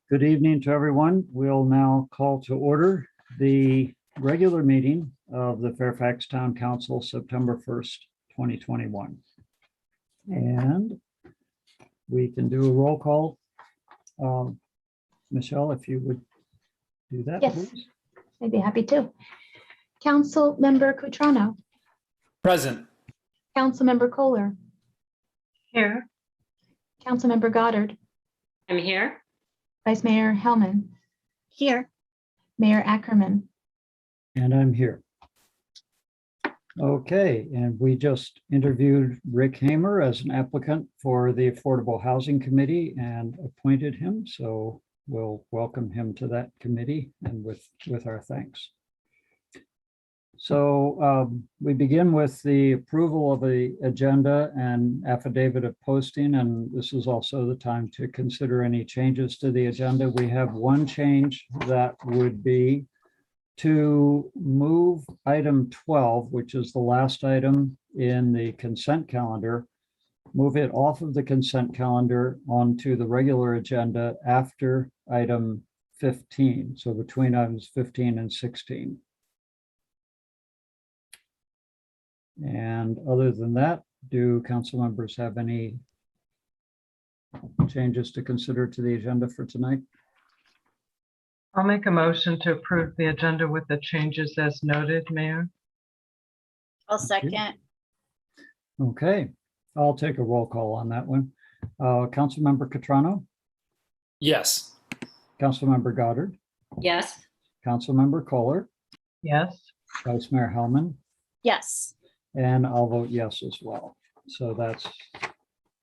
Good evening to everyone. We'll now call to order the regular meeting of the Fairfax Town Council, September 1st, 2021. And we can do a roll call. Michelle, if you would do that, yes, please. I'd be happy to. Council Member Cutrano. Present. Council Member Kohler. Here. Council Member Goddard. I'm here. Vice Mayor Hellman. Here. Mayor Ackerman. And I'm here. Okay, and we just interviewed Rick Hamer as an applicant for the Affordable Housing Committee and appointed him. So we'll welcome him to that committee and with our thanks. So we begin with the approval of the agenda and affidavit of posting, and this is also the time to consider any changes to the agenda. We have one change that would be to move item 12, which is the last item in the consent calendar, move it off of the consent calendar onto the regular agenda after item 15, so between items 15 and 16. And other than that, do council members have any changes to consider to the agenda for tonight? I'll make a motion to approve the agenda with the changes as noted, Mayor. I'll second. Okay, I'll take a roll call on that one. Councilmember Cutrano, Yes. Councilmember Goddard, Yes. Councilmember Kohler, Yes. Vice Mayor Hellman, Yes. and I'll vote yes as well. So that's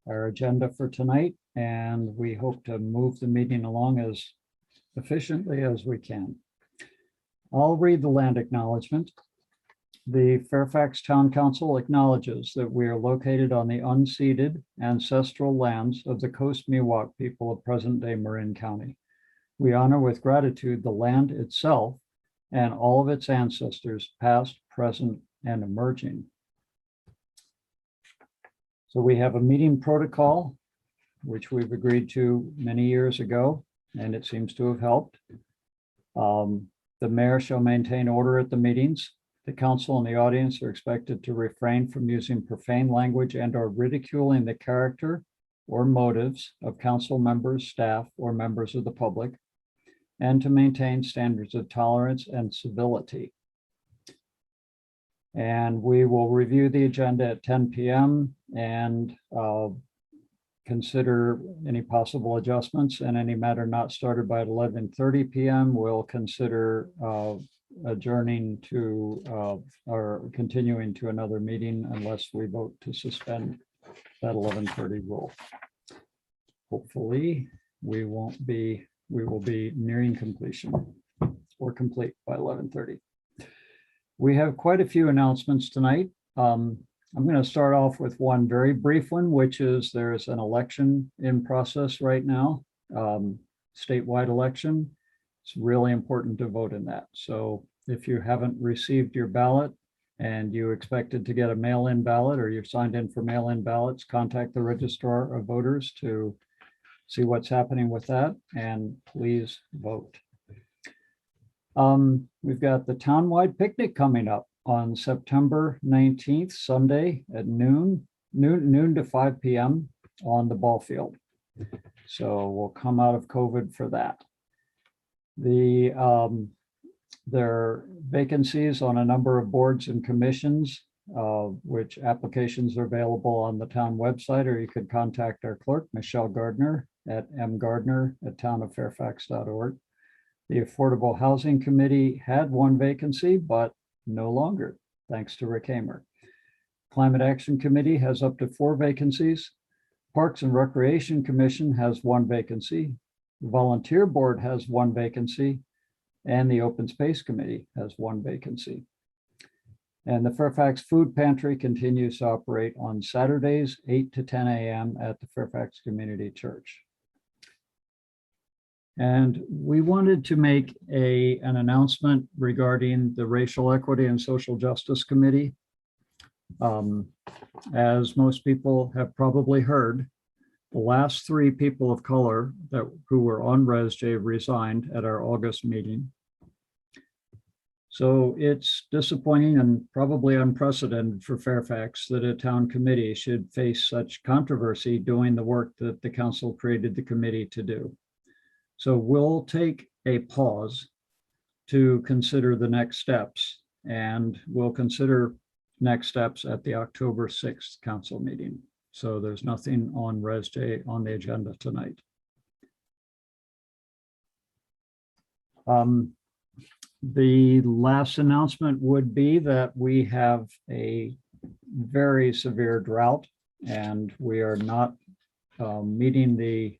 our agenda for tonight, and we hope to move the meeting along as efficiently as we can. I'll read the land acknowledgement. The Fairfax Town Council acknowledges that we are located on the unceded ancestral lands of the Coast Miwok people of present-day Marin County. We honor with gratitude the land itself and all of its ancestors, past, present, and emerging. So we have a meeting protocol, which we've agreed to many years ago, and it seems to have helped. The mayor shall maintain order at the meetings. The council and the audience are expected to refrain from using profane language and or ridiculing the character or motives of council members, staff, or members of the public, and to maintain standards of tolerance and civility. And we will review the agenda at 10 p.m. and consider any possible adjustments, and any matter not started by 11:30 p.m. we'll consider adjourning to or continuing to another meeting unless we vote to suspend that 11:30 rule. Hopefully we will be nearing completion or complete by 11:30. We have quite a few announcements tonight. I'm going to start off with one very brief one, which is there's an election in process right now, statewide election. It's really important to vote in that. So if you haven't received your ballot and you expected to get a mail-in ballot, or you've signed in for mail-in ballots, contact the registrar of voters to see what's happening with that, and please vote. We've got the townwide picnic coming up on September 19th, Sunday at noon to 5 p.m. on the ball field. So we'll come out of COVID for that. There are vacancies on a number of boards and commissions, which applications are available on the town website, or you could contact our clerk, Michelle Gardner, at mgardner@townoffairfax.org. The Affordable Housing Committee had one vacancy, but no longer, thanks to Rick Hamer. Climate Action Committee has up to 4 vacancies. Parks and Recreation Commission has 1 vacancy. The Volunteer Board has 1 vacancy, and the Open Space Committee has 1 vacancy. And the Fairfax Food Pantry continues to operate on Saturdays, 8 to 10 a.m. at the Fairfax Community Church. And we wanted to make an announcement regarding the Racial Equity and Social Justice Committee. As most people have probably heard, The last three people of color who were on ResJ resigned at our August meeting. So it's disappointing and probably unprecedented for Fairfax that a town committee should face such controversy doing the work that the council created the committee to do. So we'll take a pause to consider the next steps, and we'll consider next steps at the October 6th council meeting. So there's nothing on ResJ on the agenda tonight. The last announcement would be that we have a very severe drought, and we are not meeting the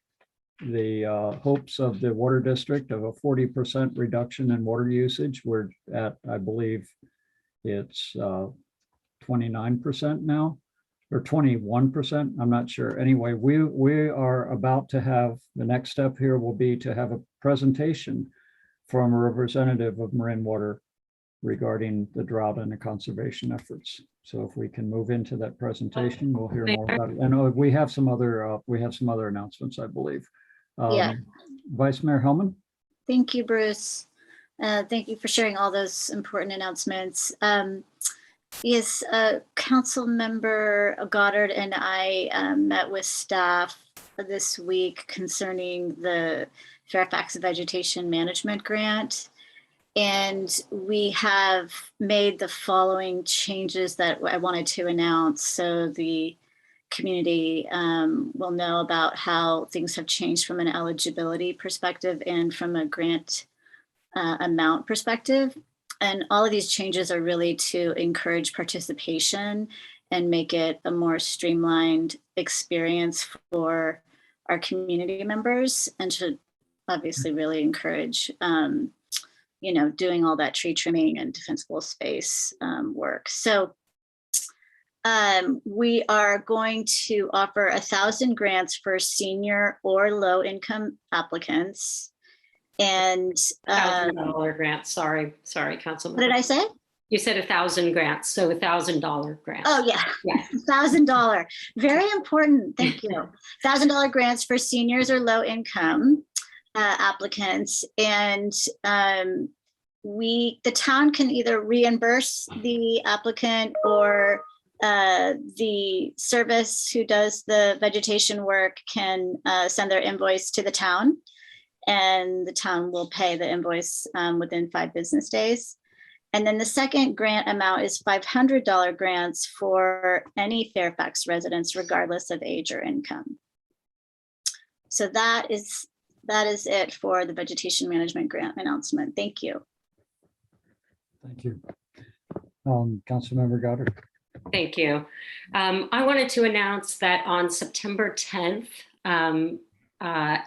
hopes of the water district of a 40% reduction in water usage. We're at, I believe it's 29% now, or 21%. I'm not sure. Anyway, we are about to have, the next step here will be to have a presentation from a representative of Marin Water regarding the drought and the conservation efforts. So if we can move into that presentation, we'll hear more about it. And we have some other announcements, I believe. Yeah. Vice Mayor Hellman. Thank you, Bruce. Thank you for sharing all those important announcements. Yes, Council Member Goddard and I met with staff this week concerning the Fairfax Vegetation Management Grant. And we have made the following changes that I wanted to announce so the community will know about how things have changed from an eligibility perspective and from a grant amount perspective. And all of these changes are really to encourage participation and make it a more streamlined experience for our community members, and to obviously really encourage doing all that tree trimming and defensible space work. So we are going to offer 1,000 grants for senior or low income applicants. And $1,000 grant. Sorry, Councilman. what did I say? You said 1,000 grants, so $1,000 grant. Oh yeah, Yes. $1,000. Very important. Thank you. $1,000 grants for seniors or low income applicants, and the town can either reimburse the applicant or the service who does the vegetation work can send their invoice to the town, and the town will pay the invoice within 5 business days. And then the second grant amount is $500 grants for any Fairfax residents, regardless of age or income. So that is it for the vegetation management grant announcement. Thank you. Thank you. Councilmember Goddard. Thank you. I wanted to announce that on September 10th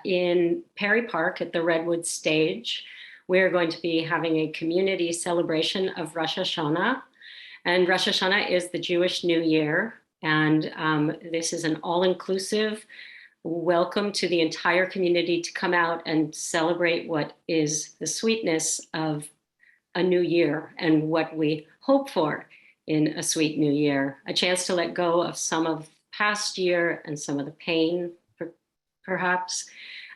in Perry Park at the Redwood Stage, we're going to be having a community celebration of Rosh Hashanah. And Rosh Hashanah is the Jewish New Year. And this is an all-inclusive welcome to the entire community to come out and celebrate what is the sweetness of a new year and what we hope for in a sweet new year. A chance to let go of some of past year and some of the pain, perhaps,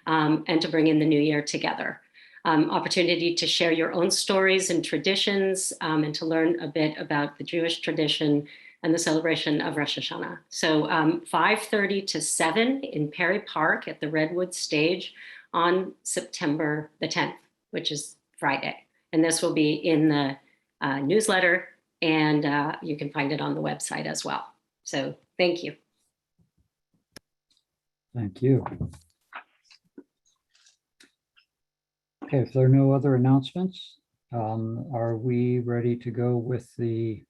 and to bring in the new year together. Opportunity to share your own stories and traditions and to learn a bit about the Jewish tradition and the celebration of Rosh Hashanah. So 5:30 to 7 in Perry Park at the Redwood Stage on September the 10th, which is Friday. And this will be in the newsletter, and you can find it on the website as well. So thank you. Thank you. Okay, if there are no other announcements, are we ready to go with the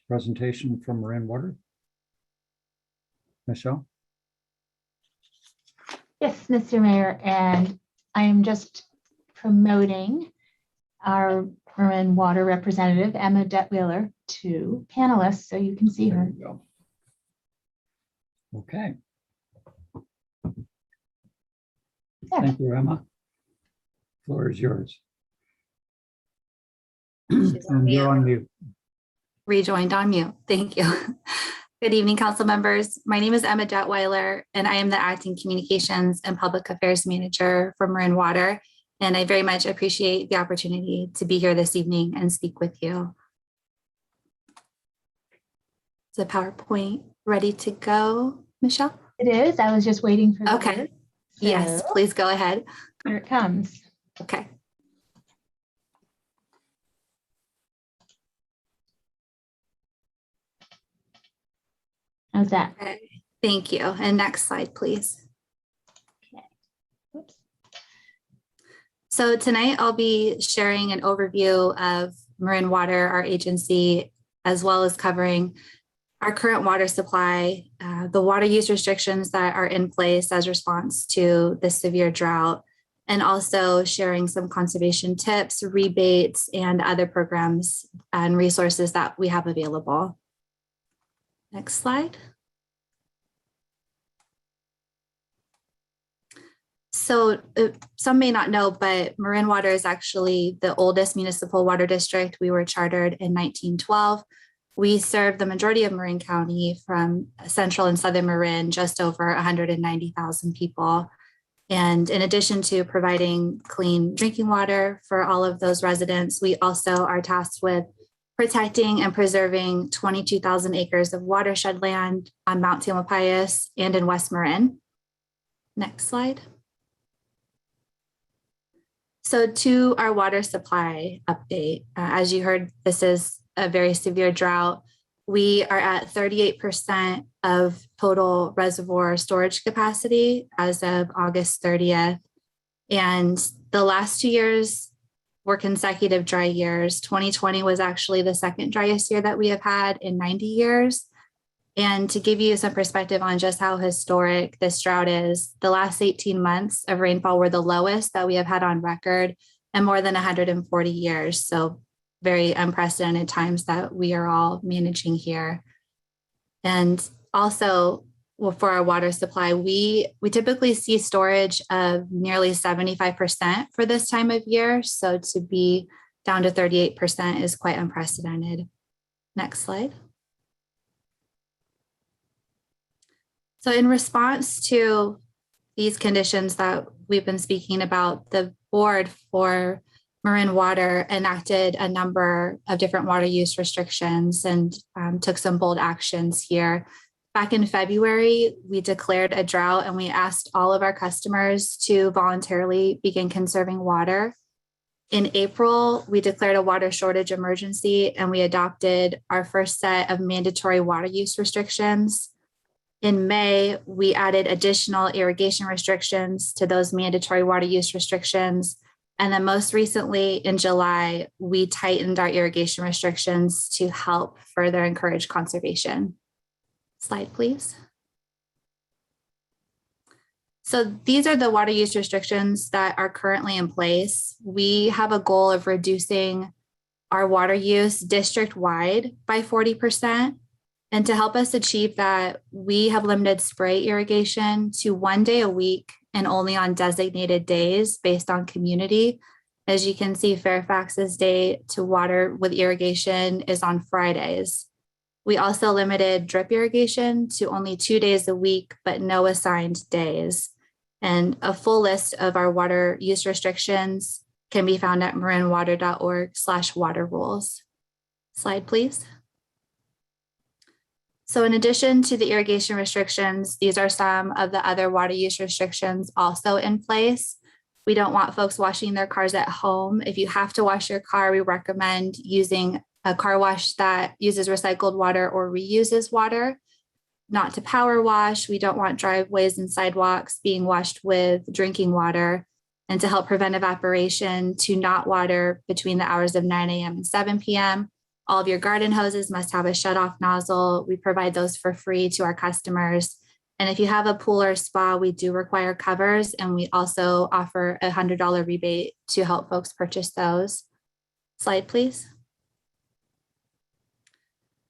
presentation from Marin Water? Michelle? Yes, Mr. Mayor, and I am just promoting our Marin Water representative, Emma Detweiler, to panelists so you can see There her. you go. Okay. Yeah. Thank you, Emma. Floor is yours. She's on And you're mute. on mute. Rejoined on mute. Thank you. Good evening, council members. My name is Emma Detweiler, and I am the Acting Communications and Public Affairs Manager for Marin Water. And I very much appreciate the opportunity to be here this evening and speak with you. Is the PowerPoint ready to go, Michelle? It is. I was just waiting for the Okay. word. Yes, So, please go ahead. here it comes. Okay. How's that? Okay. Thank you. And next slide, please. Whoops. So tonight I'll be sharing an overview of Marin Water, our agency, as well as covering our current water supply, the water use restrictions that are in place as response to the severe drought, and also sharing some conservation tips, rebates, and other programs and resources that we have available. Next slide. So some may not know, but Marin Water is actually the oldest municipal water district. We were chartered in 1912. We serve the majority of Marin County from central and southern Marin, just over 190,000 people. And in addition to providing clean drinking water for all of those residents, we also are tasked with protecting and preserving 22,000 acres of watershed land on Mount Tamalpais and in West Marin. Next slide. So to our water supply update, as you heard, this is a very severe drought. We are at 38% of total reservoir storage capacity as of August 30th. And the last 2 years were consecutive dry years. 2020 was actually the second driest year that we have had in 90 years. And to give you some perspective on just how historic this drought is, the last 18 months of rainfall were the lowest that we have had on record in more than 140 years. So very unprecedented times that we are all managing here. And also, well, for our water supply, we typically see storage of nearly 75% for this time of year. So to be down to 38% is quite unprecedented. Next slide. So in response to these conditions that we've been speaking about, the board for Marin Water enacted a number of different water use restrictions and took some bold actions here. Back in February, we declared a drought and we asked all of our customers to voluntarily begin conserving water. In April, we declared a water shortage emergency and we adopted our first set of mandatory water use restrictions. In May, we added additional irrigation restrictions to those mandatory water use restrictions. And then most recently in July, we tightened our irrigation restrictions to help further encourage conservation. Slide, please. So these are the water use restrictions that are currently in place. We have a goal of reducing our water use district-wide by 40%. And to help us achieve that, we have limited spray irrigation to 1 day a week and only on designated days based on community. As you can see, Fairfax's day to water with irrigation is on Fridays. We also limited drip irrigation to only 2 days a week, but no assigned days. And a full list of our water use restrictions can be found at marinwater.org/water rules. Slide, please. So in addition to the irrigation restrictions, these are some of the other water use restrictions also in place. We don't want folks washing their cars at home. If you have to wash your car, we recommend using a car wash that uses recycled water or reuses water. Not to power wash. We don't want driveways and sidewalks being washed with drinking water. And to help prevent evaporation, to not water between the hours of 9 a.m. and 7 p.m. All of your garden hoses must have a shut-off nozzle. We provide those for free to our customers. And if you have a pool or spa, we do require covers, and we also offer a $100 rebate to help folks purchase those. Slide, please.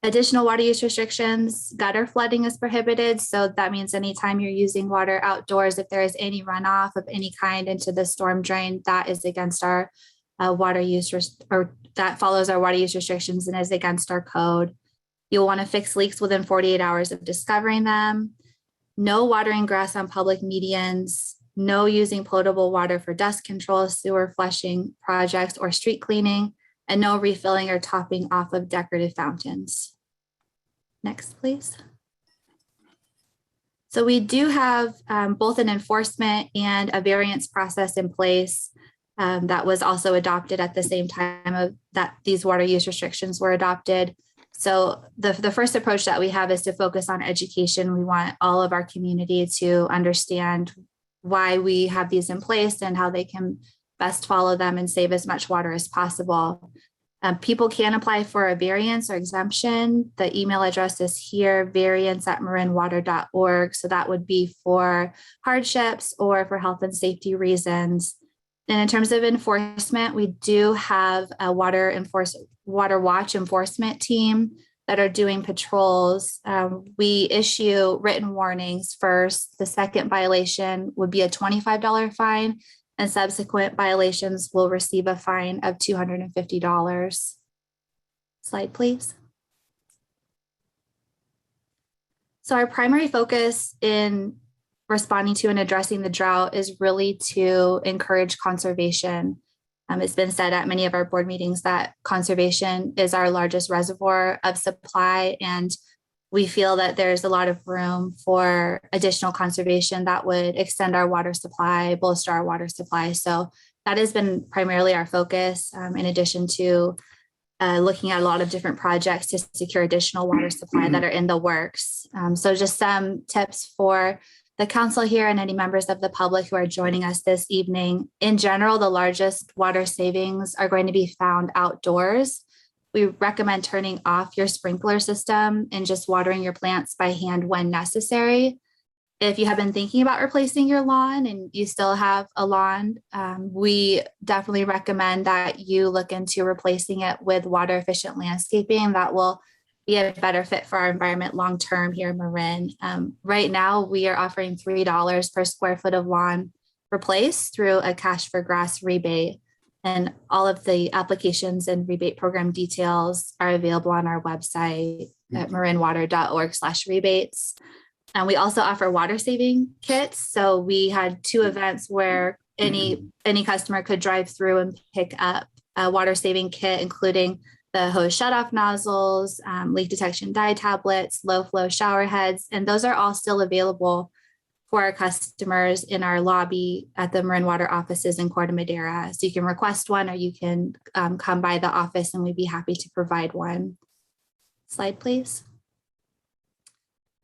Additional water use restrictions, gutter flooding is prohibited. So that means anytime you're using water outdoors, if there is any runoff of any kind into the storm drain, that is against our water use, or that follows our water use restrictions and is against our code. You'll want to fix leaks within 48 hours of discovering them. No watering grass on public medians. No using potable water for dust control, sewer flushing projects, or street cleaning, and no refilling or topping off of decorative fountains. Next, please. So we do have both an enforcement and a variance process in place that was also adopted at the same time of that these water use restrictions were adopted. So the first approach that we have is to focus on education. We want all of our community to understand why we have these in place and how they can best follow them and save as much water as possible. People can apply for a variance or exemption. The email address is here, variance@marinwater.org. So that would be for hardships or for health and safety reasons. And in terms of enforcement, we do have a water watch enforcement team that are doing patrols. We issue written warnings first. The second violation would be a $25 fine, and subsequent violations will receive a fine of $250. Slide, please. So our primary focus in responding to and addressing the drought is really to encourage conservation. It's been said at many of our board meetings that conservation is our largest reservoir of supply, and we feel that there's a lot of room for additional conservation that would extend our water supply, bolster our water supply. So that has been primarily our focus, in addition to looking at a lot of different projects to secure additional water supply that are in the works. So just some tips for the council here and any members of the public who are joining us this evening. In general, the largest water savings are going to be found outdoors. We recommend turning off your sprinkler system and just watering your plants by hand when necessary. If you have been thinking about replacing your lawn and you still have a lawn, we definitely recommend that you look into replacing it with water efficient landscaping that will be a better fit for our environment long-term here in Marin. Right now, we are offering $3 per square foot of lawn replaced through a cash for grass rebate. And all of the applications and rebate program details are available on our website at marinwater.org/rebates. And we also offer water saving kits. So we had 2 events where any customer could drive through and pick up a water saving kit, including the hose shutoff nozzles, leak detection dye tablets, low flow shower heads, and those are all still available for our customers in our lobby at the Marin Water offices in Corte Madera. So you can request one, or you can come by the office and we'd be happy to provide one. Slide, please.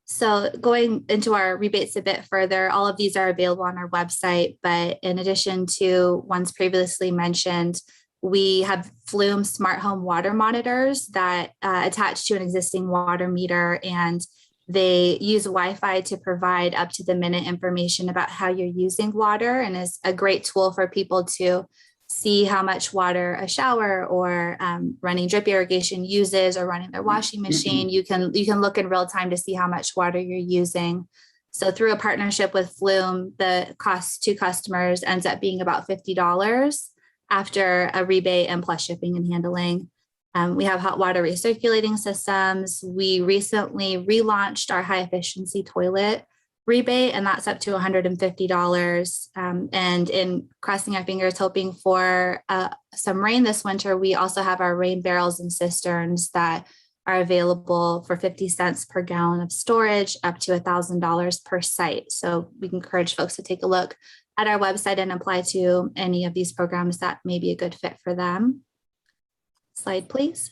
So going into our rebates a bit further, all of these are available on our website, but in addition to ones previously mentioned, we have Flume smart home water monitors that attach to an existing water meter, and they use Wi-Fi to provide up to the minute information about how you're using water, and is a great tool for people to see how much water a shower or running drip irrigation uses, or running their washing machine. You can look in real time to see how much water you're using. So through a partnership with Flume, the cost to customers ends up being about $50 after a rebate and plus shipping and handling. We have hot water recirculating systems. We recently relaunched our high efficiency toilet rebate, and that's up to $150. And in crossing our fingers, hoping for some rain this winter, we also have our rain barrels and cisterns that are available for 50 cents per gallon of storage, up to $1,000 per site. So we encourage folks to take a look at our website and apply to any of these programs that may be a good fit for them. Slide, please.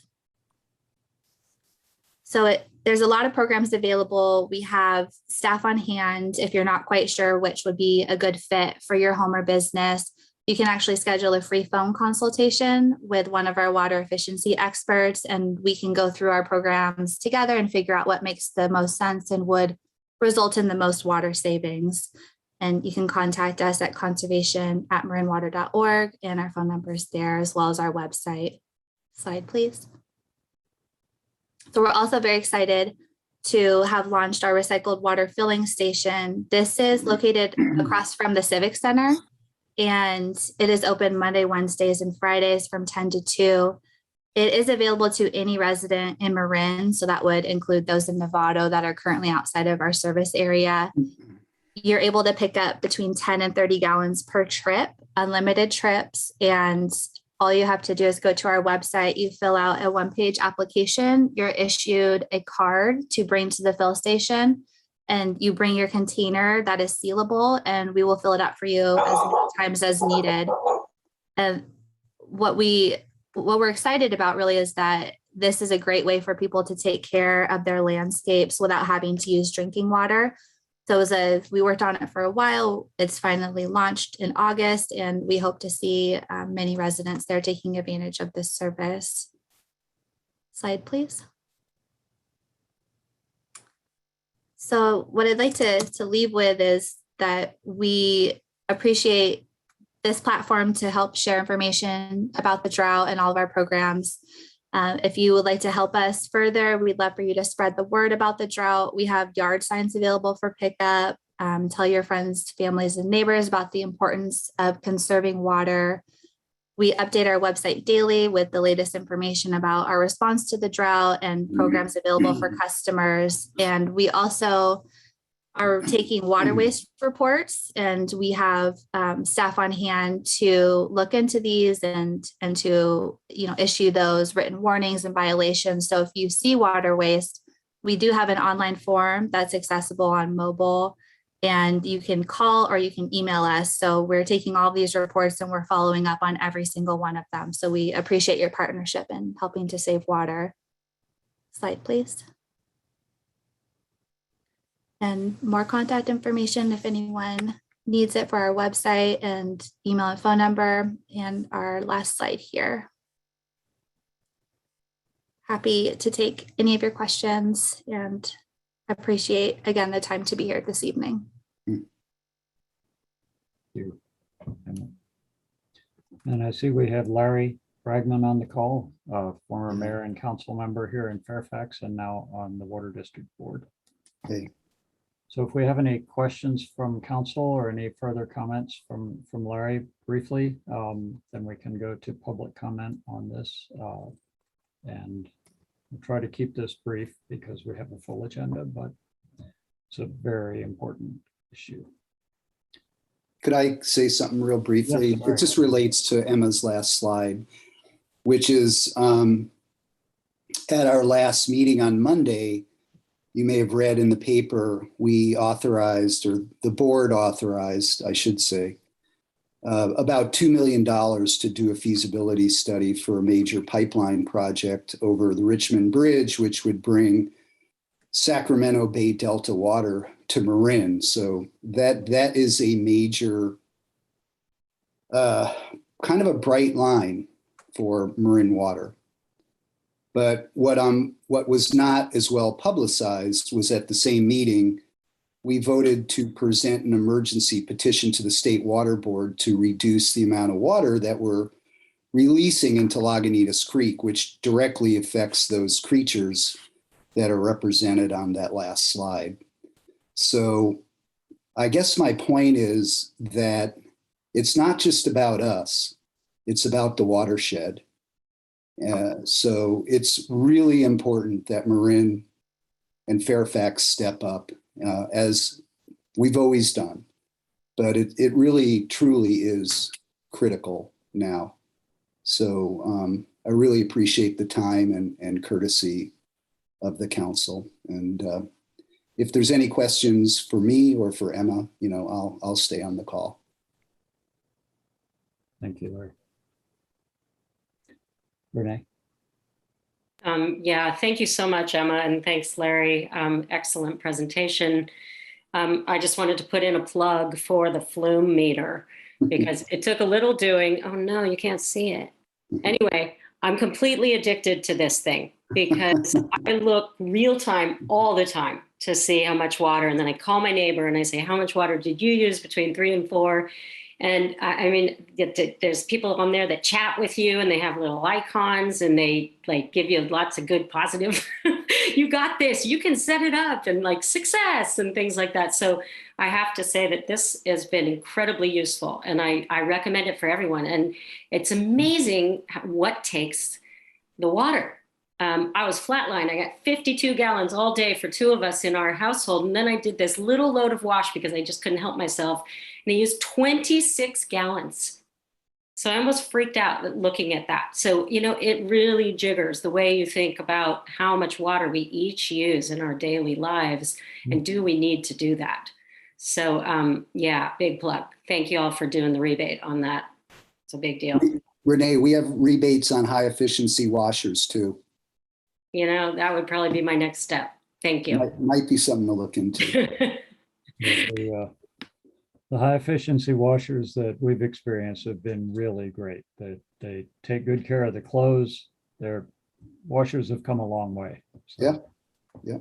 So there's a lot of programs available. We have staff on hand. If you're not quite sure which would be a good fit for your home or business, you can actually schedule a free phone consultation with one of our water efficiency experts, and we can go through our programs together and figure out what makes the most sense and would result in the most water savings. And you can contact us at conservation@marinwater.org, and our phone number is there, as well as our website. Slide, please. So we're also very excited to have launched our recycled water filling station. This is located across from the Civic Center, and it is open Monday, Wednesdays, and Fridays from 10 to 2. It is available to any resident in Marin, so that would include those in Novato that are currently outside of our service area. You're able to pick up between 10 and 30 gallons per trip, unlimited trips. And all you have to do is go to our website, you fill out a one-page application, you're issued a card to bring to the fill station, and you bring your container that is sealable, and we will fill it up for you as many times as needed. And what we're excited about really is that this is a great way for people to take care of their landscapes without having to use drinking water. So we worked on it for a while. It's finally launched in August, and we hope to see many residents there taking advantage of this service. Slide, please. So what I'd like to leave with is that we appreciate this platform to help share information about the drought and all of our programs. If you would like to help us further, we'd love for you to spread the word about the drought. We have yard signs available for pickup. Tell your friends, families, and neighbors about the importance of conserving water. We update our website daily with the latest information about our response to the drought and programs available for customers. And we also are taking water waste reports, and we have staff on hand to look into these and to issue those written warnings and violations. So if you see water waste, we do have an online form that's accessible on mobile, and you can call or you can email us. So we're taking all these reports and we're following up on every single one of them. So we appreciate your partnership in helping to save water. Slide, please. And more contact information if anyone needs it for our website, and email and phone number, and our last slide here. Happy to take any of your questions and appreciate again the time to be here this evening. Thank you. And I see we have Larry Bragman on the call, former mayor and council member here in Fairfax and now on the Water District Board. Hey. So if we have any questions from council or any further comments from Larry briefly, then we can go to public comment on this. And we'll try to keep this brief because we have a full agenda, but it's a very important issue. Could I say something real briefly? Yes, it just relates to Emma's last slide, which is at our last meeting on Monday, you may have read in the paper, we authorized, or the board authorized, I should say, about $2 million to do a feasibility study for a major pipeline project over the Richmond Bridge, which would bring Sacramento Bay Delta water to Marin. So that is a major, kind of a bright line for Marin water. But what was not as well publicized was at the same meeting, we voted to present an emergency petition to the State Water Board to reduce the amount of water that we're releasing into Lagunitas Creek, which directly affects those creatures that are represented on that last slide. So I guess my point is that it's not just about us, it's about the watershed. So it's really important that Marin and Fairfax step up as we've always done, but it really truly is critical now. So I really appreciate the time and courtesy of the council. And if there's any questions for me or for Emma, I'll stay on the call. Thank you, Larry. Renee. Yeah, thank you so much, Emma, and thanks, Larry. Excellent presentation. I just wanted to put in a plug for the Flume meter because it took a little doing. Oh no, you can't see it. Anyway, I'm completely addicted to this thing because I look real time all the time to see how much water, and then I call my neighbor and I say, how much water did you use between 3 and 4? And I mean, there's people on there that chat with you and they have little icons and they like give you lots of good positive, you got this, you can set it up, and like success and things like that. So I have to say that this has been incredibly useful and I recommend it for everyone. And it's amazing what takes the water. I was flatline. I got 52 gallons all day for 2 of us in our household. And then I did this little load of wash because I just couldn't help myself. And I used 26 gallons. So I almost freaked out looking at that. So, you know, it really jiggers the way you think about how much water we each use in our daily lives. And do we need to do that? So, yeah, big plug. Thank you all for doing the rebate on that. It's a big deal. Renee, we have rebates on high efficiency washers too. You know, that would probably be my next step. Thank you. Might be something to look into. The high efficiency washers that we've experienced have been really great. They take good care of the clothes. Their washers have come a long way. So, Yeah.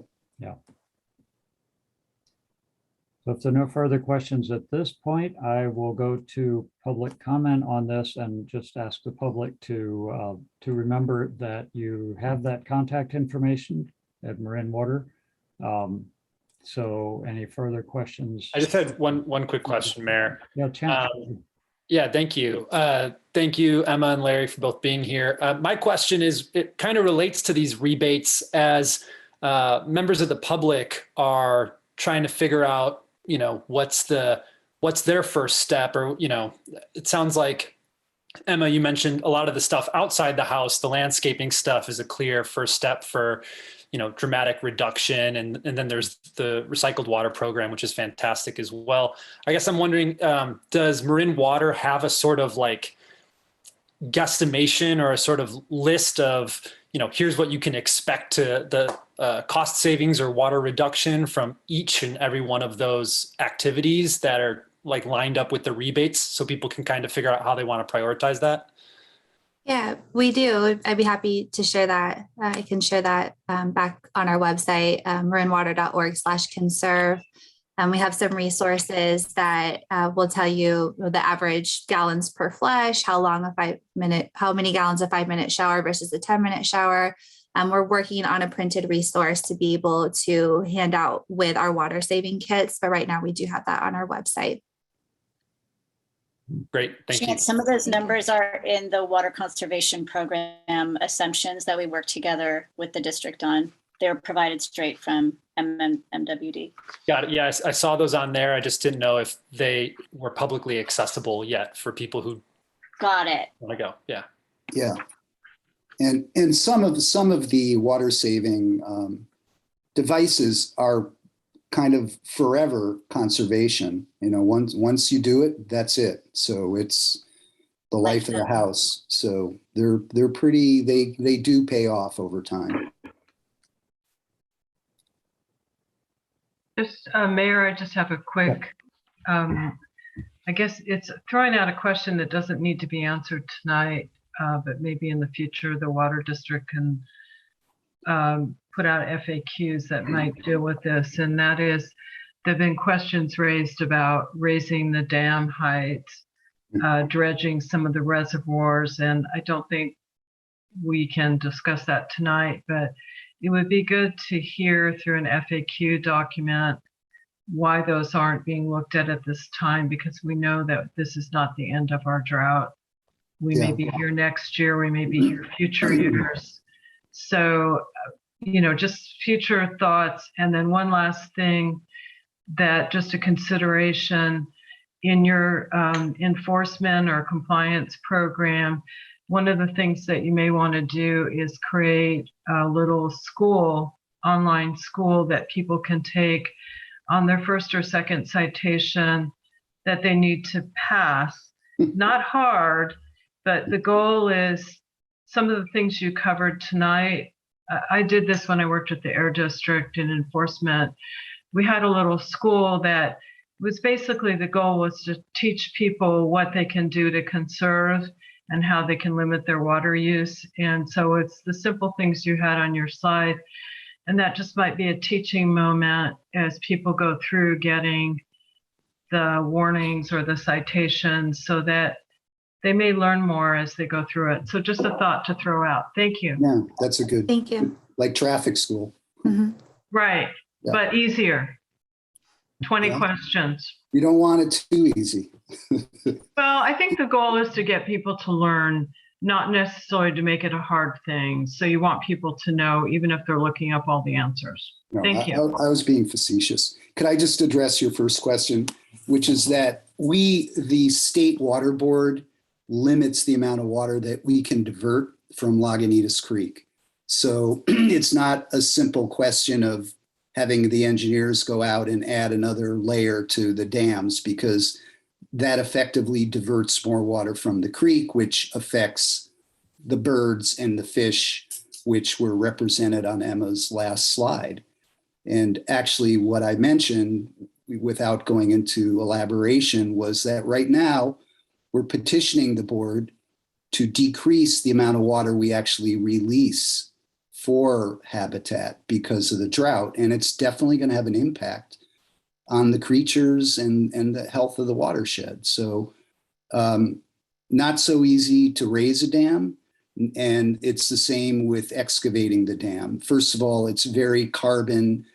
So if there are no further questions at this point, I will go to public comment on this and just ask the public to remember that you have that contact information at Marin Water. So any further questions? I just had one quick question, Mayor. Yeah, Chance. Yeah, thank you. Thank you, Emma and Larry, for both being here. My question is, it kind of relates to these rebates as members of the public are trying to figure out, you know, what's their first step, or, you know, it sounds like, Emma, you mentioned a lot of the stuff outside the house, the landscaping stuff is a clear first step for, you know, dramatic reduction. And then there's the recycled water program, which is fantastic as well. I guess I'm wondering, does Marin Water have a sort of like guesstimation or a sort of list of, you know, here's what you can expect to the cost savings or water reduction from each and every one of those activities that are like lined up with the rebates, so people can kind of figure out how they want to prioritize that? Yeah, we do. I'd be happy to share that. I can share that back on our website, marinwater.org/conserve. We have some resources that will tell you the average gallons per flush, how many gallons a 5-minute shower versus a 10-minute shower. We're working on a printed resource to be able to hand out with our water saving kits, but right now we do have that on our website. Great, thank you. Chance, some of those numbers are in the water conservation program assumptions that we work together with the district on. They're provided straight from MWD. Got it. Yeah, I saw those on there. I just didn't know if they were publicly accessible yet for people who Got it. want to go. Yeah. Yeah. And some of the water saving devices are kind of forever conservation. You know, once you do it, that's it. So it's the life of the house. So they're pretty, they do pay off over time. Just, Mayor, I just have a quick, I guess it's throwing out a question that doesn't need to be answered tonight, but maybe in the future, the water district can put out FAQs that might deal with this. And that is, there've been questions raised about raising the dam heights, dredging some of the reservoirs. And I don't think we can discuss that tonight, but it would be good to hear through an FAQ document why those aren't being looked at this time, because we know that this is not the end of our drought. We may be here next year, we may be here future years. So, you know, just future thoughts. And then one last thing, that just a consideration in your enforcement or compliance program, one of the things that you may want to do is create a little school, online school that people can take on their first or second citation that they need to pass. Not hard, but the goal is some of the things you covered tonight. I did this when I worked at the Air District in enforcement. We had a little school that was basically, the goal was to teach people what they can do to conserve and how they can limit their water use. And so it's the simple things you had on your slide. And that just might be a teaching moment as people go through getting the warnings or the citations, so that they may learn more as they go through it. So just a thought to throw out. Thank you. Yeah, that's a good, Thank you. like traffic school. Mhm. Right, Yeah. but easier. 20 Yeah. questions. You don't want it too easy. Well, I think the goal is to get people to learn not necessarily to make it a hard thing. So you want people to know, even if they're looking up all the answers. No, Thank you. I was being facetious. Could I just address your first question, which is that the State Water Board, limits the amount of water that we can divert from Lagunitas Creek. So it's not a simple question of having the engineers go out and add another layer to the dams, because that effectively diverts more water from the creek, which affects the birds and the fish, which were represented on Emma's last slide. And actually what I mentioned, without going into elaboration, was that right now we're petitioning the board to decrease the amount of water we actually release for habitat because of the drought. And it's definitely going to have an impact on the creatures and the health of the watershed. So not so easy to raise a dam. And it's the same with excavating the dam. First of all, it's very carbon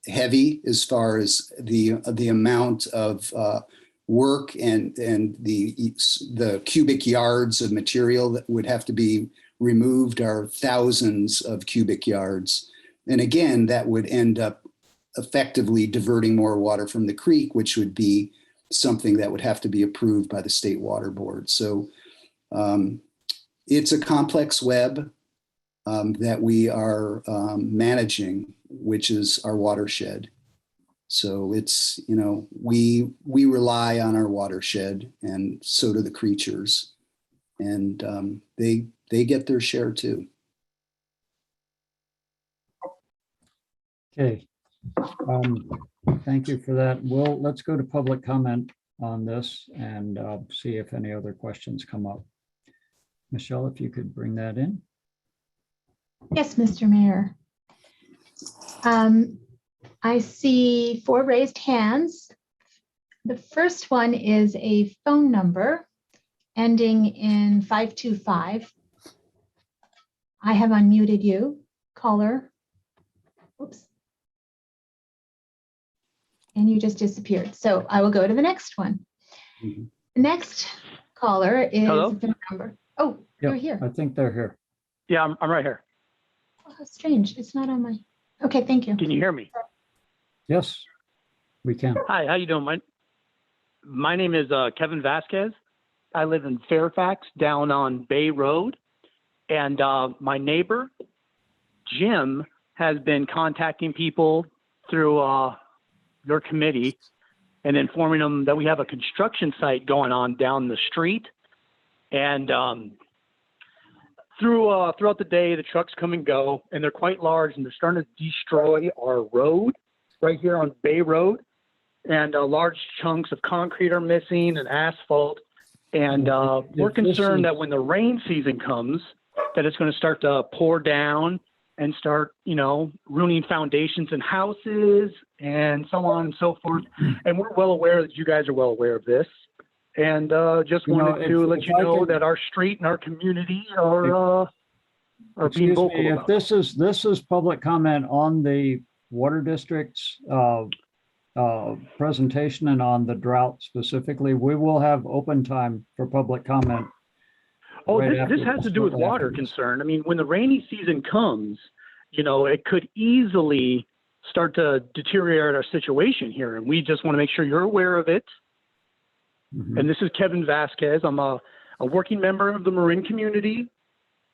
heavy as far as the amount of work and the cubic yards of material that would have to be removed are thousands of cubic yards. And again, that would end up effectively diverting more water from the creek, which would be something that would have to be approved by the State Water Board. So it's a complex web that we are managing, which is our watershed. So it's, you know, we rely on our watershed, and so do the creatures, and they get their share too. Okay. Thank you for that. Let's go to public comment on this and see if any other questions come up. Michelle, if you could bring that in. Yes, Mr. Mayor. I see 4 raised hands. The first one is a phone number ending in 525. I have unmuted you, caller. Oops. And you just disappeared. So I will go to the next one. Mhm. The next caller is Hello? the number. Oh, Yep, you're here. I think they're here. Yeah, I'm right here. Oh, how strange. It's not on my. Okay, thank you. Can you hear me? Yes, we can. Hi, how you doing? My name is Kevin Vasquez. I live in Fairfax down on Bay Road. And my neighbor, Jim, has been contacting people through your committee and informing them that we have a construction site going on down the street. And throughout the day, the trucks come and go, and they're quite large, and they're starting to destroy our road right here on Bay Road. And large chunks of concrete are missing and asphalt. And we're concerned that when the rain season comes, that it's going to start to pour down and start, you know, ruining foundations in houses and so on and so forth. And we're well aware that you guys are well aware of this. And just wanted to let you know that our street and our community are being Excuse vocal me, about if this is public comment on the water district's presentation and on the drought specifically, we will have open time for public comment. Oh, right this after has to do with shortly water after this. concern. I mean, when the rainy season comes, you know, it could easily start to deteriorate our situation here. And we just want to make sure you're aware of it. Mhm. And this is Kevin Vasquez. I'm a working member of the Marin community,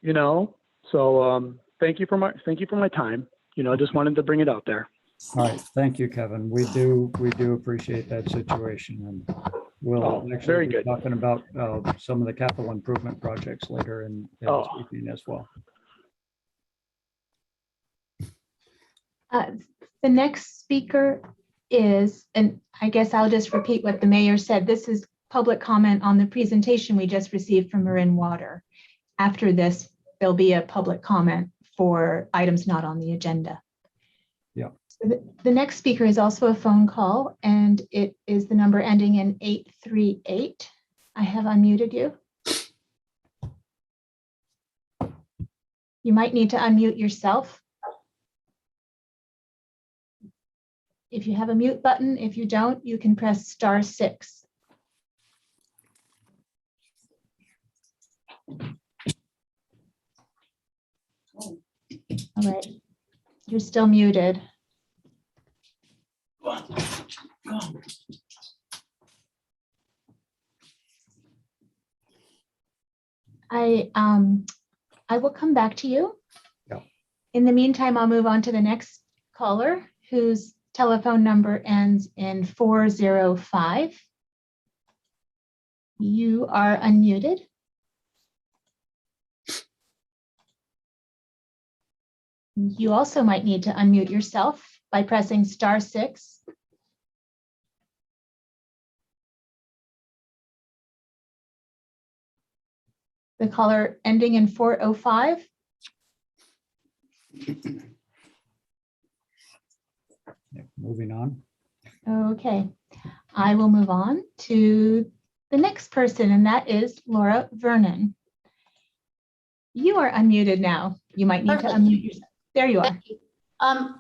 you know, so thank you for my time. You know, I just wanted to bring it out there. All right, thank you, Kevin. We do appreciate that situation, and we'll very actually be good. talking about some of the capital improvement projects later in this evening as well. The next speaker is, and I guess I'll just repeat what the mayor said. This is public comment on the presentation we just received from Marin Water. After this, there'll be a public comment for items not on the agenda. Yeah. So the next speaker is also a phone call, and it is the number ending in 838. I have unmuted you. You might need to unmute yourself. If you have a mute button, if you don't, you can press *6. All right. You're still muted. I will come back to you. Yeah. In the meantime, I'll move on to the next caller whose telephone number ends in 405. You are unmuted. You also might need to unmute yourself by pressing *6. The caller ending in 405. Moving on. Okay, I will move on to the next person, and that is Laura Vernon. You are unmuted now. You might need to Perfect. unmute yourself. There you are. Thank you.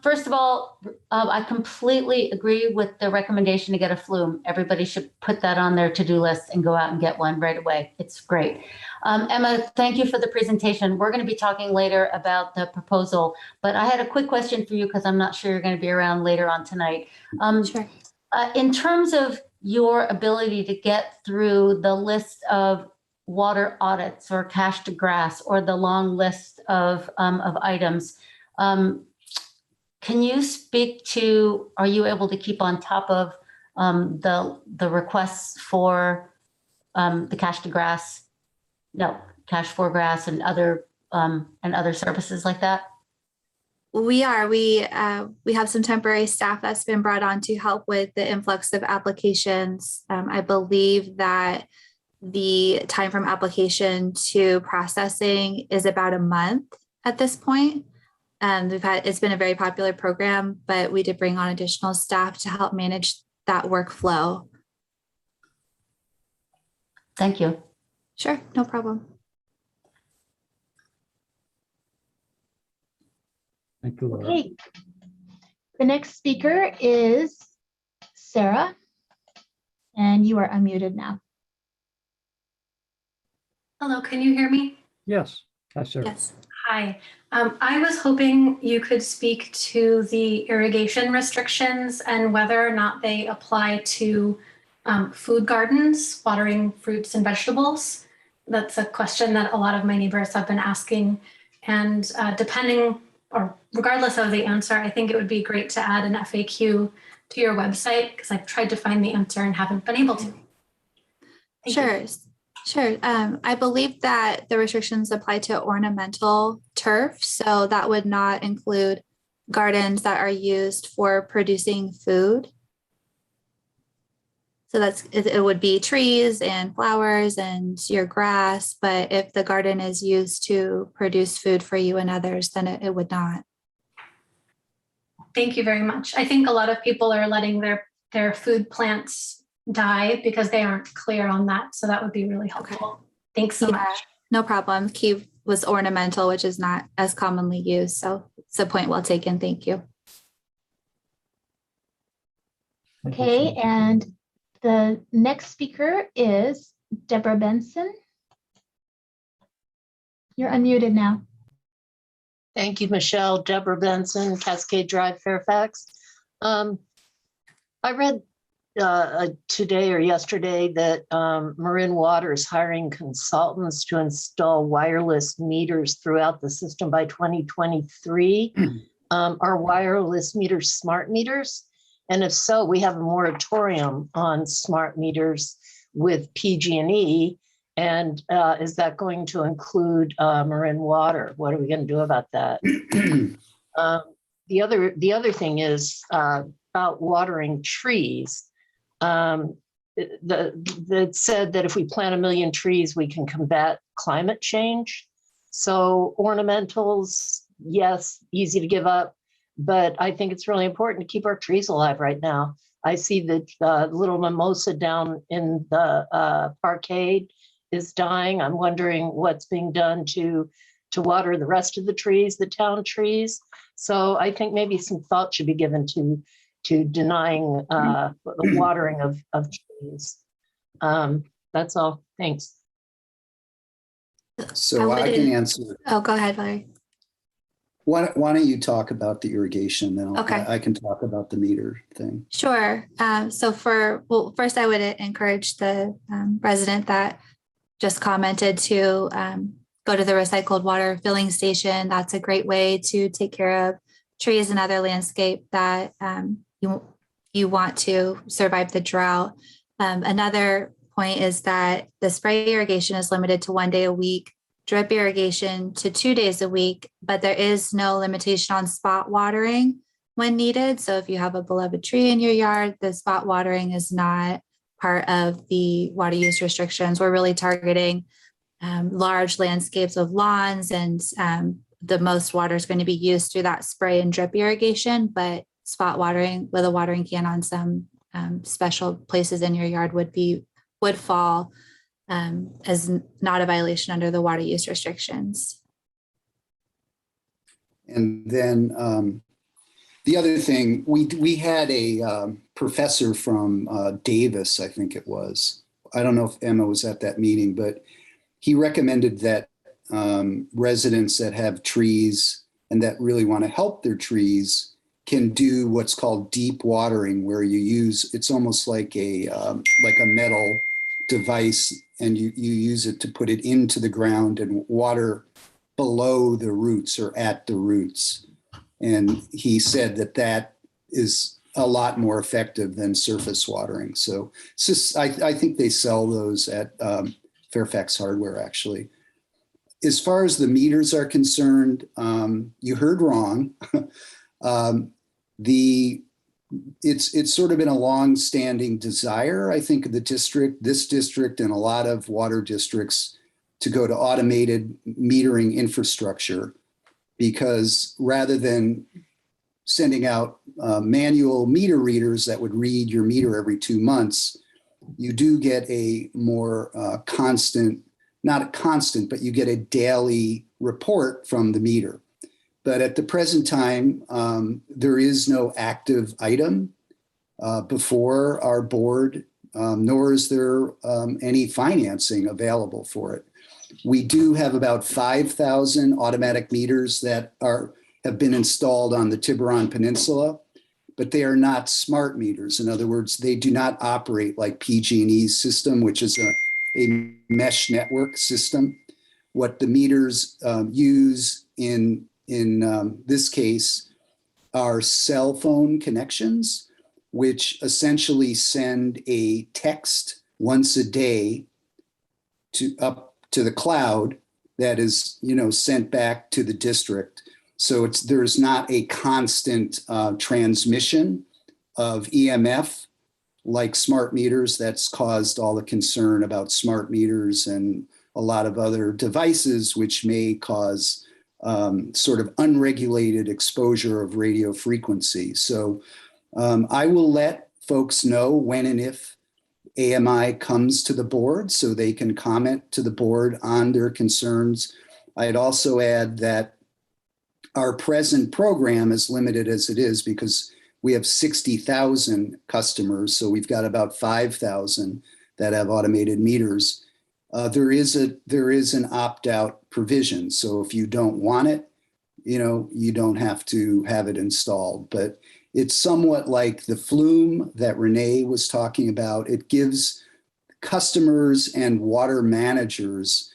First of all, I completely agree with the recommendation to get a Flume. Everybody should put that on their to-do list and go out and get one right away. It's great. Emma, thank you for the presentation. We're going to be talking later about the proposal, but I had a quick question for you because I'm not sure you're going to be around later on tonight. Sure. In terms of your ability to get through the list of water audits or cash to grass or the long list of items, can you speak to, are you able to keep on top of the requests for the cash to grass, cash for grass and other services like that? We are. We have some temporary staff that's been brought on to help with the influx of applications. I believe that the time from application to processing is about a month at this point. It's been a very popular program, but we did bring on additional staff to help manage that workflow. Thank you. Sure, no problem. Thank you, Laura. Okay. The next speaker is Sarah, and you are unmuted now. Hello, can you hear me? Yes. Hi, Sarah. Yes. Hi. I was hoping you could speak to the irrigation restrictions and whether or not they apply to food gardens, watering fruits and vegetables. That's a question that a lot of my neighbors have been asking. And depending or regardless of the answer, I think it would be great to add an FAQ to your website because I've tried to find the answer and haven't been able to. Thank you. Sure. I believe that the restrictions apply to ornamental turf, so that would not include gardens that are used for producing food. So it would be trees and flowers and your grass, but if the garden is used to produce food for you and others, then it would not. Thank you very much. I think a lot of people are letting their food plants die because they aren't clear on that. So that would be really helpful. Thanks so much. No problem. Key was ornamental, which is not as commonly used. So it's a point well taken. Thank you. Okay, and the next speaker is Deborah Benson. You're unmuted now. Thank you, Michelle. Deborah Benson, Cascade Drive, Fairfax. I read today or yesterday that Marin Water is hiring consultants to install wireless meters throughout the system by 2023. Are wireless meters smart meters? And if so, we have a moratorium on smart meters with PG&E. And is that going to include Marin Water? What are we going to do about that? The other thing is about watering trees. It said that if we plant 1 million trees, we can combat climate change. So ornamentals, yes, easy to give up, but I think it's really important to keep our trees alive right now. I see the little mimosa down in the parkade is dying. I'm wondering what's being done to water the rest of the trees, the town trees. So I think maybe some thought should be given to denying the watering of trees. That's all. Thanks. So I can answer. Oh, go ahead, Valerie. Why don't you talk about the irrigation, then Okay. I can talk about the meter thing. Sure. First I would encourage the resident that just commented to go to the recycled water filling station. That's a great way to take care of trees and other landscape that you want to survive the drought. Another point is that the spray irrigation is limited to 1 day a week, drip irrigation to 2 days a week, but there is no limitation on spot watering when needed. So if you have a beloved tree in your yard, the spot watering is not part of the water use restrictions. We're really targeting large landscapes of lawns, and the most water is going to be used through that spray and drip irrigation, but spot watering with a watering can on some special places in your yard would fall as not a violation under the water use restrictions. And then the other thing, we had a professor from Davis, I think it was. I don't know if Emma was at that meeting, but he recommended that residents that have trees and that really want to help their trees can do what's called deep watering, where you use, it's almost like a metal device, and you use it to put it into the ground and water below the roots or at the roots. And he said that is a lot more effective than surface watering. So it's just, I think they sell those at Fairfax Hardware, actually. As far as the meters are concerned, you heard wrong. It's sort of been a long-standing desire, I think, of this district and a lot of water districts to go to automated metering infrastructure, because rather than sending out manual meter readers that would read your meter every 2 months, you do get a more constant, not a constant, but you get a daily report from the meter. But at the present time, there is no active item before our board, nor is there any financing available for it. We do have about 5,000 automatic meters that have been installed on the Tiburon Peninsula, but they are not smart meters. In other words, they do not operate like PG&E's system, which is a mesh network system. What the meters use in this case are cell phone connections, which essentially send a text once a day up to the cloud that is, sent back to the district. So there's not a constant transmission of EMF like smart meters. That's caused all the concern about smart meters and a lot of other devices which may cause sort of unregulated exposure of radio frequency. So I will let folks know when and if AMI comes to the board so they can comment to the board on their concerns. I'd also add that our present program, as limited as it is, because we have 60,000 customers, so we've got about 5,000 that have automated meters. There is an opt-out provision. So if you don't want it, you don't have to have it installed. But it's somewhat like the Flume that Renee was talking about. It gives customers and water managers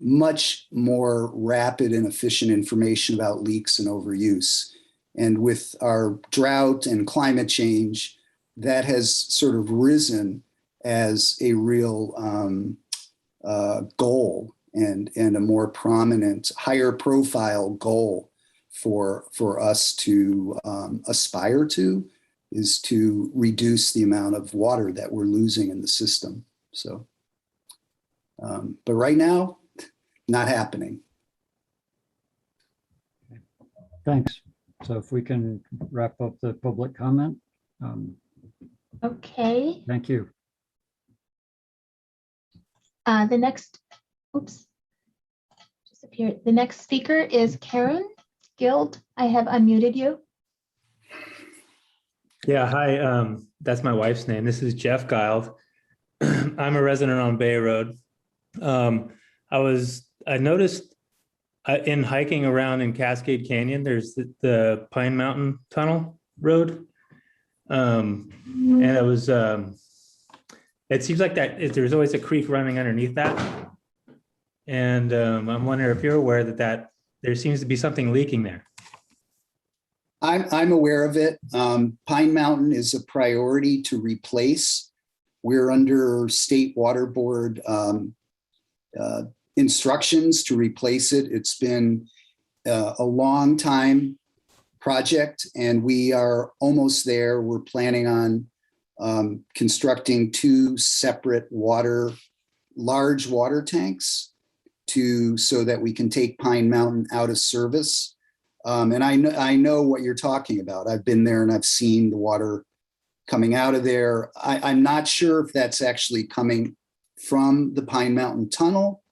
much more rapid and efficient information about leaks and overuse. And with our drought and climate change, that has sort of risen as a real goal and a more prominent, higher profile goal for us to aspire to, is to reduce the amount of water that we're losing in the system. So, but right now, not happening. Thanks. So if we can wrap up the public comment. Okay. Thank you. The next, disappeared. The next speaker is Karen Guild. I have unmuted you. Yeah, hi. That's my wife's name. This is Jeff Guild. I'm a resident on Bay Road. I noticed in hiking around in Cascade Canyon, there's the Pine Mountain Tunnel Road. And it was, it seems like that there's always a creek running underneath that. And I'm wondering if you're aware that there seems to be something leaking there. I'm aware of it. Pine Mountain is a priority to replace. We're under State Water Board instructions to replace it. It's been a long time project and we are almost there. We're planning on constructing 2 separate large water tanks so that we can take Pine Mountain out of service. And I know what you're talking about. I've been there and I've seen the water coming out of there. I'm not sure if that's actually coming from the Pine Mountain Tunnel,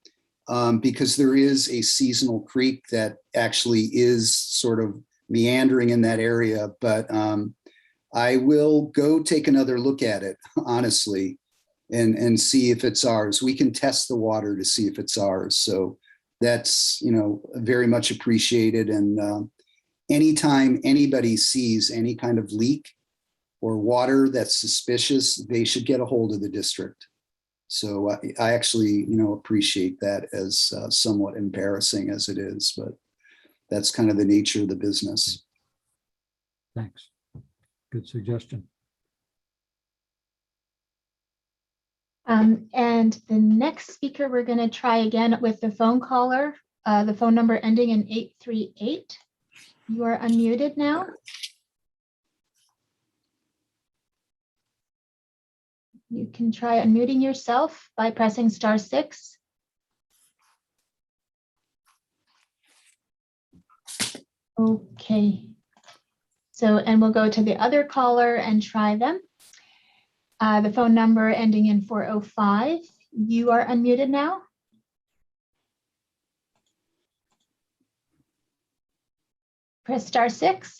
because there is a seasonal creek that actually is sort of meandering in that area. But I will go take another look at it, honestly, and see if it's ours. We can test the water to see if it's ours. So that's, very much appreciated. And anytime anybody sees any kind of leak or water that's suspicious, they should get a hold of the district. So I actually, appreciate that, as somewhat embarrassing as it is, but that's kind of the nature of the business. Thanks. Good suggestion. And the next speaker, we're going to try again with the phone caller, the phone number ending in 838. You are unmuted now. You can try unmuting yourself by pressing *6. Okay. So, and we'll go to the other caller and try them. The phone number ending in 405. You are unmuted now. Press *6.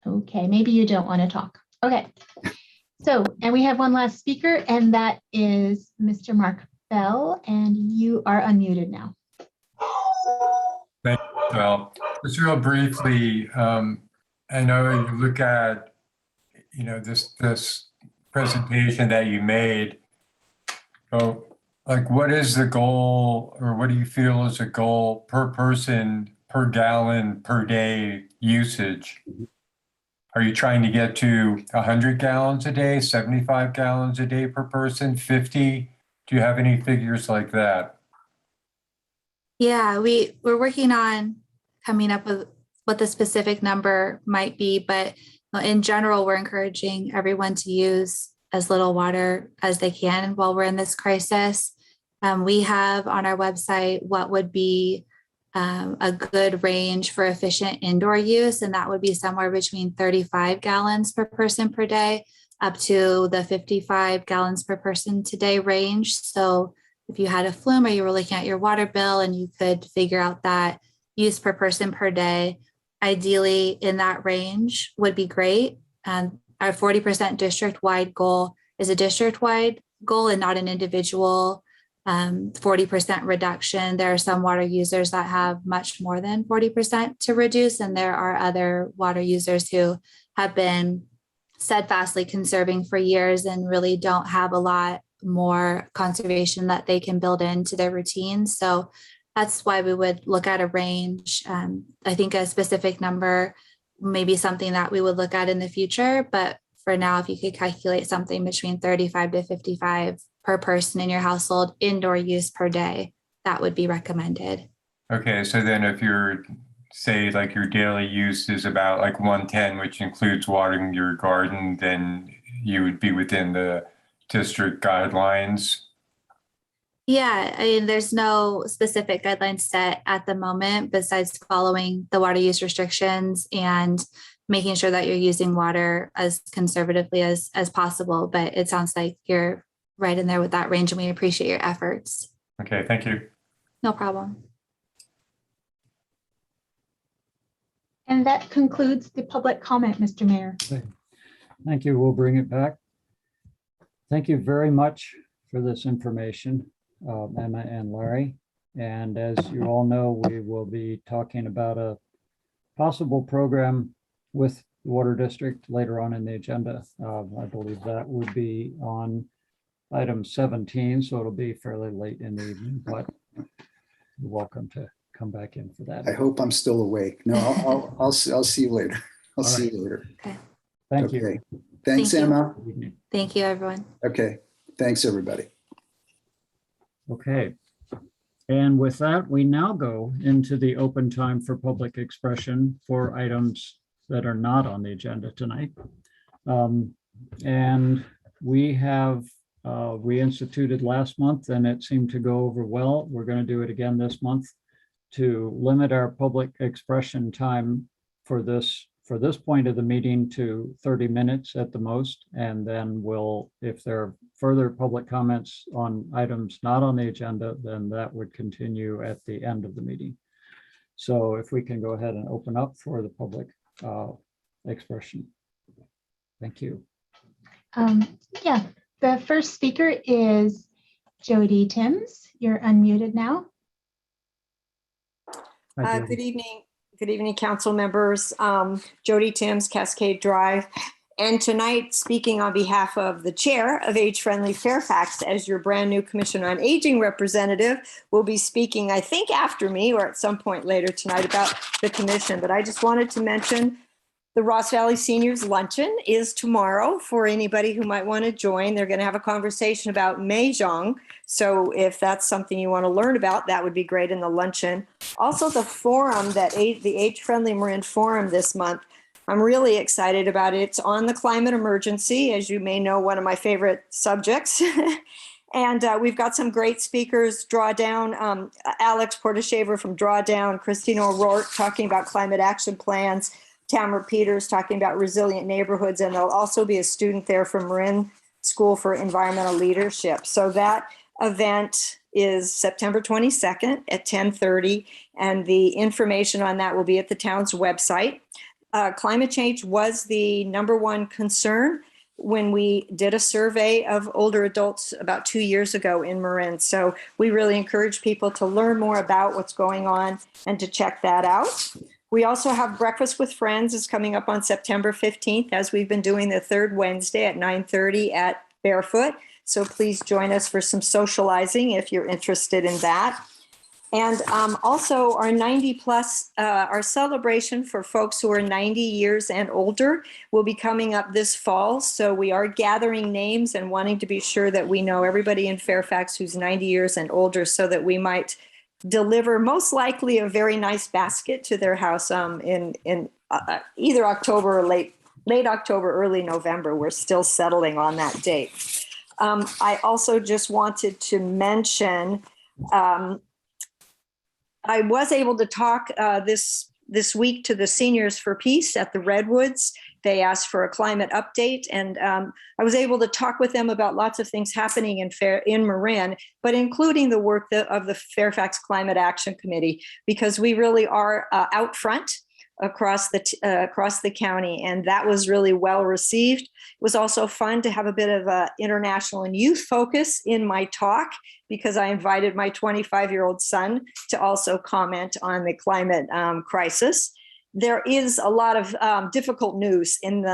Okay, maybe you don't want to talk. Okay. So, and we have one last speaker, and that is Mr. Mark Bell, and you are unmuted now. Thank you, Well. Just real briefly, I know you look at, this presentation that you made. So, like, what is the goal, or what do you feel is a goal per person, per gallon, per day usage? Are you trying to get to 100 gallons a day, 75 gallons a day per person, 50? Do you have any figures like that? Yeah, we're working on coming up with what the specific number might be, but in general, we're encouraging everyone to use as little water as they can while we're in this crisis. We have on our website what would be a good range for efficient indoor use, and that would be somewhere between 35 gallons per person per day up to the 55 gallons per person today range. So if you had a Flume or you were looking at your water bill and you could figure out that use per person per day, ideally in that range would be great. And our 40% district-wide goal is a district-wide goal and not an individual 40% reduction. There are some water users that have much more than 40% to reduce, and there are other water users who have been steadfastly conserving for years and really don't have a lot more conservation that they can build into their routine. So that's why we would look at a range. I think a specific number may be something that we would look at in the future, but for now, if you could calculate something between 35 to 55 per person in your household indoor use per day, that would be recommended. Okay, so then if you're, say, like your daily use is about like 110, which includes watering your garden, then you would be within the district guidelines. Yeah, I mean, there's no specific guidelines set at the moment besides following the water use restrictions and making sure that you're using water as conservatively as possible. But it sounds like you're right in there with that range, and we appreciate your efforts. Okay, thank you. No problem. And that concludes the public comment, Mr. Mayor. Okay. Thank you. We'll bring it back. Thank you very much for this information. Emma and Larry. And as you all know, we will be talking about a possible program with the Water District later on in the agenda. I believe that would be on item 17, so it'll be fairly late in the evening, but you're welcome to come back in for that. I hope I'm still awake. No, I'll see you later. I'll see you later. Okay. Thank you. Okay. Thanks, Thank you. Emma. Thank you, everyone. Okay. Thanks, everybody. Okay. And with that, we now go into the open time for public expression for items that are not on the agenda tonight. And we have reinstituted last month and it seemed to go over well. We're going to do it again this month to limit our public expression time for this point of the meeting to 30 minutes at the most. And then we'll, if there are further public comments on items not on the agenda, then that would continue at the end of the meeting. So if we can go ahead and open up for the public expression. Thank you. Yeah, the first speaker is Jody Timms. You're unmuted now. Hi, Good Jody. evening. Good evening, council members. Jody Timms, Cascade Drive. And tonight, speaking on behalf of the chair of Age Friendly Fairfax as your brand new Commission on Aging representative, will be speaking, I think, after me or at some point later tonight about the commission. But I just wanted to mention the Ross Valley Seniors Luncheon is tomorrow for anybody who might want to join. They're going to have a conversation about Mahjong. So if that's something you want to learn about, that would be great in the luncheon. Also, the forum, the Age Friendly Marin Forum this month, I'm really excited about it. It's on the climate emergency, as you may know, one of my favorite subjects. And we've got some great speakers, Drawdown, Alex Portashaver from Drawdown, Christina O'Rourke talking about climate action plans, Tamara Peters talking about resilient neighborhoods, and there'll also be a student there from Marin School for Environmental Leadership. So that event is September 22nd at 10:30, and the information on that will be at the town's website. Climate change was the #1 concern when we did a survey of older adults about 2 years ago in Marin. So we really encourage people to learn more about what's going on and to check that out. We also have Breakfast with Friends is coming up on September 15th, as we've been doing the third Wednesday at 9:30 at Barefoot. So please join us for some socializing if you're interested in that. And also our 90 plus, our celebration for folks who are 90 years and older will be coming up this fall. So we are gathering names and wanting to be sure that we know everybody in Fairfax who's 90 years and older so that we might deliver most likely a very nice basket to their house in either October or late October, early November. We're still settling on that date. I also just wanted to mention, I was able to talk this week to the Seniors for Peace at the Redwoods. They asked for a climate update, and I was able to talk with them about lots of things happening in Marin, but including the work of the Fairfax Climate Action Committee, because we really are out front across the county, and that was really well received. It was also fun to have a bit of a international and youth focus in my talk, because I invited my 25-year-old son to also comment on the climate crisis. There is a lot of difficult news in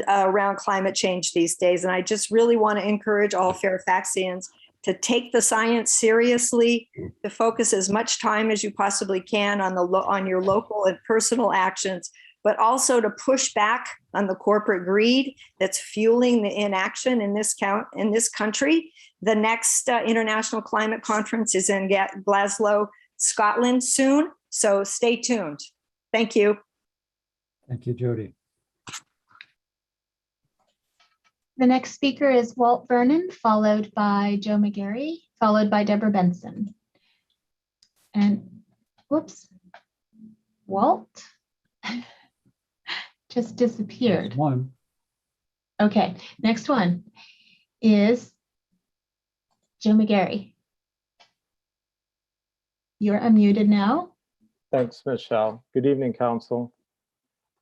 around climate change these days, and I just really want to encourage all Fairfaxians to take the science seriously, to focus as much time as you possibly can on your local and personal actions, but also to push back on the corporate greed that's fueling the inaction in this country. The next International Climate Conference is in Glasgow, Scotland soon, so stay tuned. Thank you. Thank you, Jody. The next speaker is Walt Vernon, followed by Joe McGarry, followed by Deborah Benson. And whoops, Walt just disappeared. One. Okay, next one is Joe McGarry. You're unmuted now. Thanks, Michelle. Good evening, Council.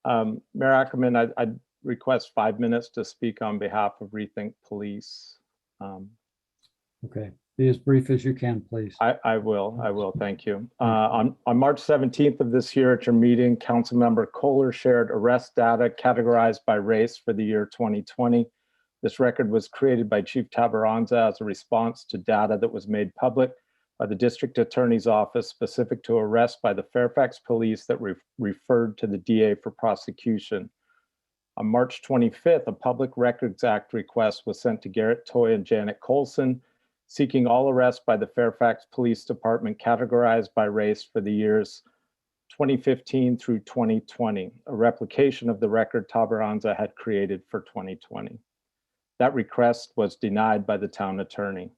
Mayor Ackerman, I'd request 5 minutes to speak on behalf of Rethink Police. Okay, Be as brief as you can, please. I will, thank you. On March 17th of this year at your meeting, Councilmember Kohler shared arrest data categorized by race for the year 2020. This record was created by Chief Tabaranza as a response to data that was made public by the District Attorney's Office specific to arrests by the Fairfax Police that referred to the DA for prosecution. On March 25th, a Public Records Act request was sent to Garrett Toy and Janet Colson, seeking all arrests by the Fairfax Police Department categorized by race for the years 2015 through 2020, a replication of the record Tabaranza had created for 2020. That request was denied by the town attorney.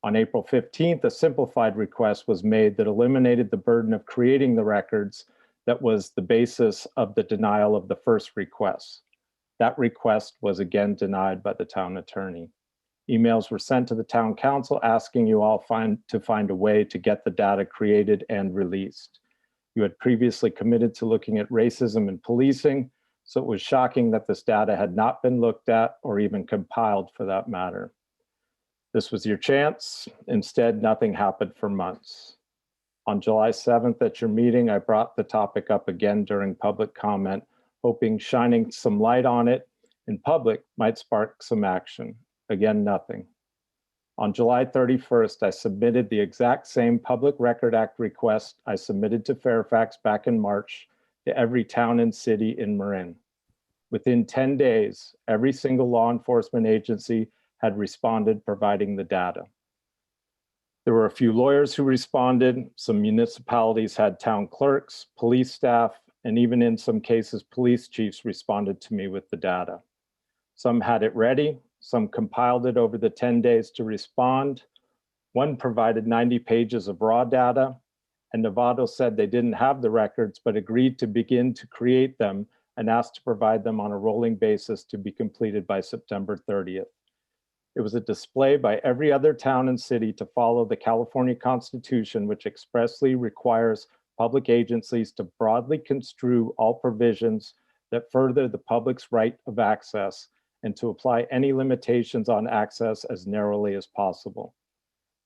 On April 15th, a simplified request was made that eliminated the burden of creating the records that was the basis of the denial of the first request. That request was again denied by the town attorney. Emails were sent to the town council asking you all to find a way to get the data created and released. You had previously committed to looking at racism in policing, so it was shocking that this data had not been looked at or even compiled for that matter. This was your chance. Instead, nothing happened for months. On July 7th at your meeting, I brought the topic up again during public comment, hoping shining some light on it in public might spark some action. Again, nothing. On July 31st, I submitted the exact same Public Record Act request I submitted to Fairfax back in March to every town and city in Marin. Within 10 days, every single law enforcement agency had responded providing the data. There were a few lawyers who responded. Some municipalities had town clerks, police staff, and even in some cases, police chiefs responded to me with the data. Some had it ready. Some compiled it over the 10 days to respond. One provided 90 pages of raw data, and Novato said they didn't have the records, but agreed to begin to create them and asked to provide them on a rolling basis to be completed by September 30th. It was a display by every other town and city to follow the California Constitution, which expressly requires public agencies to broadly construe all provisions that further the public's right of access and to apply any limitations on access as narrowly as possible.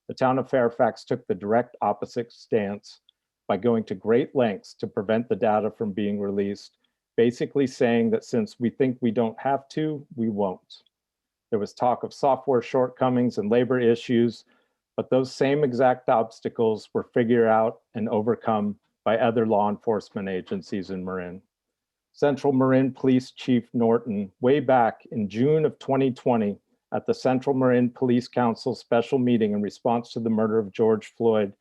The town of Fairfax took the direct opposite stance by going to great lengths to prevent the data from being released, basically saying that since we think we don't have to, we won't. There was talk of software shortcomings and labor issues, but those same exact obstacles were figured out and overcome by other law enforcement agencies in Marin. Central Marin Police Chief Norton, way back in June of 2020, at the Central Marin Police Council special meeting in response to the murder of George Floyd,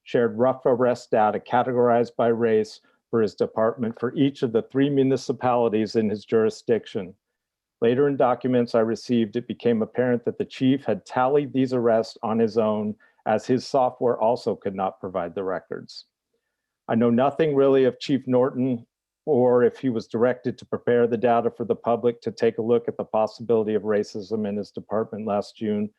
shared rough arrest data categorized by race for his department for each of the 3 municipalities in his jurisdiction. Later in documents I received, it became apparent that the chief had tallied these arrests on his own, as his software also could not provide the records. I know nothing really of Chief Norton, or if he was directed to prepare the data for the public to take a look at the possibility of racism in his department last June,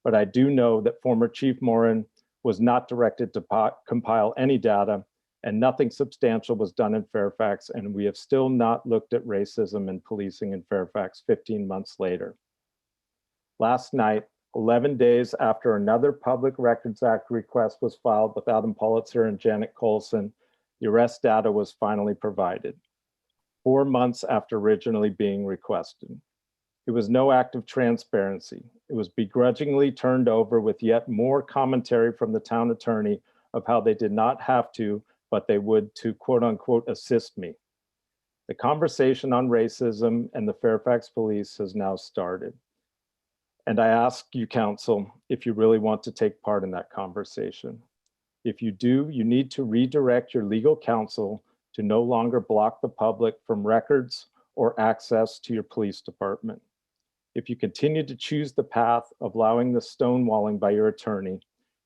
but I do know that former Chief Morin was not directed to compile any data, and nothing substantial was done in Fairfax, and we have still not looked at racism in policing in Fairfax 15 months later. Last night, 11 days after another Public Records Act request was filed with Adam Pulitzer and Janet Colson, the arrest data was finally provided, 4 months after originally being requested. It was no act of transparency. It was begrudgingly turned over with yet more commentary from the town attorney of how they did not have to, but they would to quote unquote assist me. The conversation on racism and the Fairfax police has now started. And I ask you, council, if you really want to take part in that conversation. If you do, you need to redirect your legal counsel to no longer block the public from records or access to your police department. If you continue to choose the path of allowing the stonewalling by your attorney,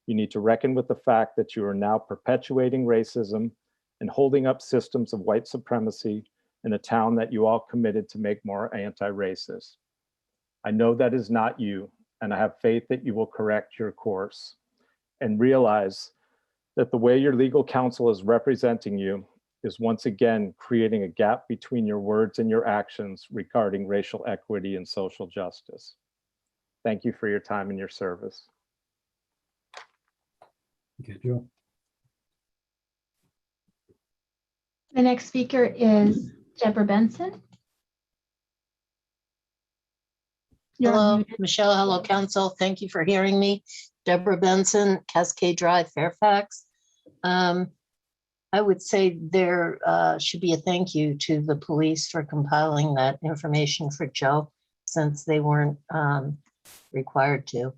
you need to reckon with the fact that you are now perpetuating racism and holding up systems of white supremacy in a town that you all committed to make more anti-racist. I know that is not you, and I have faith that you will correct your course and realize that the way your legal counsel is representing you is once again creating a gap between your words and your actions regarding racial equity and social justice. Thank you for your time and your service. Okay, Joe. The next speaker is Deborah Benson. You're Hello, unmuted. Michelle. Hello, Council. Thank you for hearing me. Deborah Benson, Cascade Drive, Fairfax. I would say there should be a thank you to the police for compiling that information for Joe, since they weren't required to.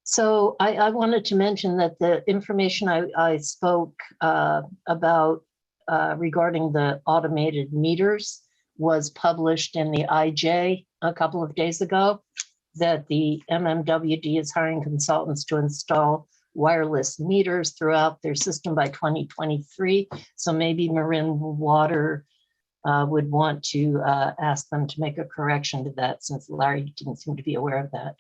So I wanted to mention that the information I spoke about regarding the automated meters was published in the IJ a couple of days ago, that the MMWD is hiring consultants to install wireless meters throughout their system by 2023. So maybe Marin Water would want to ask them to make a correction to that, since Larry didn't seem to be aware of that.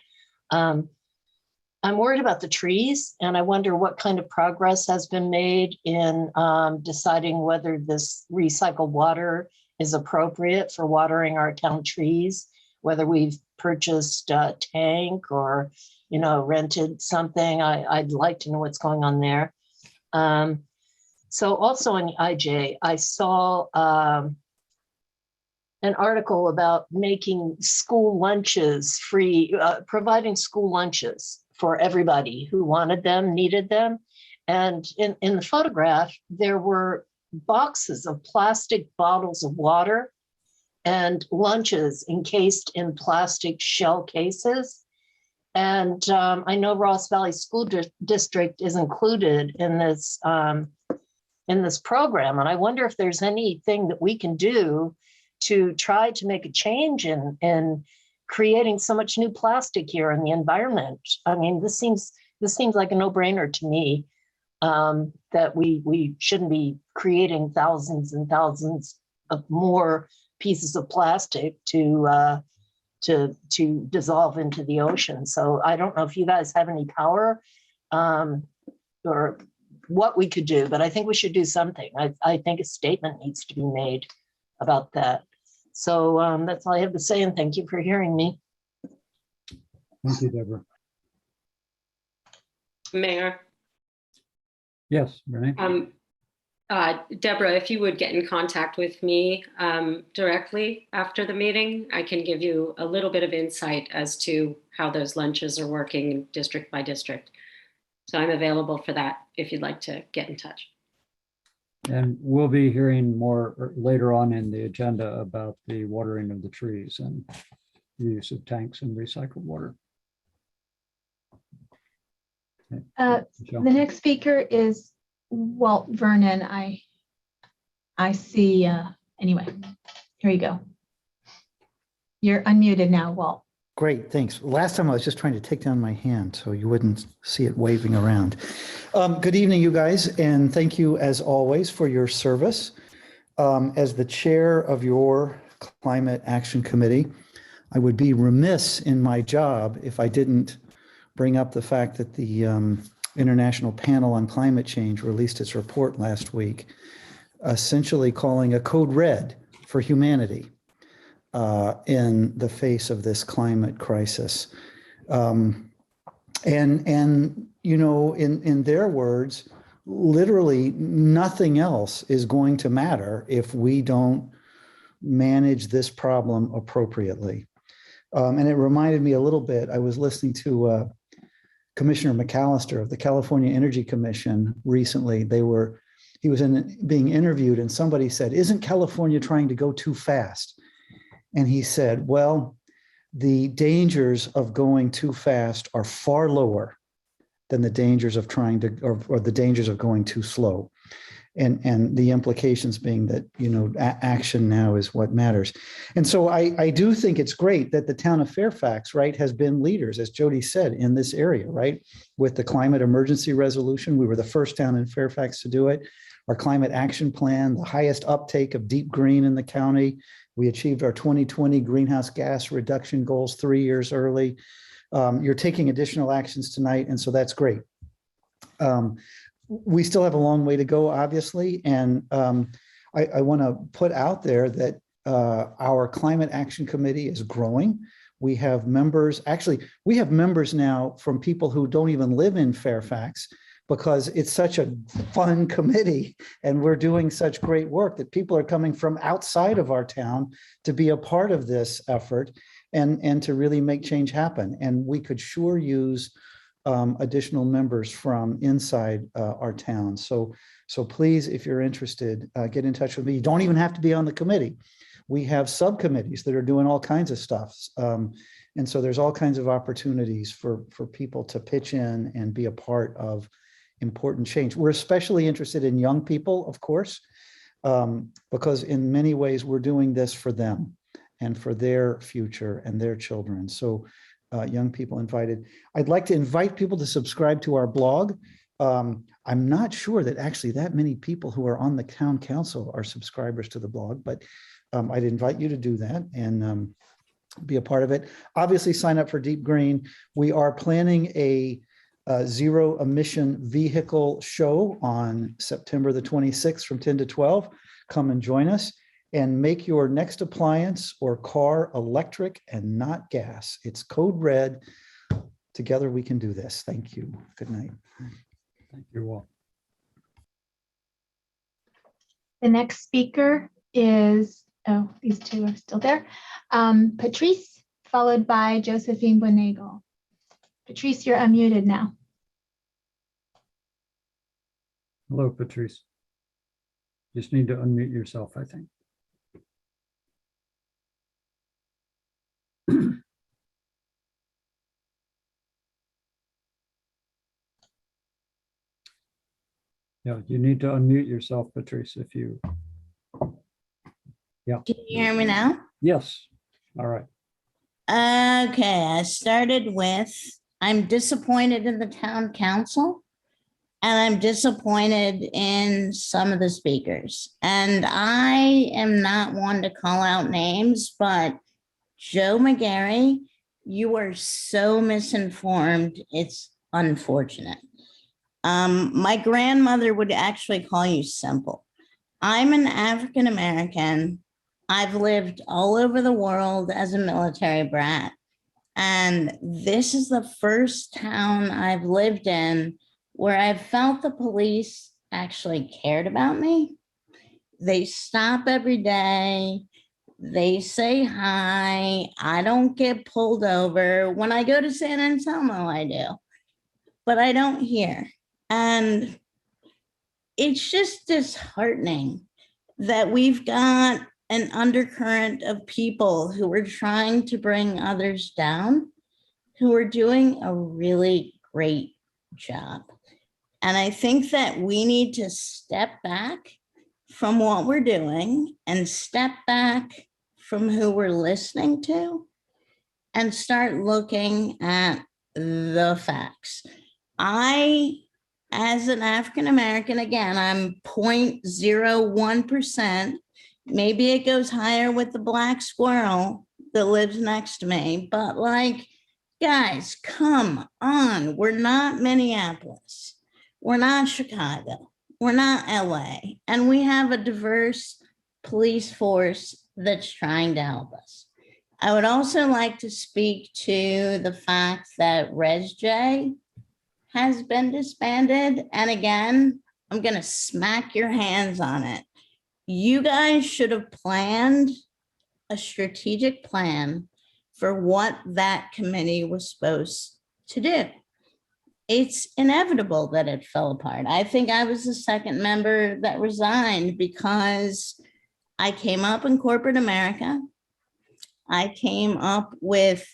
I'm worried about the trees, and I wonder what kind of progress has been made in deciding whether this recycled water is appropriate for watering our town trees, whether we've purchased a tank or, you know, rented something. I'd like to know what's going on there. So also on IJ, I saw an article about making school lunches free, providing school lunches for everybody who wanted them, needed them. And in the photograph, there were boxes of plastic bottles of water and lunches encased in plastic shell cases. And I know Ross Valley School District is included in this program. And I wonder if there's anything that we can do to try to make a change in creating so much new plastic here in the environment. I mean, this seems like a no-brainer to me, that we shouldn't be creating thousands and thousands of more pieces of plastic to dissolve into the ocean. So I don't know if you guys have any power or what we could do, but I think we should do something. I think a statement needs to be made about that. So that's all I have to say, and thank you for hearing me. Thank you, Deborah. Mayor. Yes, Renee. Deborah, if you would get in contact with me directly after the meeting, I can give you a little bit of insight as to how those lunches are working district by district. So I'm available for that if you'd like to get in touch. And we'll be hearing more later on in the agenda about the watering of the trees and the use of tanks and recycled water. Okay. The next speaker is Walt Vernon. I see, anyway, here you go. You're unmuted now, Walt. Great, thanks. Last time I was just trying to take down my hand so you wouldn't see it waving around. Good evening, you guys, and thank you as always for your service. As the chair of your Climate Action Committee, I would be remiss in my job if I didn't bring up the fact that the International Panel on Climate Change released its report last week, essentially calling a code red for humanity in the face of this climate crisis. And you know, in their words, literally nothing else is going to matter if we don't manage this problem appropriately. And it reminded me a little bit, I was listening to Commissioner McAllister of the California Energy Commission recently. He was being interviewed and somebody said, "Isn't California trying to go too fast?" And he said, well, the dangers of going too fast are far lower than the dangers of trying to, or the dangers of going too slow. And the implications being that, you know, action now is what matters. And so I do think it's great that the town of Fairfax, right, has been leaders, as Jody said, in this area, right? With the climate emergency resolution, we were the first town in Fairfax to do it. Our climate action plan, the highest uptake of deep green in the county. We achieved our 2020 greenhouse gas reduction goals 3 years early. You're taking additional actions tonight, and so that's great. We still have a long way to go, obviously, and I want to put out there that our Climate Action Committee is growing. We have members, actually, we have members now from people who don't even live in Fairfax, because it's such a fun committee and we're doing such great work that people are coming from outside of our town to be a part of this effort and to really make change happen. And we could sure use additional members from inside our town. So please, if you're interested, get in touch with me. You don't even have to be on the committee. We have subcommittees that are doing all kinds of stuff. And so there's all kinds of opportunities for people to pitch in and be a part of important change. We're especially interested in young people, of course, because in many ways we're doing this for them and for their future and their children. So young people invited. I'd like to invite people to subscribe to our blog. I'm not sure that actually that many people who are on the town council are subscribers to the blog, but I'd invite you to do that and be a part of it. Obviously, sign up for Deep Green. We are planning a zero emission vehicle show on September the 26th from 10 to 12. Come and join us and make your next appliance or car electric and not gas. It's code red. Together we can do this. Thank you. Good night. Thank you all. The next speaker is, oh, these two are still there. Patrice, followed by Josephine Bonacle. Patrice, you're unmuted now. Hello, Patrice. Just need to unmute yourself, I think. Yeah, you need to unmute yourself, Patrice, if you. Yeah. Can you hear me now? Yes. All right. Okay, I started with, I'm disappointed in the town council and I'm disappointed in some of the speakers. And I am not one to call out names, but Joe McGarry, you are so misinformed. It's unfortunate. My grandmother would actually call you simple. I'm an African American. I've lived all over the world as a military brat. And this is the first town I've lived in where I've felt the police actually cared about me. They stop every day. They say hi. I don't get pulled over. When I go to San Anselmo, I do, but I don't here. And it's just disheartening that we've got an undercurrent of people who are trying to bring others down, who are doing a really great job. And I think that we need to step back from what we're doing and step back from who we're listening to and start looking at the facts. As an African American, again, I'm 0.01%. Maybe it goes higher with the black squirrel that lives next to me, but like, guys, come on. We're not Minneapolis. We're not Chicago. We're not LA. And we have a diverse police force that's trying to help us. I would also like to speak to the fact that ResJ has been disbanded. And again, I'm going to smack your hands on it. You guys should have planned a strategic plan for what that committee was supposed to do. It's inevitable that it fell apart. I think I was the second member that resigned because I came up in corporate America. I came up with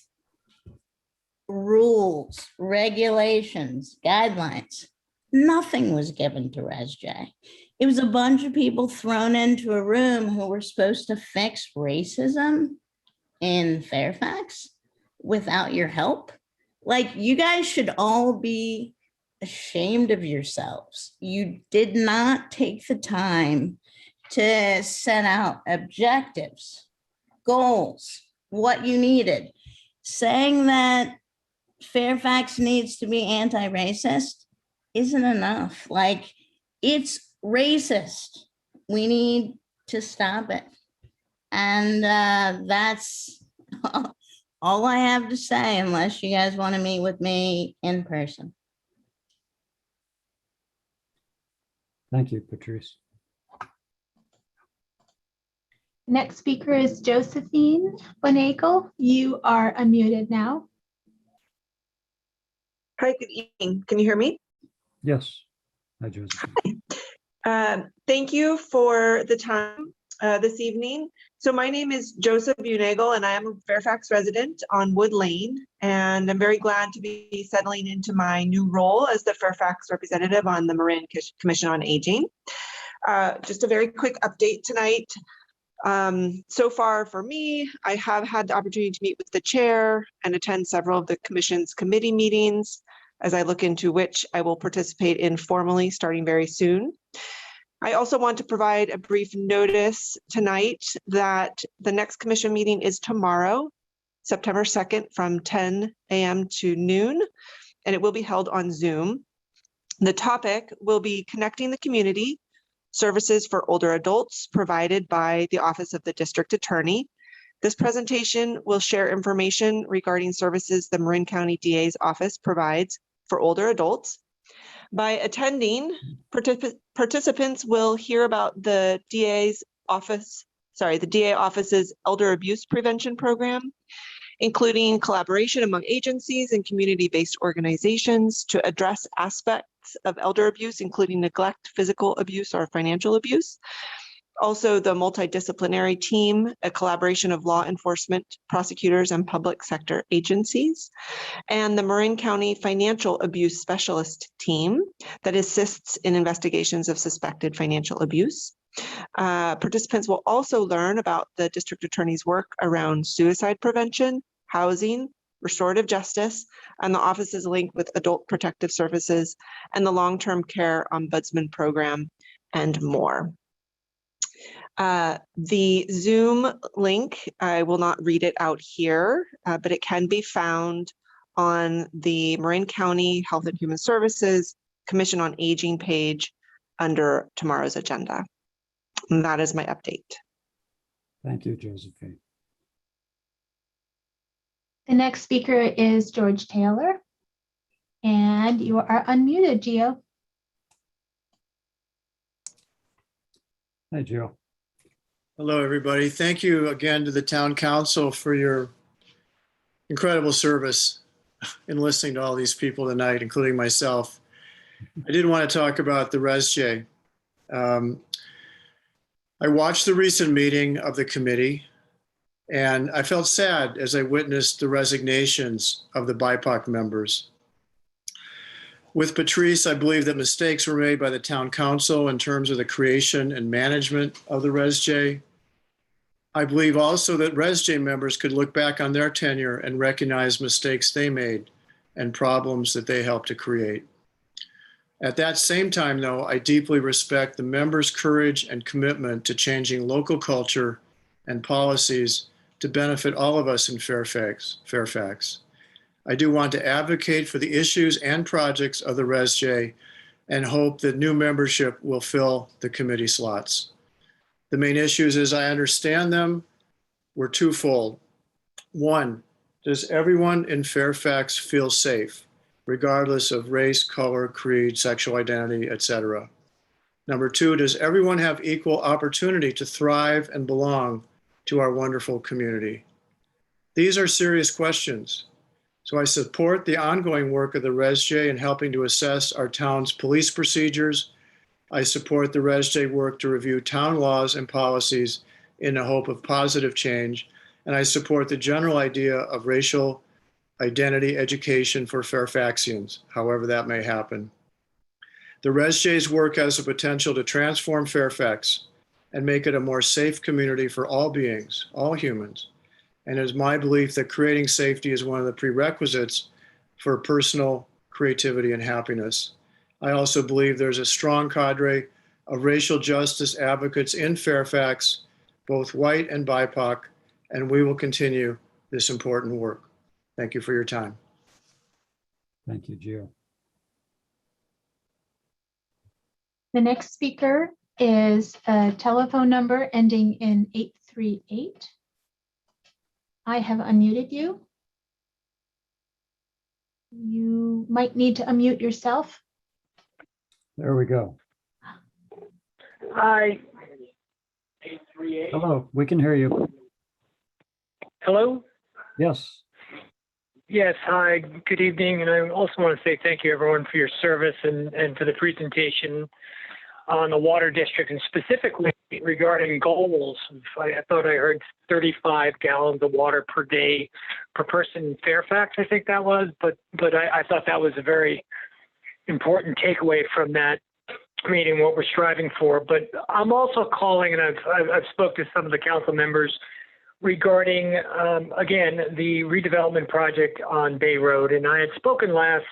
rules, regulations, guidelines. Nothing was given to ResJ. It was a bunch of people thrown into a room who were supposed to fix racism in Fairfax without your help. Like, you guys should all be ashamed of yourselves. You did not take the time to set out objectives, goals, what you needed. Saying that Fairfax needs to be anti-racist isn't enough. Like, it's racist. We need to stop it. And that's all I have to say, unless you guys want to meet with me in person. Thank you, Patrice. Next speaker is Josephine Bonacle. You are unmuted now. Hi, good evening. Can you hear me? Yes. Hi, Josephine. Thank you for the time this evening. So my name is Josephine Bonacle, and I am a Fairfax resident on Wood Lane, and I'm very glad to be settling into my new role as the Fairfax representative on the Marin Commission on Aging. Just a very quick update tonight. So far for me, I have had the opportunity to meet with the chair and attend several of the commission's committee meetings, as I look into which I will participate in formally starting very soon. I also want to provide a brief notice tonight that the next commission meeting is tomorrow, September 2nd from 10 a.m. to noon, and it will be held on Zoom. The topic will be connecting the community, services for older adults provided by the Office of the District Attorney. This presentation will share information regarding services the Marin County DA's office provides for older adults. By attending, participants will hear about the DA office's elder abuse prevention program, including collaboration among agencies and community-based organizations to address aspects of elder abuse, including neglect, physical abuse, or financial abuse. Also, the multidisciplinary team, a collaboration of law enforcement, prosecutors, and public sector agencies, and the Marin County Financial Abuse Specialist team that assists in investigations of suspected financial abuse. Participants will also learn about the district attorney's work around suicide prevention, housing, restorative justice, and the office's link with adult protective services and the long-term care ombudsman program, and more. The Zoom link, I will not read it out here, but it can be found on the Marin County Health and Human Services Commission on Aging page under tomorrow's agenda. And that is my update. Thank you, Josephine. The next speaker is George Taylor, and you are unmuted, Gio. Hi, Gio. Hello, everybody. Thank you again to the town council for your incredible service in listening to all these people tonight, including myself. I did want to talk about the ResJ. I watched the recent meeting of the committee, and I felt sad as I witnessed the resignations of the BIPOC members. With Patrice, I believe that mistakes were made by the town council in terms of the creation and management of the ResJ. I believe also that ResJ members could look back on their tenure and recognize mistakes they made and problems that they helped to create. At that same time, though, I deeply respect the members' courage and commitment to changing local culture and policies to benefit all of us in Fairfax. I do want to advocate for the issues and projects of the ResJ and hope that new membership will fill the committee slots. The main issues, as I understand them, were twofold. One, does everyone in Fairfax feel safe, regardless of race, color, creed, sexual identity, etc.? Number two, does everyone have equal opportunity to thrive and belong to our wonderful community? These are serious questions. So I support the ongoing work of the ResJ in helping to assess our town's police procedures. I support the ResJ work to review town laws and policies in the hope of positive change. And I support the general idea of racial identity education for Fairfaxians, however that may happen. The ResJ's work has the potential to transform Fairfax and make it a more safe community for all beings, all humans. And it is my belief that creating safety is one of the prerequisites for personal creativity and happiness. I also believe there's a strong cadre of racial justice advocates in Fairfax, both white and BIPOC, and we will continue this important work. Thank you for your time. Thank you, Gio. The next speaker is a telephone number ending in 838. I have unmuted you. You might need to unmute yourself. There we go. Hi. Hello, we can hear you. Hello? Yes. Yes, hi, good evening. And I also want to say thank you everyone for your service and for the presentation on the water district and specifically regarding goals. I thought I heard 35 gallons of water per day per person in Fairfax, I think that was, but I thought that was a very important takeaway from that meeting, what we're striving for. But I'm also calling, and I've spoke to some of the council members regarding, again, the redevelopment project on Bay Road. And I had spoken last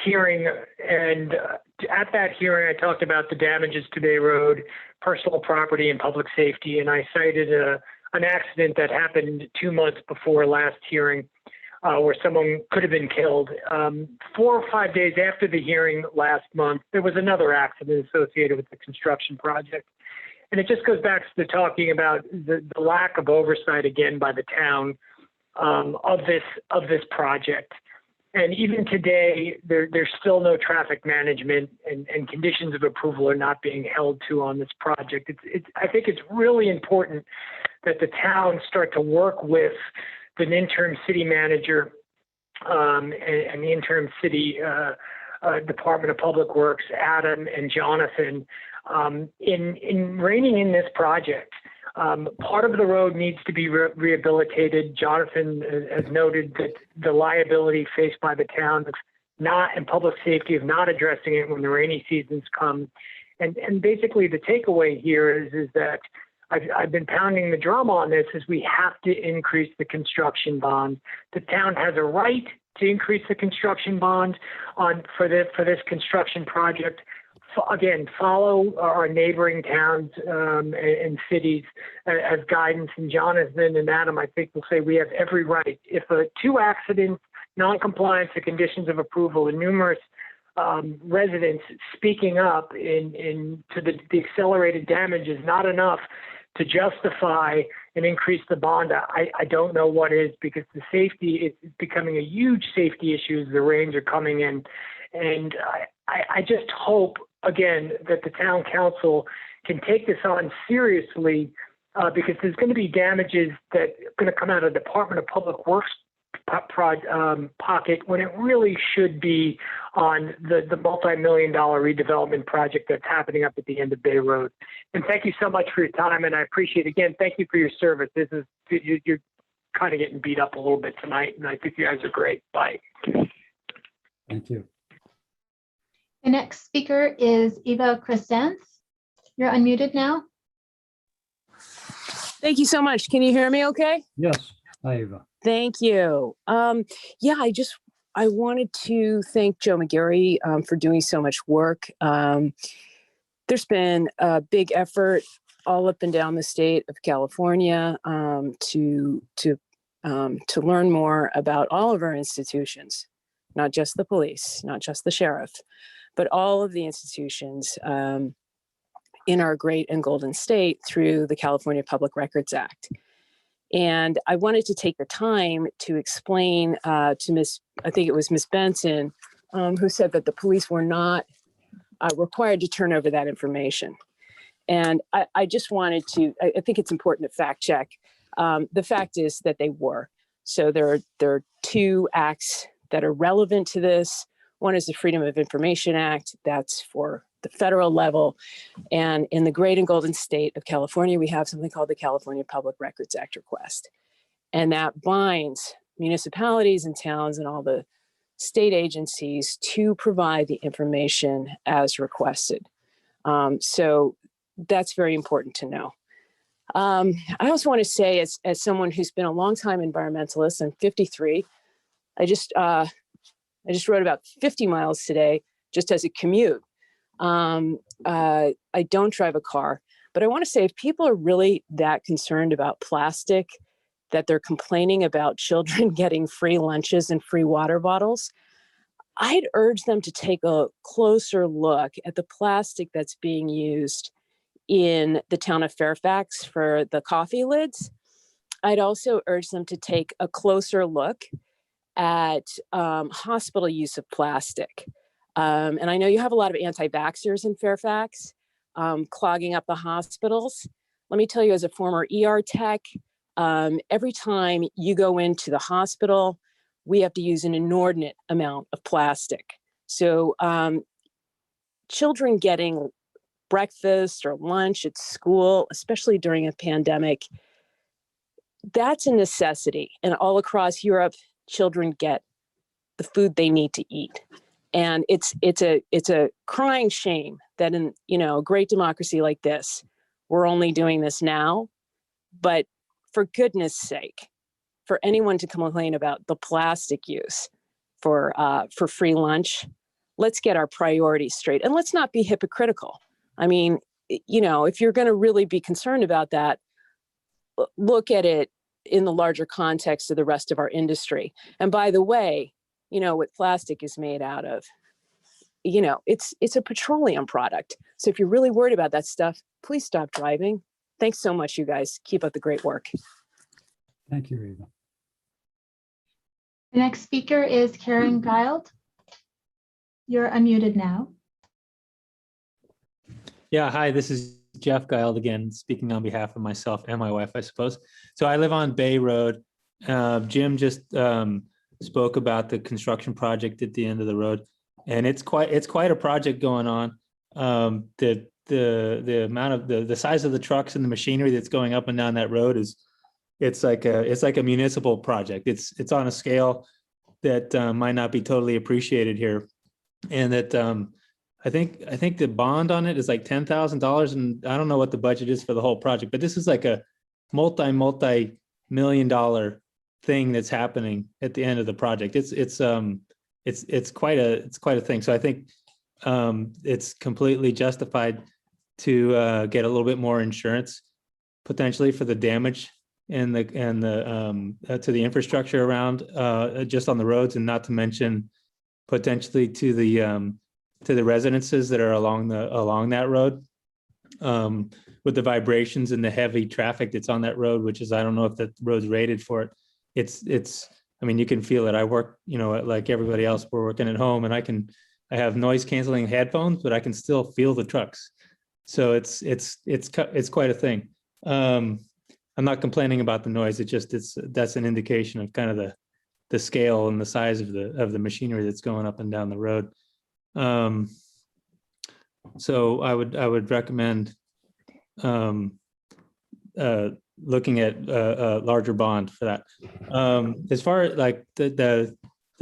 hearing, and at that hearing, I talked about the damages to Bay Road, personal property, and public safety. And I cited an accident that happened 2 months before last hearing, where someone could have been killed. 4 or 5 days after the hearing last month, there was another accident associated with the construction project. And it just goes back to talking about the lack of oversight again by the town of this project. And even today, there's still no traffic management and conditions of approval are not being held to on this project. I think it's really important that the town start to work with the interim city manager and the interim city Department of Public Works, Adam and Jonathan, in reining in this project. Part of the road needs to be rehabilitated. Jonathan has noted that the liability faced by the town and public safety of not addressing it when the rainy seasons come. And basically the takeaway here is that I've been pounding the drum on this, is we have to increase the construction bond. The town has a right to increase the construction bond for this construction project. Again, follow our neighboring towns and cities as guidance. And Jonathan and Adam, I think, will say we have every right. If 2 accidents, non-compliance to conditions of approval, and numerous residents speaking up to the accelerated damage is not enough to justify and increase the bond, I don't know what is, because the safety is becoming a huge safety issue as the rains are coming in. And I just hope, again, that the town council can take this on seriously, because there's going to be damages that are going to come out of Department of Public Works pocket when it really should be on the multi-million-dollar redevelopment project that's happening up at the end of Bay Road. And thank you so much for your time, and I appreciate, again, thank you for your service. You're kind of getting beat up a little bit tonight, and I think you guys are great. Bye. Thank you. The next speaker is Eva Crescent. You're unmuted now. Thank you so much. Can you hear me okay? Yes. Hi, Eva. Thank you. Yeah, I wanted to thank Joe McGarry for doing so much work. There's been a big effort all up and down the state of California to learn more about all of our institutions, not just the police, not just the sheriff, but all of the institutions in our great and golden state through the California Public Records Act. And I wanted to take the time to explain to I think it was Miss Benson, who said that the police were not required to turn over that information. And I just wanted to, I think it's important to fact check. The fact is that they were. So there are 2 acts that are relevant to this. One is the Freedom of Information Act, that's for the federal level. And in the great and golden state of California, we have something called the California Public Records Act request. And that binds municipalities and towns and all the state agencies to provide the information as requested. So that's very important to know. I also want to say, as someone who's been a longtime environmentalist, I'm 53. I just rode about 50 miles today just as a commute. I don't drive a car, but I want to say, if people are really that concerned about plastic, that they're complaining about children getting free lunches and free water bottles, I'd urge them to take a closer look at the plastic that's being used in the town of Fairfax for the coffee lids. I'd also urge them to take a closer look at hospital use of plastic. And I know you have a lot of anti-vaxxers in Fairfax clogging up the hospitals. Let me tell you, as a former ER tech, every time you go into the hospital, we have to use an inordinate amount of plastic. So children getting breakfast or lunch at school, especially during a pandemic, that's a necessity. And all across Europe, children get the food they need to eat. And it's a crying shame that in, you know, a great democracy like this, we're only doing this now. But for goodness sake, for anyone to complain about the plastic use for free lunch, let's get our priorities straight, and let's not be hypocritical. I mean, you know, if you're going to really be concerned about that, look at it in the larger context of the rest of our industry. And by the way, you know, what plastic is made out of, you know, it's a petroleum product. So if you're really worried about that stuff, please stop driving. Thanks so much, you guys. Keep up the great work. Thank you, Eva. The next speaker is Karen Gild. You're unmuted now. Yeah, hi, this is Jeff Gild again, speaking on behalf of myself and my wife, I suppose. So I live on Bay Road. Jim just spoke about the construction project at the end of the road, and it's quite a project going on. The amount of the size of the trucks and the machinery that's going up and down that road is it's like a municipal project. It's on a scale that might not be totally appreciated here, and that I think the bond on it is like $10,000, and I don't know what the budget is for the whole project, but this is like a multi-million-dollar thing that's happening at the end of the project. It's quite a thing. So I think it's completely justified to get a little bit more insurance potentially for the damage and the to the infrastructure around just on the roads, and not to mention potentially to the residences that are along that road, with the vibrations and the heavy traffic that's on that road, which is, I don't know if the road's rated for it. It's I mean, you can feel it. I work, you know, like everybody else, we're working at home, and I have noise canceling headphones, but I can still feel the trucks. So it's quite a thing. I'm not complaining about the noise. That's an indication of kind of the scale and the size of the machinery that's going up and down the road. So I would recommend looking at a larger bond for that. As far as like the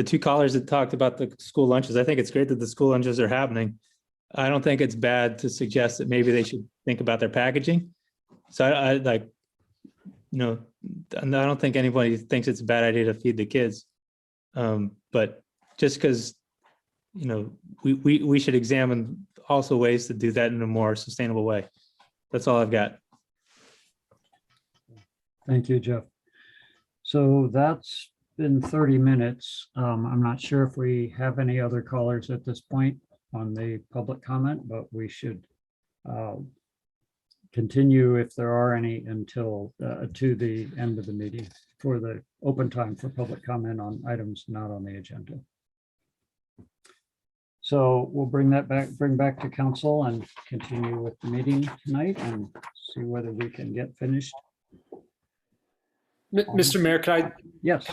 two callers that talked about the school lunches, I think it's great that the school lunches are happening. I don't think it's bad to suggest that maybe they should think about their packaging. So I like, you know, I don't think anybody thinks it's a bad idea to feed the kids. But just because, you know, we should examine also ways to do that in a more sustainable way. That's all I've got. Thank you, Jeff. So that's been 30 minutes. I'm not sure if we have any other callers at this point on the public comment, but we should continue if there are any until to the end of the meeting for the open time for public comment on items not on the agenda. So we'll bring back to council and continue with the meeting tonight and see whether we can get finished. Mr. Mayor, could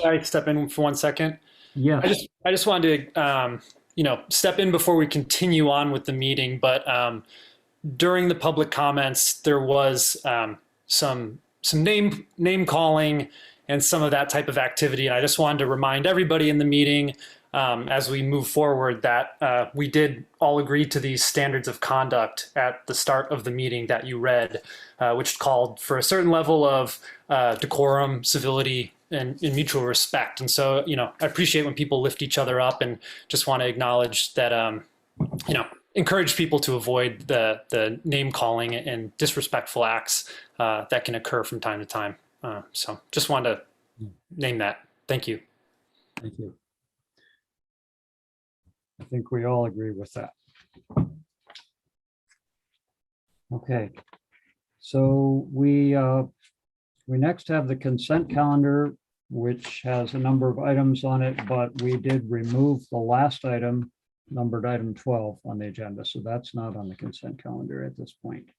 I step in for 1 second? Yes. I just wanted to step in before we continue on with the meeting, but during the public comments there was some name calling and some of that type of activity, and I just wanted to remind everybody in the meeting as we move forward that we did all agree to these standards of conduct at the start of the meeting that you read, which called for a certain level of decorum, civility, and mutual respect. And so, I appreciate when people lift each other up, and just want to acknowledge that, encourage people to avoid the name calling and disrespectful acts that can occur from time to time. So just wanted to name that. Thank you. Thank you. I think we all agree with that. Okay, so we next have the consent calendar which has a number of items on it, but we did remove the last item, numbered item 12 on the agenda. So that's not on the consent calendar at this point.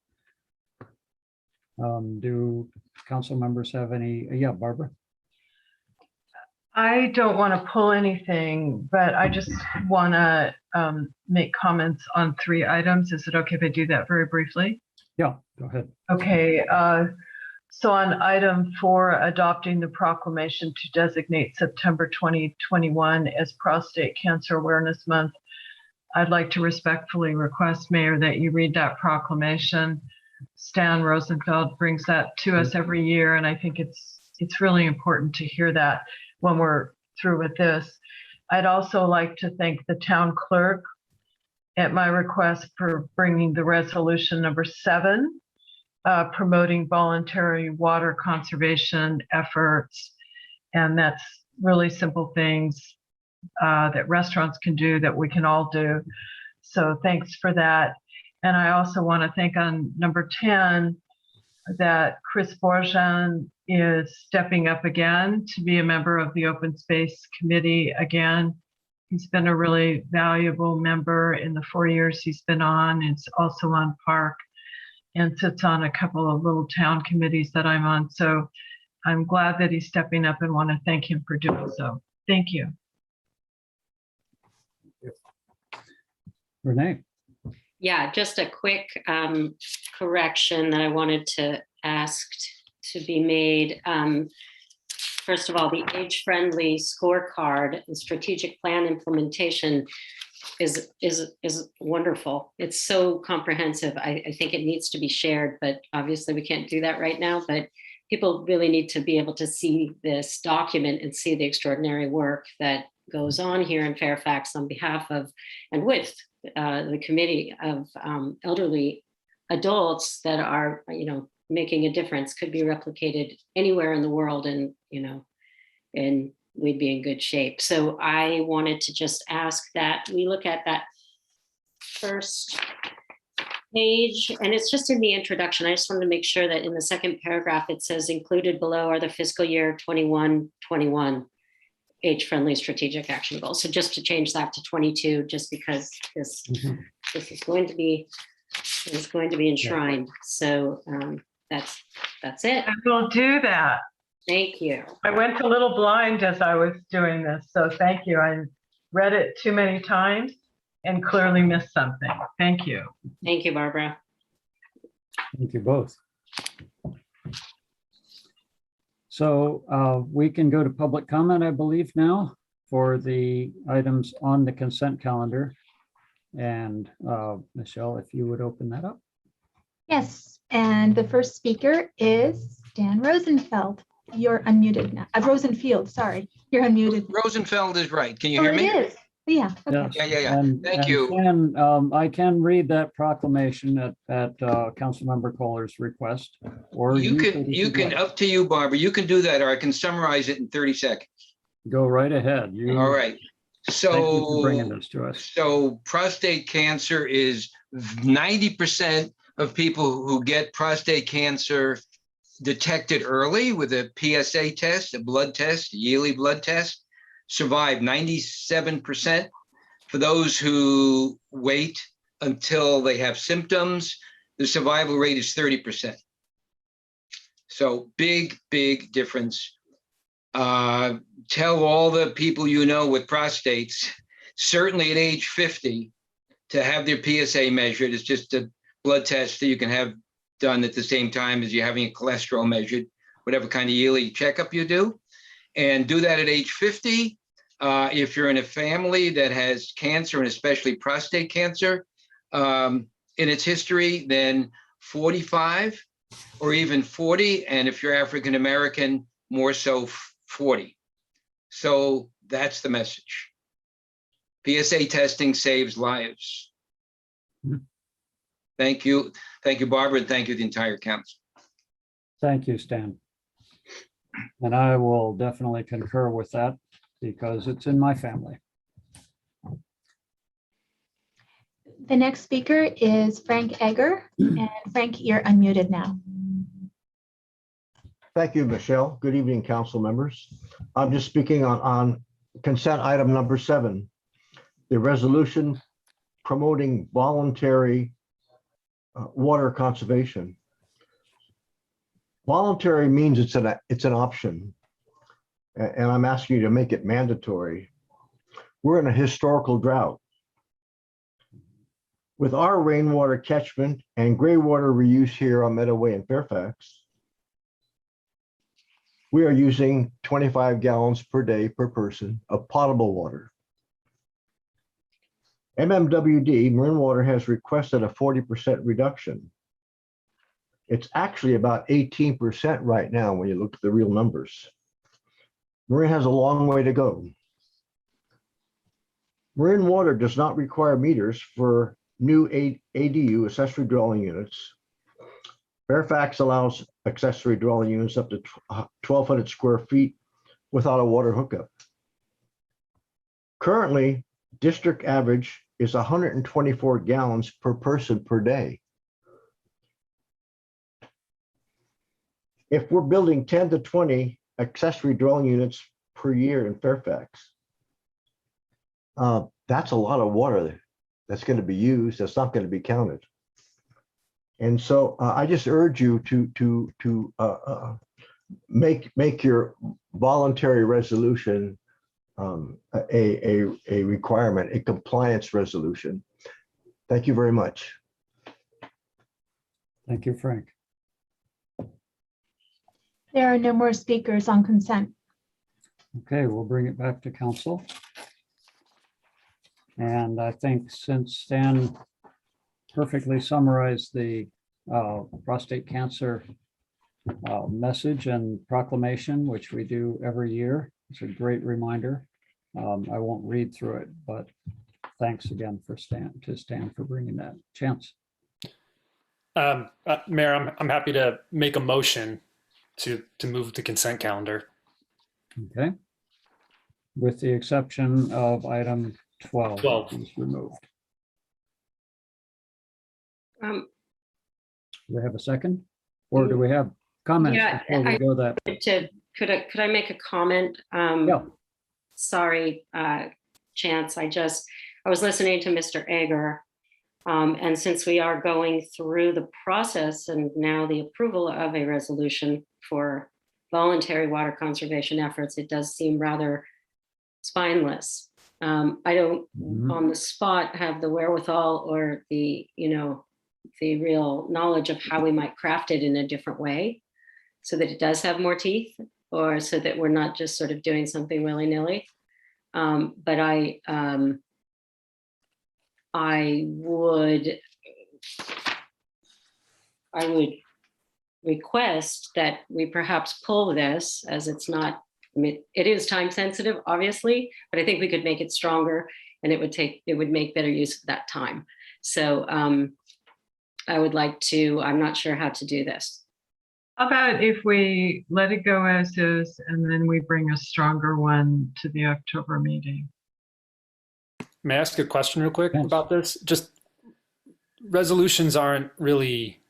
Do council members have any? Yeah, Barbara. I don't want to pull anything, but I just want to make comments on 3 items. Is it okay if I do that very briefly? Yeah, go ahead. Okay. So on item 4, adopting the proclamation to designate September 2021 as Prostate Cancer Awareness Month, I'd like to respectfully request, Mayor, that you read that proclamation. Stan Rosenfeld brings that to us every year, and I think it's really important to hear that when we're through with this. I'd also like to thank the town clerk at my request for bringing the resolution number 7, promoting voluntary water conservation efforts. And that's really simple things that restaurants can do that we can all do. So thanks for that. And I also want to thank on number 10 that Chris Borjan is stepping up again to be a member of the Open Space Committee again. He's been a really valuable member in the 4 years he's been on. It's also on Park and sits on a couple of little town committees that I'm on. So I'm glad that he's stepping up and want to thank him for doing so. Thank you. Renee. Yeah, just a quick correction that I wanted to ask to be made. First of all, the age-friendly scorecard and strategic plan implementation is wonderful. It's so comprehensive. I think it needs to be shared, but obviously we can't do that right now. But people really need to be able to see this document and see the extraordinary work that goes on here in Fairfax on behalf of and with the committee of elderly adults that are, making a difference, could be replicated anywhere in the world, and and we'd be in good shape. So I wanted to just ask that we look at that first page, and it's just in the introduction. I just wanted to make sure that in the second paragraph it says included below are the fiscal year 21-21 age-friendly strategic action goals. So just to change that to 22, just because this is going to be enshrined. So that's it. I will do that. Thank you. I went a little blind as I was doing this, so thank you. I read it too many times and clearly missed something. Thank you. Thank you, Barbara. Thank you both. So we can go to public comment, I believe, now for the items on the consent calendar. And Michelle, if you would open that up. Yes, and the first speaker is Dan Rosenfeld. You're unmuted now. Rosenfield, sorry. You're unmuted. Rosenfeld is right. Can you hear me? It is. Yeah. Okay. Yeah. Thank you. And I can read that proclamation at Councilmember Kohler's request. Or you can up to you, Barbara. You can do that, or I can summarize it in 30 seconds. Go right ahead. All right. So thank you for bringing this to us. So prostate cancer is 90% of people who get prostate cancer detected early with a PSA test, a blood test, a yearly blood test, survive 97%. For those who wait until they have symptoms, the survival rate is 30%. So big difference. Tell all the people you know with prostates, certainly at age 50, to have their PSA measured. It's just a blood test that you can have done at the same time as you're having a cholesterol measured, whatever kind of yearly checkup you do. And do that at age 50. If you're in a family that has cancer, and especially prostate cancer in its history, then 45 or even 40. And if you're African American, more so 40. So that's the message. PSA testing saves lives. Thank you. Thank you, Barbara, and thank you, the entire council. Thank you, Stan. And I will definitely concur with that because it's in my family. The next speaker is Frank Egger. And Frank, you're unmuted now. Thank you, Michelle. Good evening, council members. I'm just speaking on consent item number 7, the resolution promoting voluntary water conservation. Voluntary means it's an option, and I'm asking you to make it mandatory. We're in a historical drought. With our rainwater catchment and gray water reuse here on Meadowway in Fairfax, we are using 25 gallons per day per person of potable water. MMWD, Marin Water, has requested a 40% reduction. It's actually about 18% right now when you look at the real numbers. Marin has a long way to go. Marin Water does not require meters for new ADU, accessory dwelling units. Fairfax allows accessory dwelling units up to 1,200 square feet without a water hookup. Currently, district average is 124 gallons per person per day. If we're building 10 to 20 accessory dwelling units per year in Fairfax, that's a lot of water that's going to be used. That's not going to be counted. And so I just urge you to make your voluntary resolution a requirement, a compliance resolution. Thank you very much. Thank you, Frank. There are no more speakers on consent. Okay, we'll bring it back to council. And I think since Stan perfectly summarized the prostate cancer message and proclamation, which we do every year, it's a great reminder. I won't read through it, but thanks again for Stan for bringing that. Chance. Mayor, I'm happy to make a motion to move the consent calendar. Okay. With the exception of item 12. 12 is removed. Do we have a second? Or do we have comments Yeah, before we go that? Could I make a comment? Yeah. Sorry, Chance, I was listening to Mr. Egger. And since we are going through the process and now the approval of a resolution for voluntary water conservation efforts, it does seem rather spineless. I don't on the spot have the wherewithal or the real knowledge of how we might craft it in a different way so that it does have more teeth, or so that we're not just sort of doing something willy-nilly. But I would request that we perhaps pull this, as it's not, I mean, it is time sensitive, obviously, but I think we could make it stronger, and it would make better use of that time. So I would like to, I'm not sure how to do this. How about if we let it go as is, and then we bring a stronger one to the October meeting? May I ask a question real quick about this? Just resolutions aren't really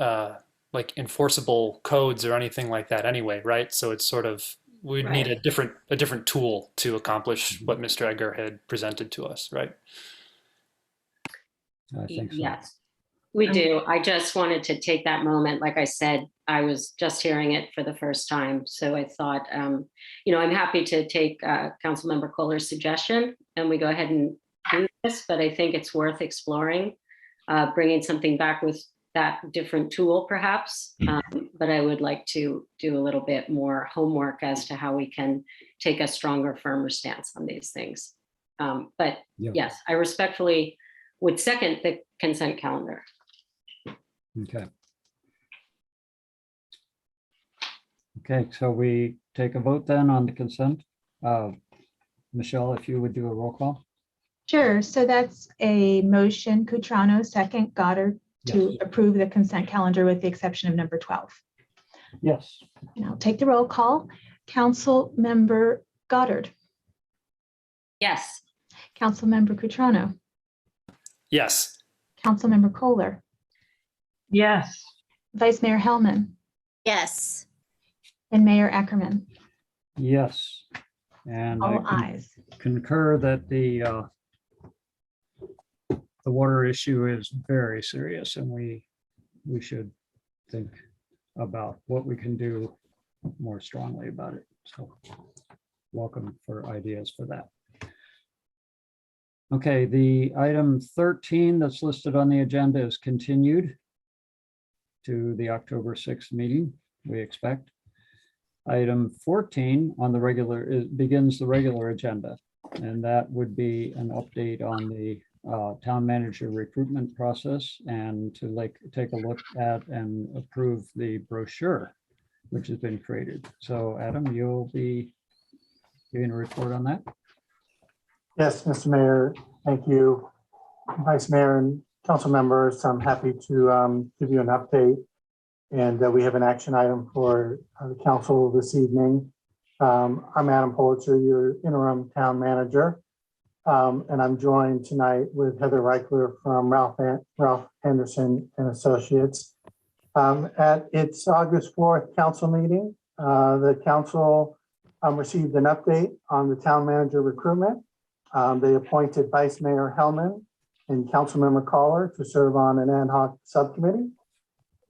like enforceable codes or anything like that anyway, right? So it's sort of, we'd need a different tool to accomplish what Mr. Egger had presented to us, right? I think so. Yes, we do. I just wanted to take that moment. Like I said, I was just hearing it for the first time. So I thought, I'm happy to take Councilmember Kohler's suggestion and we go ahead and do this, but I think it's worth exploring, bringing something back with that different tool perhaps. But I would like to do a little bit more homework as to how we can take a stronger, firmer stance on these things. But yes, I respectfully would second the consent calendar. Okay. Okay, so we take a vote then on the consent. Michelle, if you would do a roll call. Sure. So that's a motion, Cutrano, second, Goddard, to approve the consent calendar with the exception of number 12. Yes. And I'll take the roll call. Council Member Goddard. Yes. Council Member Cutrano. Yes. Council Member Kohler. Yes. Vice Mayor Hellman. Yes. and Mayor Ackerman. Yes. And All I ayes. concur that the water issue is very serious, and we should think about what we can do more strongly about it. So welcome for ideas for that. Okay, the item 13 that's listed on the agenda is continued to the October 6th meeting, we expect. Item 14 on the regular begins the regular agenda, and that would be an update on the town manager recruitment process and to take a look at and approve the brochure which has been created. So Adam, you'll be giving a report on that. Yes, Mr. Mayor, thank you. Vice Mayor and council members, I'm happy to give you an update. And we have an action item for the council this evening. I'm Adam Politzer, your interim town manager. And I'm joined tonight with Heather Reichler from Ralph Henderson and Associates. At its August 4th council meeting, the council received an update on the town manager recruitment. They appointed Vice Mayor Hellman and Councilmember Caller to serve on an ad hoc subcommittee.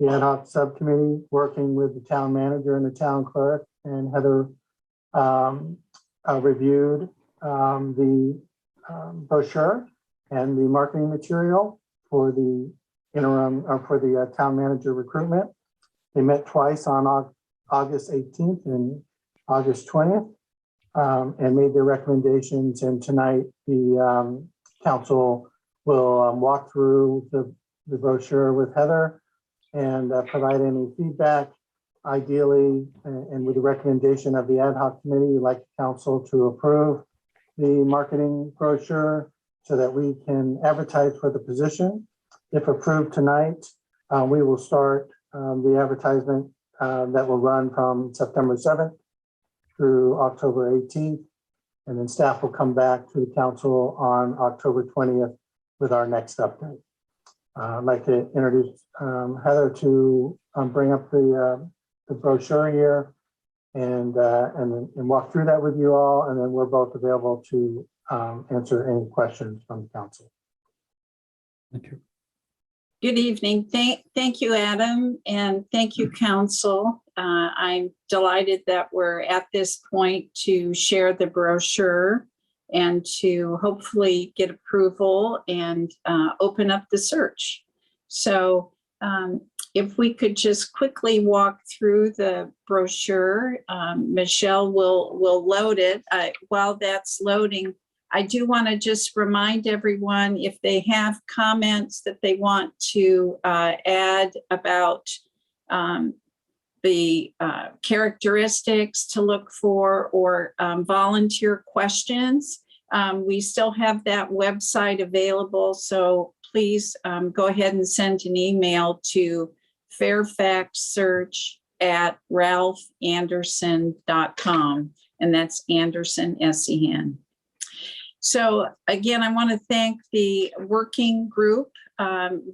The ad hoc subcommittee, working with the town manager and the town clerk, and Heather reviewed the brochure and the marketing material for the interim or for the town manager recruitment. They met twice on August 18th and August 20th. And made their recommendations. And tonight, the council will walk through the brochure with Heather and provide any feedback. Ideally, and with the recommendation of the ad hoc committee, we'd like the council to approve the marketing brochure so that we can advertise for the position. If approved tonight, we will start the advertisement that will run from September 7th. Through October 18th, and then staff will come back to the council on October 20th with our next update. I'd like to introduce Heather to bring up the brochure here and walk through that with you all, and then we're both available to answer any questions from the council. Thank you. Good evening. Thank you, Adam, and thank you, council. I'm delighted that we're at this point to share the brochure and to hopefully get approval and open up the search. So if we could just quickly walk through the brochure, Michelle will load it. While that's loading, I do want to just remind everyone if they have comments that they want to add about the characteristics to look for or volunteer questions. We still have that website available, so please go ahead and send an email to fairfaxsearch@ralphanderson.com, and that's Anderson, S-E-N. So again, I want to thank the working group.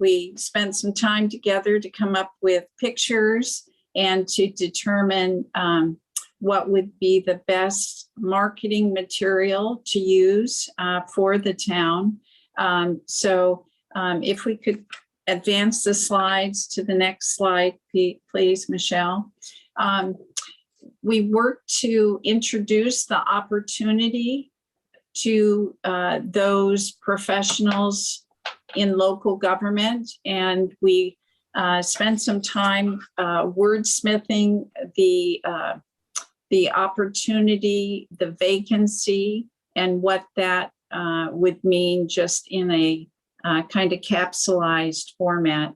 We spent some time together to come up with pictures and to determine what would be the best marketing material to use for the town. So if we could advance the slides to the next slide, please, Michelle. We worked to introduce the opportunity to those professionals in local government, and we spent some time wordsmithing the opportunity, the vacancy, and what that would mean just in a kind of capsulized format.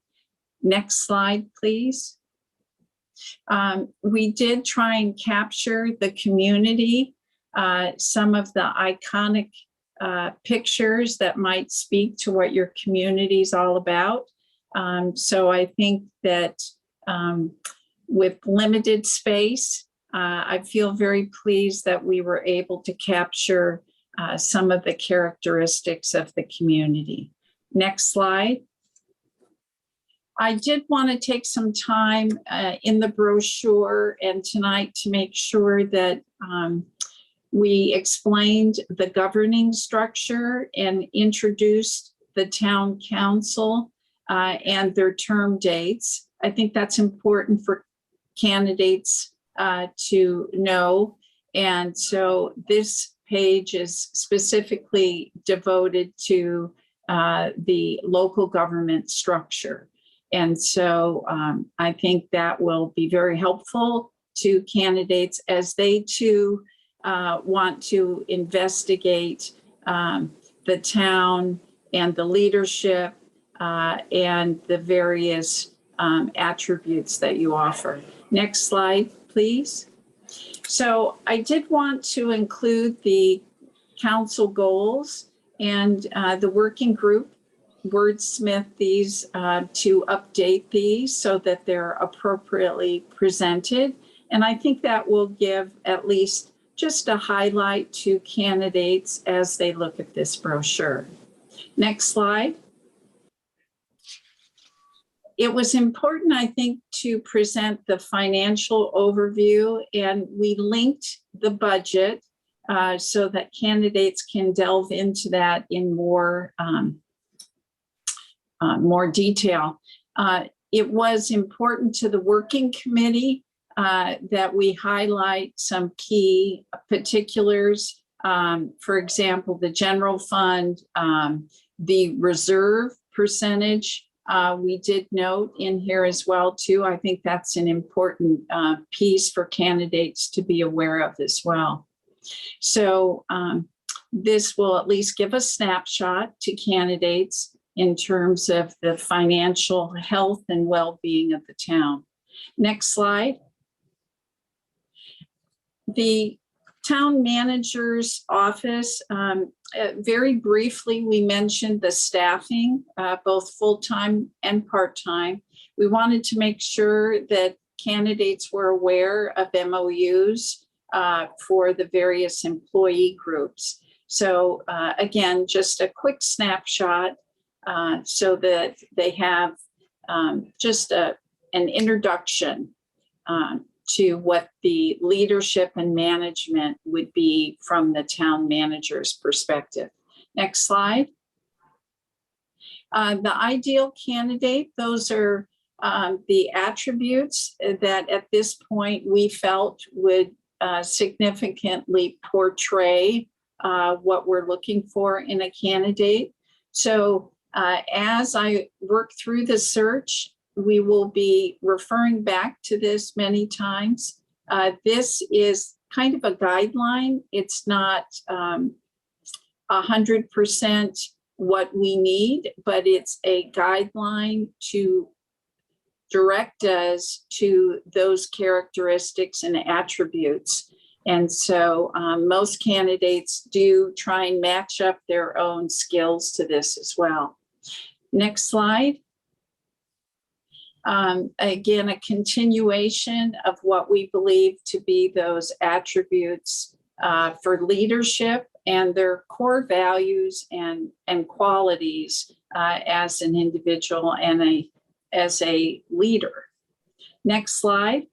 Next slide, please. We did try and capture the community, some of the iconic pictures that might speak to what your community is all about. So I think that with limited space, I feel very pleased that we were able to capture some of the characteristics of the community. Next slide. I did want to take some time in the brochure and tonight to make sure that we explained the governing structure and introduced the town council and their term dates. I think that's important for candidates to know. And so this page is specifically devoted to the local government structure. And so I think that will be very helpful to candidates as they too want to investigate the town and the leadership and the various attributes that you offer. Next slide, please. So I did want to include the council goals and the working group wordsmith these to update these so that they're appropriately presented. And I think that will give at least just a highlight to candidates as they look at this brochure. Next slide. It was important, I think, to present the financial overview, and we linked the budget so that candidates can delve into that in more detail. It was important to the working committee that we highlight some key particulars. For example, the general fund, the reserve percentage, we did note in here as well too. I think that's an important piece for candidates to be aware of as well. So this will at least give a snapshot to candidates in terms of the financial health and well-being of the town. Next slide. The town manager's office, very briefly, we mentioned the staffing, both full-time and part-time. We wanted to make sure that candidates were aware of MOUs for the various employee groups. So again, just a quick snapshot so that they have just an introduction to what the leadership and management would be from the town manager's perspective. Next slide. The ideal candidate, those are the attributes that at this point we felt would significantly portray what we're looking for in a candidate. So as I work through the search, we will be referring back to this many times. This is kind of a guideline. It's not 100% what we need, but it's a guideline to direct us to those characteristics and attributes. And so most candidates do try and match up their own skills to this as well. Next slide. Again, a continuation of what we believe to be those attributes for leadership and their core values and qualities as an individual and as a leader. Next slide.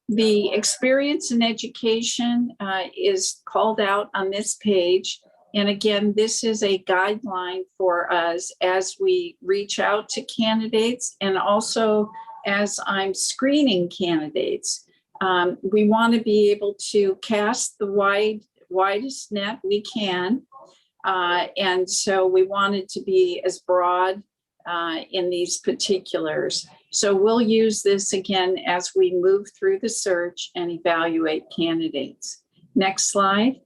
The experience and education is called out on this page. And again, this is a guideline for us as we reach out to candidates and also as I'm screening candidates. We want to be able to cast the widest net we can. And so we wanted to be as broad in these particulars. So we'll use this again as we move through the search and evaluate candidates. Next slide.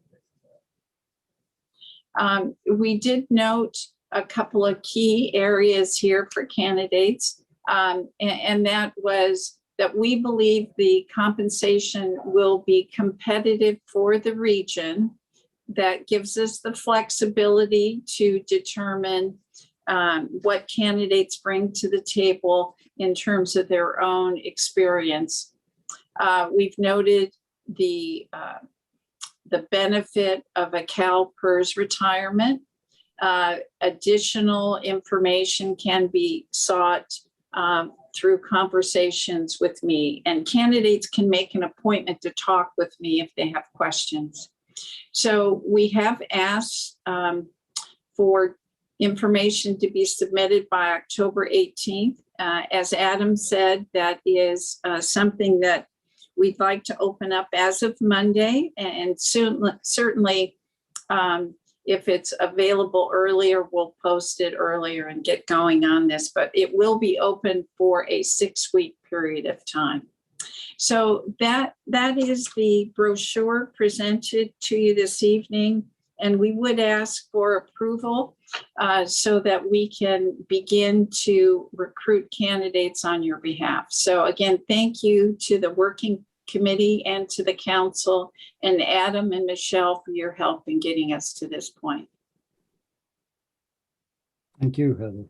We did note a couple of key areas here for candidates, and that was that we believe the compensation will be competitive for the region. That gives us the flexibility to determine what candidates bring to the table in terms of their own experience. We've noted the benefit of a Calpers retirement. Additional information can be sought through conversations with me, and candidates can make an appointment to talk with me if they have questions. So we have asked for information to be submitted by October 18th. As Adam said, that is something that we'd like to open up as of Monday, and certainly if it's available earlier, we'll post it earlier and get going on this, but it will be open for a 6-week period of time. So that is the brochure presented to you this evening, and we would ask for approval so that we can begin to recruit candidates on your behalf. So again, thank you to the working committee and to the council, and Adam and Michelle for your help in getting us to this point. Thank you, Heather.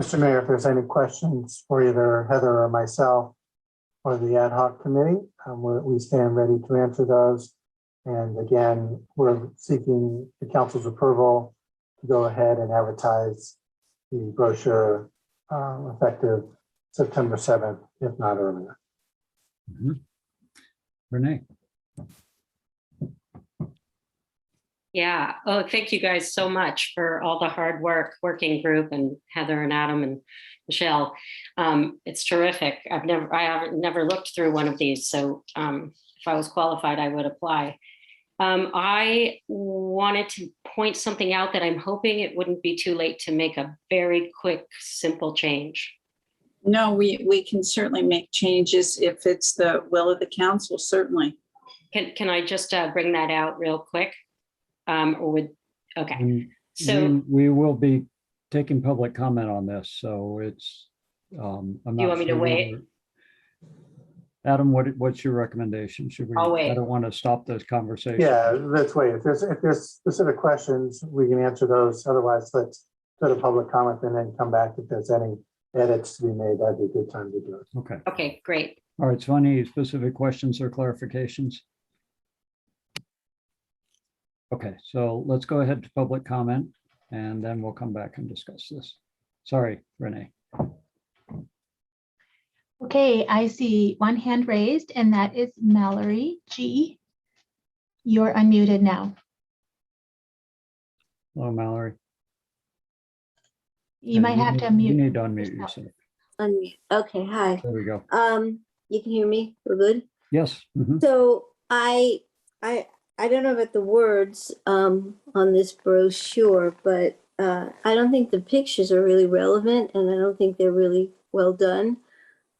Mr. Mayor, if there's any questions for either Heather or myself or the ad hoc committee, we stand ready to answer those. And again, we're seeking the council's approval to go ahead and advertise the brochure effective September 7th, if not earlier. Renee. Yeah. Oh, thank you guys so much for all the hard work, working group, and Heather and Adam and Michelle. It's terrific. I haven't never looked through one of these, so if I was qualified, I would apply. I wanted to point something out that I'm hoping it wouldn't be too late to make a very quick, simple change. No, we can certainly make changes if it's the will of the council, certainly. Can I just bring that out real quick? Okay. And So we will be taking public comment on this, so it's. I'm not you want me to sure wait? whether- Adam, what's your recommendation? Should we? I'll wait. I don't want to stop this conversation. Yeah, let's wait. If there's specific questions, we can answer those. Otherwise, let's go to public comment and then come back if there's any edits to be made. That'd be a good time to do it. Okay. Okay, great. All right. So any specific questions or clarifications? Okay, so let's go ahead to public comment and then we'll come back and discuss this. Sorry, Renee. Okay, I see one hand raised, and that is Mallory G. You're unmuted now. Hello, Mallory. You might have to unmute. You need to unmute yourself. Unmute. Okay, hi. There we go. You can hear me? We're good? Yes. Mhm. So I don't know about the words on this brochure, but I don't think the pictures are really relevant, and I don't think they're really well done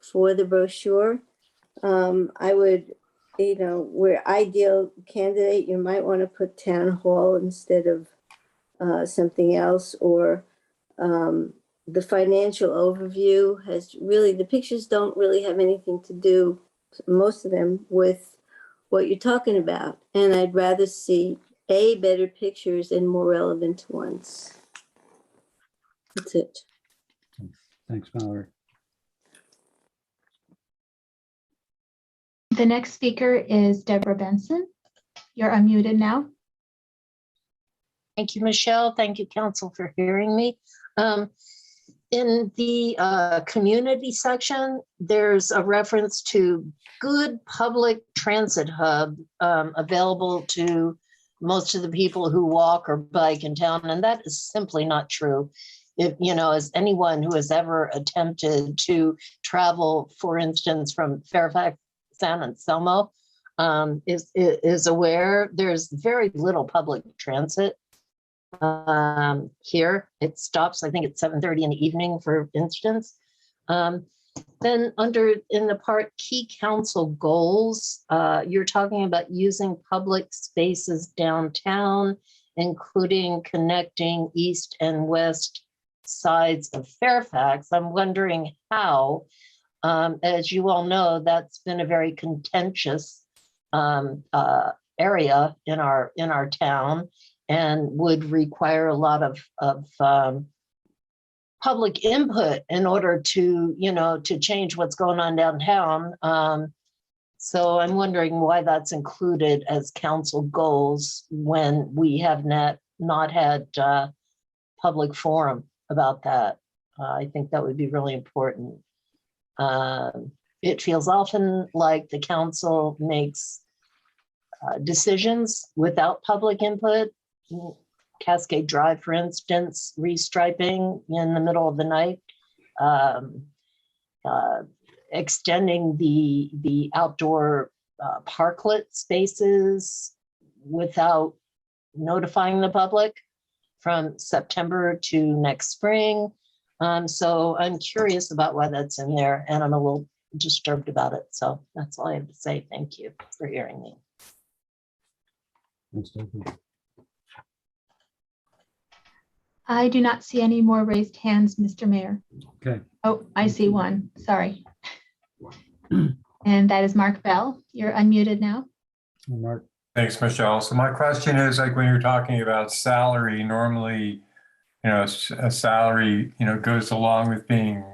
for the brochure. I would, where ideal candidate, you might want to put town hall instead of something else, or the financial overview has really, the pictures don't really have anything to do, most of them, with what you're talking about. And I'd rather see better pictures and more relevant ones. That's it. Thanks, Mallory. The next speaker is Deborah Benson. You're unmuted now. Thank you, Michelle. Thank you, Council, for hearing me. In the community section, there's a reference to good public transit hub available to most of the people who walk or bike in town, and that is simply not true. If, as anyone who has ever attempted to travel, for instance, from Fairfax, San Anselmo, is aware, there's very little public transit here. It stops, I think, at 7:30 in the evening, for instance. Then in the part key council goals, you're talking about using public spaces downtown, including connecting east and west sides of Fairfax. I'm wondering how, as you all know, that's been a very contentious area in our town, and would require a lot of public input in order to change what's going on downtown. So I'm wondering why that's included as council goals when we have not had public forum about that. I think that would be really important. It feels often like the council makes decisions without public input. Cascade Drive, for instance, restriping in the middle of the night, extending the outdoor parklet spaces without notifying the public from September to next spring. So I'm curious about why that's in there, and I'm a little disturbed about it. So that's all I have to say. Thank you for hearing me. I do not see any more raised hands, Mr. Mayor. Okay. Oh, I see one. Sorry. And that is Mark Bell. You're unmuted now. Mark. Thanks, Michelle. So my question is, like, when you're talking about salary, normally, a salary, goes along with being,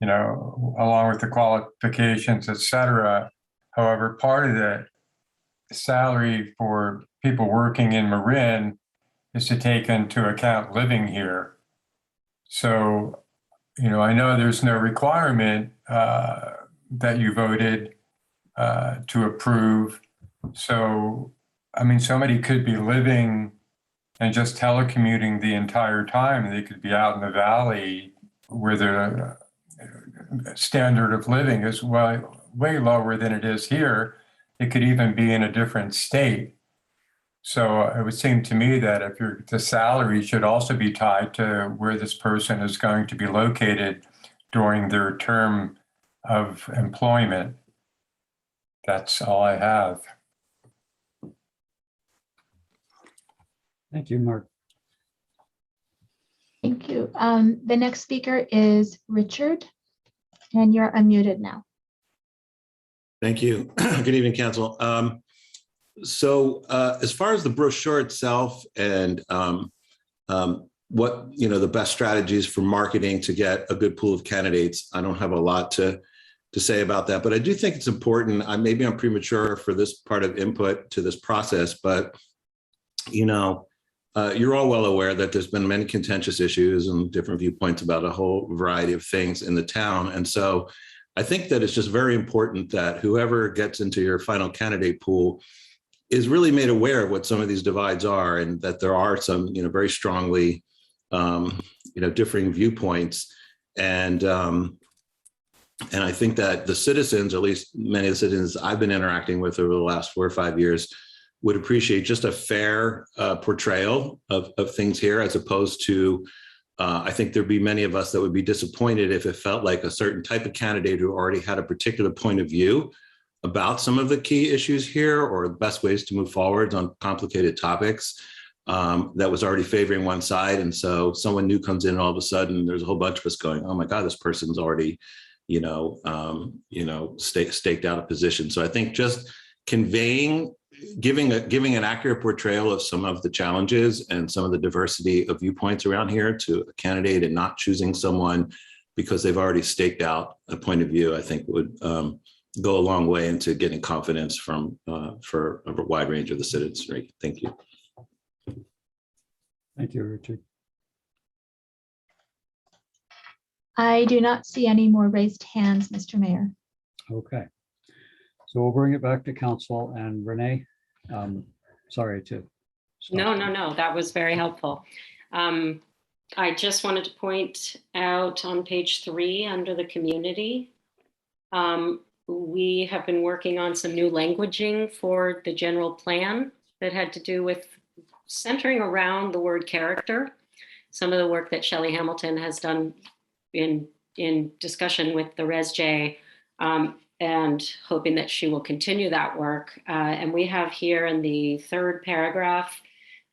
along with the qualifications, et cetera. However, part of the salary for people working in Marin is to take into account living here. So, I know there's no requirement that you voted to approve. So, somebody could be living and just telecommuting the entire time. They could be out in the valley where the standard of living is way lower than it is here. It could even be in a different state. So it would seem to me that if the salary should also be tied to where this person is going to be located during their term of employment. That's all I have. Thank you, Mark. Thank you. The next speaker is Richard, and you're unmuted now. Thank you. Good evening, Council. So as far as the brochure itself and what the best strategies for marketing to get a good pool of candidates, I don't have a lot to say about that, but I do think it's important. Maybe I'm premature for this part of input to this process, but you're all well aware that there's been many contentious issues and different viewpoints about a whole variety of things in the town, and so I think that it's just very important that whoever gets into your final candidate pool is really made aware of what some of these divides are, and that there are some, very strongly, differing viewpoints. And I think that the citizens, or at least many of the citizens I've been interacting with over the last 4 or 5 years, would appreciate just a fair portrayal of things here, as opposed to, I think there'd be many of us that would be disappointed if it felt like a certain type of candidate who already had a particular point of view about some of the key issues here, or the best ways to move forward on complicated topics, that was already favoring one side. And so someone new comes in and all of a sudden there's a whole bunch of us going, oh my God, this person's already, staked out a position. So I think just giving an accurate portrayal of some of the challenges and some of the diversity of viewpoints around here to a candidate, and not choosing someone because they've already staked out a point of view, I think would go a long way into getting confidence for a wide range of the citizenry. Thank you. Thank you, Richard. I do not see any more raised hands, Mr. Mayor. Okay. So we'll bring it back to council, and Renee, sorry to. No, that was very helpful. I just wanted to point out on page 3 under the community, we have been working on some new languaging for the general plan that had to do with centering around the word character. Some of the work that Shelley Hamilton has done in discussion with the ResJ, and hoping that she will continue that work. And we have here in the 3rd paragraph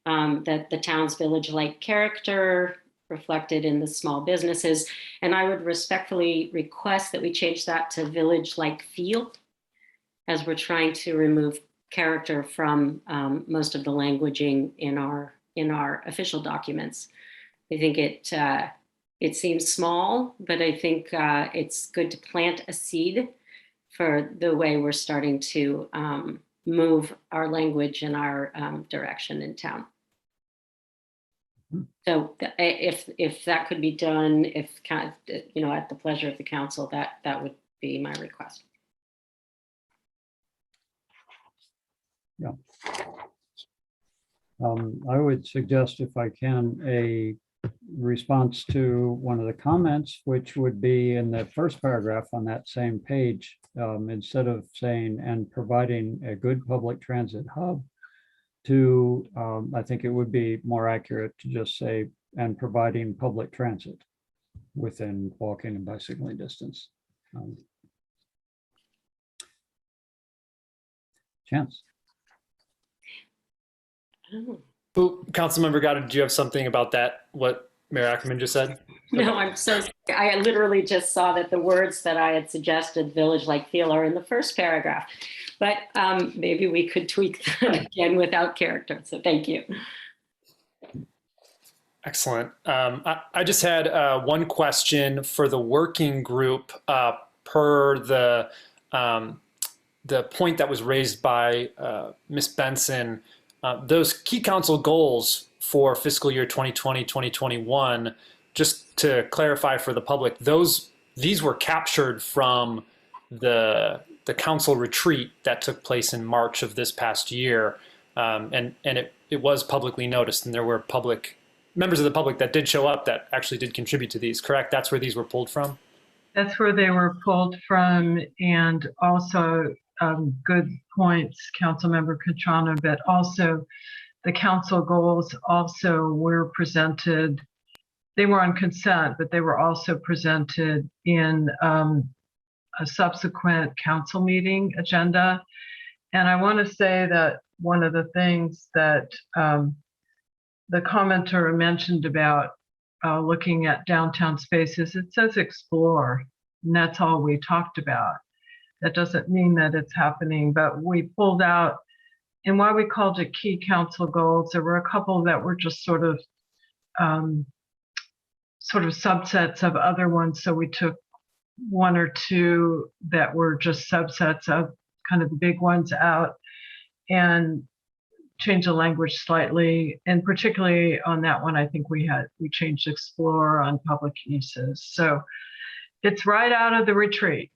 that the town's village-like character reflected in the small businesses. And I would respectfully request that we change that to village-like feel, as we're trying to remove character from most of the languaging in our official documents. I think it seems small, but I think it's good to plant a seed for the way we're starting to move our language and our direction in town. So if that could be done, if at the pleasure of the council, that would be my request. Yeah. I would suggest, if I can, a response to one of the comments, which would be in the first paragraph on that same page, instead of saying "and providing a good public transit hub," to I think it would be more accurate to just say "and providing public transit within walking and bicycling distance." Chance. Oh, Councilmember Goddard, do you have something about that, what Mayor Ackerman just said? No, I'm so sorry. I literally just saw that the words that I had suggested, village-like feel, are in the first paragraph. But maybe we could tweak that again without character. So thank you. Excellent. I just had one question for the working group per the point that was raised by Ms. Benson. Those key council goals for fiscal year 2020, 2021, just to clarify for the public, these were captured from the council retreat that took place in March of this past year. And it was publicly noticed, and there were members of the public that did show up that actually did contribute to these, correct? That's where these were pulled from? That's where they were pulled from, and also good points, Councilmember Catrona, but also the council goals also were presented. They were on consent, but they were also presented in a subsequent council meeting agenda. And I want to say that one of the things that the commenter mentioned about looking at downtown spaces, it says explore, and that's all we talked about. That doesn't mean that it's happening, but we pulled out, and why we called it key council goals, there were a couple that were just sort of subsets of other ones. So we took one or two that were just subsets of kind of the big ones out and changed the language slightly. And particularly on that one, I think we changed explore on public uses. So it's right out of the retreat.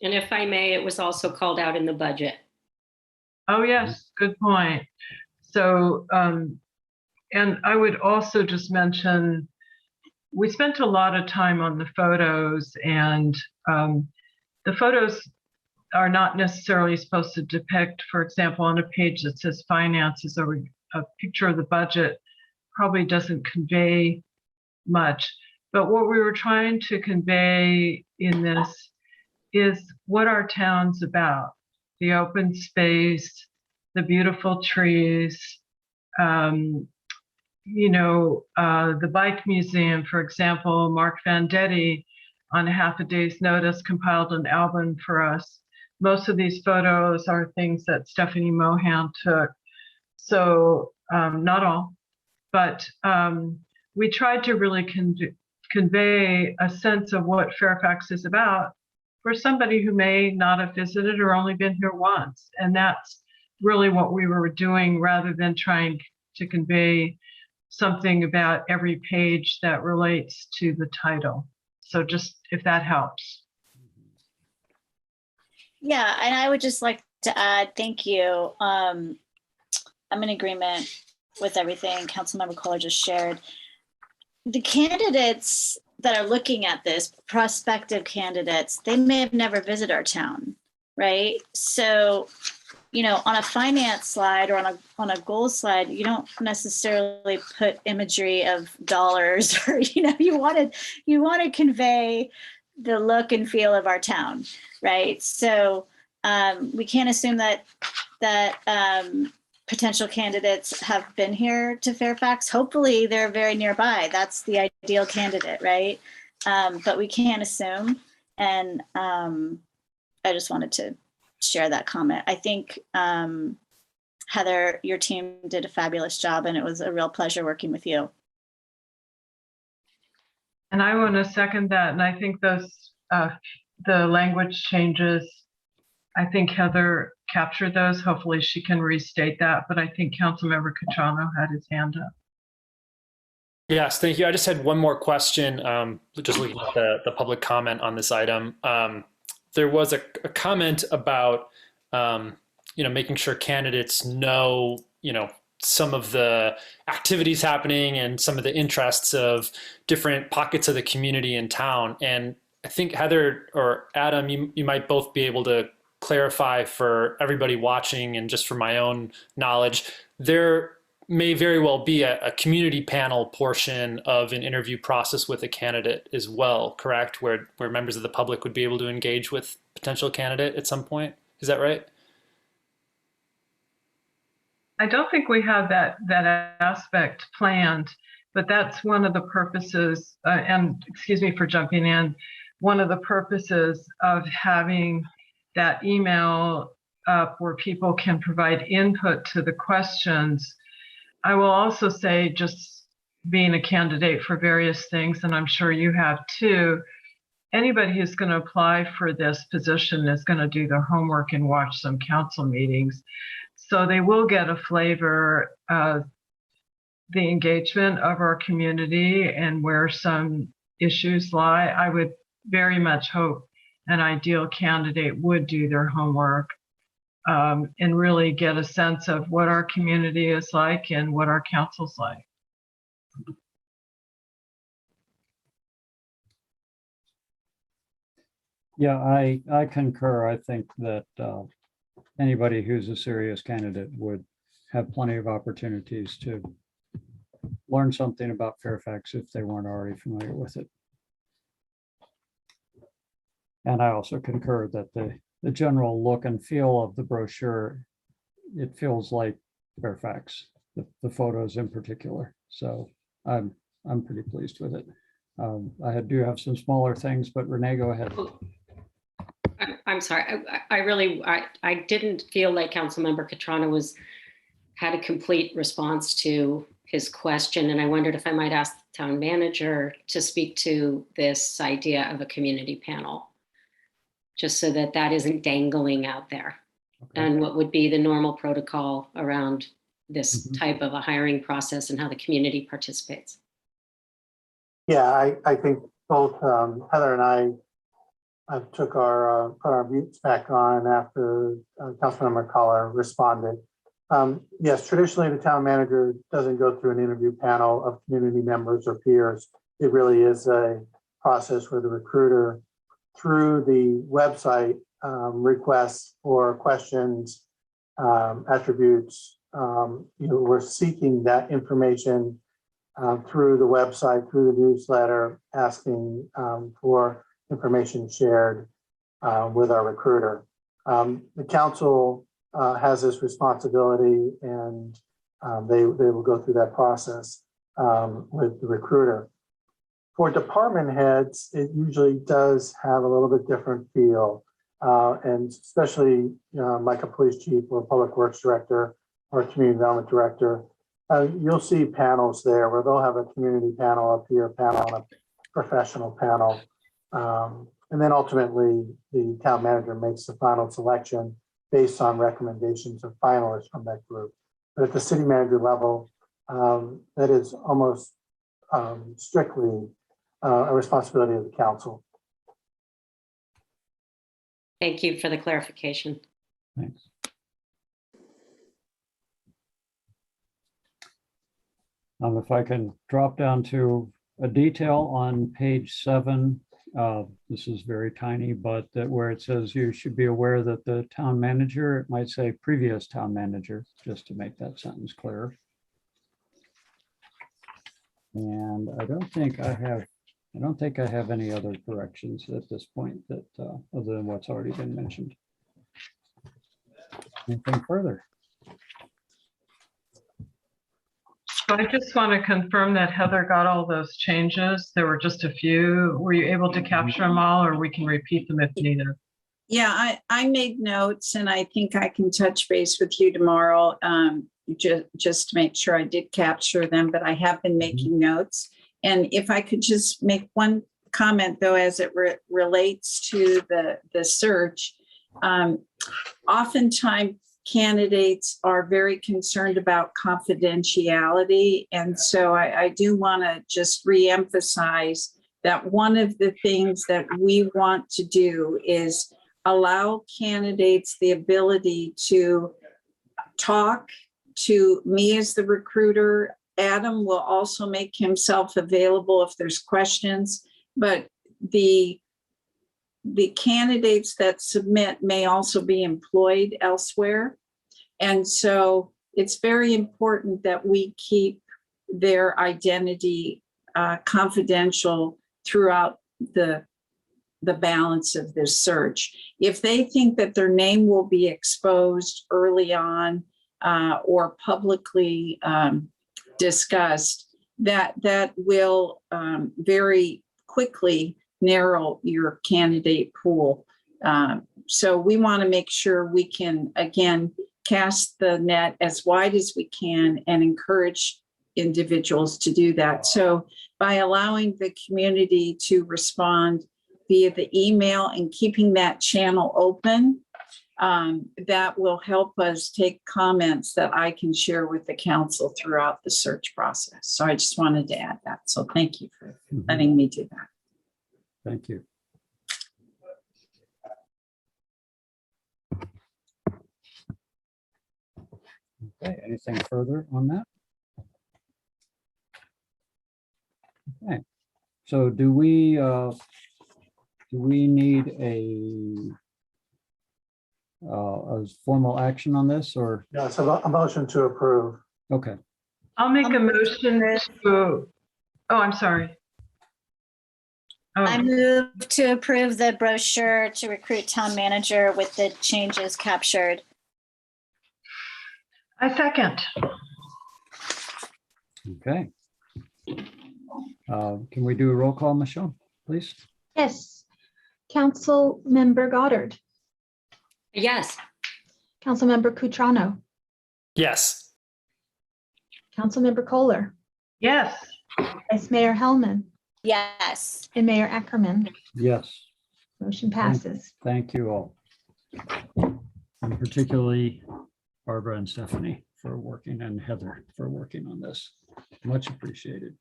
And if I may, it was also called out in the budget. Oh, yes, good point. So, and I would also just mention, we spent a lot of time on the photos, and the photos are not necessarily supposed to depict, for example, on a page that says finances, or a picture of the budget probably doesn't convey much. But what we were trying to convey in this is what our town's about: the open space, the beautiful trees, the bike museum, for example. Mark Vendetti, on a half a day's notice, compiled an album for us. Most of these photos are things that Stephanie Mohan took. So not all, but we tried to really convey a sense of what Fairfax is about for somebody who may not have visited or only been here once. And that's really what we were doing, rather than trying to convey something about every page that relates to the title. So just if that helps. Yeah, and I would just like to add, thank you. I'm in agreement with everything Councilmember Kohler just shared. The candidates that are looking at this, prospective candidates, they may have never visited our town, right? So, on a finance slide or on a goal slide, you don't necessarily put imagery of dollars, or you want to convey the look and feel of our town, right? So we can't assume that potential candidates have been here to Fairfax. Hopefully they're very nearby. That's the ideal candidate, right? But we can't assume. And I just wanted to share that comment. I think Heather, your team did a fabulous job, and it was a real pleasure working with you. And I want to second that. And I think those the language changes, I think Heather captured those. Hopefully she can restate that, but I think Councilmember Catrano had his hand up. Yes, thank you. I just had one more question, just looking at the public comment on this item. There was a comment about, making sure candidates know, some of the activities happening and some of the interests of different pockets of the community in town. And I think Heather or Adam, you might both be able to clarify for everybody watching and just for my own knowledge, there may very well be a community panel portion of an interview process with a candidate as well, correct? Where members of the public would be able to engage with potential candidate at some point. Is that right? I don't think we have that aspect planned, but that's one of the purposes, and excuse me for jumping in, one of the purposes of having that email up where people can provide input to the questions. I will also say, just being a candidate for various things, and I'm sure you have too, anybody who's going to apply for this position is going to do their homework and watch some council meetings. So they will get a flavor of the engagement of our community and where some issues lie. I would very much hope an ideal candidate would do their homework and really get a sense of what our community is like and what our council's like. Yeah, I concur. I think that anybody who's a serious candidate would have plenty of opportunities to learn something about Fairfax if they weren't already familiar with it. And I also concur that the general look and feel of the brochure, it feels like Fairfax, the photos in particular. So I'm pretty pleased with it. I do have some smaller things, but Renee, go ahead. I'm sorry. I didn't feel like Councilmember Catrano had a complete response to his question, and I wondered if I might ask the town manager to speak to this idea of a community panel, just so that isn't dangling out there. Okay. And what would be the normal protocol around this type of a hiring process and how the community participates. Yeah, I think both Heather and I took our put our mutes back on after Councilmember Collar responded. Yes, traditionally the town manager doesn't go through an interview panel of community members or peers. It really is a process where the recruiter, through the website, requests for questions, attributes. We're seeking that information through the website, through the newsletter, asking for information shared with our recruiter. The council has this responsibility, and they will go through that process with the recruiter. For department heads, it usually does have a little bit different feel, and especially like a police chief or a public works director or a community development director, you'll see panels there where they'll have a community panel, a peer panel, and a professional panel. And then ultimately, the town manager makes the final selection based on recommendations of finalists from that group. But at the city manager level, that is almost strictly a responsibility of the council. Thank you for the clarification. Thanks. If I can drop down to a detail on page 7, this is very tiny, but that where it says you should be aware that the town manager, it might say previous town manager, just to make that sentence clear. And I don't think I have any other corrections at this point that other than what's already been mentioned. Anything further? So I just want to confirm that Heather got all those changes. There were just a few. Were you able to capture them all, or we can repeat them if needed? Yeah, I made notes, and I think I can touch base with you tomorrow just to make sure I did capture them, but I have been making notes. And if I could just make one comment though, as it relates to the search. Oftentimes candidates are very concerned about confidentiality. And so I do want to just reemphasize that one of the things that we want to do is allow candidates the ability to talk to me as the recruiter. Adam will also make himself available if there's questions, but the candidates that submit may also be employed elsewhere. And so it's very important that we keep their identity confidential throughout the balance of this search. If they think that their name will be exposed early on or publicly discussed, that will very quickly narrow your candidate pool. So we want to make sure we can, again, cast the net as wide as we can and encourage individuals to do that. So by allowing the community to respond via the email and keeping that channel open, that will help us take comments that I can share with the council throughout the search process. So I just wanted to add that. So thank you for letting me do that. Thank you. Okay, anything further on that? Okay, so do we need a formal action on this, or? Yeah, so a motion to approve. Okay. I'll make a motion to, oh, I'm sorry. I move to approve the brochure to recruit town manager with the changes captured. I second. Okay. Can we do a roll call, Michelle, please? Yes. Council Member Goddard. Yes. Councilmember Cutrano. Yes. Councilmember Kohler. Yes. Vice Mayor Hellman. Yes. And Mayor Ackerman. Yes. Motion passes. Thank you all. And particularly Barbara and Stephanie for working, and Heather for working on this. Much appreciated.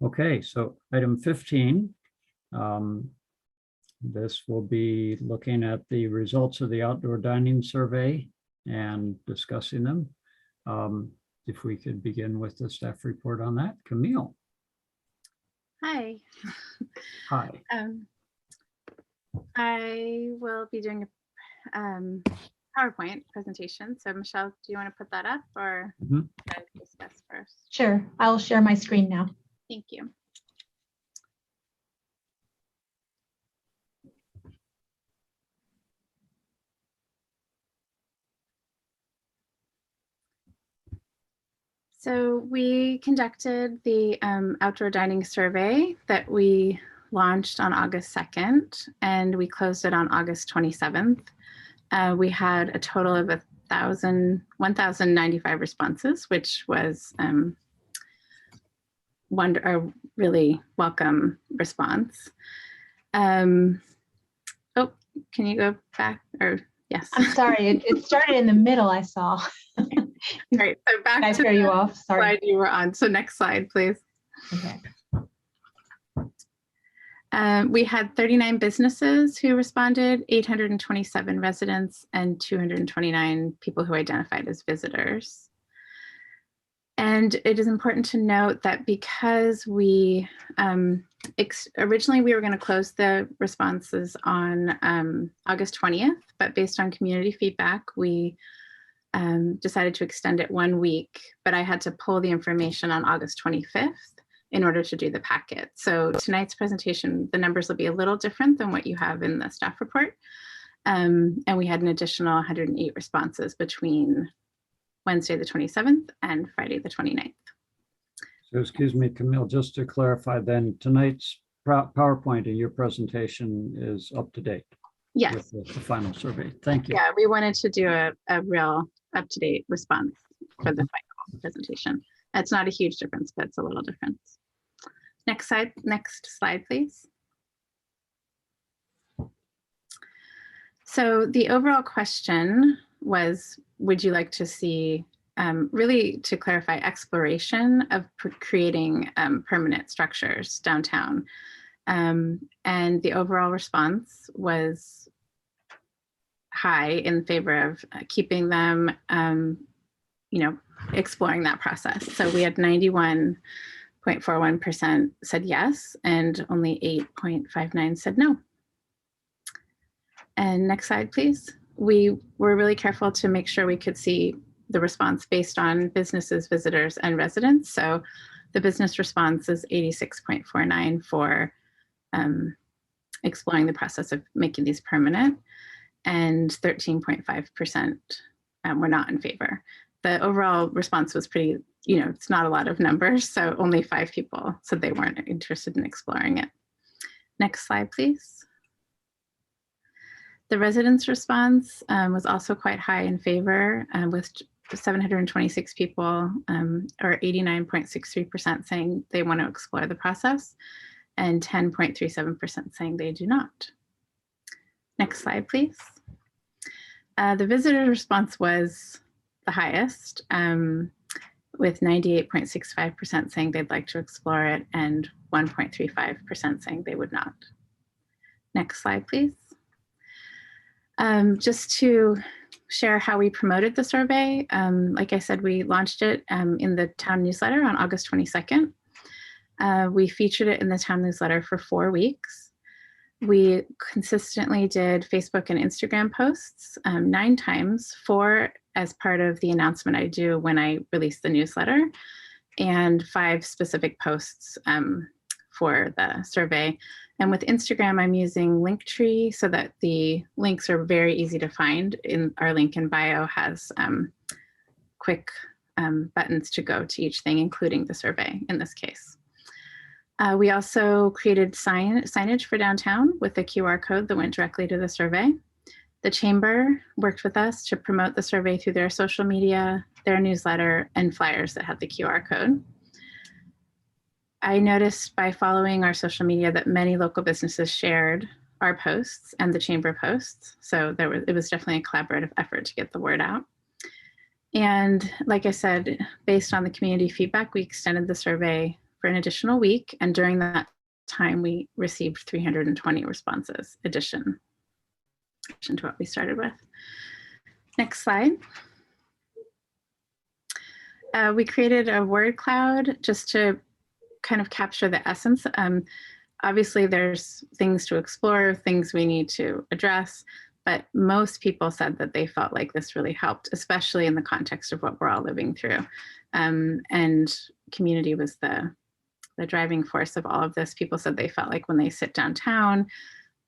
Okay, so item 15. This will be looking at the results of the outdoor dining survey and discussing them. If we could begin with the staff report on that. Camille. Hi. Hi. I will be doing a PowerPoint presentation. So Michelle, do you want to put that up, or should I discuss first? Sure, I'll share my screen now. Thank you. So we conducted the outdoor dining survey that we launched on August 2nd, and we closed it on August 27th. We had a total of 1,095 responses, which was a really welcome response. Oh, can you go back? Or yes. I'm sorry, it started in the middle, I saw. All right, so back Did I to throw you the off? Sorry. slide you were on. So next slide, please. Okay. We had 39 businesses who responded, 827 residents, and 229 people who identified as visitors. And it is important to note that because we originally we were going to close the responses on August 20th, but based on community feedback, we decided to extend it 1 week, but I had to pull the information on August 25th in order to do the packet. So tonight's presentation, the numbers will be a little different than what you have in the staff report. And we had an additional 108 responses between Wednesday the 27th and Friday the 29th. So excuse me, Camille, just to clarify then, tonight's PowerPoint in your presentation is up to date. Yes. With the final survey. Thank you. Yeah, we wanted to do a real up-to-date response for the final presentation. It's not a huge difference, but it's a little difference. Next slide, please. So the overall question was, would you like to see, really to clarify, exploration of creating permanent structures downtown? And the overall response was high in favor of keeping them, exploring that process. So we had 91.41% said yes, and only 8.59 said no. And next slide, please. We were really careful to make sure we could see the response based on businesses, visitors, and residents. So the business response is 86.49 for exploring the process of making these permanent, and 13.5% were not in favor. The overall response was pretty, it's not a lot of numbers, so only 5 people said they weren't interested in exploring it. Next slide, please. The residents' response was also quite high in favor, with 726 people, or 89.63% saying they want to explore the process, and 10.37% saying they do not. Next slide, please. The visitor response was the highest, with 98.65% saying they'd like to explore it and 1.35% saying they would not. Next slide, please. Just to share how we promoted the survey, like I said, we launched it in the town newsletter on August 22nd. We featured it in the town newsletter for 4 weeks. We consistently did Facebook and Instagram posts 9 times, 4 as part of the announcement I do when I release the newsletter, and 5 specific posts for the survey. And with Instagram, I'm using Linktree so that the links are very easy to find. In our link in bio has quick buttons to go to each thing, including the survey in this case. We also created signage for downtown with a QR code that went directly to the survey. The chamber worked with us to promote the survey through their social media, their newsletter, and flyers that had the QR code. I noticed by following our social media that many local businesses shared our posts and the chamber posts. So it was definitely a collaborative effort to get the word out. And like I said, based on the community feedback, we extended the survey for an additional week. And during that time, we received 320 responses, addition to what we started with. Next slide. We created a word cloud just to kind of capture the essence. Obviously, there's things to explore, things we need to address, but most people said that they felt like this really helped, especially in the context of what we're all living through. And community was the driving force of all of this. People said they felt like when they sit downtown,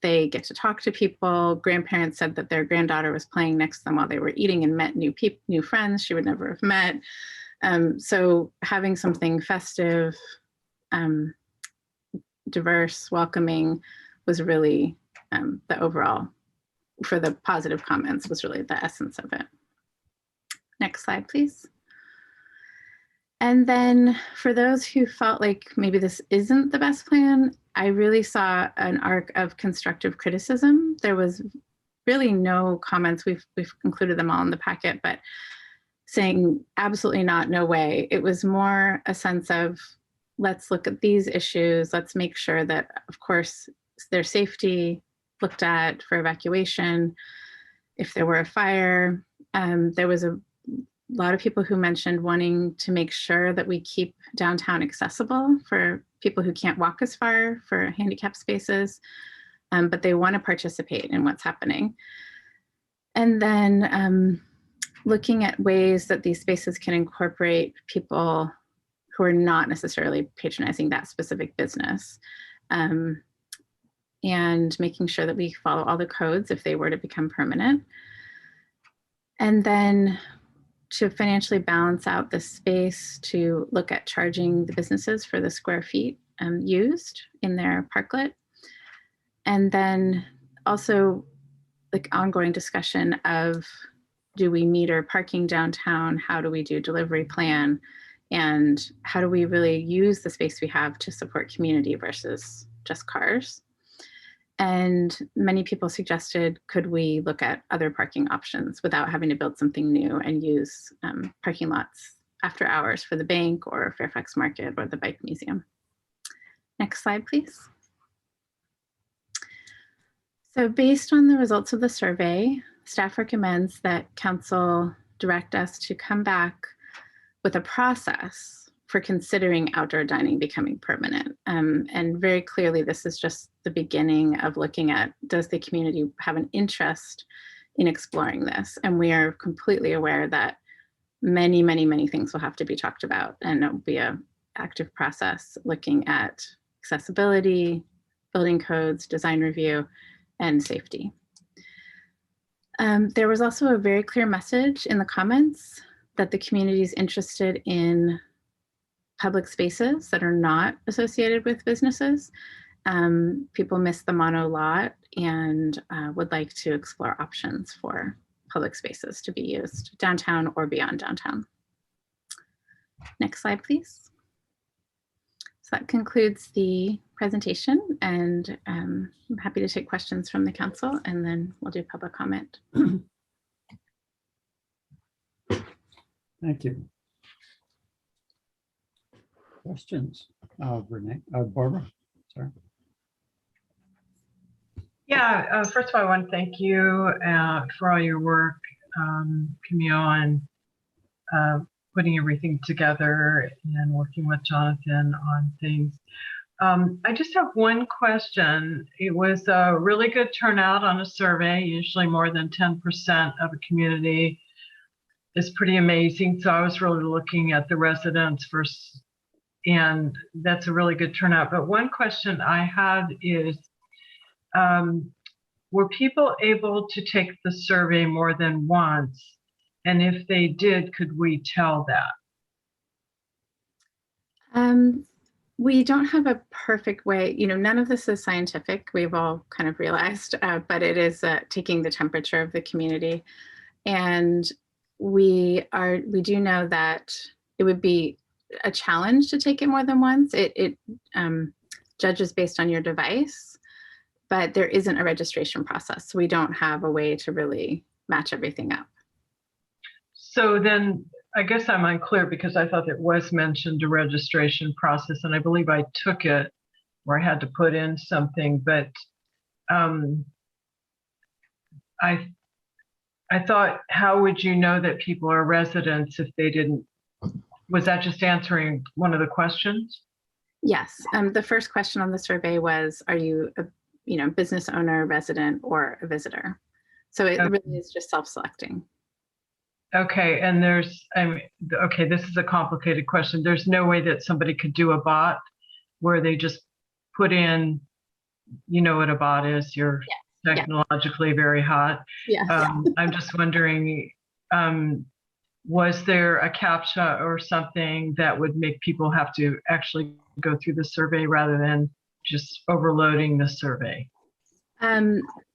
they get to talk to people. Grandparents said that their granddaughter was playing next to them while they were eating and met new friends she would never have met. So having something festive, diverse, welcoming was really the overall, for the positive comments, was really the essence of it. Next slide, please. And then for those who felt like maybe this isn't the best plan, I really saw an arc of constructive criticism. There was really no comments. We've included them all in the packet, but saying absolutely not, no way. It was more a sense of, let's look at these issues. Let's make sure that, of course, their safety looked at for evacuation. If there were a fire, there was a lot of people who mentioned wanting to make sure that we keep downtown accessible for people who can't walk as far, for handicap spaces, but they want to participate in what's happening. And then looking at ways that these spaces can incorporate people who are not necessarily patronizing that specific business, and making sure that we follow all the codes if they were to become permanent. And then to financially balance out the space, to look at charging the businesses for the square feet used in their parklet. And then also like ongoing discussion of, do we meter parking downtown? How do we do delivery plan? And how do we really use the space we have to support community versus just cars? And many people suggested, could we look at other parking options without having to build something new and use parking lots after hours for the bank or Fairfax Market or the bike museum? Next slide, please. So based on the results of the survey, staff recommends that council direct us to come back with a process for considering outdoor dining becoming permanent. And very clearly, this is just the beginning of looking at, does the community have an interest in exploring this? And we are completely aware that many, many, many things will have to be talked about, and it will be an active process looking at accessibility, building codes, design review, and safety. There was also a very clear message in the comments that the community is interested in public spaces that are not associated with businesses. People miss the mono lot and would like to explore options for public spaces to be used downtown or beyond downtown. Next slide, please. So that concludes the presentation, and I'm happy to take questions from the council, and then we'll do public comment. Thank you. Questions? Renee, Barbara, sorry. Yeah, first of all, I want to thank you for all your work, Camille, and putting everything together and working with Jonathan on things. I just have one question. It was a really good turnout on a survey. Usually more than 10% of a community is pretty amazing. So I was really looking at the residents versus, and that's a really good turnout. But one question I had is, were people able to take the survey more than once? And if they did, could we tell that? We don't have a perfect way, none of this is scientific, we've all kind of realized, but it is taking the temperature of the community. And we do know that it would be a challenge to take it more than once. It judges based on your device, but there isn't a registration process. So we don't have a way to really match everything up. So then I guess I'm unclear, because I thought it was mentioned a registration process, and I believe I took it where I had to put in something, but I thought, how would you know that people are residents if they didn't? Was that just answering one of the questions? Yes. The first question on the survey was, are you a business owner, resident, or a visitor? So it really is just self-selecting. Okay, and okay, this is a complicated question. There's no way that somebody could do a bot where they just put in, you know what a bot is, you're technologically very hot. I'm just wondering, was there a CAPTCHA or something that would make people have to actually go through the survey rather than just overloading the survey?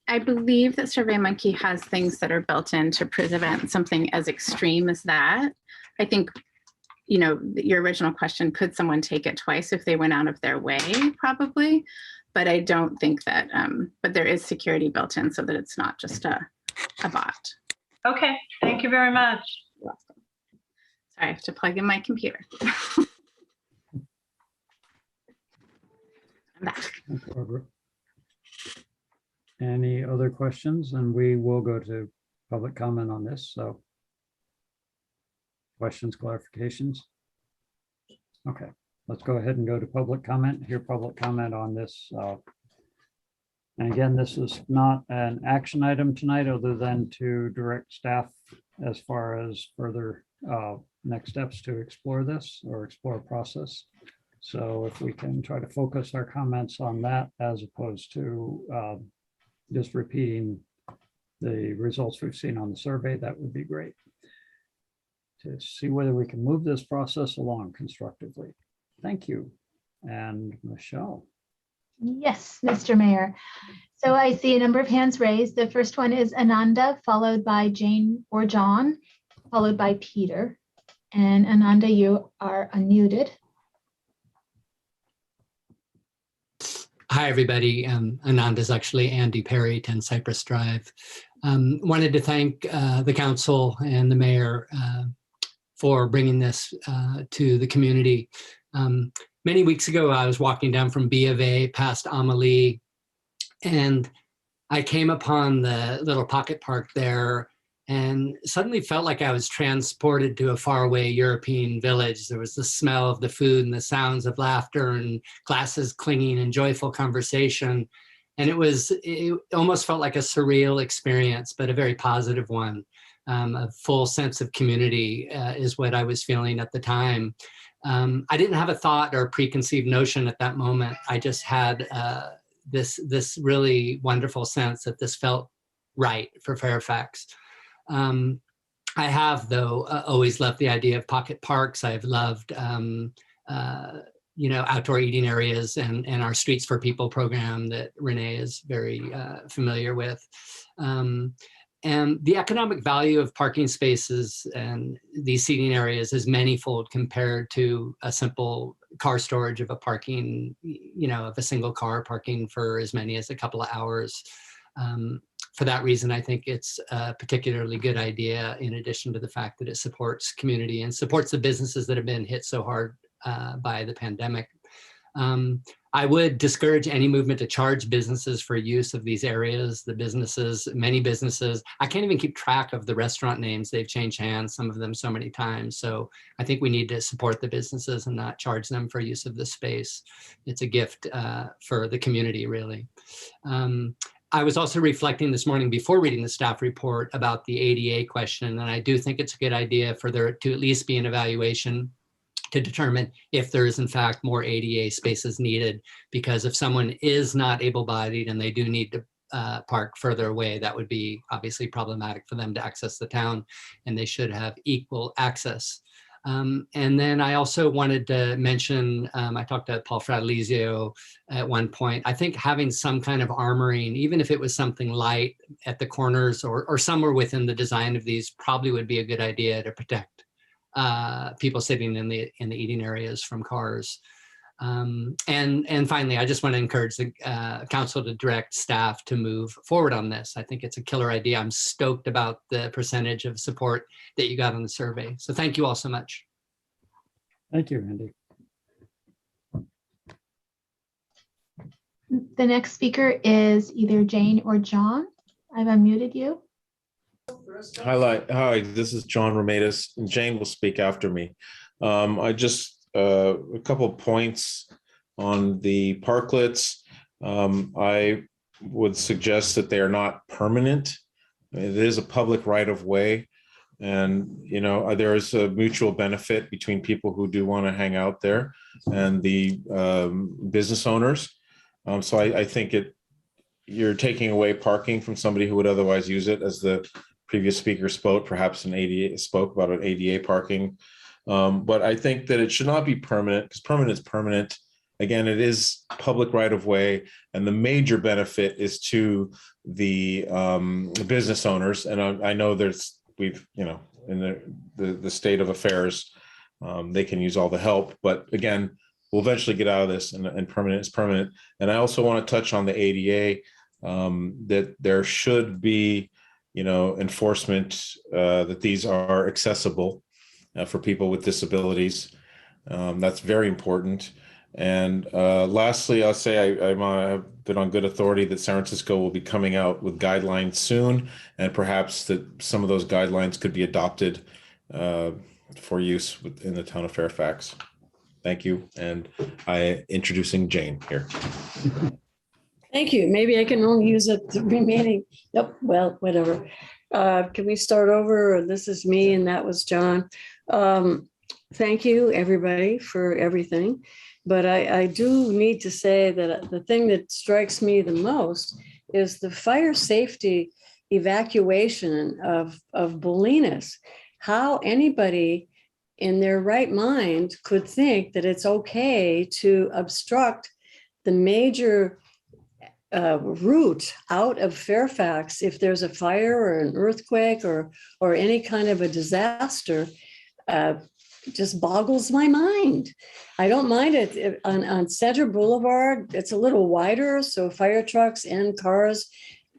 I believe that SurveyMonkey has things that are built in to prevent something as extreme as that. I think, your original question, could someone take it twice if they went out of their way? Probably, but I don't think that, but there is security built in so that it's not just a bot. Okay, thank you very much. You're welcome. Sorry, I have to plug in my computer. I'm back. Thanks, Barbara. Any other questions? And we will go to public comment on this. So questions, clarifications? Okay, let's go ahead and go to public comment. Hear public comment on this. And again, this is not an action item tonight, other than to direct staff as far as further next steps to explore this or explore a process. So if we can try to focus our comments on that as opposed to just repeating the results we've seen on the survey, that would be great, to see whether we can move this process along constructively. Thank you. And Michelle. Yes, Mr. Mayor. So I see a number of hands raised. The first one is Ananda, followed by Jane or John, followed by Peter. And Ananda, you are unmuted. Hi, everybody. Ananda's actually Andy Perry, 10 Cypress Drive. Wanted to thank the council and the mayor for bringing this to the community. Many weeks ago, I was walking down from B of A past Amelie, and I came upon the little pocket park there and suddenly felt like I was transported to a faraway European village. There was the smell of the food and the sounds of laughter and glasses clinging and joyful conversation. And it almost felt like a surreal experience, but a very positive one. A full sense of community is what I was feeling at the time. I didn't have a thought or preconceived notion at that moment. I just had this really wonderful sense that this felt right for Fairfax. I have, though, always loved the idea of pocket parks. I've loved, outdoor eating areas and our Streets for People program that Renee is very familiar with. And the economic value of parking spaces and these seating areas is manyfold compared to a simple car storage of a parking, of a single car parking for as many as a couple of hours. For that reason, I think it's a particularly good idea, in addition to the fact that it supports community and supports the businesses that have been hit so hard by the pandemic. I would discourage any movement to charge businesses for use of these areas. Many businesses, I can't even keep track of the restaurant names. They've changed hands, some of them so many times. So I think we need to support the businesses and not charge them for use of the space. It's a gift for the community, really. I was also reflecting this morning before reading the staff report about the ADA question, and I do think it's a good idea for there to at least be an evaluation to determine if there is in fact more ADA spaces needed, because if someone is not able-bodied and they do need to park further away, that would be obviously problematic for them to access the town, and they should have equal access. And then I also wanted to mention, I talked to Paul Fratellizio at one point. I think having some kind of armoring, even if it was something light at the corners or somewhere within the design of these, probably would be a good idea to protect people sitting in the eating areas from cars. And finally, I just want to encourage the council to direct staff to move forward on this. I think it's a killer idea. I'm stoked about the percentage of support that you got on the survey. So thank you all so much. Thank you, Andy. The next speaker is either Jane or John. I've unmuted you. Hi, this is John Romatis, and Jane will speak after me. A couple of points on the parklets. I would suggest that they are not permanent. It is a public right of way, and there is a mutual benefit between people who do want to hang out there and the business owners. So I think you're taking away parking from somebody who would otherwise use it, as the previous speaker spoke, perhaps about an ADA parking. But I think that it should not be permanent, because permanent is permanent. Again, it is public right of way, and the major benefit is to the business owners. And I know in the state of affairs, they can use all the help. But again, we'll eventually get out of this, and permanent is permanent. And I also want to touch on the ADA, that there should be, enforcement that these are accessible for people with disabilities. That's very important. And lastly, I'll say I've been on good authority that San Francisco will be coming out with guidelines soon, and perhaps that some of those guidelines could be adopted for use in the town of Fairfax. Thank you. And introducing Jane here. Thank you. Maybe I can only use up the remaining. Yep. Well, whatever. Can we start over? This is me and that was John. Thank you, everybody, for everything. But I do need to say that the thing that strikes me the most is the fire safety evacuation of Bolinas. How anybody in their right mind could think that it's okay to obstruct the major route out of Fairfax if there's a fire or an earthquake or any kind of a disaster. just boggles my mind. I don't mind it on Center Boulevard. It's a little wider, so fire trucks and cars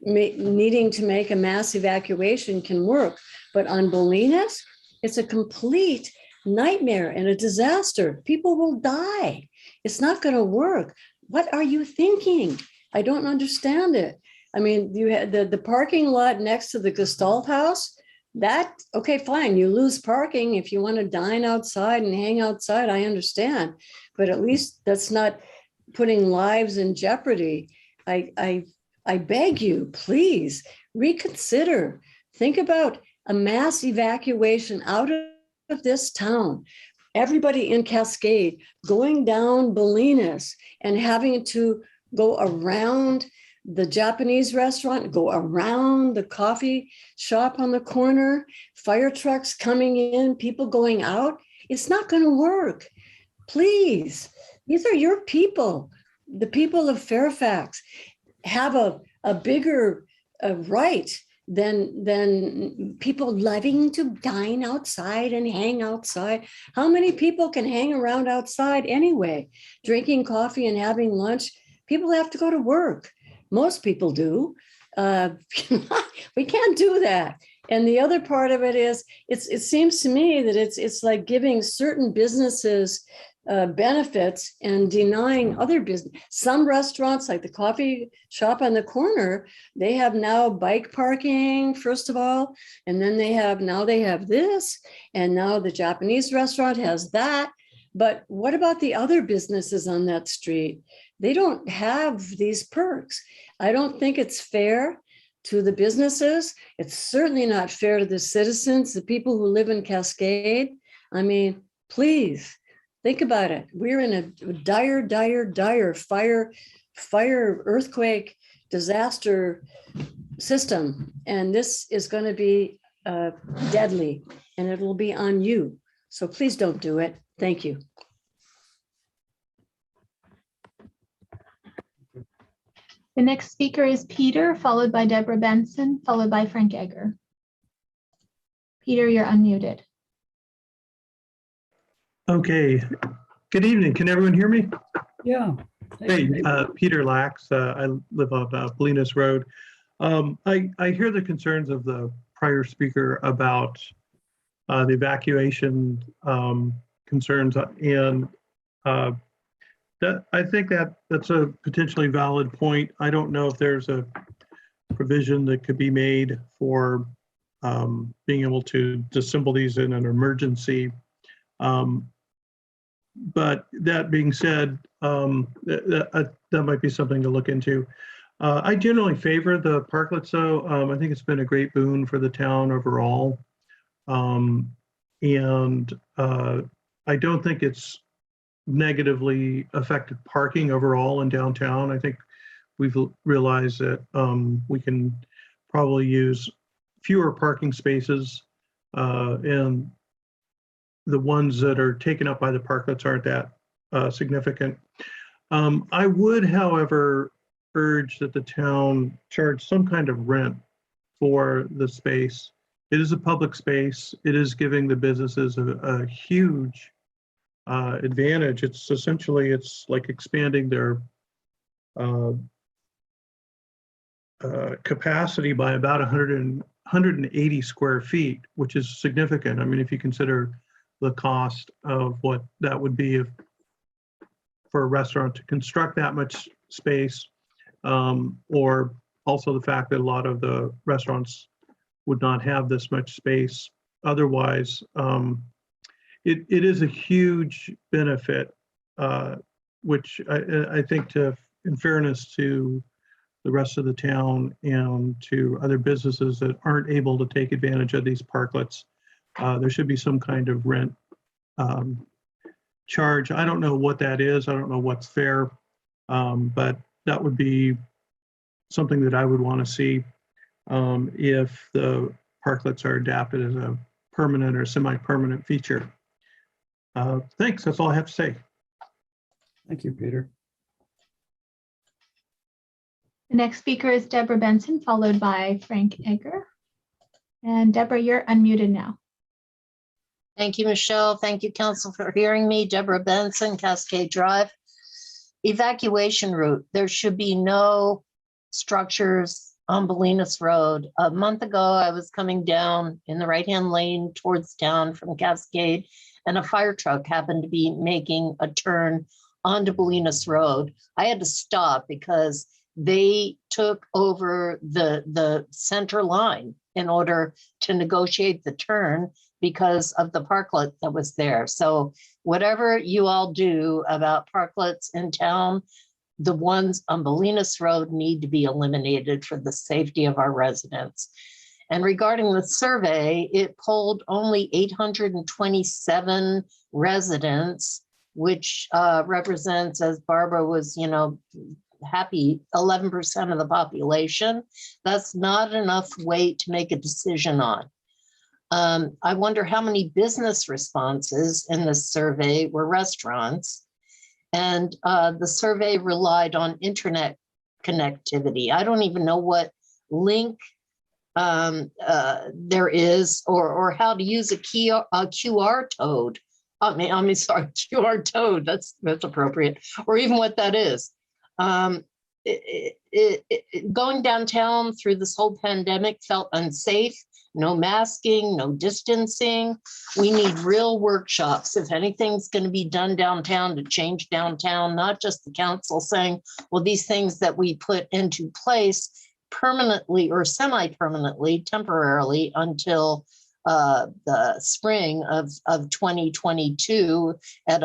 needing to make a mass evacuation can work. But on Bolinas, it's a complete nightmare and a disaster. People will die. It's not going to work. What are you thinking? I don't understand it. I mean, you had the parking lot next to the Gestalt house. That, okay, fine. You lose parking if you want to dine outside and hang outside. I understand, but at least that's not putting lives in jeopardy. I beg you, please reconsider. Think about a mass evacuation out of this town. Everybody in Cascade going down Bolinas and having to go around the Japanese restaurant, go around the coffee shop on the corner, fire trucks coming in, people going out. It's not going to work. Please, these are your people. The people of Fairfax have a bigger right than people loving to dine outside and hang outside. How many people can hang around outside anyway, drinking coffee and having lunch? People have to go to work. Most people do. We can't do that. And the other part of it is, it seems to me that it's like giving certain businesses benefits and denying other business. Some restaurants, like the coffee shop on the corner, they have now bike parking, first of all, and then they have this, and now the Japanese restaurant has that. But what about the other businesses on that street? They don't have these perks. I don't think it's fair to the businesses. It's certainly not fair to the citizens, the people who live in Cascade. I mean, please think about it. We're in a dire fire, earthquake, disaster system. And this is going to be deadly, and it will be on you. So please don't do it. Thank you. The next speaker is Peter, followed by Deborah Benson, followed by Frank Egger. Peter, you're unmuted. Okay. Good evening. Can everyone hear me? Yeah. Hey, Peter Lax. I live on Bolinas Road. I hear the concerns of the prior speaker about the evacuation concerns, and I think that's a potentially valid point. I don't know if there's a provision that could be made for being able to disassemble these in an emergency. But that being said, that might be something to look into. I generally favor the parklets, though. I think it's been a great boon for the town overall. And I don't think it's negatively affected parking overall in downtown. I think we've realized that we can probably use fewer parking spaces, and the ones that are taken up by the parklets aren't that significant. I would, however, urge that the town charge some kind of rent for the space. It is a public space. It is giving the businesses a huge advantage. It's essentially, it's like expanding their capacity by about 180 square feet, which is significant. I mean, if you consider the cost of what that would be for a restaurant to construct that much space, or also the fact that a lot of the restaurants would not have this much space otherwise. It is a huge benefit, which I think, in fairness to the rest of the town and to other businesses that aren't able to take advantage of these parklets, there should be some kind of rent charge. I don't know what that is. I don't know what's fair, but that would be something that I would want to see if the parklets are adapted as a permanent or semi-permanent feature. Thanks. That's all I have to say. Thank you, Peter. The next speaker is Deborah Benson, followed by Frank Egger. And Deborah, you're unmuted now. Thank you, Michelle. Thank you, council, for hearing me. Deborah Benson, Cascade Drive. Evacuation route. There should be no structures on Bolinas Road. A month ago, I was coming down in the right-hand lane towards town from Cascade, and a fire truck happened to be making a turn onto Bolinas Road. I had to stop because they took over the center line in order to negotiate the turn because of the parklet that was there. So whatever you all do about parklets in town, the ones on Bolinas Road need to be eliminated for the safety of our residents. And regarding the survey, it polled only 827 residents, which represents, as Barbara was, happy, 11% of the population. That's not enough weight to make a decision on. I wonder how many business responses in this survey were restaurants. And the survey relied on internet connectivity. I don't even know what link there is or how to use a QR code. QR code, that's appropriate, or even what that is. Going downtown through this whole pandemic felt unsafe. No masking, no distancing. We need real workshops. If anything's going to be done downtown to change downtown, not just the council saying, well, these things that we put into place permanently or semi-permanently, temporarily until the spring of 2022 at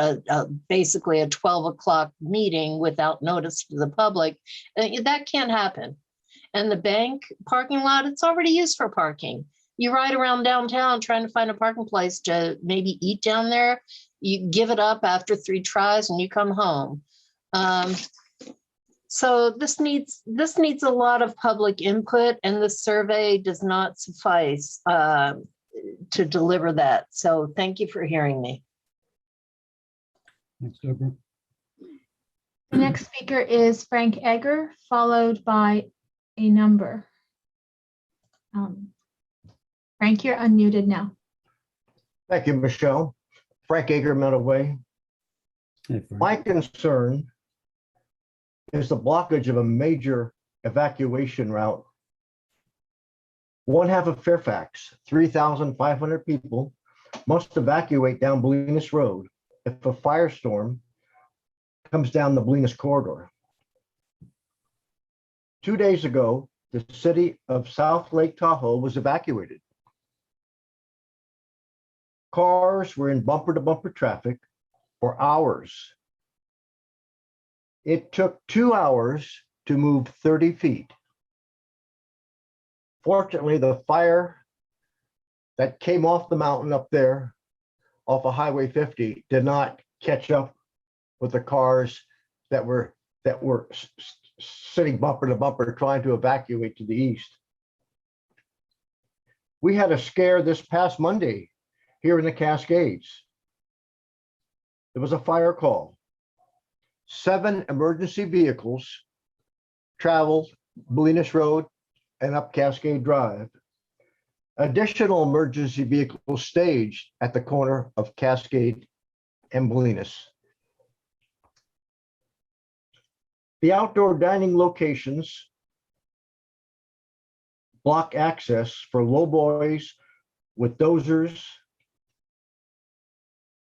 basically a 12 o'clock meeting without notice to the public, that can't happen. And the bank parking lot, it's already used for parking. You ride around downtown trying to find a parking place to maybe eat down there. You give it up after 3 tries and you come home. So this needs a lot of public input, and the survey does not suffice to deliver that. So thank you for hearing me. Thanks, Deborah. The next speaker is Frank Egger, followed by a number. Frank, you're unmuted now. Thank you, Michelle. Frank Egger, Meadow Way. Hey, Frank. My concern is the blockage of a major evacuation route. One half of Fairfax, 3,500 people must evacuate down Bolinas Road if a firestorm comes down the Bolinas corridor. 2 days ago, the city of South Lake Tahoe was evacuated. Cars were in bumper-to-bumper traffic for hours. It took 2 hours to move 30 feet. Fortunately, the fire that came off the mountain up there off of Highway 50 did not catch up with the cars that were sitting bumper to bumper trying to evacuate to the east. We had a scare this past Monday here in the Cascades. There was a fire call. 7 emergency vehicles traveled Bolinas Road and up Cascade Drive. Additional emergency vehicles staged at the corner of Cascade and Bolinas. The outdoor dining locations block access for lowboys with dozers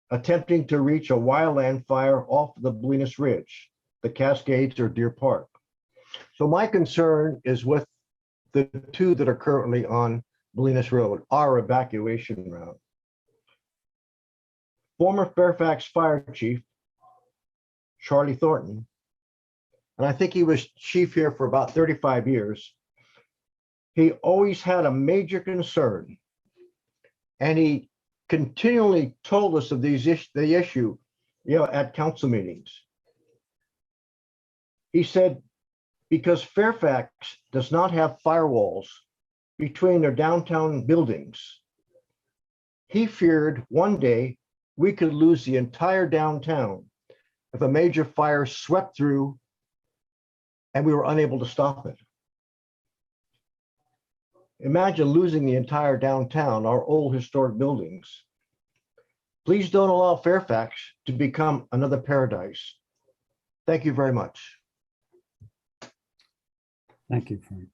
attempting to reach a wildland fire off the Bolinas Ridge, the Cascades or Deer Park. So my concern is with the 2 that are currently on Bolinas Road, our evacuation route. Former Fairfax Fire Chief, Charlie Thornton, and I think he was chief here for about 35 years. He always had a major concern, and he continually told us of the issue, at council meetings. He said, because Fairfax does not have firewalls between their downtown buildings, he feared one day we could lose the entire downtown if a major fire swept through and we were unable to stop it. Imagine losing the entire downtown, our old historic buildings. Please don't allow Fairfax to become another paradise. Thank you very much. Thank you, Frank.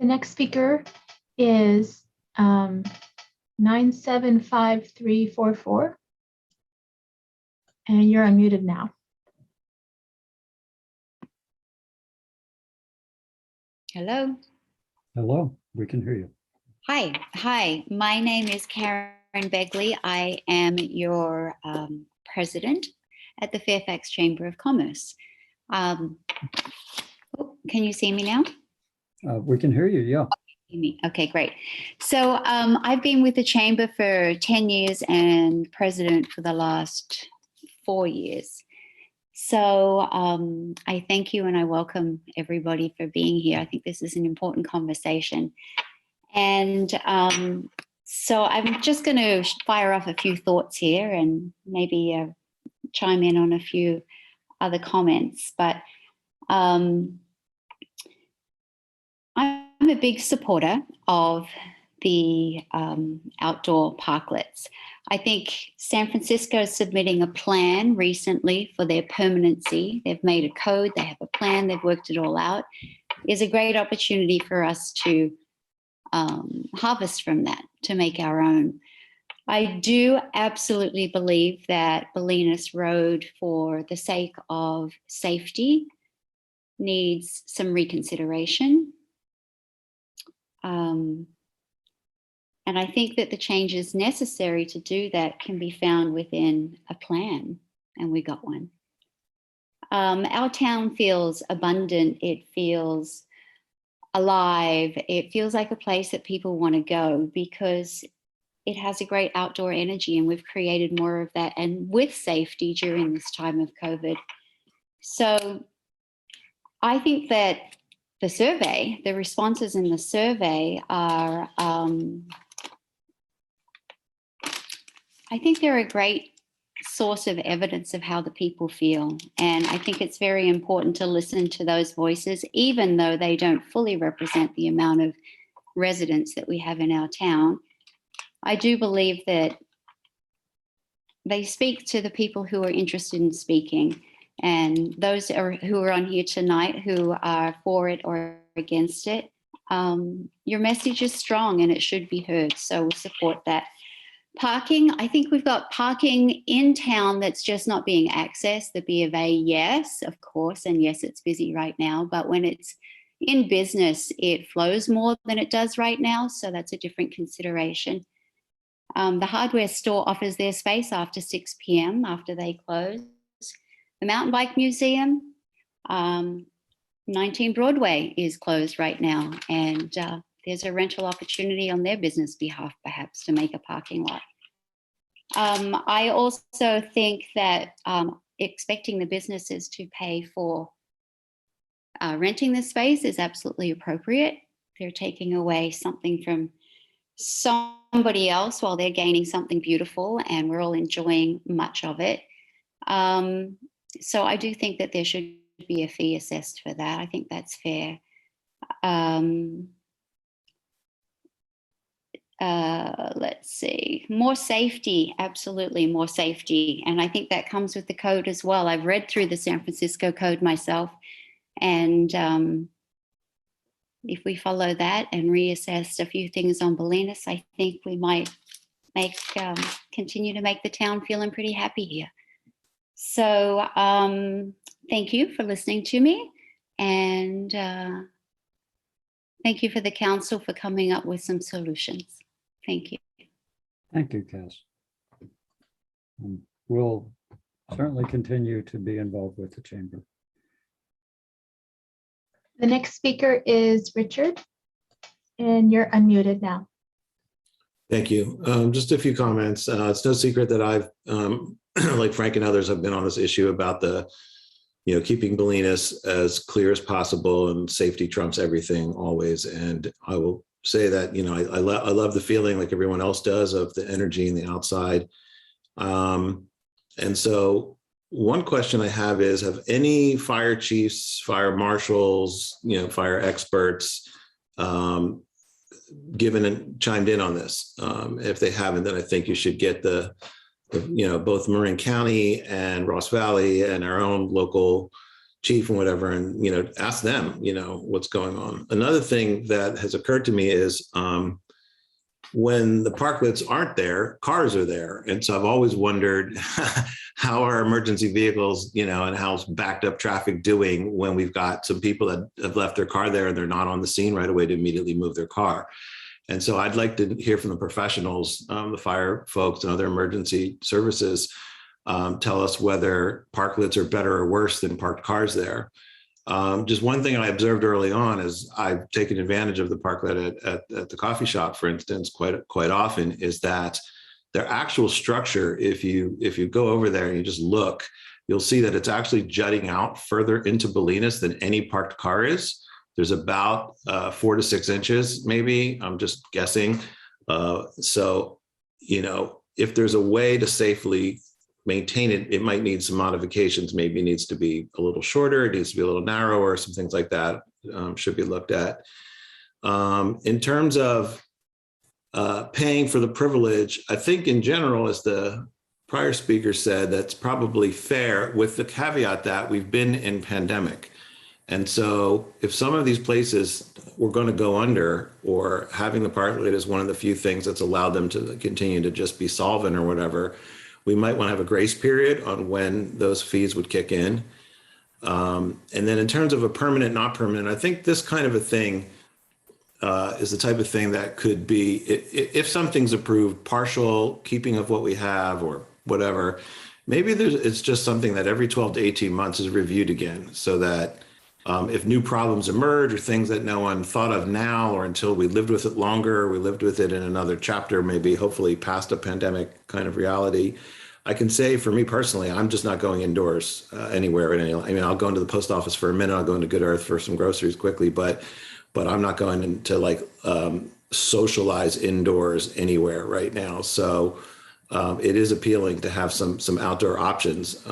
The next speaker is 975344. And you're unmuted now. Hello. Hello, we can hear you. Hi. My name is Karen Begley. I am your president at the Fairfax Chamber of Commerce. Can you see me now? We can hear you, yeah. Okay, great. So I've been with the Chamber for 10 years and president for the last 4 years. So I thank you and I welcome everybody for being here. I think this is an important conversation. And so I'm just going to fire off a few thoughts here and maybe chime in on a few other comments. But I'm a big supporter of the outdoor parklets. I think San Francisco is submitting a plan recently for their permanency. They've made a code, they have a plan, they've worked it all out. Is a great opportunity for us to harvest from that, to make our own. I do absolutely believe that Bolinas Road, for the sake of safety, needs some reconsideration. And I think that the changes necessary to do that can be found within a plan, and we got one. Our town feels abundant. It feels alive. It feels like a place that people want to go because it has a great outdoor energy, and we've created more of that, and with safety during this time of COVID. So I think that the survey, the responses in the survey are, I think they're a great source of evidence of how the people feel. And I think it's very important to listen to those voices, even though they don't fully represent the amount of residents that we have in our town. I do believe that they speak to the people who are interested in speaking. And those who are on here tonight who are for it or against it, your message is strong and it should be heard. So we support that. Parking, I think we've got parking in town that's just not being accessed. The B of A, yes, of course, and yes, it's busy right now. But when it's in business, it flows more than it does right now. So that's a different consideration. The hardware store offers their space after 6 p.m. after they close. The Mountain Bike Museum, 19 Broadway is closed right now, and there's a rental opportunity on their business behalf, perhaps, to make a parking lot. I also think that expecting the businesses to pay for renting the space is absolutely appropriate. They're taking away something from somebody else while they're gaining something beautiful, and we're all enjoying much of it. So I do think that there should be a fee assessed for that. I think that's fair. Let's see, more safety, absolutely more safety. And I think that comes with the code as well. I've read through the San Francisco code myself, and if we follow that and reassess a few things on Bolinas, I think we might continue to make the town feeling pretty happy here. So thank you for listening to me, and thank you for the council for coming up with some solutions. Thank you. Thank you, Cass. We'll certainly continue to be involved with the chamber. The next speaker is Richard, and you're unmuted now. Thank you. Just a few comments. It's no secret that I've, like Frank and others, have been on this issue about the, keeping Bolinas as clear as possible, and safety trumps everything always. And I will say that, I love the feeling, like everyone else does, of the energy in the outside. And so one question I have is, have any fire chiefs, fire marshals, fire experts given and chimed in on this. If they haven't, then I think you should get both Marin County and Ross Valley and our own local chief and whatever, and, ask them, what's going on. Another thing that has occurred to me is when the parklets aren't there, cars are there. And so I've always wondered how are emergency vehicles, and how's backed up traffic doing when we've got some people that have left their car there and they're not on the scene right away to immediately move their car. And so I'd like to hear from the professionals, the fire folks and other emergency services, tell us whether parklets are better or worse than parked cars there. Just one thing I observed early on is I've taken advantage of the parklet at the coffee shop, for instance, quite often, is that their actual structure, if you go over there and you just look, you'll see that it's actually jutting out further into Bolinas than any parked car is. There's about 4 to 6 inches, maybe, I'm just guessing. So, if there's a way to safely maintain it, it might need some modifications. Maybe it needs to be a little shorter, it needs to be a little narrower, some things like that should be looked at. In terms of paying for the privilege, I think in general, as the prior speaker said, that's probably fair, with the caveat that we've been in pandemic. And so if some of these places were going to go under, or having the parklet is one of the few things that's allowed them to continue to just be solvent or whatever, we might want to have a grace period on when those fees would kick in. And then in terms of a permanent, not permanent, I think this kind of a thing is the type of thing that could be, if something's approved, partial keeping of what we have or whatever, maybe it's just something that every 12 to 18 months is reviewed again, so that if new problems emerge or things that no one thought of now, or until we lived with it longer, we lived with it in another chapter, maybe hopefully past a pandemic kind of reality. I can say for me personally, I'm just not going indoors anywhere. I'll go into the post office for a minute. I'll go into Good Earth for some groceries quickly, but I'm not going into socialize indoors anywhere right now. So it is appealing to have some outdoor options.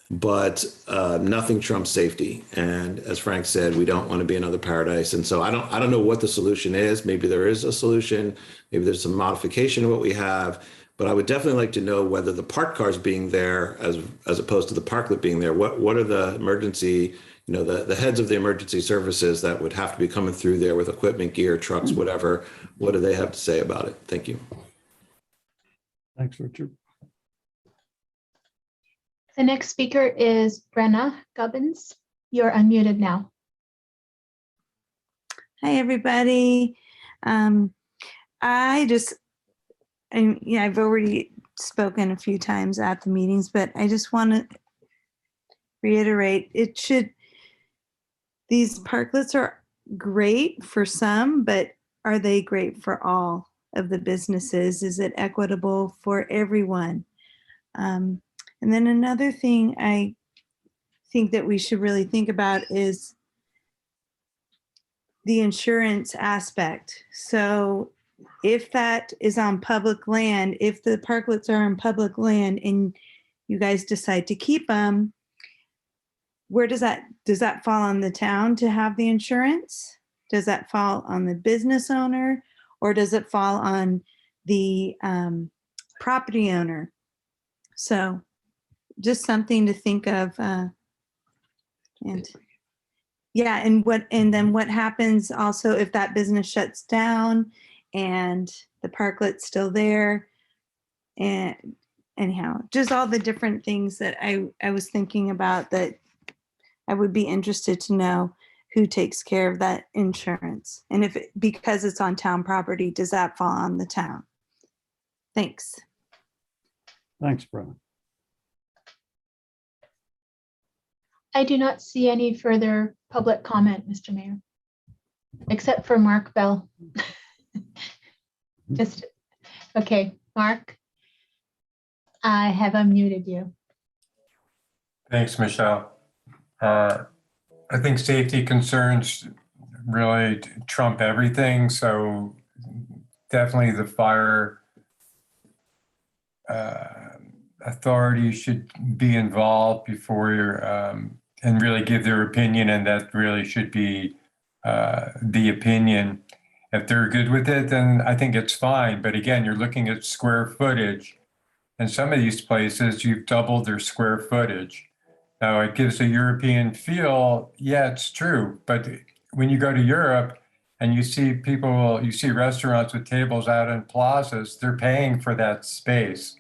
But nothing trumps safety. And as Frank said, we don't want to be another paradise. And so I don't know what the solution is. Maybe there is a solution. Maybe there's some modification of what we have. But I would definitely like to know whether the parked cars being there as opposed to the parklet being there, what are the emergency, the heads of the emergency services that would have to be coming through there with equipment, gear, trucks, whatever. What do they have to say about it? Thank you. Thanks, Richard. The next speaker is Brenna Gubbins. You're unmuted now. Hi, everybody. I've already spoken a few times at the meetings, but I just want to reiterate, these parklets are great for some, but are they great for all of the businesses? Is it equitable for everyone? And then another thing I think that we should really think about is the insurance aspect. So if that is on public land, if the parklets are on public land and you guys decide to keep them, where does that fall on the town to have the insurance? Does that fall on the business owner, or does it fall on the property owner? So just something to think of. And then what happens also if that business shuts down and the parklet's still there? And anyhow, just all the different things that I was thinking about that I would be interested to know who takes care of that insurance. And because it's on town property, does that fall on the town? Thanks. Thanks, Brenna. I do not see any further public comment, Mr. Mayor, except for Mark Bell. Okay, Mark, I have unmuted you. Thanks, Michelle. I think safety concerns really trump everything. So definitely the fire authority should be involved before and really give their opinion, and that really should be the opinion. If they're good with it, then I think it's fine. But again, you're looking at square footage. In some of these places, you've doubled their square footage. Now, it gives a European feel. Yeah, it's true. But when you go to Europe and you see people, you see restaurants with tables out in plazas, they're paying for that space.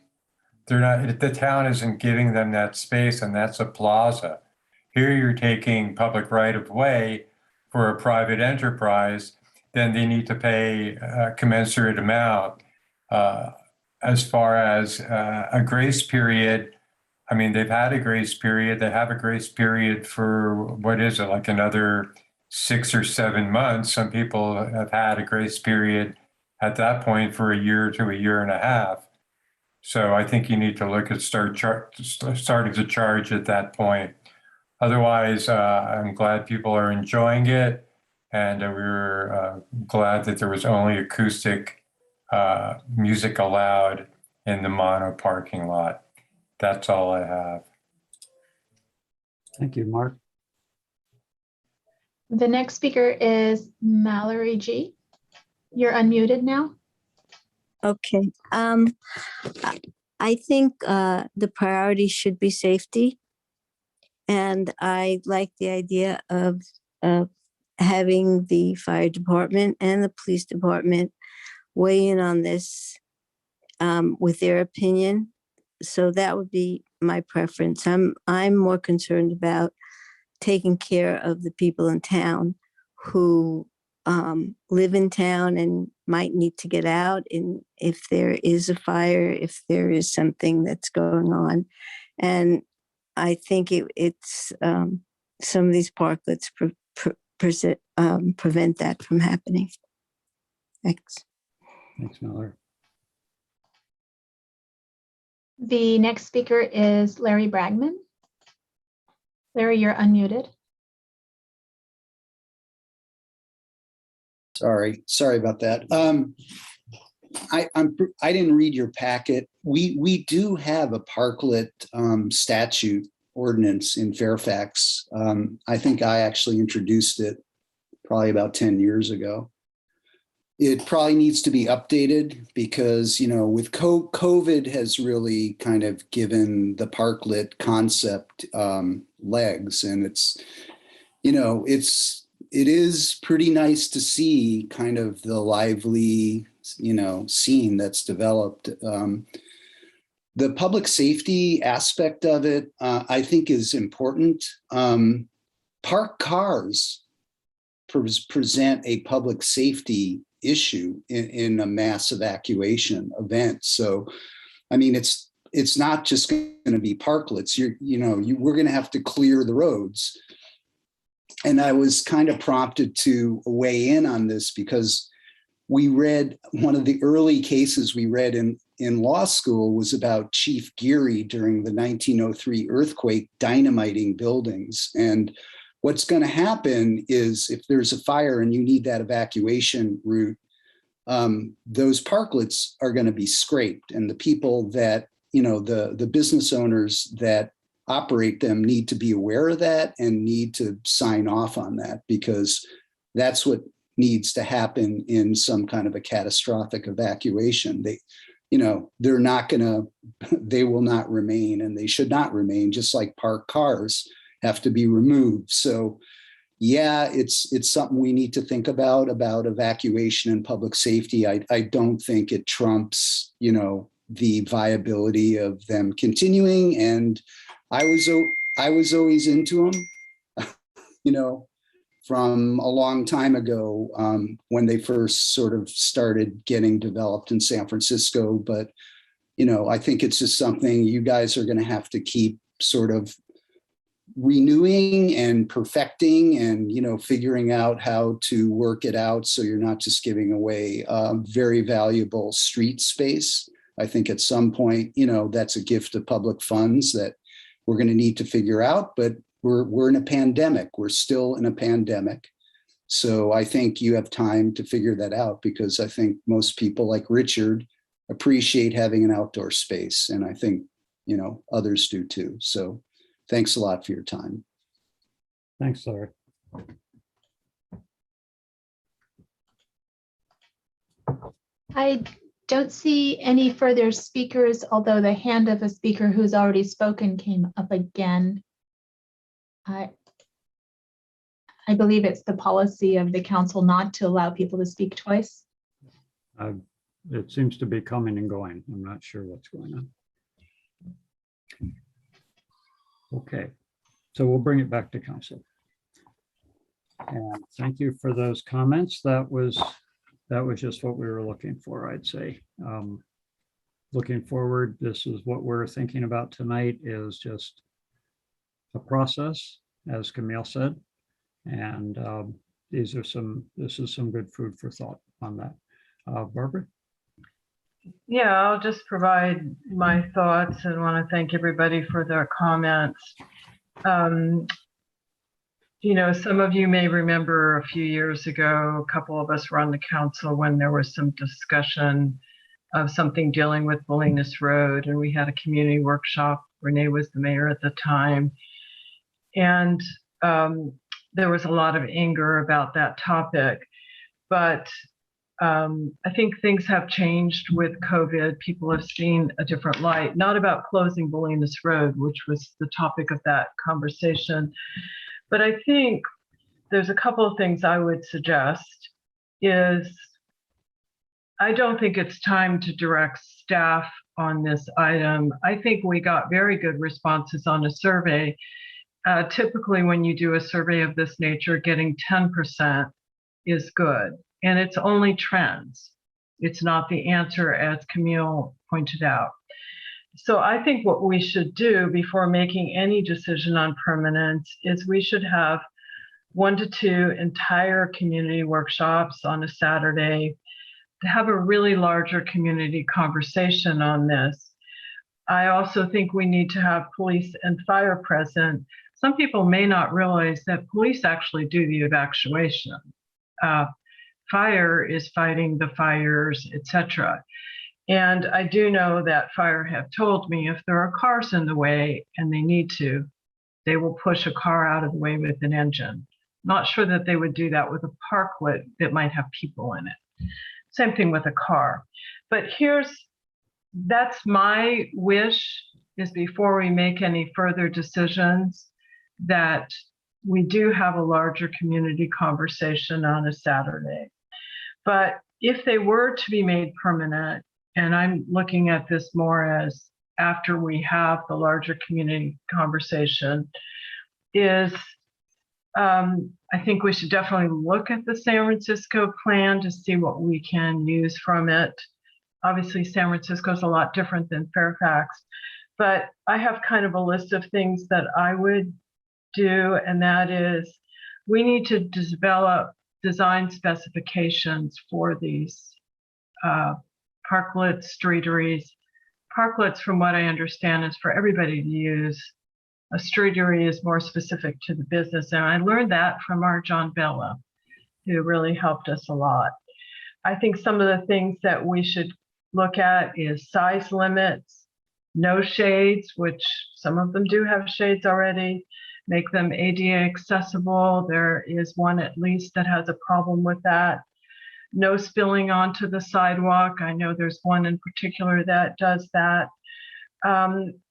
They're not, the town isn't giving them that space, and that's a plaza. Here you're taking public right of way for a private enterprise, then they need to pay a commensurate amount. As far as a grace period, I mean, they've had a grace period. They have a grace period for, what is it, like another 6 or 7 months. Some people have had a grace period at that point for a year to a year and a half. So I think you need to look at starting to charge at that point. Otherwise, I'm glad people are enjoying it. And we were glad that there was only acoustic music allowed in the mono parking lot. That's all I have. Thank you, Mark. The next speaker is Mallory G. You're unmuted now. Okay. I think the priority should be safety. And I like the idea of having the fire department and the police department weigh in on this with their opinion. So that would be my preference. I'm more concerned about taking care of the people in town who live in town and might need to get out, and if there is a fire, if there is something that's going on. And I think it's some of these parklets prevent that from happening. Thanks. Thanks, Mallory. The next speaker is Larry Bragman. Larry, you're unmuted. Sorry about that. I didn't read your packet. We do have a parklet statute ordinance in Fairfax. I think I actually introduced it probably about 10 years ago. It probably needs to be updated because, you know, with COVID has really kind of given the parklet concept legs, and it's, you know, it is pretty nice to see kind of the lively, you know, scene that's developed. The public safety aspect of it, I think, is important. Parked cars present a public safety issue in a mass evacuation event. So, I mean, it's not just going to be parklets. We're going to have to clear the roads. And I was kind of prompted to weigh in on this because we read one of the early cases we read in law school was about Chief Geary during the 1903 earthquake dynamiting buildings. And what's going to happen is if there's a fire and you need that evacuation route, those parklets are going to be scraped, and the people that, you know, the business owners that operate them need to be aware of that and need to sign off on that, because that's what needs to happen in some kind of a catastrophic evacuation. They're not going to, they will not remain, and they should not remain, just like parked cars have to be removed. So yeah, it's something we need to think about evacuation and public safety. I don't think it trumps, you know, the viability of them continuing. And I was always into them, you know, from a long time ago when they first sort of started getting developed in San Francisco. But, you know, I think it's just something you guys are going to have to keep sort of renewing and perfecting and, you know, figuring out how to work it out so you're not just giving away very valuable street space. I think at some point, you know, that's a gift of public funds that we're going to need to figure out, but we're in a pandemic. We're still in a pandemic. So I think you have time to figure that out, because I think most people like Richard appreciate having an outdoor space. And I think, you know, others do too. So thanks a lot for your time. Thanks, Larry. I don't see any further speakers, although the hand of a speaker who's already spoken came up again. I believe it's the policy of the council not to allow people to speak twice. It seems to be coming and going. I'm not sure what's going on. Okay, so we'll bring it back to council. And thank you for those comments. That was just what we were looking for, I'd say. Looking forward, this is what we're thinking about tonight, is just a process, as Camille said. And this is some good food for thought on that. Barbara? Yeah, I'll just provide my thoughts and want to thank everybody for their comments. You know, some of you may remember a few years ago, a couple of us were on the council when there was some discussion of something dealing with Bolinas Road, and we had a community workshop. Renee was the mayor at the time. And there was a lot of anger about that topic. But I think things have changed with COVID. People have seen a different light, not about closing Bolinas Road, which was the topic of that conversation. But I think there's a couple of things I would suggest is I don't think it's time to direct staff on this item. I think we got very good responses on a survey. Typically, when you do a survey of this nature, getting 10% is good. And it's only trends. It's not the answer, as Camille pointed out. So I think what we should do before making any decision on permanence is we should have 1 to 2 entire community workshops on a Saturday to have a really larger community conversation on this. I also think we need to have police and fire present. Some people may not realize that police actually do the evacuation. Fire is fighting the fires, etc. And I do know that fire have told me if there are cars in the way and they need to, they will push a car out of the way with an engine. Not sure that they would do that with a parklet that might have people in it. Same thing with a car. But that's my wish, is before we make any further decisions, that we do have a larger community conversation on a Saturday. But if they were to be made permanent, and I'm looking at this more as after we have the larger community conversation, is I think we should definitely look at the San Francisco plan to see what we can use from it. Obviously, San Francisco is a lot different than Fairfax, but I have kind of a list of things that I would do, and that is we need to develop design specifications for these parklets, streeteries. Parklets, from what I understand, is for everybody to use. A streetery is more specific to the business. And I learned that from our John Bella, who really helped us a lot. I think some of the things that we should look at is size limits, no shades, which some of them do have shades already, make them ADA accessible. There is one at least that has a problem with that. No spilling onto the sidewalk. I know there's one in particular that does that.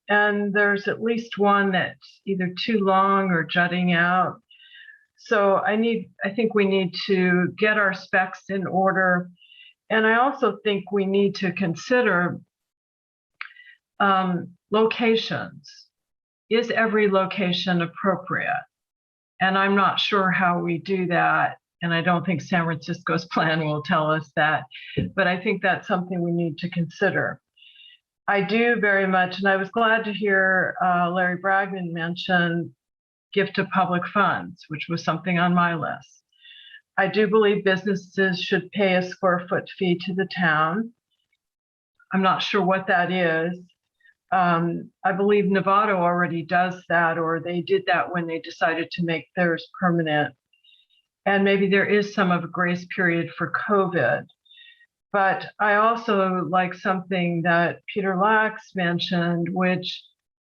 And there's at least one that's either too long or jutting out. So I think we need to get our specs in order. And I also think we need to consider locations. Is every location appropriate? And I'm not sure how we do that. And I don't think San Francisco's plan will tell us that, but I think that's something we need to consider. I do very much, and I was glad to hear Larry Bragman mention gift to public funds, which was something on my list. I do believe businesses should pay a square foot fee to the town. I'm not sure what that is. I believe Nevada already does that, or they did that when they decided to make theirs permanent. And maybe there is some of a grace period for COVID. But I also like something that Peter Lax mentioned, which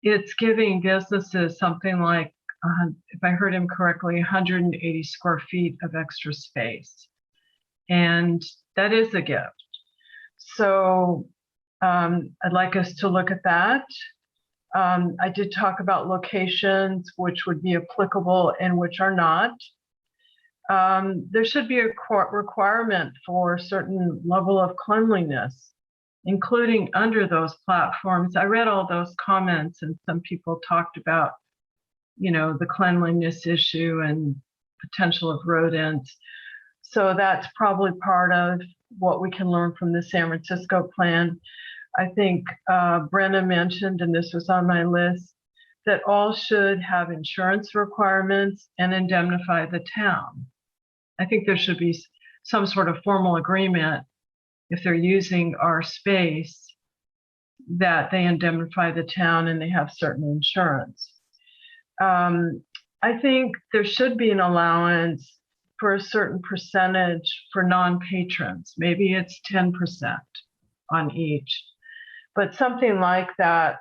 it's giving businesses something like, if I heard him correctly, 180 square feet of extra space. And That is a gift. So I'd like us to look at that. I did talk about locations which would be applicable and which are not. There should be a requirement for a certain level of cleanliness, including under those platforms. I read all those comments, and some people talked about, you know, the cleanliness issue and potential of rodents. So that's probably part of what we can learn from the San Francisco plan. I think Brenna mentioned, and this was on my list, that all should have insurance requirements and indemnify the town. I think there should be some sort of formal agreement if they're using our space that they indemnify the town and they have certain insurance. I think there should be an allowance for a certain percentage for non-patrons. Maybe it's 10% on each, but something like that.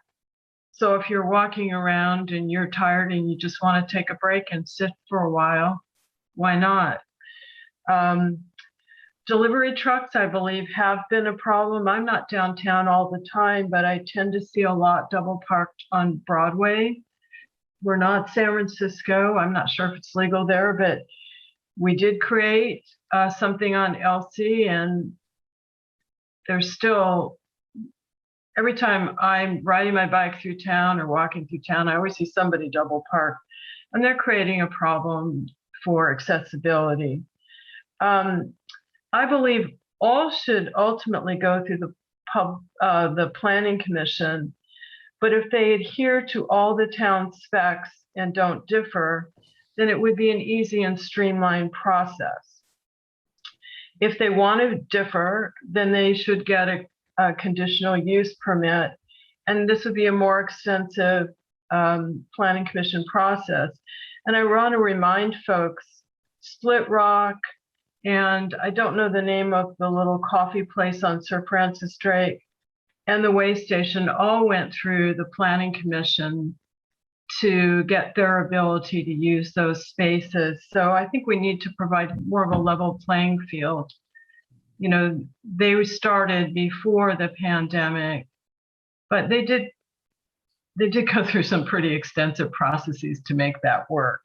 So if you're walking around and you're tired and you just want to take a break and sit for a while, why not? Delivery trucks, I believe, have been a problem. I'm not downtown all the time, but I tend to see a lot double parked on Broadway. We're not San Francisco. I'm not sure if it's legal there, but we did create something on Elsie, and there's still, every time I'm riding my bike through town or walking through town, I always see somebody double parked, and they're creating a problem for accessibility. I believe all should ultimately go through the Planning Commission, but if they adhere to all the town specs and don't differ, then it would be an easy and streamlined process. If they want to differ, then they should get a conditional use permit, and this would be a more extensive Planning Commission process. And I want to remind folks, Split Rock, and I don't know the name of the little coffee place on Sir Francis Drake, and the way station all went through the Planning Commission to get their ability to use those spaces. So I think we need to provide more of a level playing field. You know, they started before the pandemic, but they did go through some pretty extensive processes to make that work.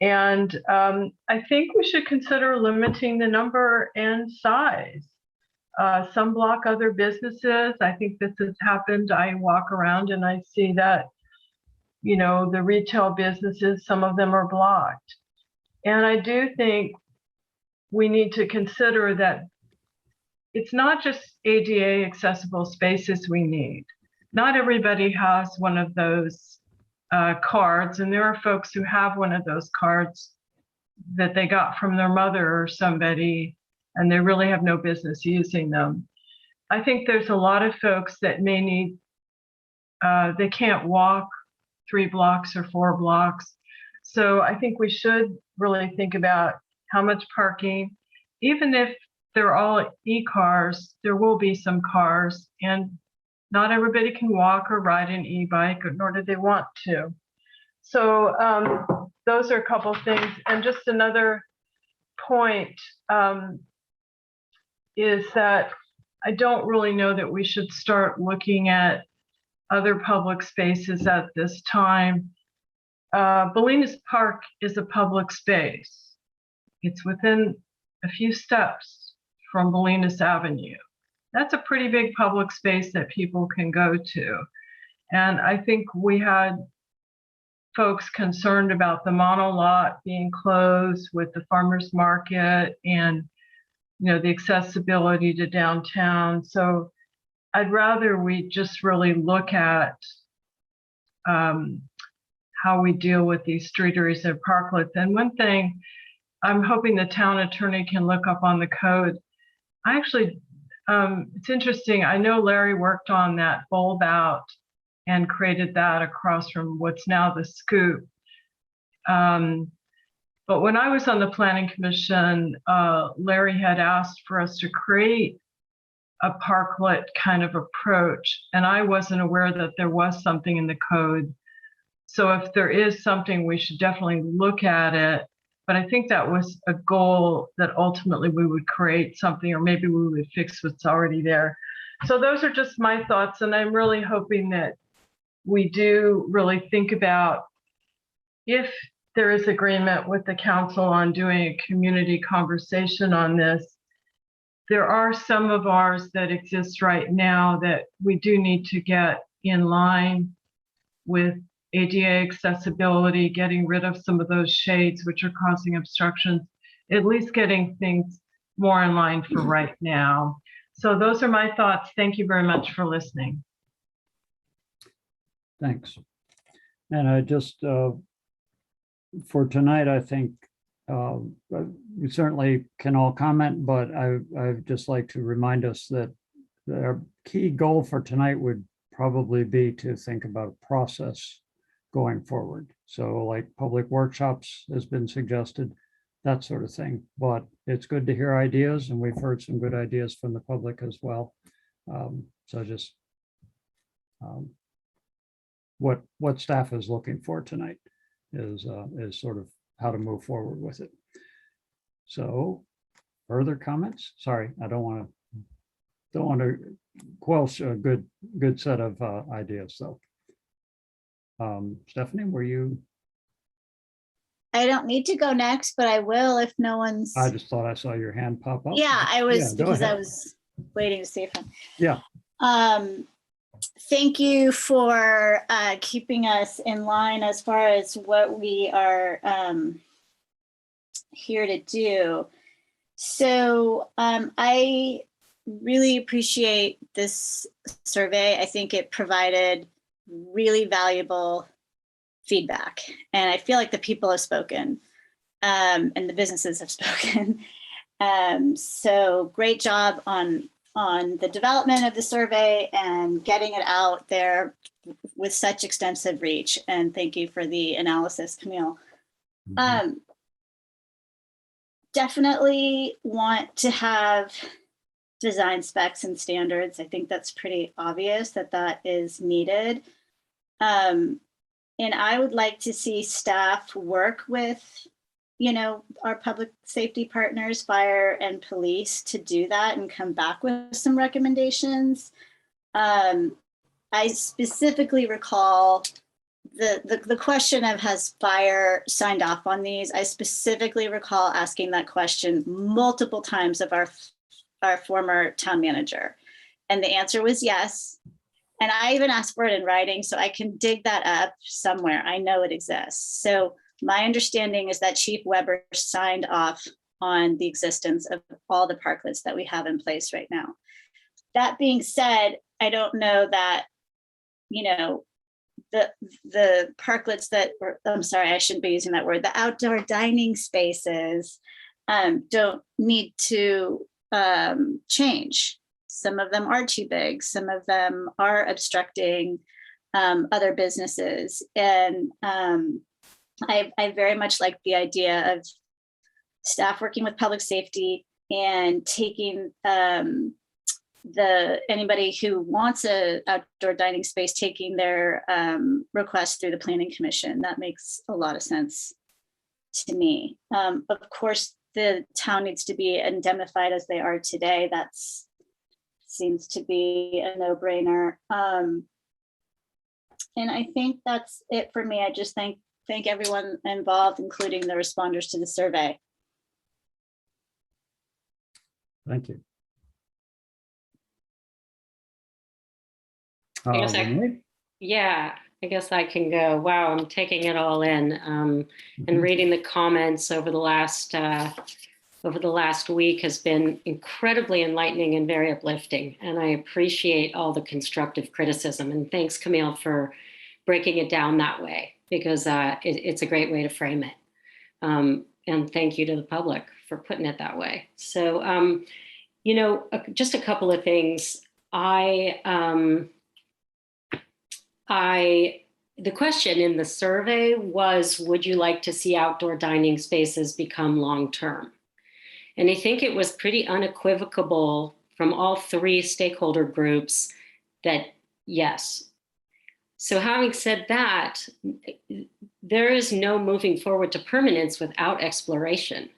And I think we should consider limiting the number and size. Some block other businesses. I think this has happened. I walk around and I see that, you know, the retail businesses, some of them are blocked. And I do think we need to consider that it's not just ADA accessible spaces we need. Not everybody has one of those cards, and there are folks who have one of those cards that they got from their mother or somebody, and they really have no business using them. I think there's a lot of folks that may need, they can't walk 3 blocks or 4 blocks. So I think we should really think about how much parking, even if they're all e-cars, there will be some cars, and not everybody can walk or ride an e-bike, nor do they want to. So those are a couple things. And just another point is that I don't really know that we should start looking at other public spaces at this time. Bolinas Park is a public space. It's within a few steps from Bolinas Avenue. That's a pretty big public space that people can go to. And I think we had folks concerned about the mono lot being closed with the farmers market and, you know, the accessibility to downtown. So I'd rather we just really look at how we deal with these streeteries and parklets. And one thing I'm hoping the town attorney can look up on the code. I actually, it's interesting. I know Larry worked on that bulb out and created that across from what's now the Scoop. But when I was on the Planning Commission, Larry had asked for us to create a parklet kind of approach, and I wasn't aware that there was something in the code. So if there is something, we should definitely look at it But I think that was a goal that ultimately we would create something, or maybe we would fix what's already there. So those are just my thoughts. And I'm really hoping that we do really think about, if there is agreement with the council on doing a community conversation on this, there are some of ours that exist right now that we do need to get in line with ADA accessibility, getting rid of some of those shades which are causing obstructions, at least getting things more in line for right now. So those are my thoughts. Thank you very much for listening. Thanks. And I just, for tonight, I think we certainly can all comment, but I'd just like to remind us that our key goal for tonight would probably be to think about a process going forward. So like public workshops has been suggested, that sort of thing. But it's good to hear ideas, and we've heard some good ideas from the public as well. So just what staff is looking for tonight is sort of how to move forward with it. So further comments? Sorry, I don't want to quench a good set of ideas though. Stephanie, were you? I don't need to go next, but I will if no one's. I just thought I saw your hand pop up. Yeah, I was, Yeah, because I ahead. was waiting to see if I'm. Yeah. Thank you for keeping us in line as far as what we are here to do. So I really appreciate this survey. I think it provided really valuable feedback, and I feel like the people have spoken and the businesses have spoken. So great job on the development of the survey and getting it out there with such extensive reach. And thank you for the analysis, Camille. Definitely want to have design specs and standards. I think that's pretty obvious that is needed. And I would like to see staff work with, our public safety partners, fire and police, to do that and come back with some recommendations. I specifically recall the question of, has fire signed off on these? I specifically recall asking that question multiple times of our former town manager, and the answer was yes. And I even asked for it in writing, so I can dig that up somewhere. I know it exists. So my understanding is that Chief Weber signed off on the existence of all the parklets that we have in place right now. That being said, I don't know that, the parklets that, I'm sorry, I shouldn't be using that word, the outdoor dining spaces don't need to change. Some of them are too big. Some of them are obstructing other businesses. And I very much like the idea of staff working with public safety and taking anybody who wants a outdoor dining space, taking their request through the Planning Commission. That makes a lot of sense to me. Of course, the town needs to be indemnified as they are today. That's seems to be a no-brainer. And I think that's it for me. I just thank everyone involved, including the responders to the survey. Thank you. I guess Renee? I guess I can go. Wow, I'm taking it all in and reading the comments over the last week has been incredibly enlightening and very uplifting. And I appreciate all the constructive criticism. And thanks, Camille, for breaking it down that way, because it's a great way to frame it. And thank you to the public for putting it that way. So, just a couple of things. The question in the survey was, would you like to see outdoor dining spaces become long-term? And I think it was pretty unequivocal from all three stakeholder groups that yes. So having said that, there is no moving forward to permanence without exploration.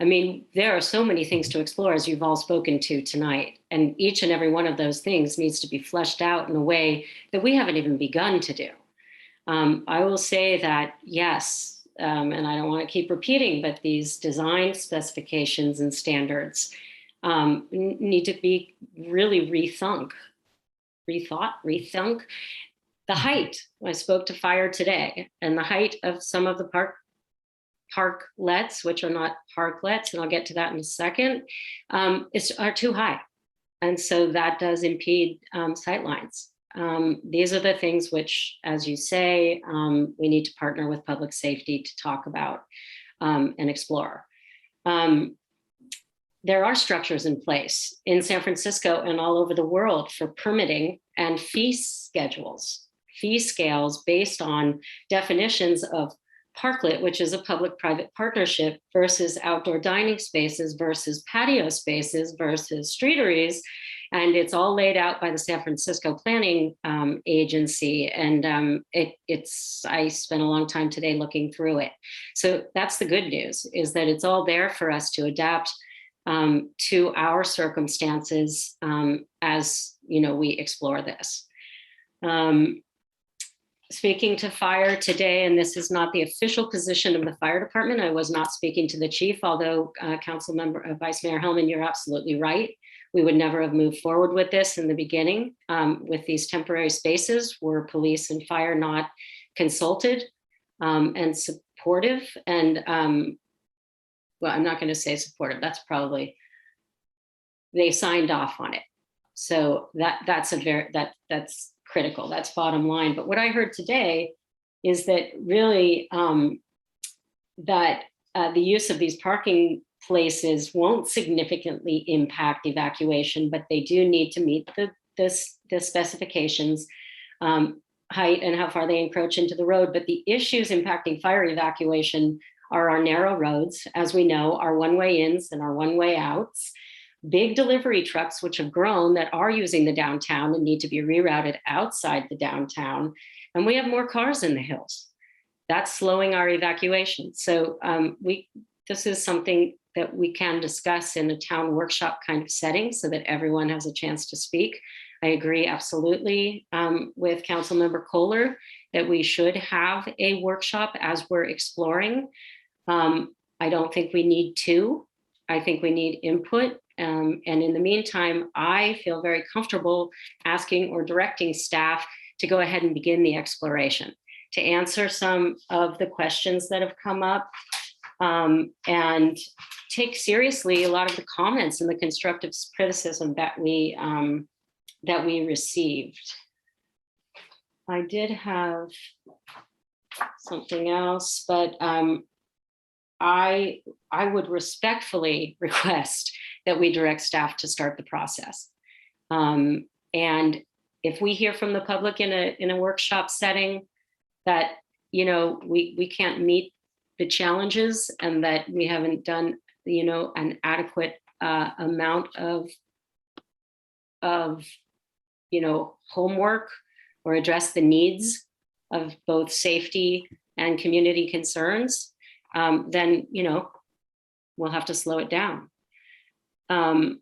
I mean, there are so many things to explore, as you've all spoken to tonight, and each and every one of those things needs to be fleshed out in a way that we haven't even begun to do. I will say that, yes, and I don't want to keep repeating, but these design specifications and standards need to be really rethought. The height, I spoke to fire today, and the height of some of the parklets, which are not parklets, and I'll get to that in a second, are too high. And so that does impede sightlines. These are the things which, as you say, we need to partner with public safety to talk about and explore. There are structures in place in San Francisco and all over the world for permitting and fee scales based on definitions of parklet, which is a public-private partnership, versus outdoor dining spaces versus patio spaces versus streeteries. And it's all laid out by the San Francisco Planning Agency. And I spent a long time today looking through it. So that's the good news, is that it's all there for us to adapt to our circumstances as we explore this. Speaking to fire today, and this is not the official position of the fire department. I was not speaking to the chief, although Vice Mayor Hellman, you're absolutely right. We would never have moved forward with this in the beginning. With these temporary spaces, were police and fire not consulted and supportive? And well, I'm not going to say supportive. That's probably, they signed off on it. So that's critical. That's bottom line. But what I heard today is that really the use of these parking places won't significantly impact evacuation, but they do need to meet the specifications, height and how far they encroach into the road. But the issues impacting fire evacuation are our narrow roads, as we know, our one-way ins and our one-way outs, big delivery trucks, which have grown, that are using the downtown and need to be rerouted outside the downtown. And we have more cars in the hills. That's slowing our evacuation. So this is something that we can discuss in a town workshop kind of setting so that everyone has a chance to speak. I agree absolutely with Councilmember Kohler that we should have a workshop as we're exploring. I don't think we need two. I think we need input. And in the meantime, I feel very comfortable asking or directing staff to go ahead and begin the exploration, to answer some of the questions that have come up, and take seriously a lot of the comments and the constructive criticism that we received. I did have something else, but I would respectfully request that we direct staff to start the process. And if we hear from the public in a workshop setting that we can't meet the challenges and that we haven't done an adequate amount of homework or address the needs of both safety and community concerns, then we'll have to slow it down. I'm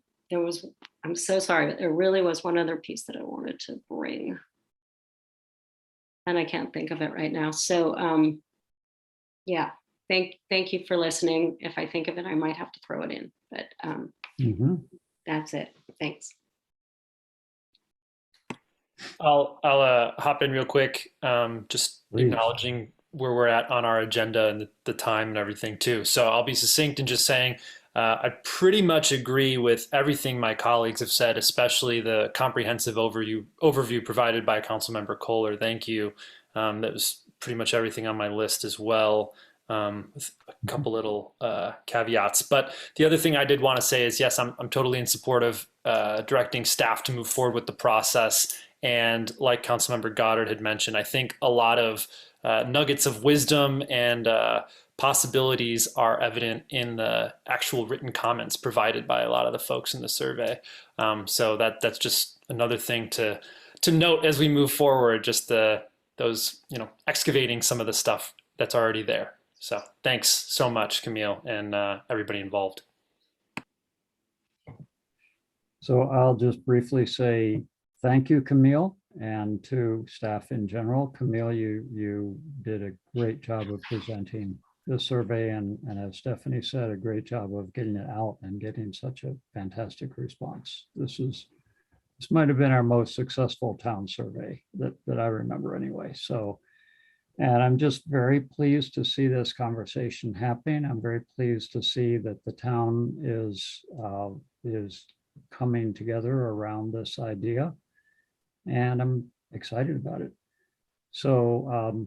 so sorry, but there really was one other piece that I wanted to bring, and I can't think of it right now. So yeah, thank you for listening. If I think of it, I might have to throw it in, but that's it. Thanks. I'll hop in real quick, just acknowledging where we're at on our agenda and the time and everything too. So I'll be succinct in just saying I pretty much agree with everything my colleagues have said, especially the comprehensive overview provided by Councilmember Kohler. Thank you. That was pretty much everything on my list as well, with a couple little caveats. But the other thing I did want to say is, yes, I'm totally in support of directing staff to move forward with the process. And like Councilmember Goddard had mentioned, I think a lot of nuggets of wisdom and possibilities are evident in the actual written comments provided by a lot of the folks in the survey. So that's just another thing to note as we move forward, just those excavating some of the stuff that's already there. So thanks so much, Camille, and everybody involved. So I'll just briefly say thank you, Camille, and to staff in general. Camille, you did a great job of presenting the survey, and as Stephanie said, a great job of getting it out and getting such a fantastic response. This might have been our most successful town survey that I remember anyway. So, and I'm just very pleased to see this conversation happening. I'm very pleased to see that the town is coming together around this idea, and I'm excited about it. So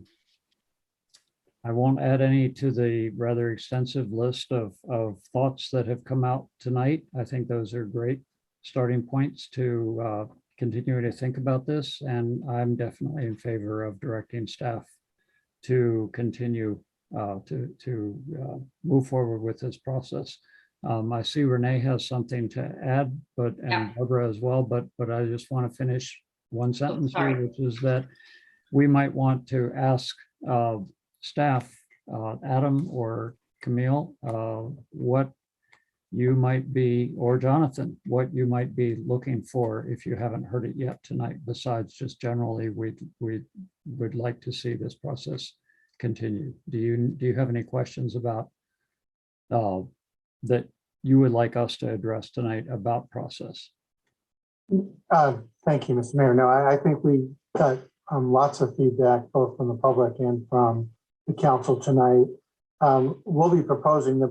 I won't add any to the rather extensive list of thoughts that have come out tonight. I think those are great starting points to continue to think about this, and I'm definitely in favor of directing staff to continue to move forward with this process. I see Renee has something to add, and Barbara as well, but I just want to finish one sentence here, which is that we might want to ask staff, Adam or Camille, what you might be, or Jonathan, what you might be looking for if you haven't heard it yet tonight, besides just generally, we would like to see this process continue. Do you have any questions about that you would like us to address tonight about process? Thank you, Mr. Mayor. No, I think we got lots of feedback, both from the public and from the council tonight. We'll be proposing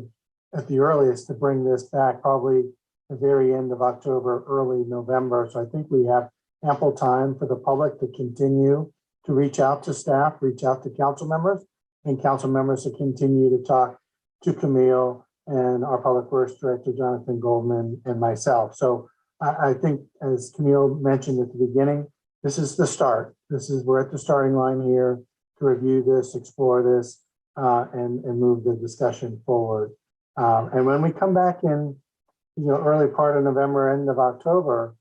at the earliest to bring this back probably the very end of October, early November. So I think we have ample time for the public to continue to reach out to staff, reach out to council members, and council members to continue to talk to Camille and our Public Works Director, Jonathan Goldman, and myself. So I think, as Camille mentioned at the beginning, this is the start. We're at the starting line here to review this, explore this, and move the discussion forward. And when we come back in, early part of November, end of October,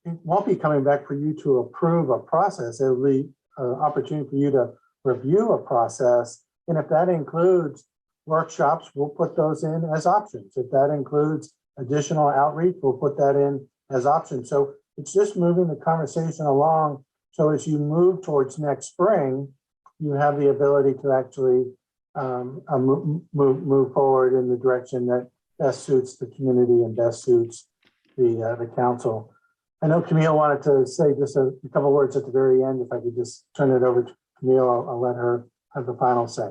it won't be coming back for you to approve a process. It'll be an opportunity for you to review a process. And if that includes workshops, we'll put those in as options. If that includes additional outreach, we'll put that in as options. So it's just moving the conversation along. So as you move towards next spring, you have the ability to actually move forward in the direction that best suits the community and best suits the council. I know Camille wanted to say just a couple of words at the very end. If I could just turn it over to Camille, I'll let her have the final say.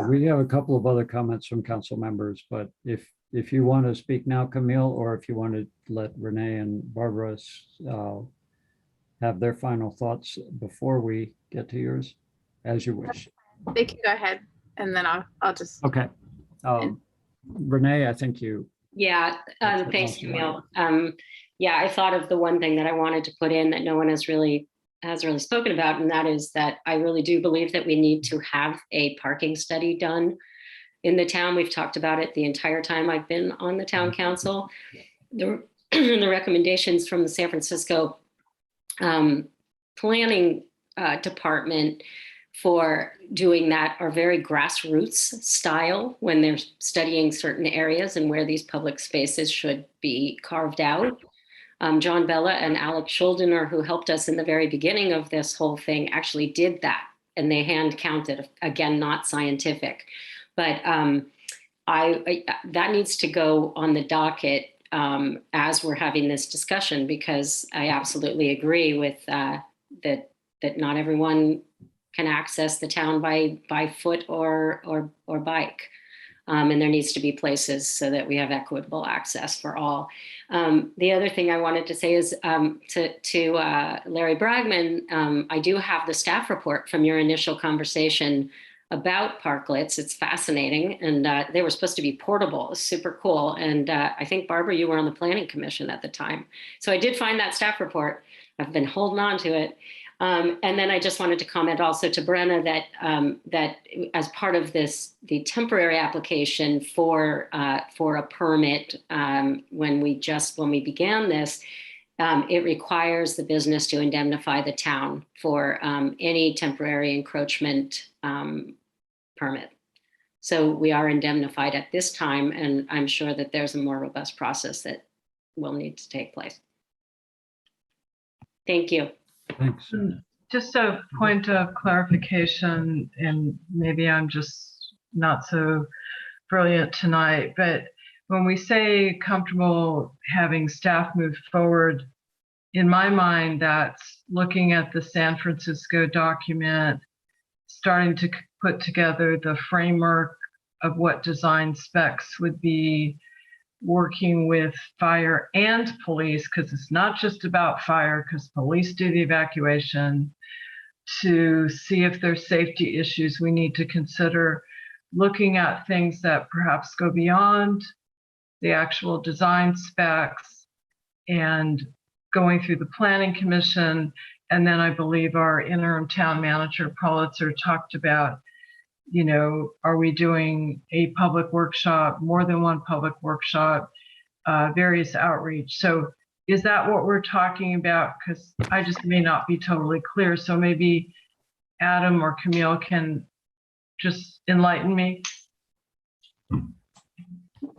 We have a couple of other comments from council members, but if you want to speak now, Camille, or if you want to let Renee and Barbara have their final thoughts before we get to yours, as you wish. They can go ahead, and then I'll just. Okay. Renee, I think you. Yeah, thanks, Camille. Yeah, I thought of the one thing that I wanted to put in that no one has really spoken about, and that is that I really do believe that we need to have a parking study done in the town. We've talked about it the entire time I've been on the town council. The recommendations from the San Francisco planning department for doing that are very grassroots style when they're studying certain areas and where these public spaces should be carved out. John Bella and Alex Schuldener, who helped us in the very beginning of this whole thing, actually did that, and they hand counted, again, not scientific. But that needs to go on the docket as we're having this discussion, because I absolutely agree with that not everyone can access the town by foot or bike. And there needs to be places so that we have equitable access for all. The other thing I wanted to say is to Larry Bragman, I do have the staff report from your initial conversation about parklets. It's fascinating, and they were supposed to be portable. It's super cool. And I think, Barbara, you were on the Planning Commission at the time. So I did find that staff report. I've been holding on to it. And then I just wanted to comment also to Brenna that as part of this, the temporary application for a permit, when we began this, it requires the business to indemnify the town for any temporary encroachment permit. So we are indemnified at this time, and I'm sure that there's a more robust process that will need to take place. Thank you. Thanks. Just a point of clarification, and maybe I'm just not so brilliant tonight, but when we say comfortable having staff move forward, in my mind, that's looking at the San Francisco document, starting to put together the framework of what design specs would be, working with fire and police, because it's not just about fire, because police do the evacuation, to see if there's safety issues we need to consider, looking at things that perhaps go beyond the actual design specs, and going through the planning commission. And then I believe our interim town manager, Pulitzer, talked about, you know, are we doing a public workshop, more than one public workshop, various outreach. So is that what we're talking about? Because I just may not be totally clear. So maybe Adam or Camille can just enlighten me.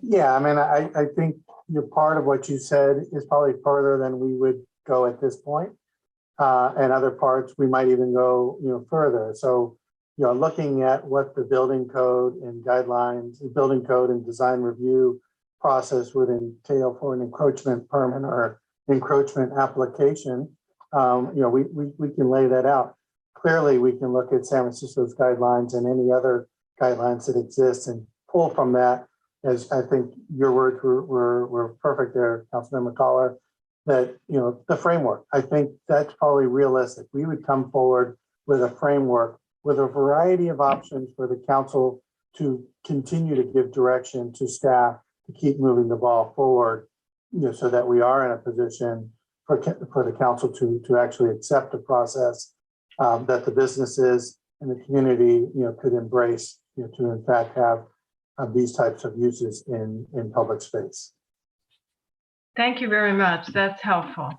Yeah, I mean, I think you're part of what you said is probably further than we would go at this point. And other parts, we might even go, you know, further. So, you know, looking at what the building code and guidelines, the building code and design review process would entail for an encroachment permit or encroachment application, you know, we can lay that out. Clearly, we can look at San Francisco's guidelines and any other guidelines that exist and pull from that, as I think your words were perfect there, Councilmember Collar, that, you know, the framework, I think that's probably realistic. We would come forward with a framework with a variety of options for the council to continue to give direction to staff to keep moving the ball forward, you know, so that we are in a position for the council to actually accept a process that the businesses and the community, you know, could embrace, you know, to in fact have these types of uses in public space. Thank you very much. That's helpful.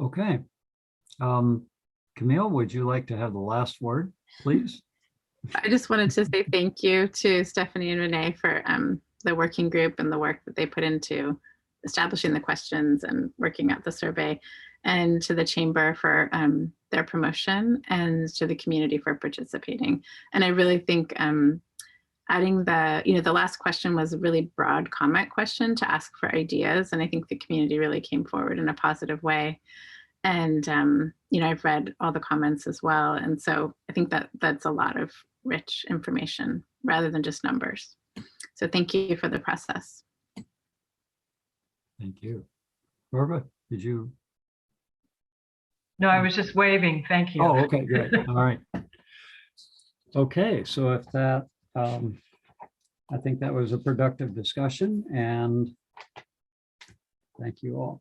Okay. Camille, would you like to have the last word, please? I just wanted to say thank you to Stephanie and Renee for the working group and the work that they put into establishing the questions and working out the survey, and to the chamber for their promotion, and to the community for participating. And I really think adding the, you know, the last question was a really broad comment question to ask for ideas. And I think the community really came forward in a positive way. And, you know, I've read all the comments as well. And so I think that that's a lot of rich information rather than just numbers. So thank you for the process. Thank you. Barbara, did you? No, I was just waving. Thank you. Oh, okay, good. All right. Okay, so if that, I think that was a productive discussion, and thank you all.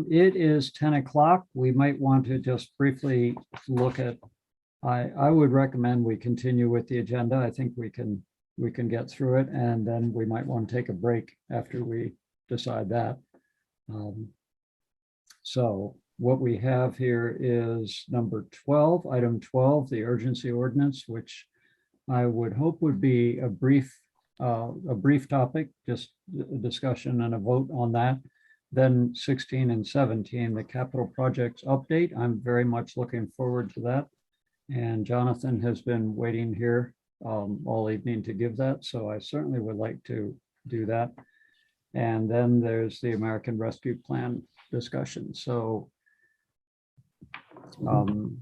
It is 10 o'clock. We might want to just briefly look at, I would recommend we continue with the agenda. I think we can get through it, and then we might want to take a break after we decide that. So what we have here is number 12, item 12, the urgency ordinance, which I would hope would be a brief topic, just a discussion and a vote on that. Then 16 and 17, the capital projects update. I'm very much looking forward to that. And Jonathan has been waiting here all evening to give that. So I certainly would like to do that. And then there's the American Rescue Plan discussion. So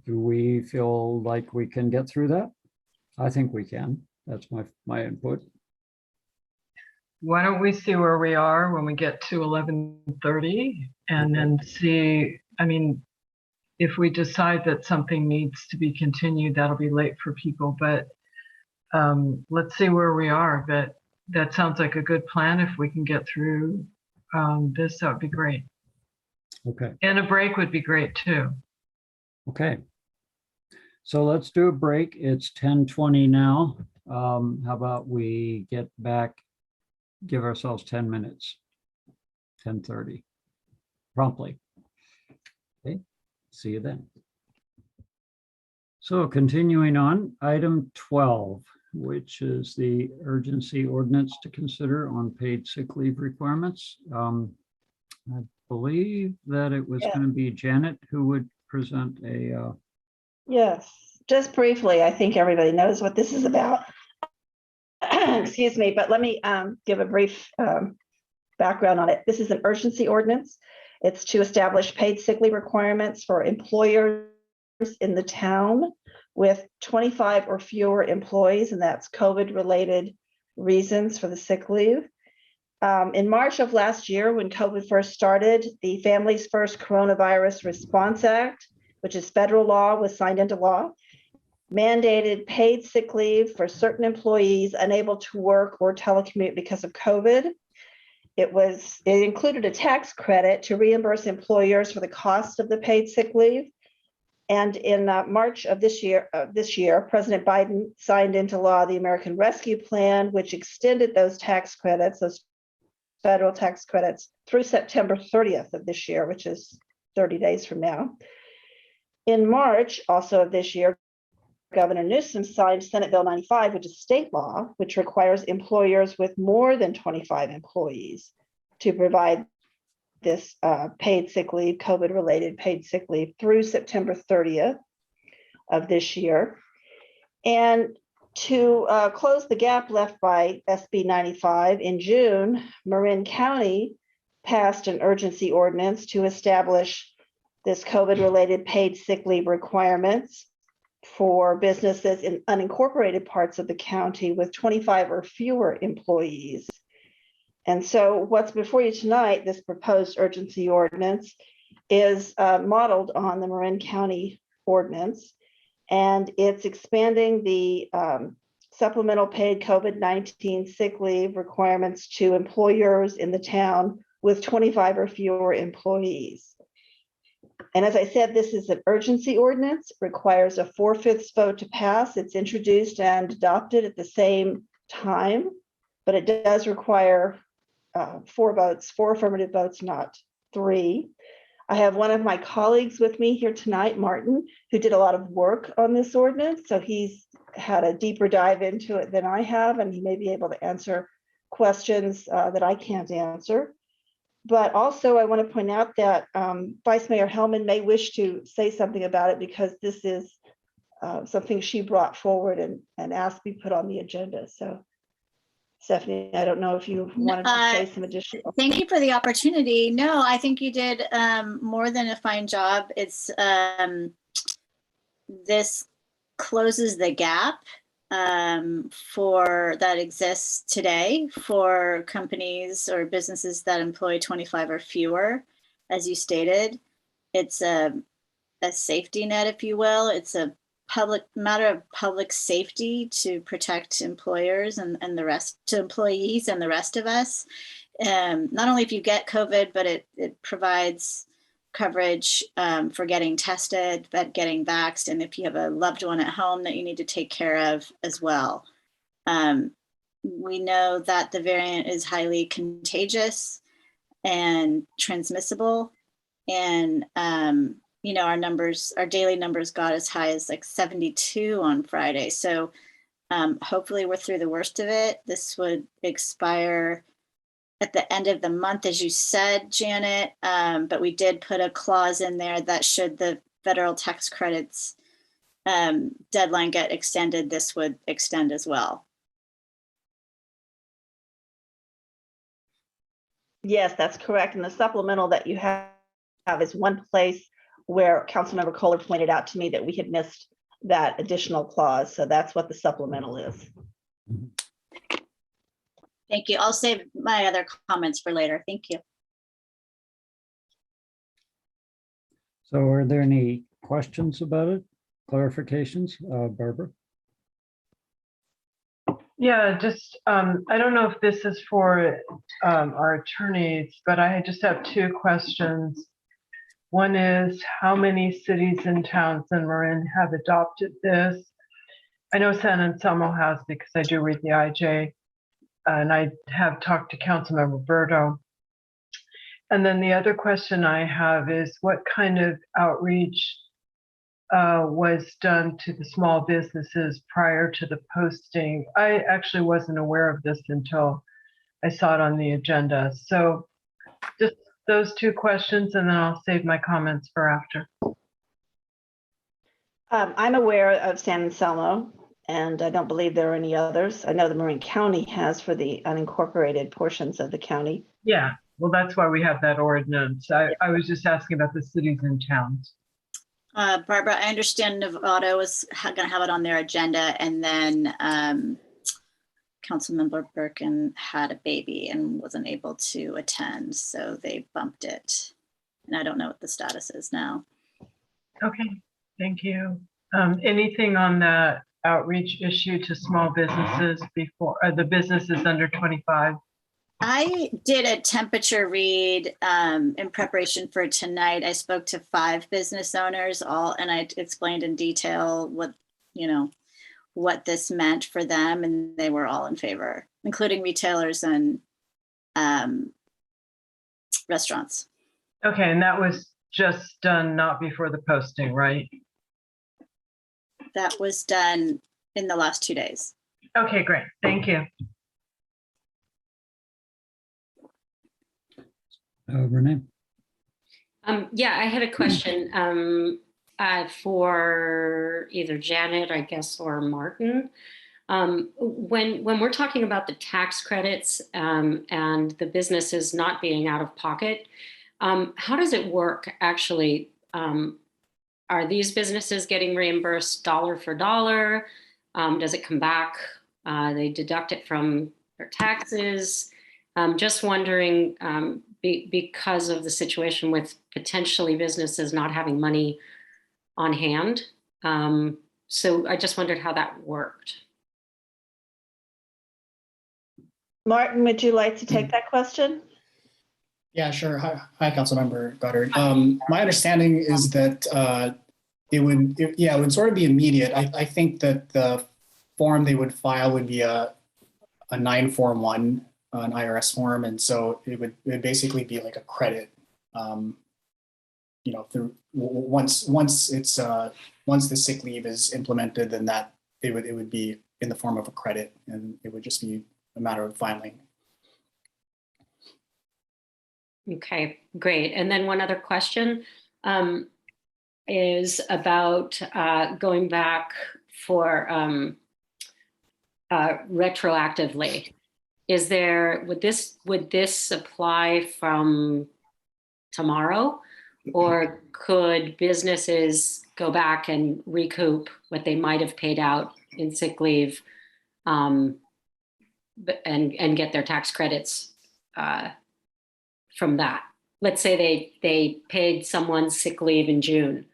do we feel like we can get through that? I think we can. That's my input. Why don't we see where we are when we get to 11:30, and then see, I mean, if we decide that something needs to be continued, that'll be late for people, but let's see where we are. But that sounds like a good plan. If we can get through this, that would be great. Okay. And a break would be great too. Okay. So let's do a break. It's 10:20 now. How about we get back, give ourselves 10 minutes, 10:30, promptly. Okay, see you then. So continuing on, item 12, which is the urgency ordinance to consider on paid sick leave requirements. I believe that it was Yeah. going to be Janet who would present a, Yes, just briefly, I think everybody knows what this is about. Excuse me, but let me give a brief background on it. This is an urgency ordinance. It's to establish paid sick leave requirements for employers in the town with 25 or fewer employees, and that's COVID-related reasons for the sick leave. In March of last year, when COVID first started, the Families First Coronavirus Response Act, which is federal law, was signed into law, mandated paid sick leave for certain employees unable to work or telecommute because of COVID. It included a tax credit to reimburse employers for the cost of the paid sick leave. And in March of this year, President Biden signed into law the American Rescue Plan, which extended those tax credits, those federal tax credits, through September 30th of this year, which is 30 days from now. In March also of this year, Governor Newsom signed Senate Bill 95, which is state law, which requires employers with more than 25 employees to provide this paid sick leave, COVID-related paid sick leave through September 30th of this year. And to close the gap left by SB 95, in June, Marin County passed an urgency ordinance to establish this COVID-related paid sick leave requirements for businesses in unincorporated parts of the county with 25 or fewer employees. And so what's before you tonight, this proposed urgency ordinance, is modeled on the Marin County ordinance, and it's expanding the supplemental paid COVID-19 sick leave requirements to employers in the town with 25 or fewer employees. And as I said, this is an urgency ordinance, requires a 4/5 vote to pass. It's introduced and adopted at the same time, but it does require 4 votes, 4 affirmative votes, not 3. I have one of my colleagues with me here tonight, Martin, who did a lot of work on this ordinance. So he's had a deeper dive into it than I have, and he may be able to answer questions that I can't answer. But also I want to point out that Vice Mayor Hellman may wish to say something about it because this is something she brought forward and asked be put on the agenda. So Stephanie, I don't know if you wanted to say some additional. Thank you for the opportunity. No, I think you did more than a fine job. It's this closes the gap for that exists today for companies or businesses that employ 25 or fewer. As you stated, it's a safety net, if you will. It's a matter of public safety to protect employers and the rest to employees and the rest of us. Not only if you get COVID, but it provides coverage for getting tested, but getting vaxxed, and if you have a loved one at home that you need to take care of as well. We know that the variant is highly contagious and transmissible, and our daily numbers got as high as like 72 on Friday. So hopefully we're through the worst of it. This would expire at the end of the month, as you said, Janet, but we did put a clause in there that should the federal tax credits deadline get extended, this would extend as well. Yes, that's correct. And the supplemental that you have is one place where Councilmember Kohler pointed out to me that we had missed that additional clause. So that's what the supplemental is. Thank you. I'll save my other comments for later. Thank you. so are there any questions about it? Clarifications, Barbara? Yeah, just, I don't know if this is for our attorneys, but I just have 2 questions. One is, how many cities and towns in Marin have adopted this? I know San Anselmo has because I do read the IJ, and I have talked to Councilmember Berto. And then the other question I have is, what kind of outreach was done to the small businesses prior to the posting. I actually wasn't aware of this until I saw it on the agenda. So just those two questions, and then I'll save my comments for after. I'm aware of San Anselmo, and I don't believe there are any others. I know the Marin County has for the unincorporated portions of the county. Yeah, well, that's why we have that ordinance. I was just asking about the cities and towns. Barbara, I understand Nevada was going to have it on their agenda, and then Councilmember Birkin had a baby and wasn't able to attend, so they bumped it. And I don't know what the status is now. Okay, thank you. Anything on the outreach issue to small businesses before the businesses under 25? I did a temperature read in preparation for tonight. I spoke to 5 business owners, and I explained in detail what this meant for them, and they were all in favor, including retailers and restaurants. Okay, and that was just done not before the posting, right? That was done in the last 2 days. Okay, great. Thank you. Renee. Yeah, I had a question for either Janet, I guess, or Martin. When we're talking about the tax credits and the businesses not being out of pocket, how does it work actually? Are these businesses getting reimbursed dollar for dollar? Does it come back? They deduct it from their taxes? Just wondering, because of the situation with potentially businesses not having money on hand. So I just wondered how that worked. Martin, would you like to take that question? Yeah, sure. Hi, Councilmember Goddard. My understanding is that it would sort of be immediate. I think that the form they would file would be a 941, an IRS form, and so it would basically be like a credit. Through once the sick leave is implemented, then that it would be in the form of a credit, and it would just be a matter of filing. Okay, great. And then one other question is about going back for retroactively. Would this apply from tomorrow, or could businesses go back and recoup what they might have paid out in sick leave and get their tax credits from that? Let's say they paid someone's sick leave in June.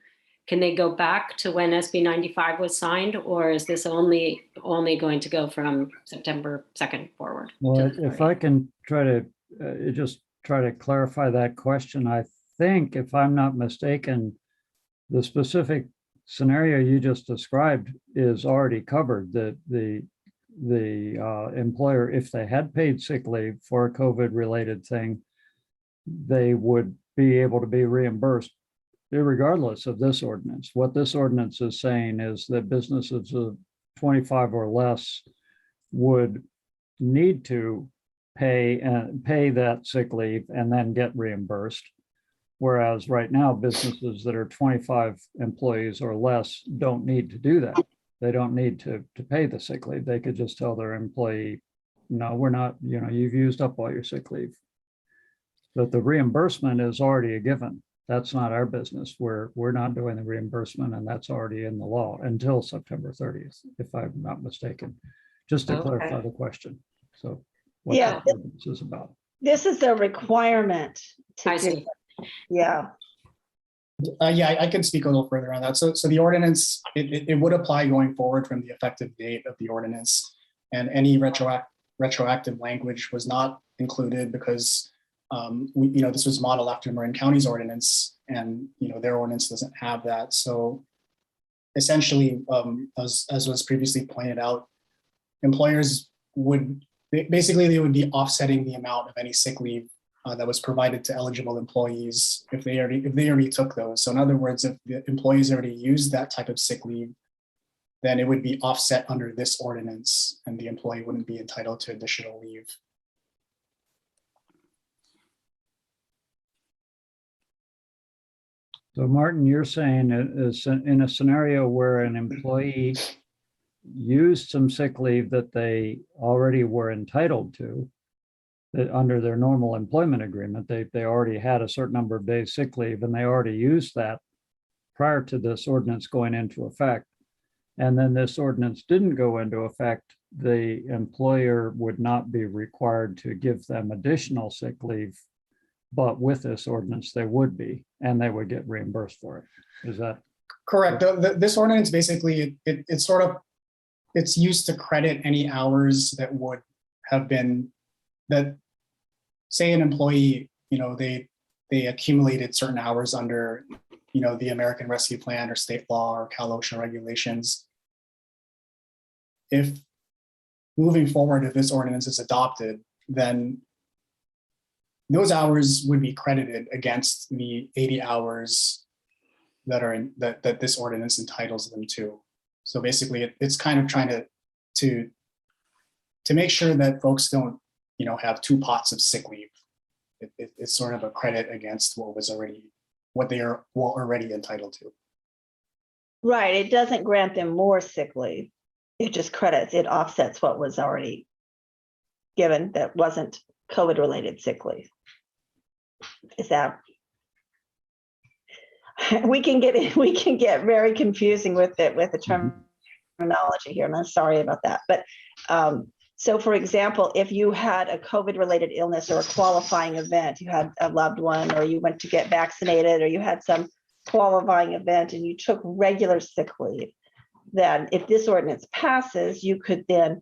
Can they go back to when SB 95 was signed, or is this only going to go from September 2nd forward? Well, if I can try to clarify that question, I think, if I'm not mistaken, the specific scenario you just described is already covered. The employer, if they had paid sick leave for a COVID-related thing, they would be able to be reimbursed irregardless of this ordinance. What this ordinance is saying is that businesses of 25 or less would need to pay that sick leave and then get reimbursed. Whereas right now, businesses that are 25 employees or less don't need to do that. They don't need to pay the sick leave. They could just tell their employee, no, we're not, you've used up all your sick leave. But the reimbursement is already a given. That's not our business. We're not doing the reimbursement, and that's already in the law until September 30th, if I'm not mistaken. Just to clarify the question. So what that ordinance is about. This is a requirement to do it. Yeah. Yeah, I can speak a little further on that. So the ordinance, it would apply going forward from the effective date of the ordinance, and any retroactive language was not included because this was modeled after Marin County's ordinance, and their ordinance doesn't have that. So essentially, as was previously pointed out, employers would be offsetting the amount of any sick leave that was provided to eligible employees if they already took those. So in other words, if the employees already used that type of sick leave, then it would be offset under this ordinance and the employee wouldn't be entitled to additional leave. So Martin, you're saying in a scenario where an employee used some sick leave that they already were entitled to, that under their normal employment agreement, they already had a certain number of days sick leave and they already used that prior to this ordinance going into effect. And then this ordinance didn't go into effect, the employer would not be required to give them additional sick leave. But with this ordinance, they would be, and they would get reimbursed for it. Is that correct? This ordinance basically, it's used to credit any hours that would have been, that say an employee, they accumulated certain hours under, the American Rescue Plan or state law or Cal OSHA regulations. If moving forward, if this ordinance is adopted, then those hours would be credited against the 80 hours that this ordinance entitles them to. So basically, it's kind of trying to make sure that folks don't, have two pots of sick leave. It's sort of a credit against what they are already entitled to. Right. It doesn't grant them more sick leave. It just credits. It offsets what was already given that wasn't COVID-related sick leave. Is that? We can get very confusing with the terminology here, and I'm sorry about that. But so, for example, if you had a COVID-related illness or a qualifying event, you had a loved one, or you went to get vaccinated, or you had some qualifying event, and you took regular sick leave, then if this ordinance passes, you could then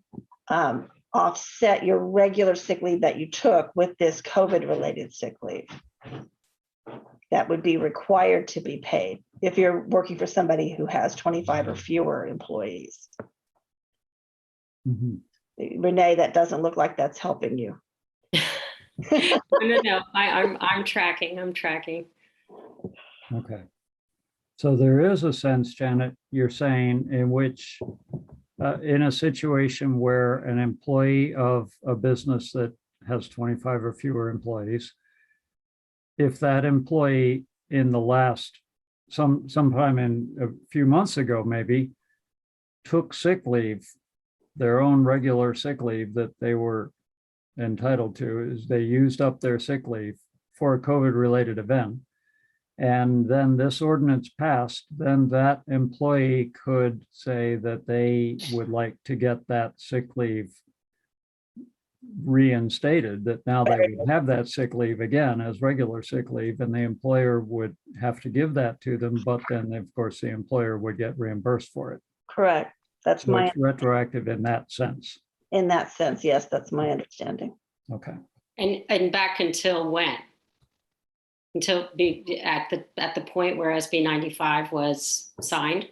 offset your regular sick leave that you took with this COVID-related sick leave. That would be required to be paid if you're working for somebody who has 25 or fewer employees. Mm-hmm. Renee, that doesn't look like that's helping you. No, I'm tracking. okay? So there is a sense, Janet, you're saying, in which in a situation where an employee of a business that has 25 or fewer employees, if that employee in the last sometime in a few months ago maybe took sick leave, their own regular sick leave that they were entitled to, is they used up their sick leave for a COVID-related event, and then this ordinance passed, then that employee could say that they would like to get that sick leave reinstated, that now they would have that sick leave again as regular sick leave, and the employer would have to give that to them, but then of course the employer would get reimbursed for it. Correct. That's So my it's retroactive in that sense. in that sense. Yes, that's my understanding. Okay. And back until when? Until at the point where SB 95 was signed?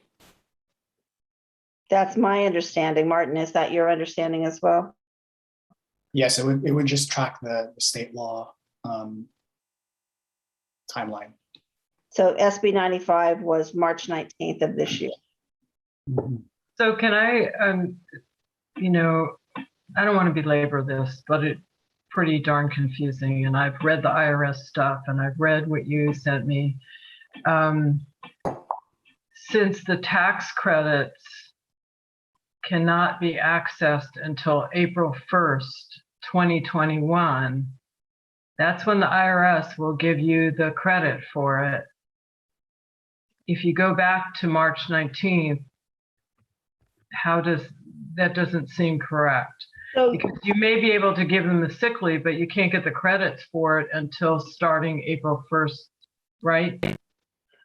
That's my understanding. Martin, is that your understanding as well? Yes, it would just track the state law timeline. So SB 95 was March 19th of this year. Mm-hmm. So can I, I don't want to belabor this, but it's pretty darn confusing. And I've read the IRS stuff and I've read what you sent me. Since the tax credits cannot be accessed until April 1st, 2021, that's when the IRS will give you the credit for it. If you go back to March 19th, that doesn't seem correct. So, because you may be able to give them the sick leave, but you can't get the credits for it until starting April 1st, right?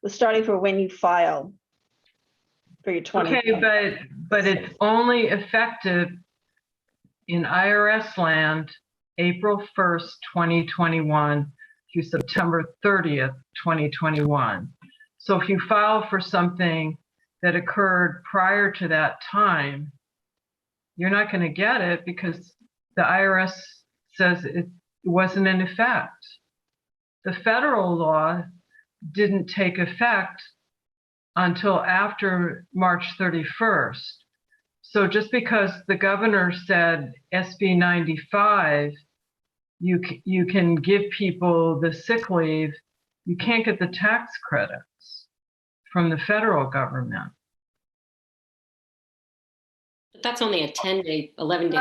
Starting for when you file for your 20. Okay, but it's only effective in IRS land April 1st, 2021 through September 30th, 2021. So if you file for something that occurred prior to that time, you're not going to get it because the IRS says wasn't in effect. The federal law didn't take effect until after March 31st. So just because the governor said SB 95, you can give people the sick leave, you can't get the tax credits from the federal government. But that's only a 10-day, 11-day.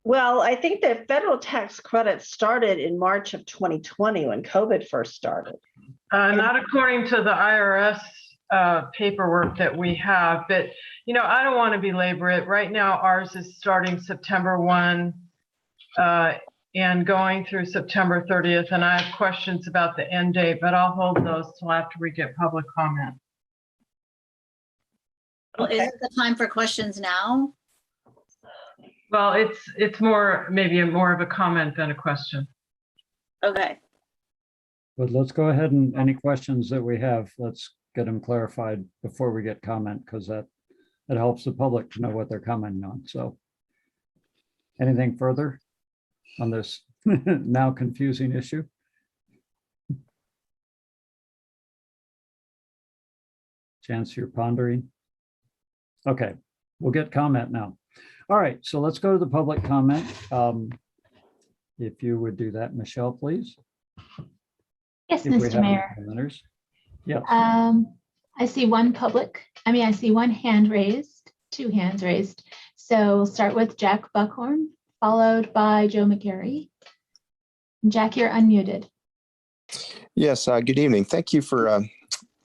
I think the federal tax credit started in March of 2020 when COVID first started. Not according to the IRS paperwork that we have, but I don't want to belabor it. Right now, ours is starting September 1 and going through September 30th, and I have questions about the end date, but I'll hold those till after we get public comment. Well, isn't the time for questions now? Well, it's maybe more of a comment than a question. Okay. But let's go ahead and any questions that we have, let's get them clarified before we get comment, because that helps the public to know what they're commenting on. So anything further on this now confusing issue? Chance you're pondering? Okay, we'll get comment now. All right, so let's go to the public comment. If you would do that, Michelle, please. Yes, If we Mr. have any Mayor. commenters. Yeah. I see I see one hand raised, two hands raised. So we'll start with Jack Buckhorn, followed by Joe McGarry. Jack, you're unmuted. Yes, good evening. Thank you for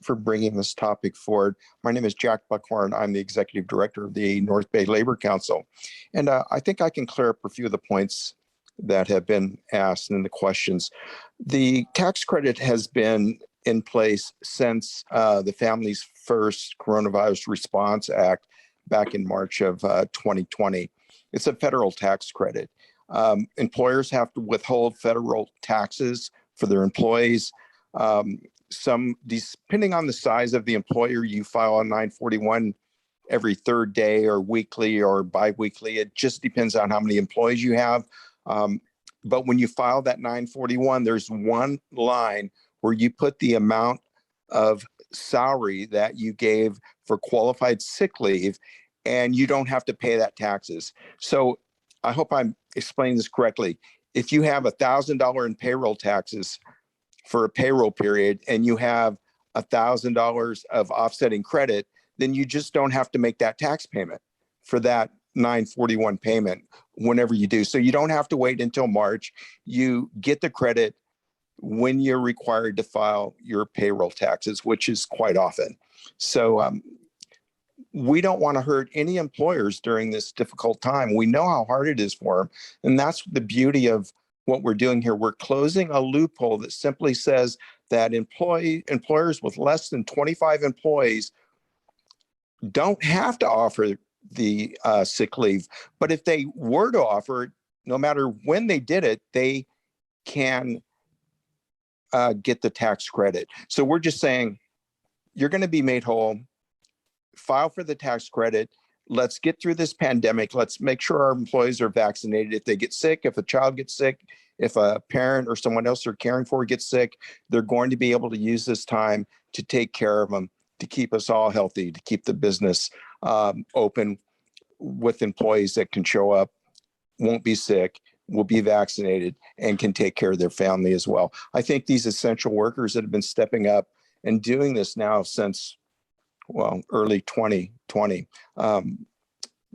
bringing this topic forward. My name is Jack Buckhorn. I'm the Executive Director of the North Bay Labor Council. And I think I can clear up a few of the points that have been asked in the questions. The tax credit has been in place since the Families First Coronavirus Response Act back in March of 2020. It's a federal tax credit. Employers have to withhold federal taxes for their employees. Depending on the size of the employer, you file a 941 every third day or weekly or biweekly. It just depends on how many employees you have. But when you file that 941, there's one line where you put the amount of salary that you gave for qualified sick leave, and you don't have to pay that taxes. So I hope I'm explaining this correctly. If you have $1,000 in payroll taxes for a payroll period and you have $1,000 of offsetting credit, then you just don't have to make that tax payment for that 941 payment whenever you do. So you don't have to wait until March. You get the credit when you're required to file your payroll taxes, which is quite often. So we don't want to hurt any employers during this difficult time. We know how hard it is for them. And that's the beauty of what we're doing here. We're closing a loophole that simply says that employers with less than 25 employees don't have to offer the sick leave. But if they were to offer it, no matter when they did it, they can get the tax credit. So we're just saying, you're going to be made whole, file for the tax credit. Let's get through this pandemic. Let's make sure our employees are vaccinated. If they get sick, if a child gets sick, if a parent or someone else they're caring for gets sick, they're going to be able to use this time to take care of them, to keep us all healthy, to keep the business open with employees that can show up, won't be sick, will be vaccinated, and can take care of their family as well. I think these essential workers that have been stepping up and doing this now since, well, early 2020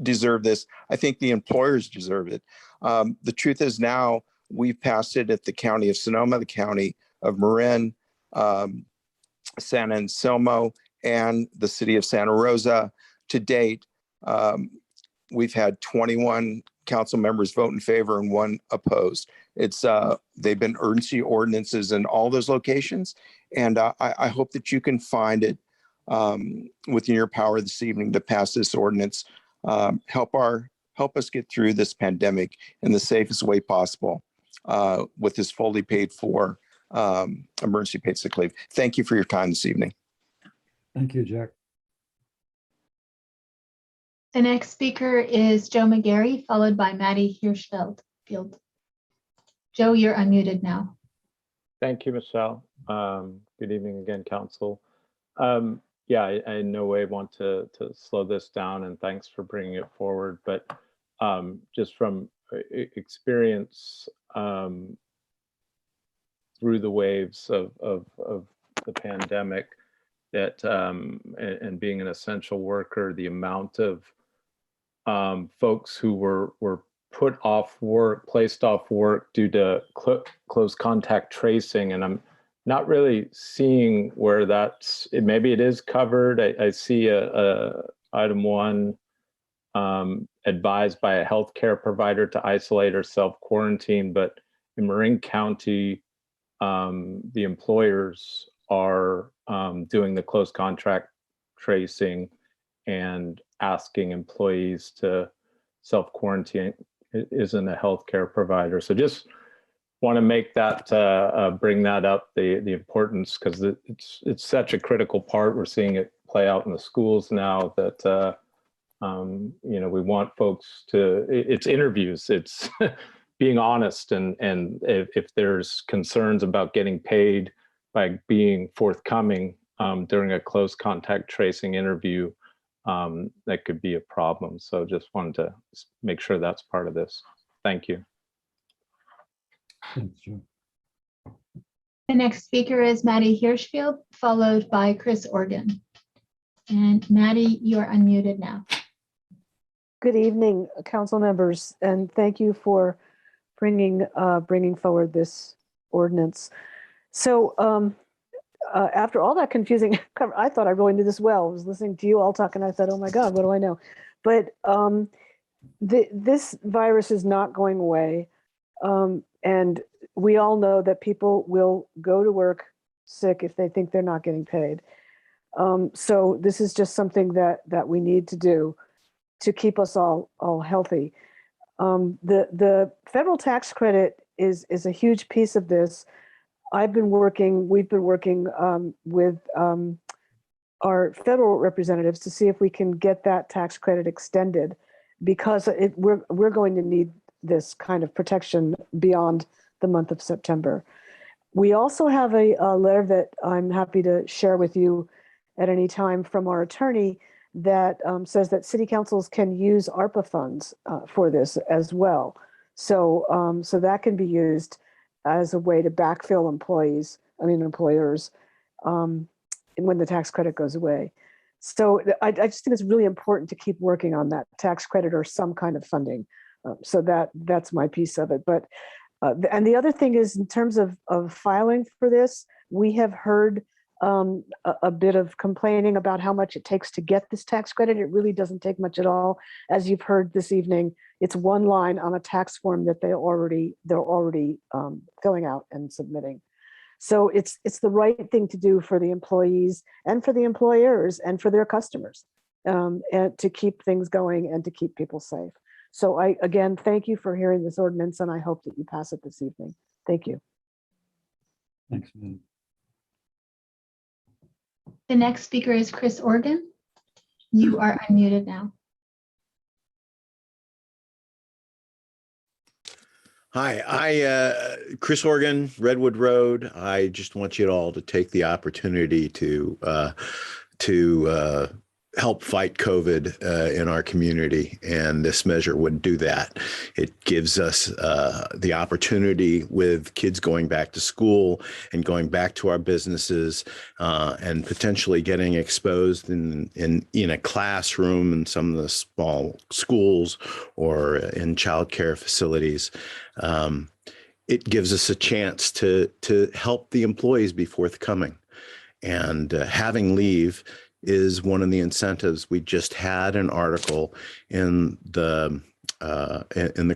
deserve this. I think the employers deserve it. The truth is now we've passed it at the County of Sonoma, the County of Marin, San Anselmo, and the City of Santa Rosa. To date, we've had 21 council members vote in favor and 1 opposed. They've been urgency ordinances in all those locations. And I hope that you can find it within your power this evening to pass this ordinance. Help us get through this pandemic in the safest way possible with this fully paid for emergency paid sick leave. Thank you for your time this evening. Thank you, Jack. The next speaker is Joe McGarry, followed by Maddie Hirschfeld. Joe, you're unmuted now. Thank you, Michelle. Good evening again, Council. Yeah, I in no way want to slow this down, and thanks for bringing it forward. But just from experience through the waves of the pandemic, that and being an essential worker, the amount of folks who were put off work, placed off work due to close contact tracing, and I'm not really seeing where that's. Maybe it is covered. I see a item 1, advised by a healthcare provider to isolate or self-quarantine, but in Marin County, the employers are doing the close contract tracing and asking employees to self-quarantine. It isn't a healthcare provider. So just want to make that, bring that up, the importance, because it's such a critical part. We're seeing it play out in the schools now that, you know, we want folks to, it's interviews, it's being honest, and if there's concerns about getting paid by being forthcoming during a close contact tracing interview, that could be a problem. So just wanted to make sure that's part of this. Thank you. Thanks, Joe. The next speaker is Maddie Hirschfield, followed by Chris Organ. And Maddie, you're unmuted now. Good evening, council members, and thank you for bringing forward this ordinance. So after all that confusing, I thought I really knew this well. I was listening to you all talk, and I thought, oh my God, what do I know? But this virus is not going away. And we all know that people will go to work sick if they think they're not getting paid. So this is just something that we need to do to keep us all healthy. The federal tax credit is a huge piece of this. we've been working with our federal representatives to see if we can get that tax credit extended, because we're going to need this kind of protection beyond the month of September. We also have a letter that I'm happy to share with you at any time from our attorney that says that city councils can use ARPA funds for this as well. So that can be used as a way to backfill employers when the tax credit goes away. So I just think it's really important to keep working on that tax credit or some kind of funding. So that's my piece of it. But and the other thing is, in terms of filing for this, we have heard a bit of complaining about how much it takes to get this tax credit. It really doesn't take much at all. As you've heard this evening, it's one line on a tax form that they're already filling out and submitting. So it's the right thing to do for the employees and for the employers and for their customers, and to keep things going and to keep people safe. So again, thank you for hearing this ordinance, and I hope that you pass it this evening. Thank you. Thanks, man. The next speaker is Chris Organ. You are unmuted now. Hi, Chris Organ, Redwood Road. I just want you all to take the opportunity to help fight COVID in our community, and this measure would do that. It gives us the opportunity, with kids going back to school and going back to our businesses, and potentially getting exposed in a classroom in some of the small schools or in childcare facilities. It gives us a chance to help the employees be forthcoming, and having leave is one of the incentives. We just had an article in the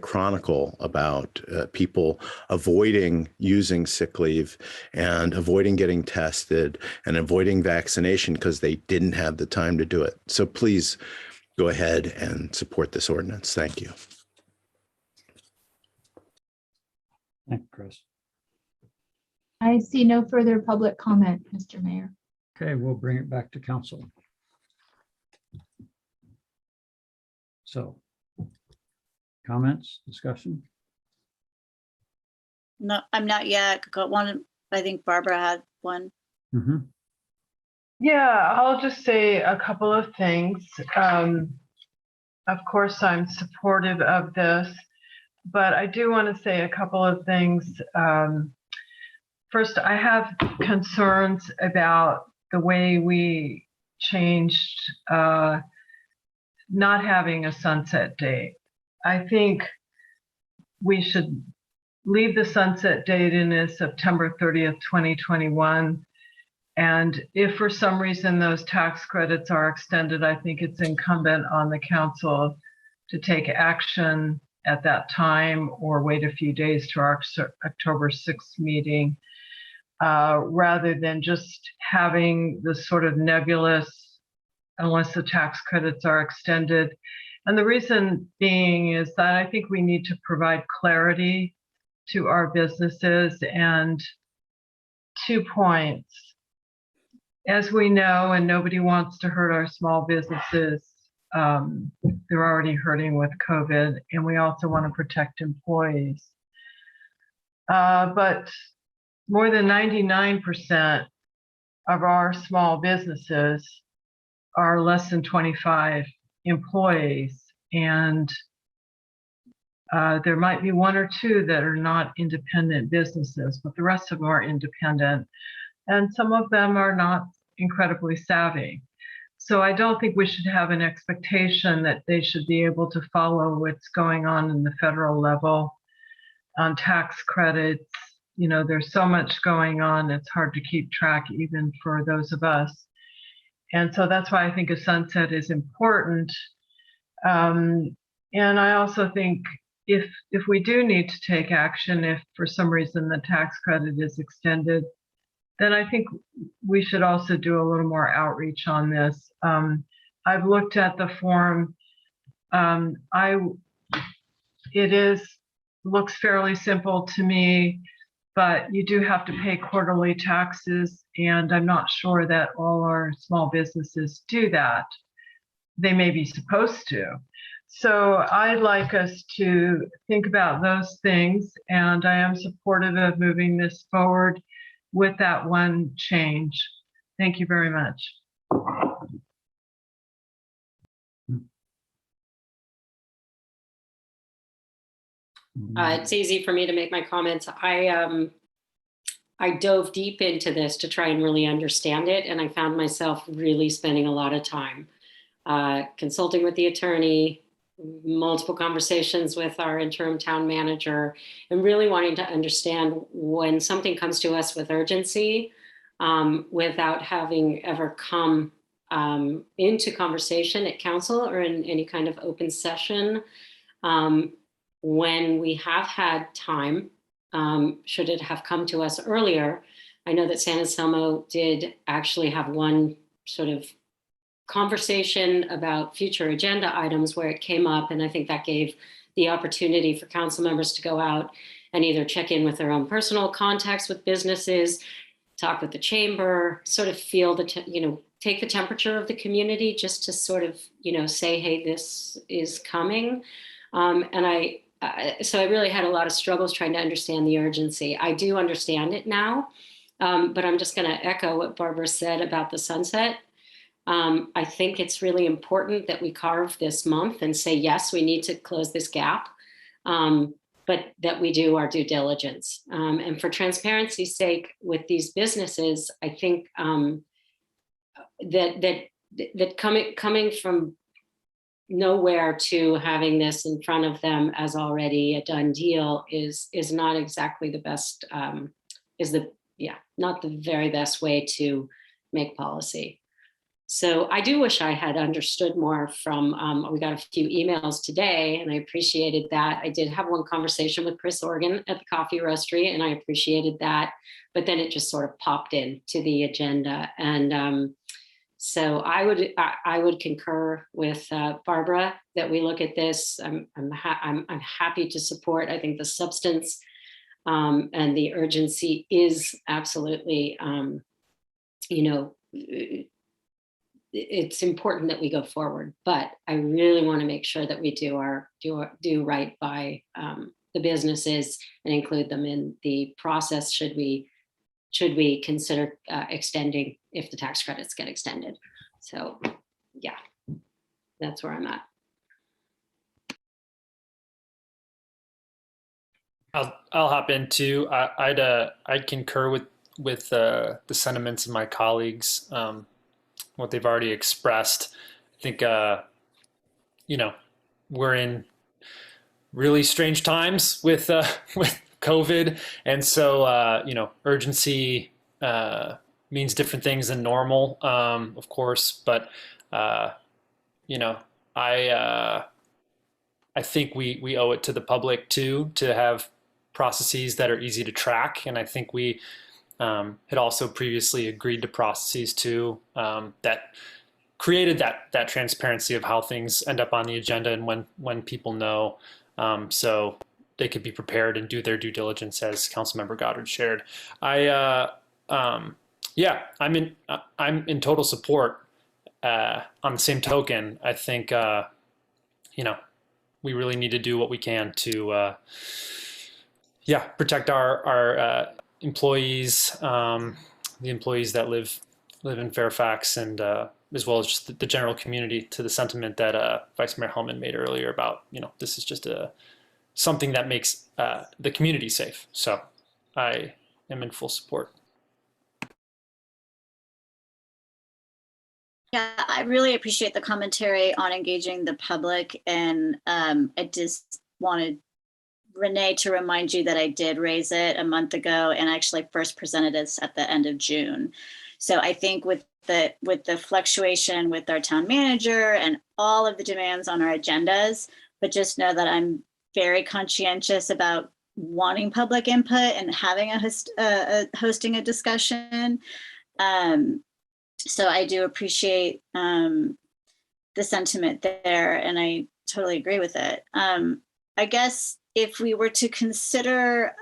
Chronicle about people avoiding using sick leave and avoiding getting tested and avoiding vaccination because they didn't have the time to do it. So please go ahead and support this ordinance. Thank you. Thank you, Chris. I see no further public comment, Mr. Mayor. Okay, we'll bring it back to council. So, comments, discussion? No, I'm not yet. Got one. I think Barbara had one. Yeah, I'll just say a couple of things. Of course, I'm supportive of this, but I do want to say a couple of things. First, I have concerns about the way we changed not having a sunset date. I think we should leave the sunset date in as September 30th, 2021. And if for some reason those tax credits are extended, I think it's incumbent on the council to take action at that time or wait a few days to our October 6th meeting, rather than just having this sort of nebulous, unless the tax credits are extended. And the reason being is that I think we need to provide clarity to our businesses. And 2 points. As we know, and nobody wants to hurt our small businesses, they're already hurting with COVID, and we also want to protect employees. But more than 99% of our small businesses are less than 25 employees, and there might be 1 or 2 that are not independent businesses, but the rest of them are independent, and some of them are not incredibly savvy. So I don't think we should have an expectation that they should be able to follow what's going on in the federal level on tax credits. You know, there's so much going on, it's hard to keep track even for those of us. And so that's why I think a sunset is important. And I also think if we do need to take action, if for some reason the tax credit is extended, then I think we should also do a little more outreach on this. I've looked at the form. It looks fairly simple to me, but you do have to pay quarterly taxes, and I'm not sure that all our small businesses do that. They may be supposed to. So I'd like us to think about those things, and I am supportive of moving this forward with that one change. Thank you very much. It's easy for me to make my comments. I dove deep into this to try and really understand it, and I found myself really spending a lot of time consulting with the attorney, multiple conversations with our interim town manager, and really wanting to understand when something comes to us with urgency, without having ever come into conversation at council or in any kind of open session. When we have had time, should it have come to us earlier, I know that San Anselmo did actually have one sort of conversation about future agenda items where it came up, and I think that gave the opportunity for council members to go out and either check in with their own personal contacts with businesses, talk with the chamber, sort of feel take the temperature of the community, just to sort of say, hey, this is coming. So I really had a lot of struggles trying to understand the urgency. I do understand it now, but I'm just going to echo what Barbara said about the sunset. I think it's really important that we carve this month and say, yes, we need to close this gap, but that we do our due diligence. And for transparency's sake with these businesses, I think that coming from nowhere to having this in front of them as already a done deal is not exactly the best, not the very best way to make policy. So I do wish I had understood more from, we got a few emails today and I appreciated that. I did have one conversation with Chris Organ at the Coffee Roastery and I appreciated that, but then it just sort of popped in to the agenda. And so I would concur with Barbara that we look at this. I'm happy to support. I think the substance and the urgency is absolutely, it's important that we go forward, but I really want to make sure that we do right by the businesses and include them in the process should we consider extending if the tax credits get extended. So yeah, that's where I'm at. I'll hop in too. I'd concur with the sentiments of my colleagues, what they've already expressed. I think we're in really strange times with COVID, and so urgency means different things than normal, of course. But I think we owe it to the public too to have processes that are easy to track, and I think we had also previously agreed to processes too that created that transparency of how things end up on the agenda and when people know, so they could be prepared and do their due diligence, as Councilmember Goddard shared. I'm in total support. On the same token, I think we really need to do what we can to protect our employees, the employees that live in Fairfax, and as well as just the general community, to the sentiment that Vice Mayor Hellman made earlier about, this is just something that makes the community safe. So I am in full support. Yeah, I really appreciate the commentary on engaging the public, and I just wanted Renee to remind you that I did raise it a month ago and actually first presented this at the end of June. So I think with the fluctuation with our town manager and all of the demands on our agendas, but just know that I'm very conscientious about wanting public input and having hosting a discussion. So I do appreciate the sentiment there, and I totally agree with it. I guess if we were to consider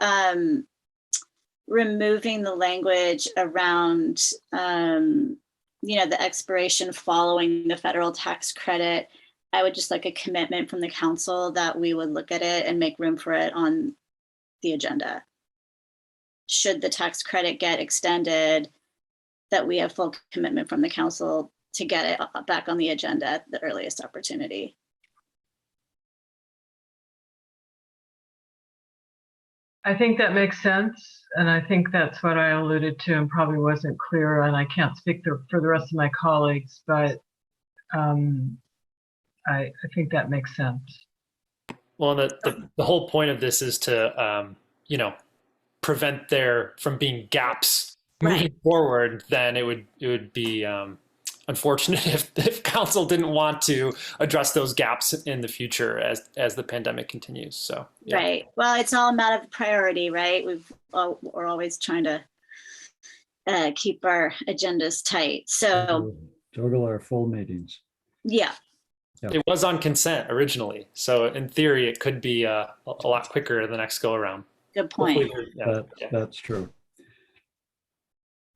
removing the language around, the expiration following the federal tax credit, I would just like a commitment from the council that we would look at it and make room for it on the agenda. Should the tax credit get extended, that we have full commitment from the council to get it back on the agenda at the earliest opportunity. I think that makes sense. And I think that's what I alluded to and probably wasn't clear. And I can't speak for the rest of my colleagues, but I think that makes sense. Well, the whole point of this is to, prevent there from being gaps moving forward. Then it would be unfortunate if council didn't want to address those gaps in the future as the pandemic continues. So yeah. Right. Well, it's all a matter of priority, right? We're always trying to keep our agendas tight. So juggle our full meetings. Yeah. It was on consent originally, so in theory it could be a lot quicker the next go around. Good point. That's true.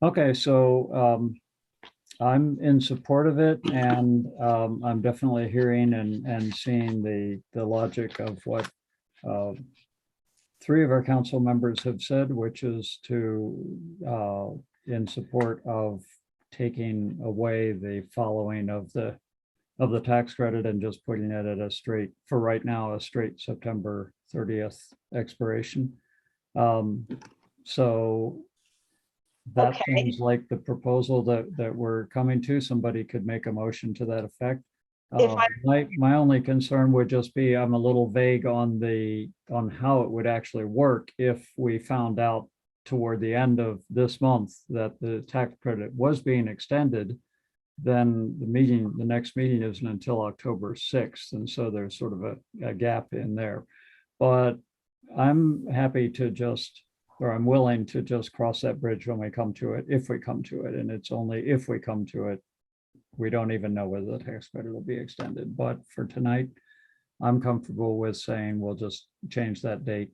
Okay, so I'm in support of it, and I'm definitely hearing and seeing the logic of what three of our council members have said, which is to in support of taking away the following of the tax credit and just putting it at a straight, for right now, a straight September 30th expiration. So that seems like the proposal that we're coming to. Somebody could make a motion to that effect. My only concern would just be, I'm a little vague on how it would actually work if we found out toward the end of this month that the tax credit was being extended. Then the next meeting isn't until October 6th. And so there's sort of a gap in there. But I'm happy to I'm willing to just cross that bridge when we come to it, if we come to it. And it's only if we come to it. We don't even know whether the tax credit will be extended. But for tonight, I'm comfortable with saying we'll just change that date.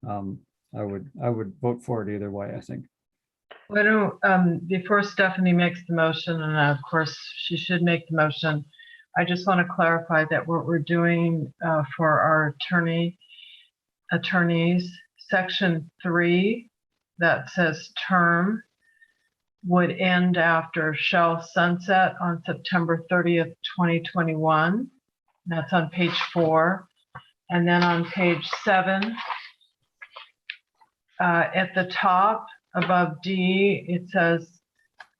I would vote for it either way, I think. Why don't, before Stephanie makes the motion, and of course she should make the motion, I just want to clarify that what we're doing for our attorney attorneys. Section 3 that says term would end after shall sunset on September 30th, 2021. That's on page 4. And then on page 7, at the top above D, it says,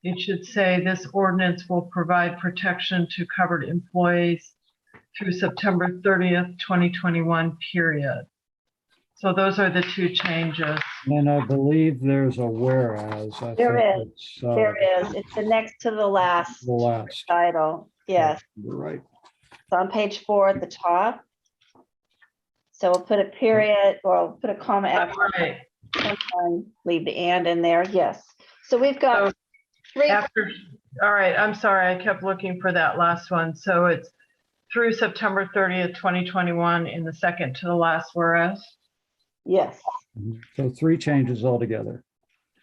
it should say this ordinance will provide protection to covered employees through September 30th, 2021, period. So those are the two changes. And I believe there's a whereas. There is. It's, There is. It's the next to the last the last. title. Yes. You're right. It's on page 4 at the top. So we'll put a period or we'll put a comma after Right. and leave the and in there. Yes. So we've got So three. after, all right, I'm sorry, I kept looking for that last one. So it's through September 30th, 2021 in the second to the last whereas. Yes. So 3 changes altogether.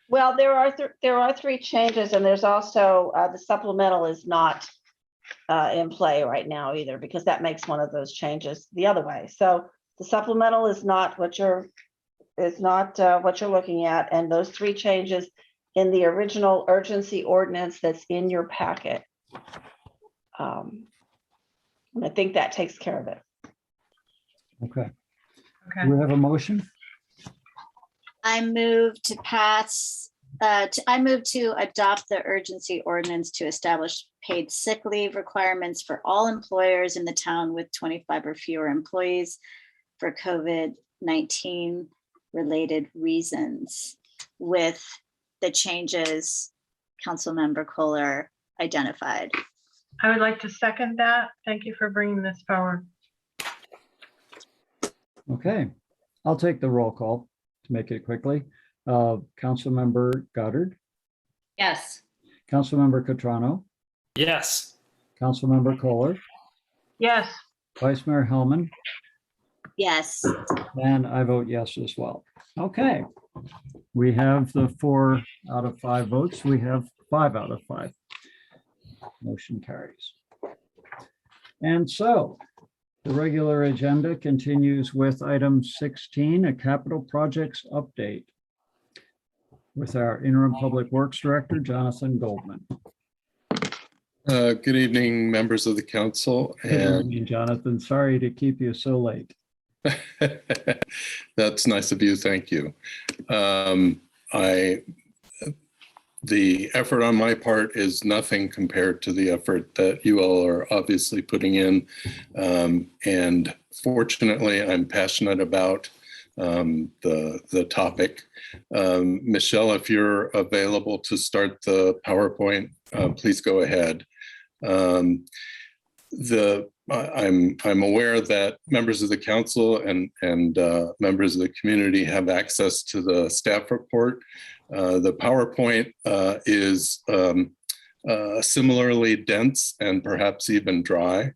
Well, there are 3 changes, and there's also the supplemental is not in play right now either, because that makes one of those changes the other way. So the supplemental is not what you're looking at, and those 3 changes in the original urgency ordinance that's in your packet. And I think that takes care of it. Okay. Okay. Do we have a motion? I move to pass, I move to adopt the urgency ordinance to establish paid sick leave requirements for all employers in the town with 25 or fewer employees for COVID-19 related reasons, with the changes Councilmember Kohler identified. I would like to second that. Thank you for bringing this forward. Okay, I'll take the roll call to make it quickly. Councilmember Goddard, Yes. Councilmember Catrano, Yes. Councilmember Kohler, Yes. Vice Mayor Hellman, Yes. and I vote yes as well. Okay, we have the 4 out of 5 votes. We have 5 out of 5. Motion carries. And so the regular agenda continues with item 16, a capital projects update with our interim public works director, Jonathan Goldman. Good evening, members of the council. Good evening, Jonathan. Sorry to keep you so late. That's nice of you. Thank you. The effort on my part is nothing compared to the effort that you all are obviously putting in. And fortunately, I'm passionate about the topic. Michelle, if you're available to start the PowerPoint, please go ahead. I'm aware that members of the council and members of the community have access to the staff report. The PowerPoint is similarly dense and perhaps even dry.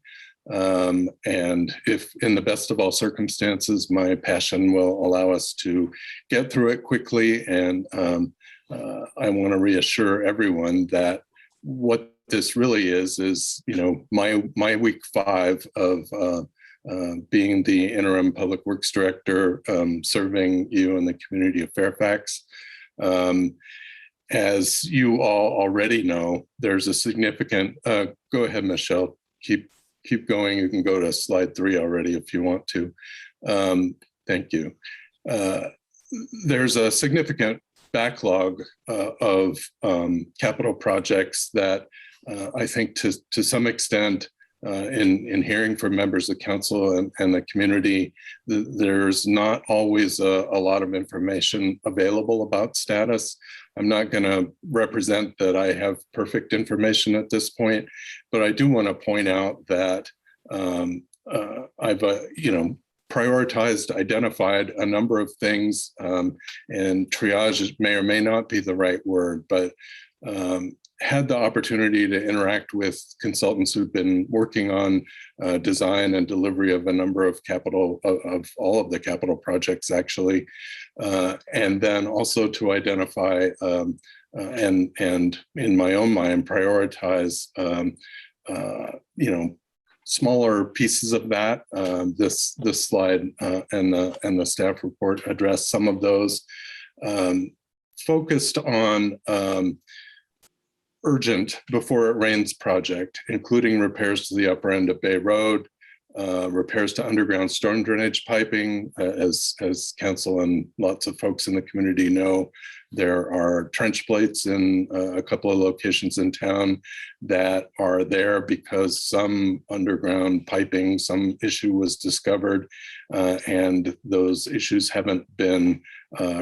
And if in the best of all circumstances, my passion will allow us to get through it quickly. And I want to reassure everyone that what this really is, you know, my week 5 of being the interim public works director, serving you and the community of Fairfax. As you all already know, there's a significant, go ahead, Michelle, keep going. You can go to slide 3 already if you want to. Thank you. There's a significant backlog of capital projects that I think to some extent, in hearing from members of council and the community, there's not always a lot of information available about status. I'm not going to represent that I have perfect information at this point, but I do want to point out that I've prioritized, identified a number of things, and triage may or may not be the right word, but had the opportunity to interact with consultants who've been working on design and delivery of a number of all of the capital projects, actually, and then also to identify and in my own mind prioritize smaller pieces of that. This slide and the staff report address some of those, focused on urgent before it rains project, including repairs to the upper end of Bay Road, repairs to underground storm drainage piping. As council and lots of folks in the community know, there are trench plates in a couple of locations in town that are there because some underground piping, some issue was discovered, and those issues haven't been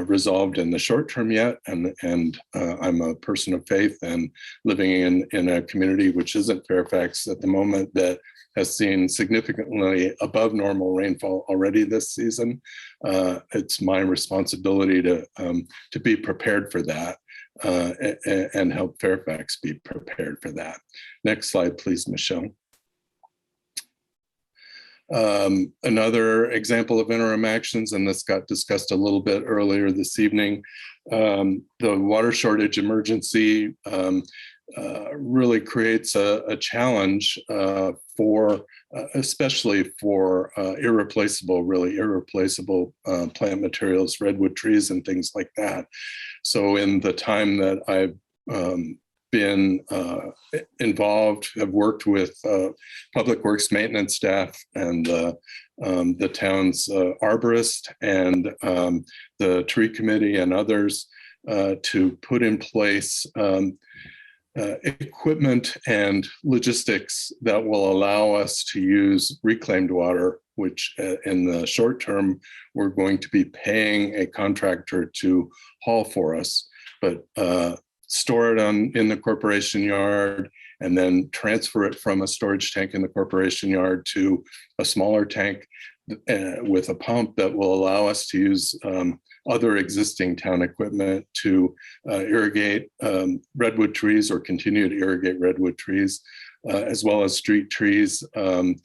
resolved in the short term yet. And I'm a person of faith and living in a community which isn't Fairfax at the moment that has seen significantly above normal rainfall already this season. It's my responsibility to be prepared for that and help Fairfax be prepared for that. Next slide, please, Michelle. Another example of interim actions, and this got discussed a little bit earlier this evening, the water shortage emergency really creates a challenge for, especially for irreplaceable plant materials, redwood trees and things like that. So in the time that I've been involved, have worked with public works maintenance staff and the town's arborist and the tree committee and others to put in place equipment and logistics that will allow us to use reclaimed water, which in the short term, we're going to be paying a contractor to haul for us, but store it in the corporation yard and then transfer it from a storage tank in the corporation yard to a smaller tank with a pump that will allow us to use other existing town equipment to irrigate redwood trees or continue to irrigate redwood trees, as well as street trees and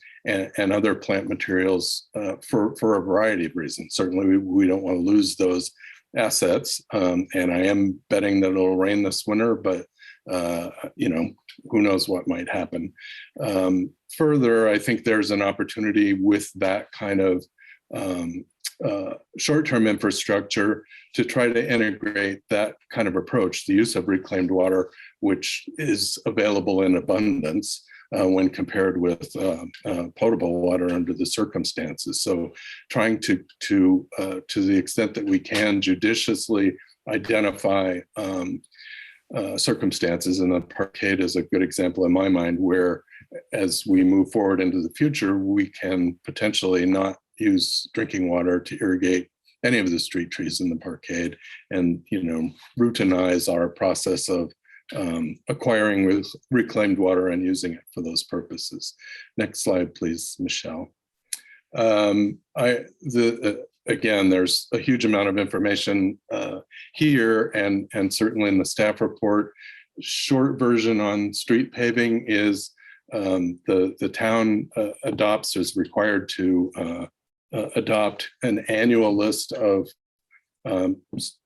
other plant materials for a variety of reasons. Certainly, we don't want to lose those assets, and I am betting that it'll rain this winter, but who knows what might happen. Further, I think there's an opportunity with that kind of short-term infrastructure to try to integrate that kind of approach, the use of reclaimed water, which is available in abundance when compared with potable water under the circumstances. So trying to the extent that we can judiciously identify circumstances, and the parkade is a good example in my mind, where as we move forward into the future, we can potentially not use drinking water to irrigate any of the street trees in the parkade, and routinize our process of acquiring reclaimed water and using it for those purposes. Next slide, please, Michelle. Again, there's a huge amount of information here, and certainly in the staff report. Short version on street paving is the town is required to adopt an annual list of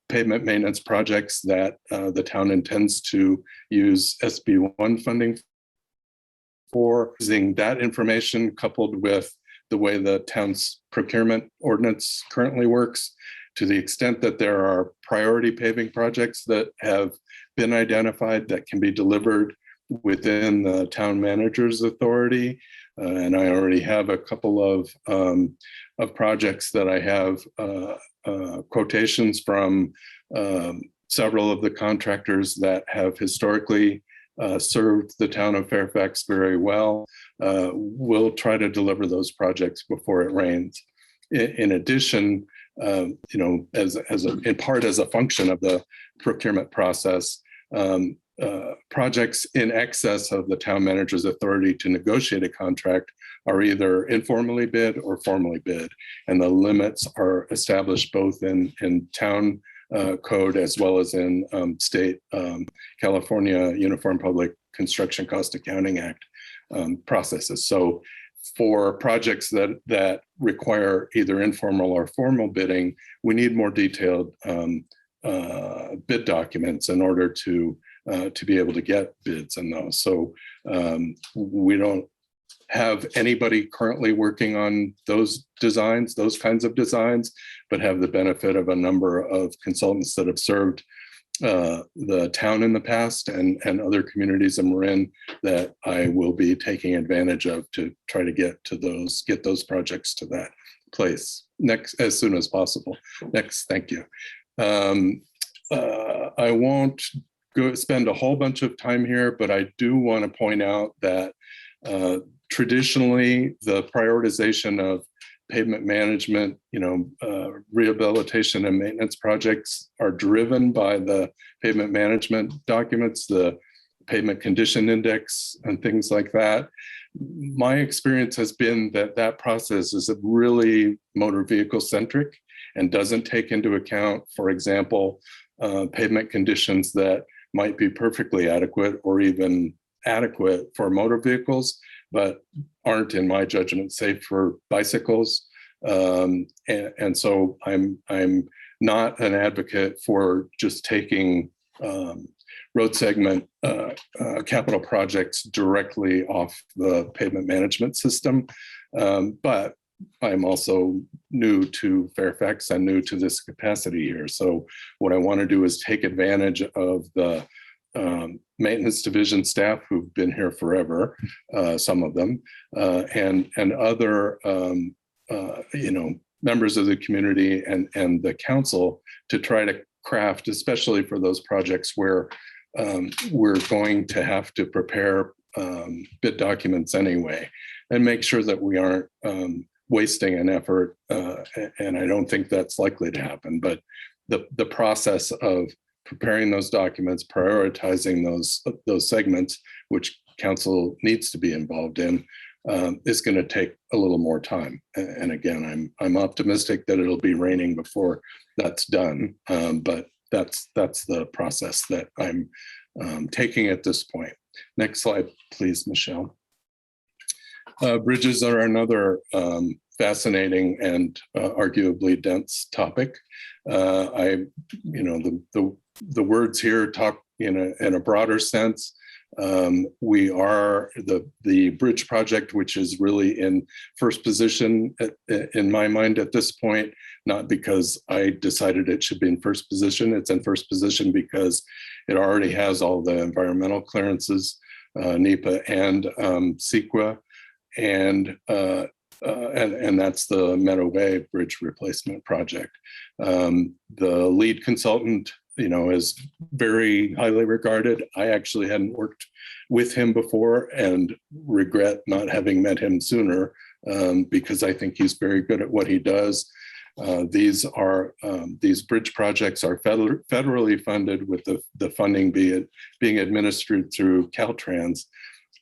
pavement maintenance projects that the town intends to use SB1 funding for. Using that information coupled with the way the town's procurement ordinance currently works, to the extent that there are priority paving projects that have been identified that can be delivered within the town manager's authority. And I already have a couple of projects that I have quotations from several of the contractors that have historically served the town of Fairfax very well. We'll try to deliver those projects before it rains. In addition, in part as a function of the procurement process, projects in excess of the town manager's authority to negotiate a contract are either informally bid or formally bid, and the limits are established both in town code as well as in state California Uniform Public Construction Cost Accounting Act processes. So for projects that require either informal or formal bidding, we need more detailed bid documents in order to be able to get bids on those. So we don't have anybody currently working on those designs, those kinds of designs, but have the benefit of a number of consultants that have served the town in the past and other communities in Marin that I will be taking advantage of to try to get those projects to that place next as soon as possible. Next, thank you. I won't spend a whole bunch of time here, but I do want to point out that traditionally the prioritization of pavement management, rehabilitation and maintenance projects are driven by the pavement management documents, the pavement condition index and things like that. My experience has been that that process is really motor vehicle centric and doesn't take into account, for example, pavement conditions that might be perfectly adequate or even adequate for motor vehicles, but aren't, in my judgment, safe for bicycles. And so I'm not an advocate for just taking road segment capital projects directly off the pavement management system. But I'm also new to Fairfax. I'm new to this capacity here. So what I want to do is take advantage of the maintenance division staff who've been here forever, some of them, and other members of the community and the council to try to craft, especially for those projects where we're going to have to prepare bid documents anyway, and make sure that we aren't wasting an effort. And I don't think that's likely to happen, but the process of preparing those documents, prioritizing those segments, which council needs to be involved in, is going to take a little more time. And again, I'm optimistic that it'll be raining before that's done. But that's the process that I'm taking at this point. Next slide, please, Michelle. Bridges are another fascinating and arguably dense topic. The words here talk in a broader sense. We are the bridge project, which is really in first position in my mind at this point, not because I decided it should be in first position. It's in first position because it already has all the environmental clearances, NEPA and CEQA, and that's the Meadow Way Bridge Replacement Project. The lead consultant, is very highly regarded. I actually hadn't worked with him before and regret not having met him sooner because I think he's very good at what he does. These bridge projects are federally funded with the funding being administered through Caltrans,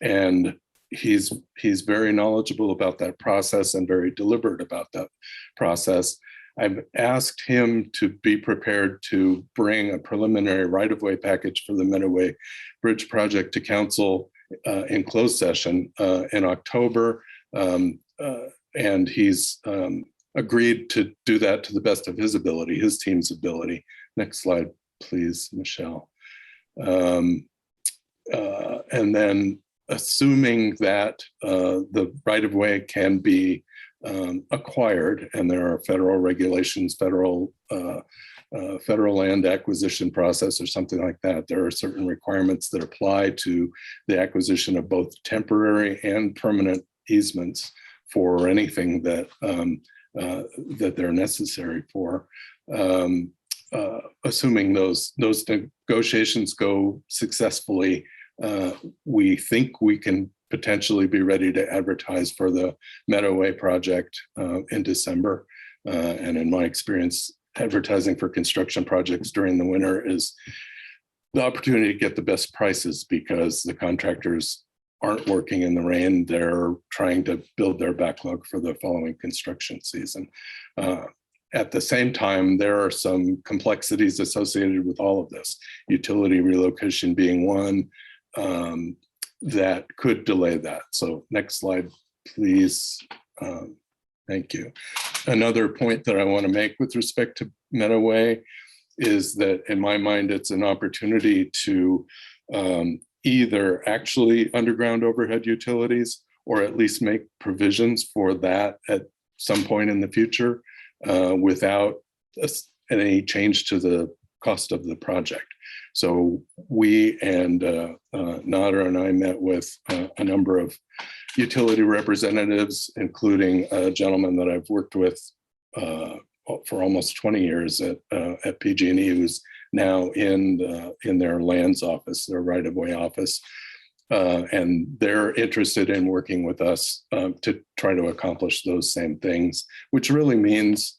and he's very knowledgeable about that process and very deliberate about that process. I've asked him to be prepared to bring a preliminary right-of-way package for the Meadowway Bridge project to council in closed session in October. And he's agreed to do that to the best of his ability, his team's ability. Next slide, please, Michelle. And then assuming that the right-of-way can be acquired, and there are federal regulations, federal land acquisition process or something like that. There are certain requirements that apply to the acquisition of both temporary and permanent easements for anything that that they're necessary for. Assuming those negotiations go successfully, we think we can potentially be ready to advertise for the Meadowway project in December. And in my experience, advertising for construction projects during the winter is the opportunity to get the best prices because the contractors aren't working in the rain. They're trying to build their backlog for the following construction season. At the same time, there are some complexities associated with all of this, utility relocation being one, that could delay that. So next slide, please. Thank you. Another point that I want to make with respect to Meadowway is that in my mind, it's an opportunity to either actually underground overhead utilities or at least make provisions for that at some point in the future without any change to the cost of the project. So we and Nader and I met with a number of utility representatives, including a gentleman that I've worked with for almost 20 years at PG&E, who's now in their lands office, their right-of-way office. And they're interested in working with us to try to accomplish those same things, which really means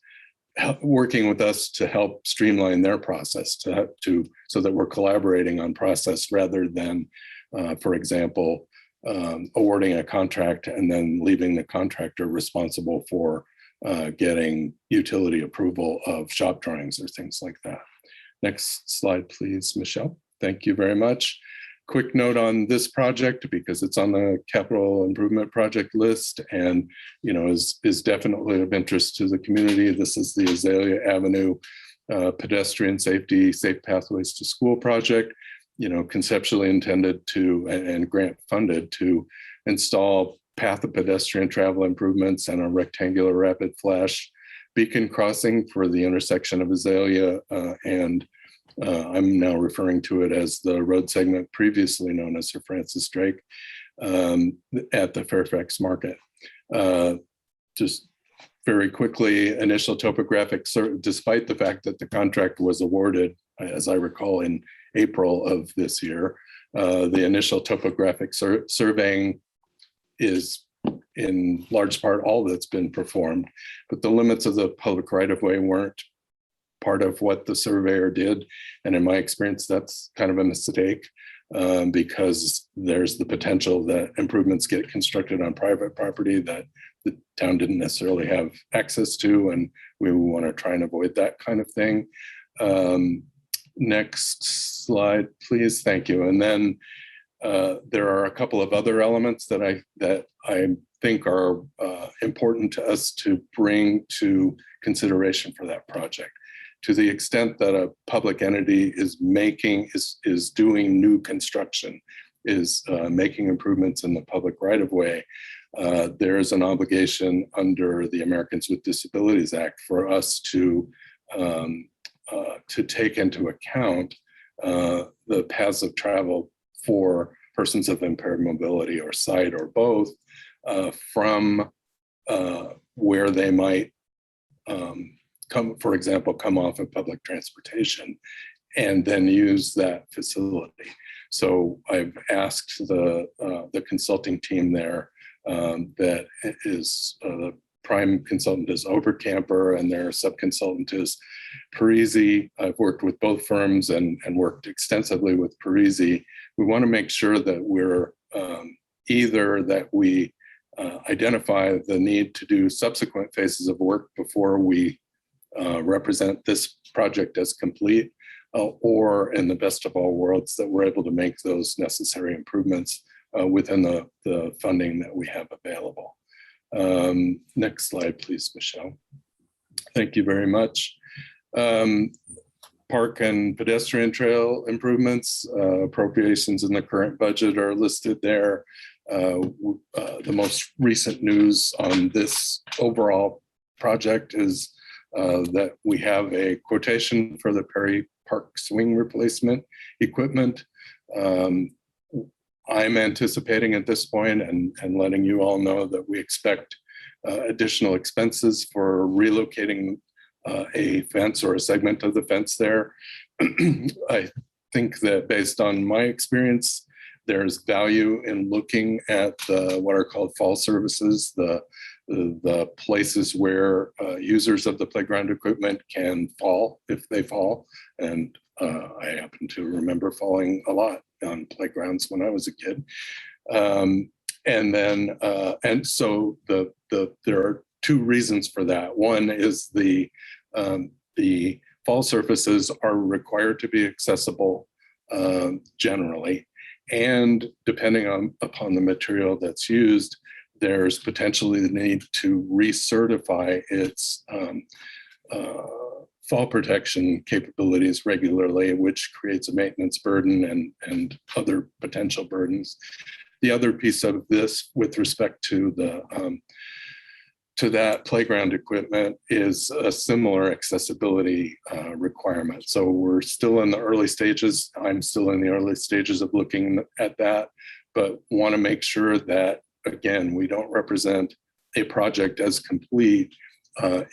working with us to help streamline their process so that we're collaborating on process rather than, for example, awarding a contract and then leaving the contractor responsible for getting utility approval of shop drawings or things like that. Next slide, please, Michelle. Thank you very much. Quick note on this project, because it's on the capital improvement project list and is definitely of interest to the community. This is the Azalea Avenue pedestrian safety, safe pathways to school project, conceptually intended to and grant funded to install path of pedestrian travel improvements and a rectangular rapid flash beacon crossing for the intersection of Azalea and I'm now referring to it as the road segment previously known as Sir Francis Drake at the Fairfax Market. Just very quickly, initial topographic, despite the fact that the contract was awarded, as I recall, in April of this year, the initial topographic surveying is in large part all that's been performed, but the limits of the public right-of-way weren't part of what the surveyor did. And in my experience, that's kind of a mistake because there's the potential that improvements get constructed on private property that the town didn't necessarily have access to, and we want to try and avoid that kind of thing. Next slide, please. Thank you. And then there are a couple of other elements that I think are important to us to bring to consideration for that project. To the extent that a public entity is doing new construction, is making improvements in the public right-of-way, there is an obligation under the Americans with Disabilities Act for us to take into account the paths of travel for persons of impaired mobility or sight or both from where they might come off of public transportation and then use that facility. So I've asked the consulting team there that is the prime consultant is Overcamper and their subconsultant is Parisi. I've worked with both firms and worked extensively with Parisi. We want to make sure that we're either that we identify the need to do subsequent phases of work before we represent this project as complete, or in the best of all worlds, that we're able to make those necessary improvements within the funding that we have available. Next slide, please, Michelle. Thank you very much. Park and pedestrian trail improvements, appropriations in the current budget are listed there. The most recent news on this overall project is that we have a quotation for the Perry Park swing replacement equipment. I'm anticipating at this point and letting you all know that we expect additional expenses for relocating a fence or a segment of the fence there. I think that based on my experience, there's value in looking at what are called fall services, the places where users of the playground equipment can fall if they fall. And I happen to remember falling a lot on playgrounds when I was a kid. And so there are two reasons for that. One is the fall surfaces are required to be accessible generally. And depending upon the material that's used, there's potentially the need to recertify its fall protection capabilities regularly, which creates a maintenance burden and other potential burdens. the other piece of this with respect to the to that playground equipment is a similar accessibility requirement. So we're still in the early stages. I'm still in the early stages of looking at that, but want to make sure that, again, we don't represent a project as complete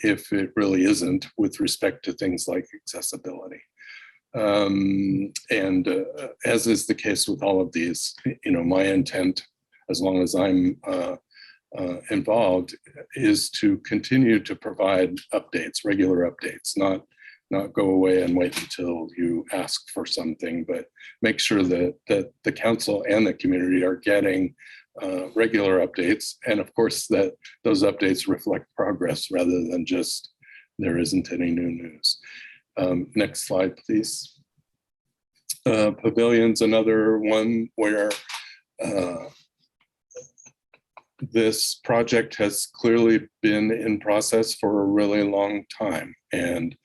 if it really isn't with respect to things like accessibility. As is the case with all of these, my intent, as long as I'm involved, is to continue to provide updates, regular updates, not go away and wait until you ask for something, but make sure that the council and the community are getting regular updates. And of course, that those updates reflect progress rather than just there isn't any new news. Next slide, please. Pavilion's another one where this project has clearly been in process for a really long time. And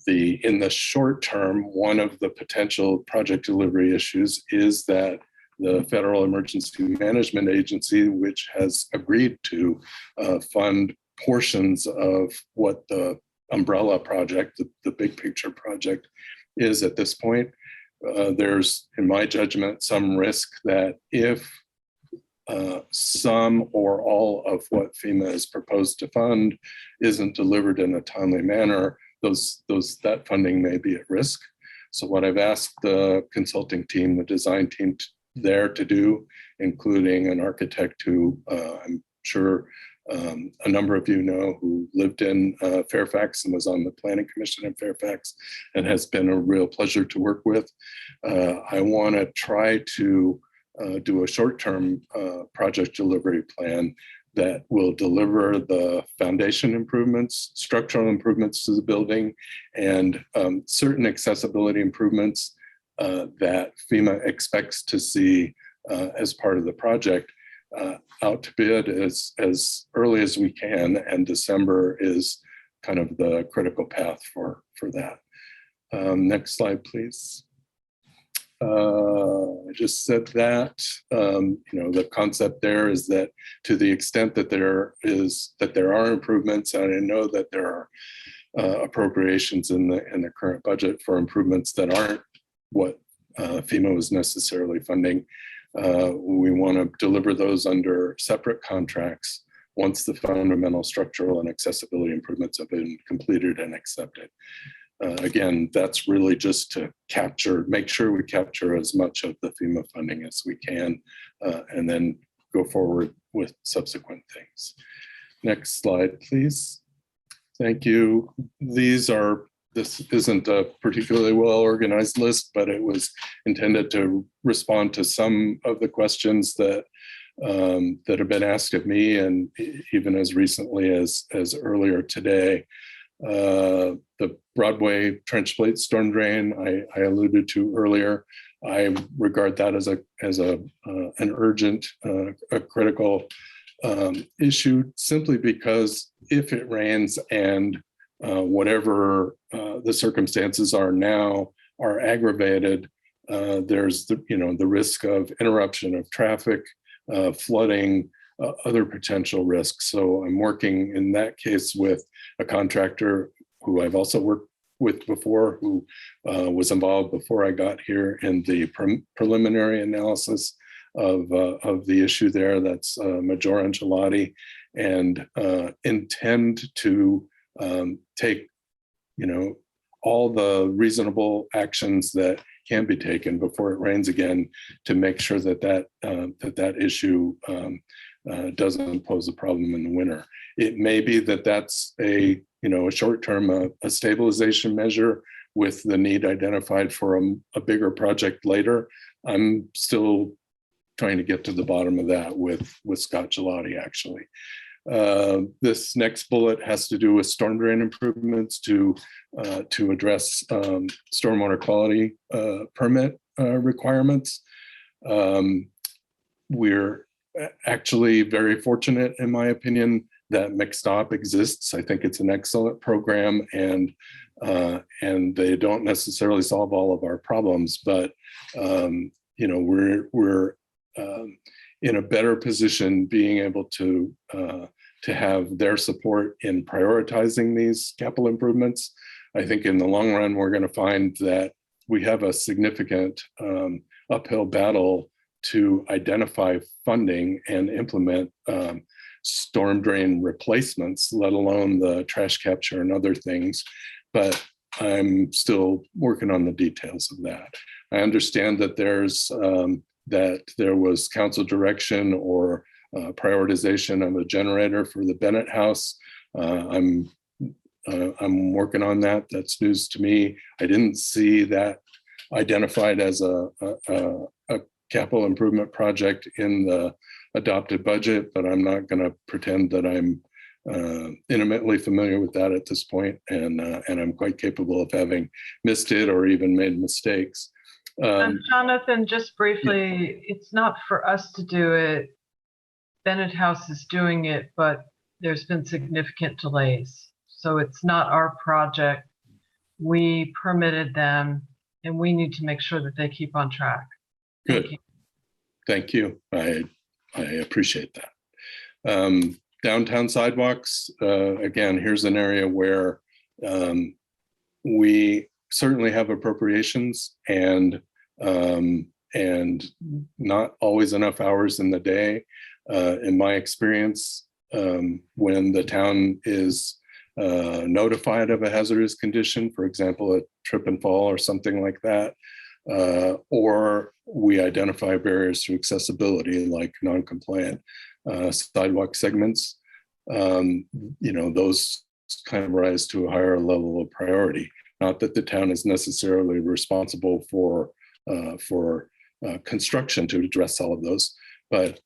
in the short term, one of the potential project delivery issues is that the Federal Emergency Management Agency, which has agreed to fund portions of what the umbrella project, the big picture project is at this point, there's, in my judgment, some risk that if some or all of what FEMA is proposed to fund isn't delivered in a timely manner, that funding may be at risk. So what I've asked the consulting team, the design team there to do, including an architect who I'm sure a number of you know, who lived in Fairfax and was on the Planning Commission in Fairfax and has been a real pleasure to work with. I want to try to do a short-term project delivery plan that will deliver the foundation improvements, structural improvements to the building, and certain accessibility improvements that FEMA expects to see as part of the project out to bid as early as we can, and December is kind of the critical path for that. Next slide, please. I just said that, the concept there is that to the extent that there are improvements, and I know that there are appropriations in the current budget for improvements that aren't what FEMA was necessarily funding, we want to deliver those under separate contracts once the fundamental structural and accessibility improvements have been completed and accepted. Again, that's really just to make sure we capture as much of the FEMA funding as we can, and then go forward with subsequent things. Next slide, please. Thank you. This isn't a particularly well-organized list, but it was intended to respond to some of the questions that have been asked of me, and even as recently as earlier today. The Broadway trench plate storm drain I alluded to earlier. I regard that as an urgent, a critical issue, simply because if it rains and whatever the circumstances are now are aggravated, there's the risk of interruption of traffic, flooding, other potential risks. So I'm working in that case with a contractor who I've also worked with before, who was involved before I got here in the preliminary analysis of the issue there. That's Major Angelotti, and intend to take all the reasonable actions that can be taken before it rains again to make sure that issue doesn't pose a problem in the winter. It may be that that's a short-term a stabilization measure with the need identified for a bigger project later. I'm still trying to get to the bottom of that with Scott Gelati, actually. This next bullet has to do with storm drain improvements to address stormwater quality permit requirements. We're actually very fortunate, in my opinion, that McStop exists. I think it's an excellent program, and they don't necessarily solve all of our problems, but we're in a better position being able to have their support in prioritizing these capital improvements. I think in the long run, we're going to find that we have a significant uphill battle to identify funding and implement storm drain replacements, let alone the trash capture and other things. But I'm still working on the details of that. I understand that there was council direction or prioritization of a generator for the Bennett House. I'm working on that. That's news to me. I didn't see that identified as a capital improvement project in the adopted budget, but I'm not going to pretend that I'm intimately familiar with that at this point, and I'm quite capable of having missed it or even made mistakes. Jonathan, just briefly, it's not for us to do it. Bennett House is doing it, but there's been significant delays. So it's not our project. We permitted them, and we need to make sure that they keep on track. Good. Thank you. I appreciate that. Downtown sidewalks, again, here's an area where we certainly have appropriations and not always enough hours in the day. In my experience, when the town is notified of a hazardous condition, for example, a trip and fall or something like that, or we identify barriers to accessibility like non-compliant sidewalk segments, those kind of rise to a higher level of priority. Not that the town is necessarily responsible for construction to address all of those, but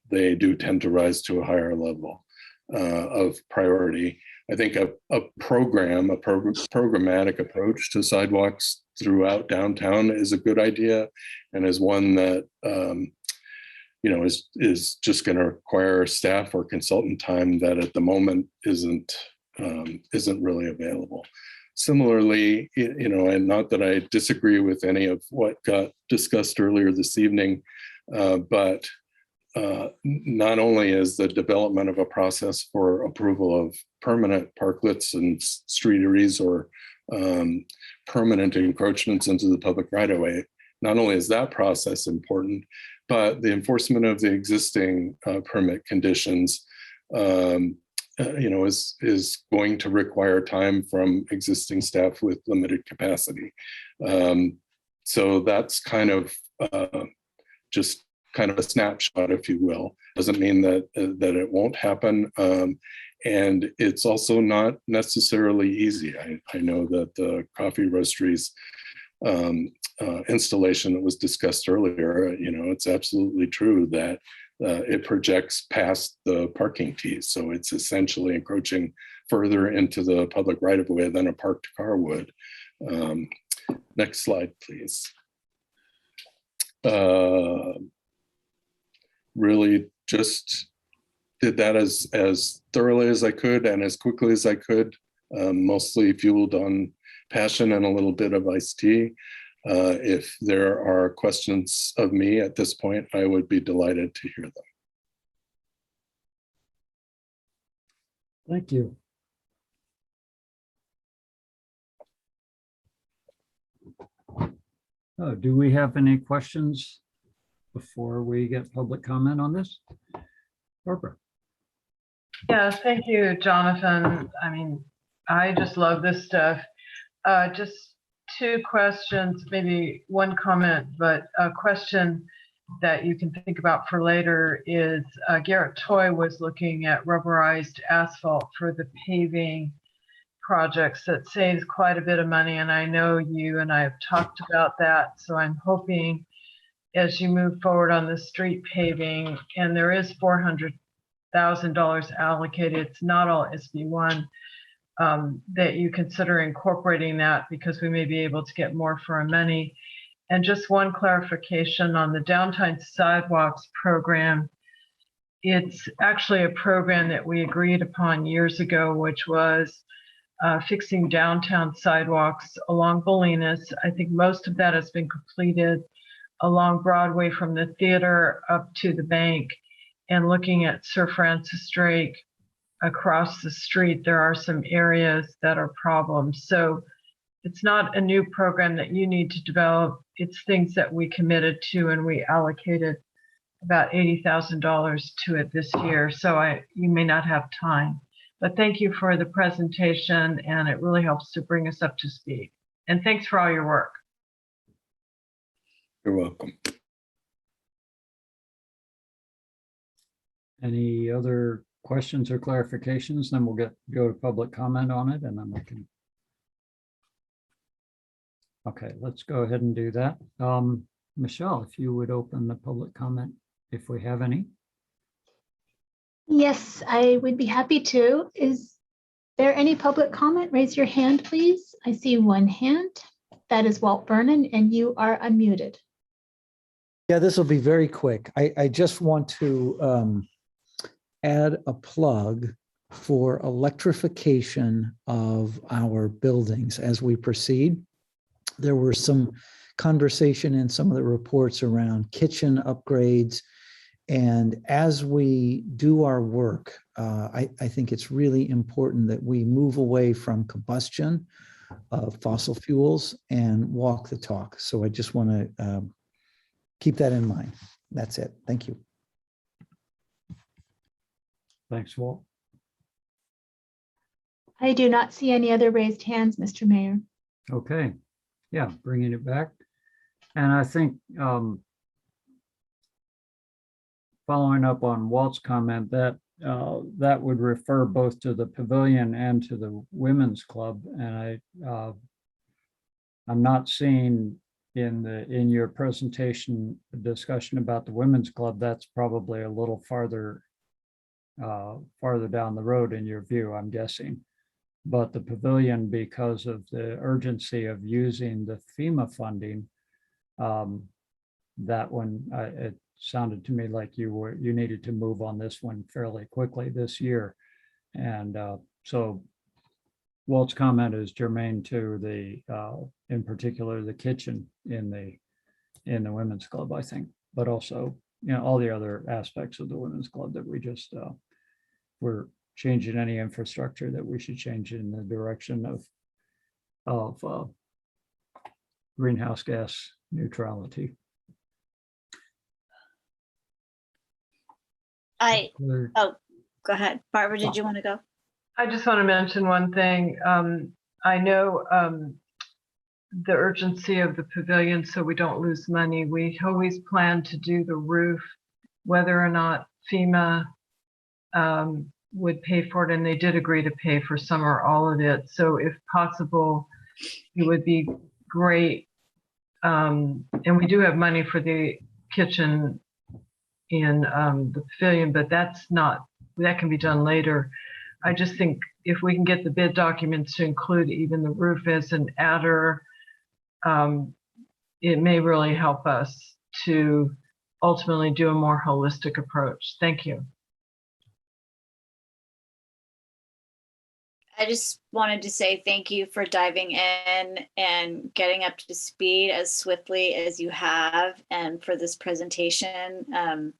they do tend to rise to a higher level of priority. I think a programmatic approach to sidewalks throughout downtown is a good idea, and is one that is just going to require staff or consultant time that at the moment isn't really available. Similarly, and not that I disagree with any of what got discussed earlier this evening, but not only is the development of a process for approval of permanent parklets and streeteries or permanent encroachments into the public right-of-way, not only is that process important, but the enforcement of the existing permit conditions is going to require time from existing staff with limited capacity. So that's kind of just kind of a snapshot, if you will. Doesn't mean that it won't happen. And it's also not necessarily easy. I know that the coffee roasteries installation that was discussed earlier, it's absolutely true that it projects past the parking tees. So it's essentially encroaching further into the public right-of-way than a parked car would. Next slide, please. Really just did that as thoroughly as I could and as quickly as I could, mostly fueled on passion and a little bit of iced tea. If there are questions of me at this point, I would be delighted to hear them. Thank you. Oh, do we have any questions before we get public comment on this? Barbara. Yeah, thank you, Jonathan. I mean, I just love this stuff. Just two questions, maybe one comment, but a question that you can think about for later is Garrett Toy was looking at rubberized asphalt for the paving projects. That saves quite a bit of money, and I know you and I have talked about that. So I'm hoping as you move forward on the street paving, and there is $400,000 allocated, it's not all SB1, that you consider incorporating that, because we may be able to get more for our money. And just one clarification on the downtown sidewalks program. It's actually a program that we agreed upon years ago, which was fixing downtown sidewalks along Bolinas. I think most of that has been completed. along Broadway from the theater up to the bank and looking at Sir Francis Drake across the street, there are some areas that are problems. So it's not a new program that you need to develop. It's things that we committed to, and we allocated about $80,000 to it this year. So you may not have time, but thank you for the presentation, and it really helps to bring us up to speed. And thanks for all your work. You're welcome. Any other questions or clarifications? Then we'll go to public comment on it, and then we can. Okay, let's go ahead and do that. Michelle, if you would open the public comment, if we have any. Yes, I would be happy to. Is there any public comment? Raise your hand, please. I see one hand. That is Walt Vernon, and you are unmuted. Yeah, this will be very quick. I just want to add a plug for electrification of our buildings as we proceed. There were some conversation in some of the reports around kitchen upgrades. And as we do our work, I think it's really important that we move away from combustion of fossil fuels and walk the talk. So I just want to keep that in mind. That's it. Thank you. Thanks, Walt. I do not see any other raised hands, Mr. Mayor. Okay, yeah, bringing it back. And I think following up on Walt's comment, that that would refer both to the pavilion and to the women's club. And I'm not seeing in your presentation a discussion about the women's club. That's probably a little farther down the road in your view, I'm guessing. But the pavilion, because of the urgency of using the FEMA funding, that one, it sounded to me like you needed to move on this one fairly quickly this year. And so Walt's comment is germane to the, in particular, the kitchen in the women's club, I think, but also, you know, all the other aspects of the women's club that we just, we're changing any infrastructure that we should change in the direction of greenhouse gas neutrality. Oh, go ahead. Barbara, did you want to go? I just want to mention one thing. I know the urgency of the pavilion, so we don't lose money. We always plan to do the roof, whether or not FEMA would pay for it, and they did agree to pay for some or all of it. So if possible, it would be great. And we do have money for the kitchen in the pavilion, but that can be done later. I just think if we can get the bid documents to include even the roof as an adder, it may really help us to ultimately do a more holistic approach. Thank you. I just wanted to say thank you for diving in and getting up to speed as swiftly as you have, and for this presentation.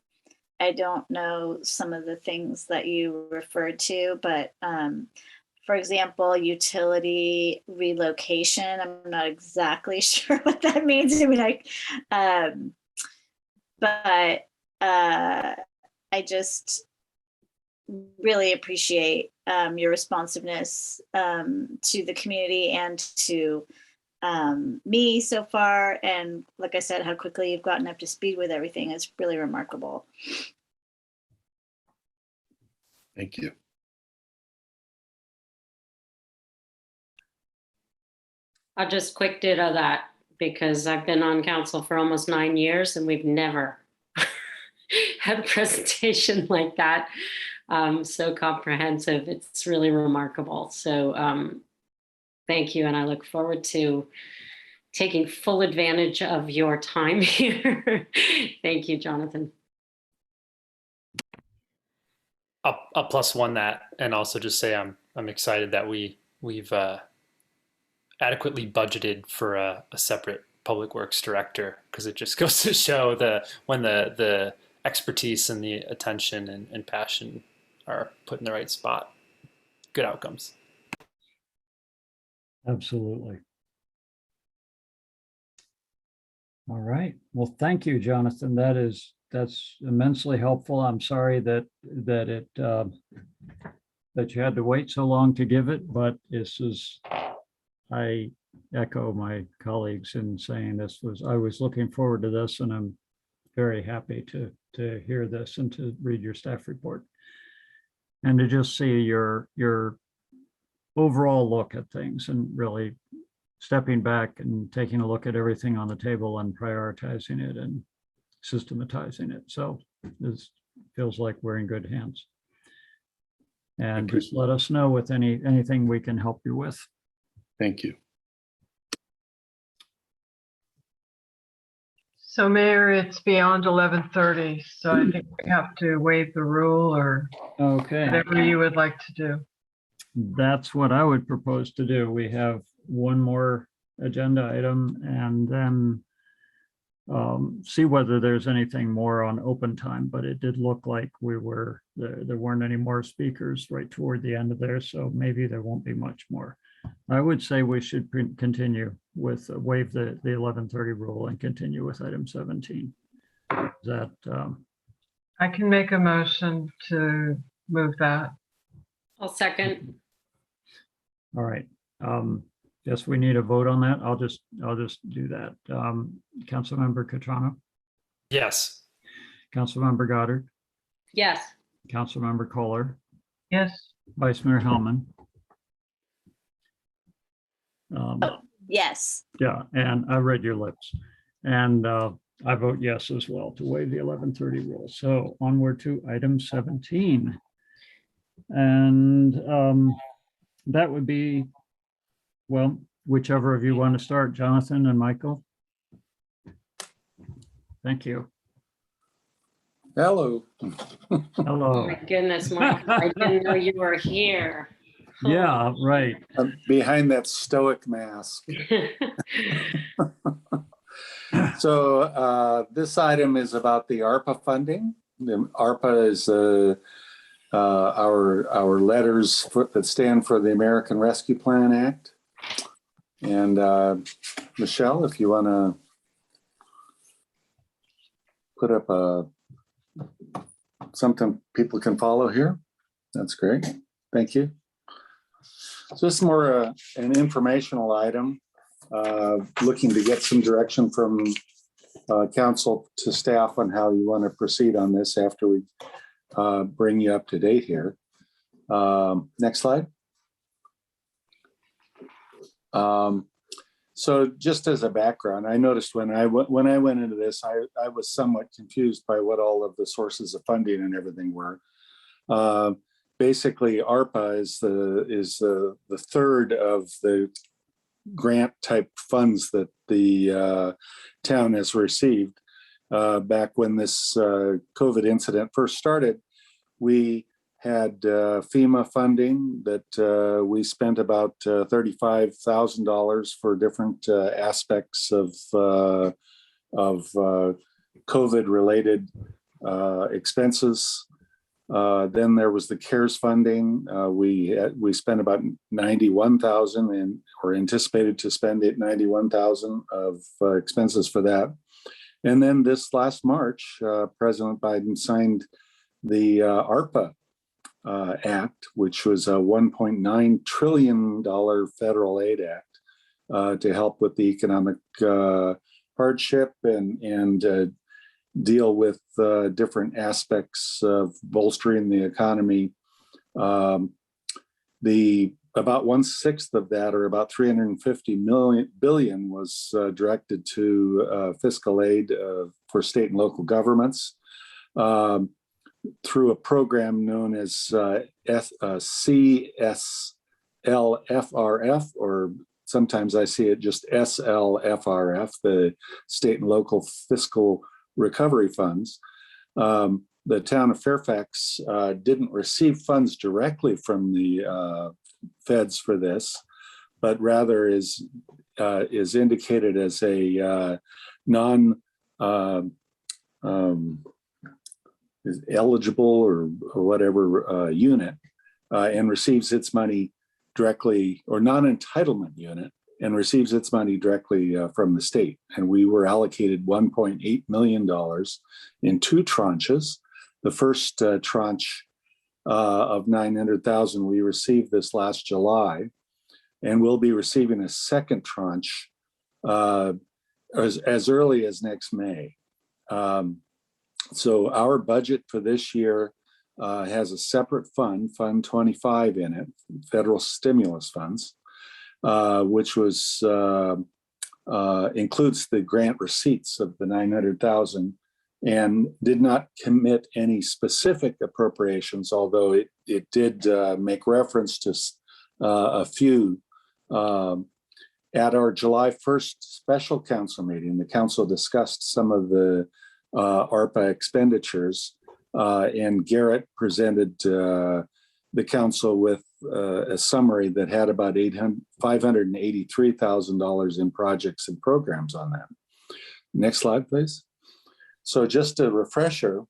I don't know some of the things that you referred to, but for example, utility relocation, I'm not exactly sure what that means. I mean, but I just really appreciate your responsiveness to the community and to me so far. And like I said, how quickly you've gotten up to speed with everything is really remarkable. Thank you. I'll just quick ditto that, because I've been on council for almost 9 years and we've never had a presentation like that. So comprehensive. It's really remarkable. So thank you. And I look forward to taking full advantage of your time here. Thank you, Jonathan. I'll plus one that, and also just say I'm excited that we've adequately budgeted for a separate public works director, because it just goes to show when the expertise and the attention and passion are put in the right spot, good outcomes. Absolutely. All right. Well, thank you, Jonathan. That's immensely helpful. I'm sorry that you had to wait so long to give it, but I echo my colleagues in saying I was looking forward to this, and I'm very happy to hear this and to read your staff report and to just see your overall look at things and really stepping back and taking a look at everything on the table and prioritizing it and systematizing it. So this feels like we're in good hands. And just let us know with anything we can help you with. Thank you. So Mayor, it's beyond 11:30, so I think we have to waive the rule or Okay. whatever you would like to do. That's what I would propose to do. We have one more agenda item and then see whether there's anything more on open time, but it did look like there weren't any more speakers right toward the end of there, so maybe there won't be much more. I would say we should continue with waive the 11:30 rule and continue with item 17. Is that I can make a motion to move that. I'll second. all right? Yes, we need a vote on that. I'll just do that. Councilmember Catrano, Yes. Councilmember Goddard, Yes. Councilmember Kohler, Yes. Vice Mayor Hellman. Yes. Yeah, and I read your lips. And I vote yes as well to waive the 11:30 rule. So onward to item 17. And that would be, well, whichever of you want to start, Jonathan and Michael. Thank you. Hello. Oh Hello. my goodness, Michael, I didn't know you were here. Yeah, right. I'm behind that stoic mask. So this item is about the ARPA funding. The ARPA is our letters that stand for the American Rescue Plan Act. And Michelle, if you want to put up something people can follow here, that's great. Thank you. So this is more an informational item, looking to get some direction from council to staff on how you want to proceed on this after we bring you up to date here. Next slide. So just as a background, I noticed when I went into this, I was somewhat confused by what all of the sources of funding and everything were. Basically, ARPA is the third of the grant type funds that the town has received. Back when this COVID incident first started, we had FEMA funding that we spent about $35,000 for different aspects of COVID-related expenses. Then there was the CARES funding. We spent about $91,000 or anticipated to spend $91,000 of expenses for that. And then this last March, President Biden signed the ARPA Act, which was a $1.9 trillion federal aid act to help with the economic hardship and deal with different aspects of bolstering the economy. About 1/6 of that, or about $350 billion, was directed to fiscal aid for state and local governments through a program known as CSLFRF, or sometimes I see it just SLFRF, the State and Local Fiscal Recovery Funds. The town of Fairfax didn't receive funds directly from the feds for this, but rather is indicated as a is eligible or whatever unit, and receives its money directly, or non-entitlement unit, and receives its money directly from the state. And we were allocated $1.8 million in 2 tranches. The first tranche of $900,000 we received this last July, and we'll be receiving a second tranche as early as next May. So our budget for this year has a separate fund, Fund 25 in it, federal stimulus funds, which was includes the grant receipts of the $900,000, and did not commit any specific appropriations, although it did make reference to a few. At our July 1st special council meeting, the council discussed some of the ARPA expenditures, and Garrett presented the council with a summary that had about $583,000 in projects and programs on that. Next slide, please. So just a refresher,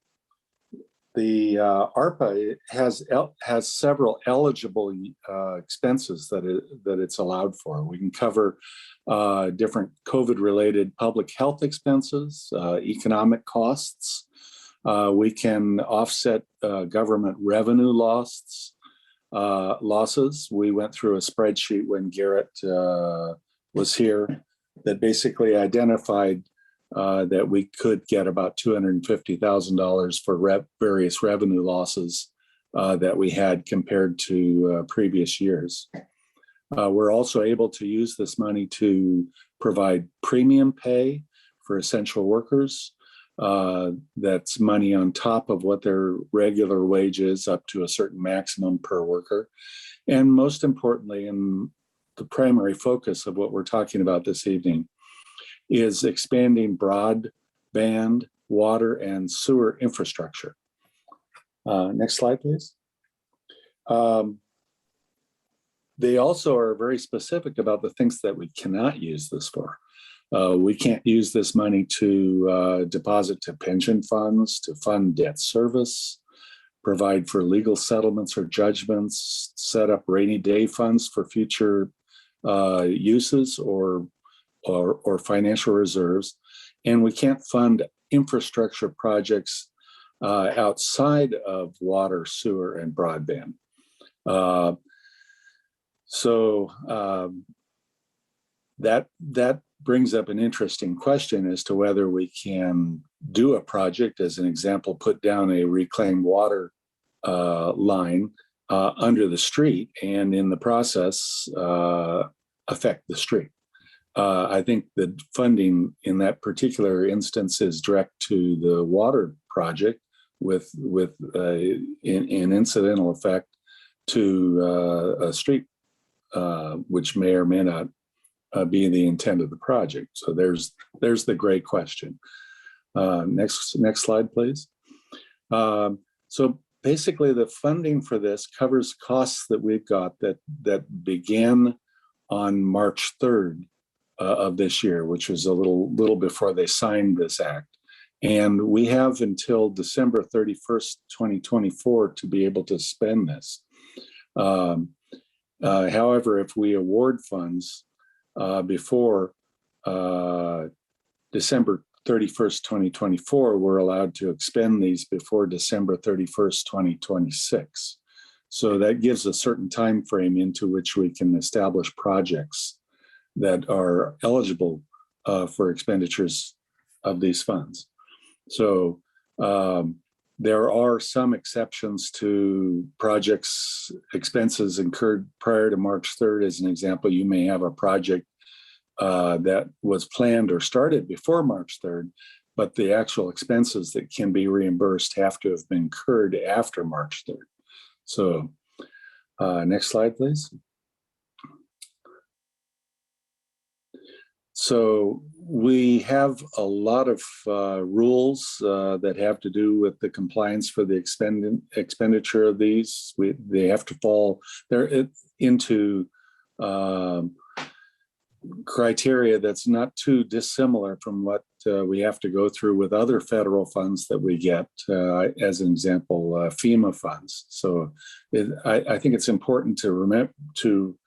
the ARPA has several eligible expenses that it's allowed for. We can cover different COVID-related public health expenses, economic costs. We can offset government revenue losses. We went through a spreadsheet when Garrett was here that basically identified that we could get about $250,000 for various revenue losses that we had compared to previous years. We're also able to use this money to provide premium pay for essential workers. That's money on top of what their regular wage is, up to a certain maximum per worker. And most importantly, and the primary focus of what we're talking about this evening, is expanding broadband, water, and sewer infrastructure. Next slide, please. They also are very specific about the things that we cannot use this for. We can't use this money to deposit to pension funds, to fund debt service, provide for legal settlements or judgments, set up rainy day funds for future uses or financial reserves, and we can't fund infrastructure projects outside of water, sewer, and broadband. That brings up an interesting question as to whether we can do a project, as an example, put down a reclaimed water line under the street, and in the process affect the street. I think the funding in that particular instance is direct to the water project with an incidental effect to a street, which may or may not be the intent of the project. So there's the great question. Next slide, please. So basically, the funding for this covers costs that we've got that began on March 3rd of this year, which was a little before they signed this act. And we have until December 31st, 2024 to be able to spend this. However, if we award funds before December 31st, 2024, we're allowed to expend these before December 31st, 2026. So that gives a certain time frame into which we can establish projects that are eligible for expenditures of these funds. So there are some exceptions to projects expenses incurred prior to March 3rd. As an example, you may have a project that was planned or started before March 3rd, but the actual expenses that can be reimbursed have to have been incurred after March 3rd. So next slide, please. So we have a lot of rules that have to do with the compliance for the expenditure of these. They have to fall into criteria that's not too dissimilar from what we have to go through with other federal funds that we get, as an example, FEMA funds. So I think it's important to remember to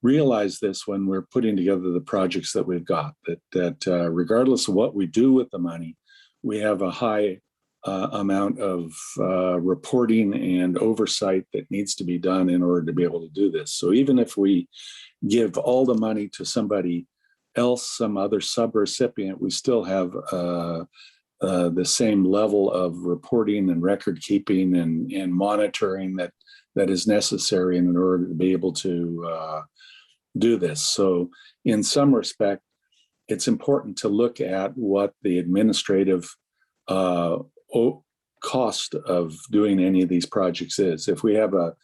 realize this when we're putting together the projects that we've got, that regardless of what we do with the money, we have a high amount of reporting and oversight that needs to be done in order to be able to do this. So even if we give all the money to somebody else, some other sub-recipient, we still have the same level of reporting and record keeping and monitoring that is necessary in order to be able to do this. So in some respect, it's important to look at what the administrative cost of doing any of these projects is. If we have a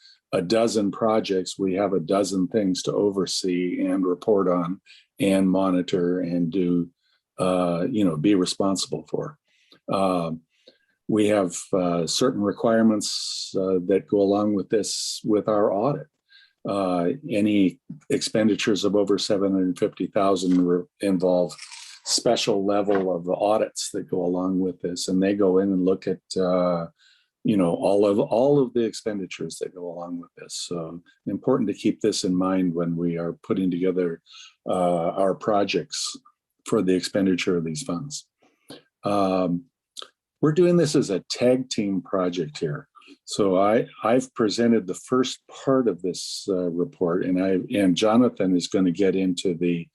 dozen projects, we have a dozen things to oversee and report on and monitor and do, be responsible for. We have certain requirements that go along with this with our audit. Any expenditures of over $750,000 involve special level of audits that go along with this, and they go in and look at all of the expenditures that go along with this. So important to keep this in mind when we are putting together our projects for the expenditure of these funds. We're doing this as a tag team project here. So I've presented the first part of this report, and Jonathan is going to get into the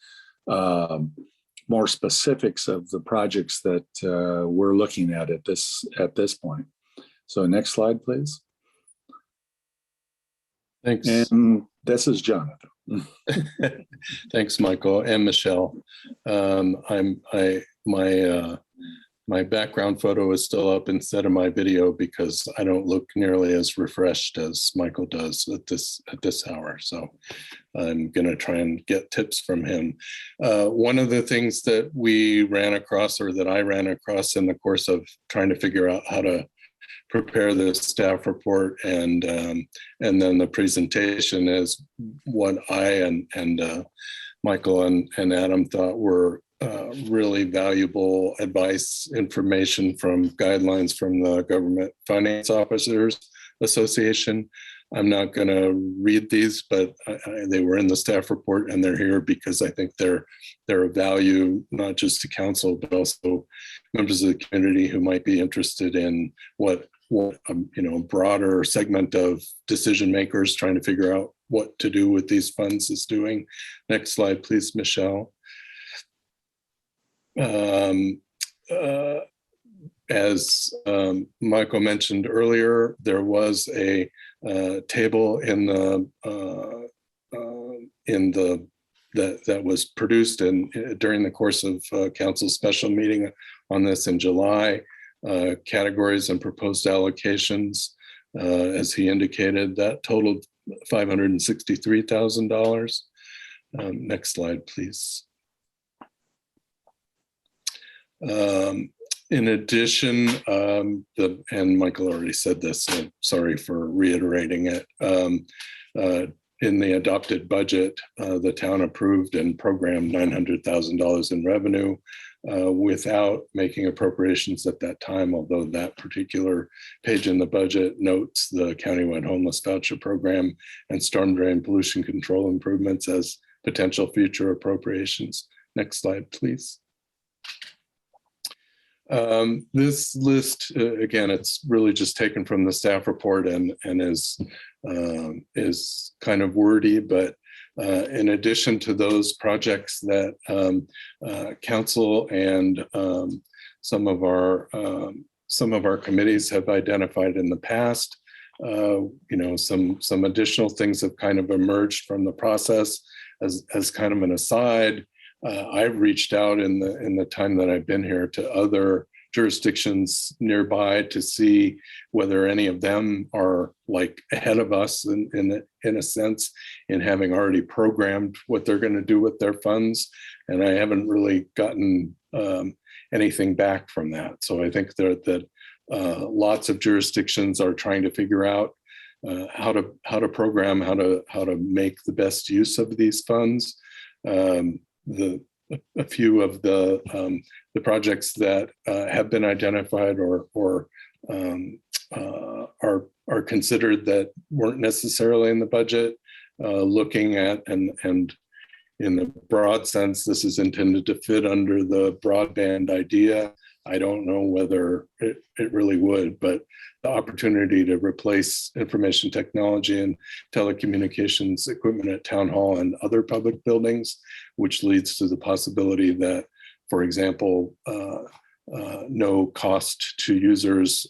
more specifics of the projects that we're looking at this point. So next slide, please. Thanks. And this is Jonathan. Thanks, Michael and Michelle. My background photo is still up instead of my video because I don't look nearly as refreshed as Michael does at this hour. So I'm going to try and get tips from him. One of the things that we ran across, or that I ran across in the course of trying to figure out how to prepare the staff report and then the presentation, is what I and Michael and Adam thought were really valuable advice, information from guidelines from the Government Finance Officers Association. I'm not going to read these, but they were in the staff report and they're here because I think they're of value, not just to council, but also members of the community who might be interested in what a broader segment of decision makers trying to figure out what to do with these funds is doing. Next slide, please, Michelle. As Michael mentioned earlier, there was a table that was produced during the course of council's special meeting on this in July. Categories and proposed allocations, as he indicated, that totaled $563,000. Next slide, please. In addition, and Michael already said this, so sorry for reiterating it. In the adopted budget, the town approved and programmed $900,000 in revenue without making appropriations at that time, although that particular page in the budget notes the countywide homeless voucher program and storm drain pollution control improvements as potential future appropriations. Next slide, please. This list, again, it's really just taken from the staff report and is kind of wordy, but in addition to those projects that council and some of our committees have identified in the past, some additional things have kind of emerged from the process. As kind of an aside, I've reached out in the time that I've been here to other jurisdictions nearby to see whether any of them are like ahead of us in a sense in having already programmed what they're going to do with their funds, and I haven't really gotten anything back from that. So I think that lots of jurisdictions are trying to figure out how to program, how to make the best use of these funds. A few of the projects that have been identified or are considered that weren't necessarily in the budget, looking at and in the broad sense, this is intended to fit under the broadband idea. I don't know whether it really would, but the opportunity to replace information technology and telecommunications equipment at town hall and other public buildings, which leads to the possibility that, for example, no cost to users,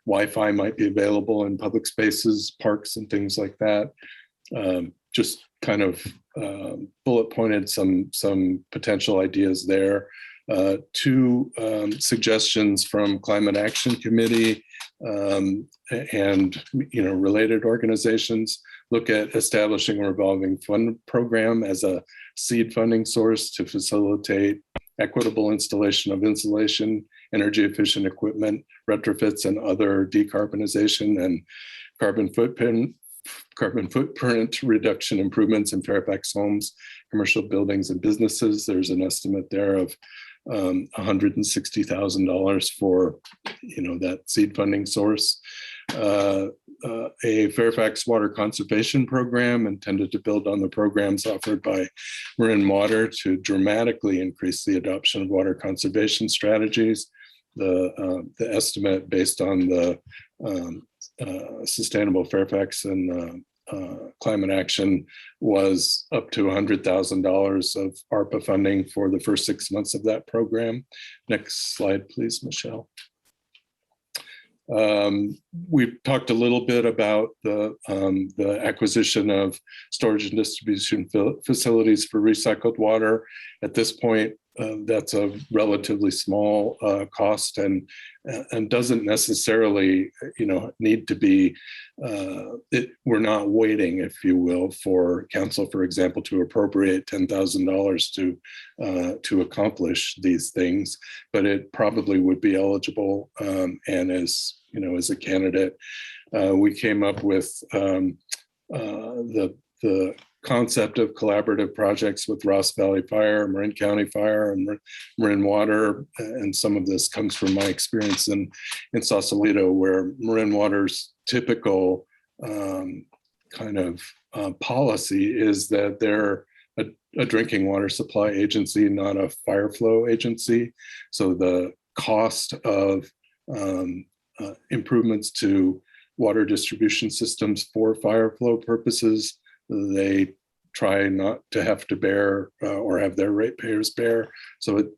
Wi-Fi might be available in public spaces, parks, and things like that. Just kind of bullet pointed some potential ideas there. Two suggestions from Climate Action Committee and related organizations look at establishing a revolving fund program as a seed funding source to facilitate equitable installation of insulation, energy efficient equipment, retrofits, and other decarbonization and carbon footprint reduction improvements in Fairfax homes, commercial buildings, and businesses. There's an estimate there of $160,000 for that seed funding source. A Fairfax water conservation program intended to build on the programs offered by Marin Water to dramatically increase the adoption of water conservation strategies. The estimate based on the Sustainable Fairfax and Climate Action was up to $100,000 of ARPA funding for the first 6 months of that program. Next slide, please, Michelle. We've talked a little bit about the acquisition of storage and distribution facilities for recycled water. At this point, that's a relatively small cost and doesn't necessarily, need to be. We're not waiting, if you will, for council, for example, to appropriate $10,000 to accomplish these things, but it probably would be eligible. And as a candidate, we came up with the concept of collaborative projects with Ross Valley Fire, Marin County Fire, and Marin Water. And some of this comes from my experience in Sausalito, where Marin Water's typical policy is that they're a drinking water supply agency, not a fire flow agency. So the cost of improvements to water distribution systems for fire flow purposes, they try not to have to bear or have their ratepayers bear. So it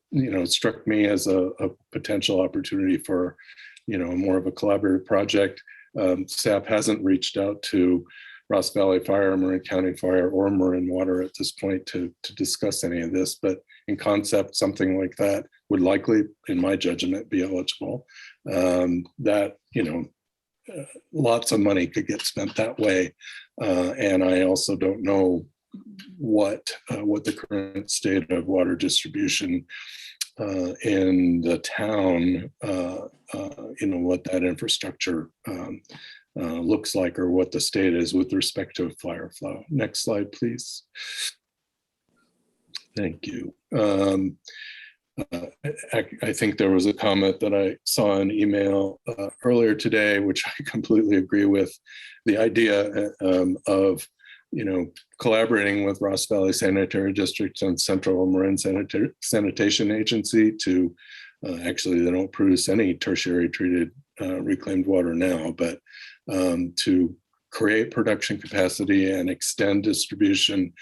struck me as a potential opportunity for more of a collaborative project. SAP hasn't reached out to Ross Valley Fire, Marin County Fire, or Marin Water at this point to discuss any of this, but in concept, something like that would likely, in my judgment, be eligible. Lots of money could get spent that way. And I also don't know what the current state of water distribution in the town, what that infrastructure looks like, or what the state is with respect to fire flow. Next slide, please. Thank you. I think there was a comment that I saw in email earlier today, which I completely agree with. The idea of collaborating with Ross Valley Sanitary District and Central Marin Sanitation Agency to actually, they don't produce any tertiary treated reclaimed water now, but to create production capacity and extend distribution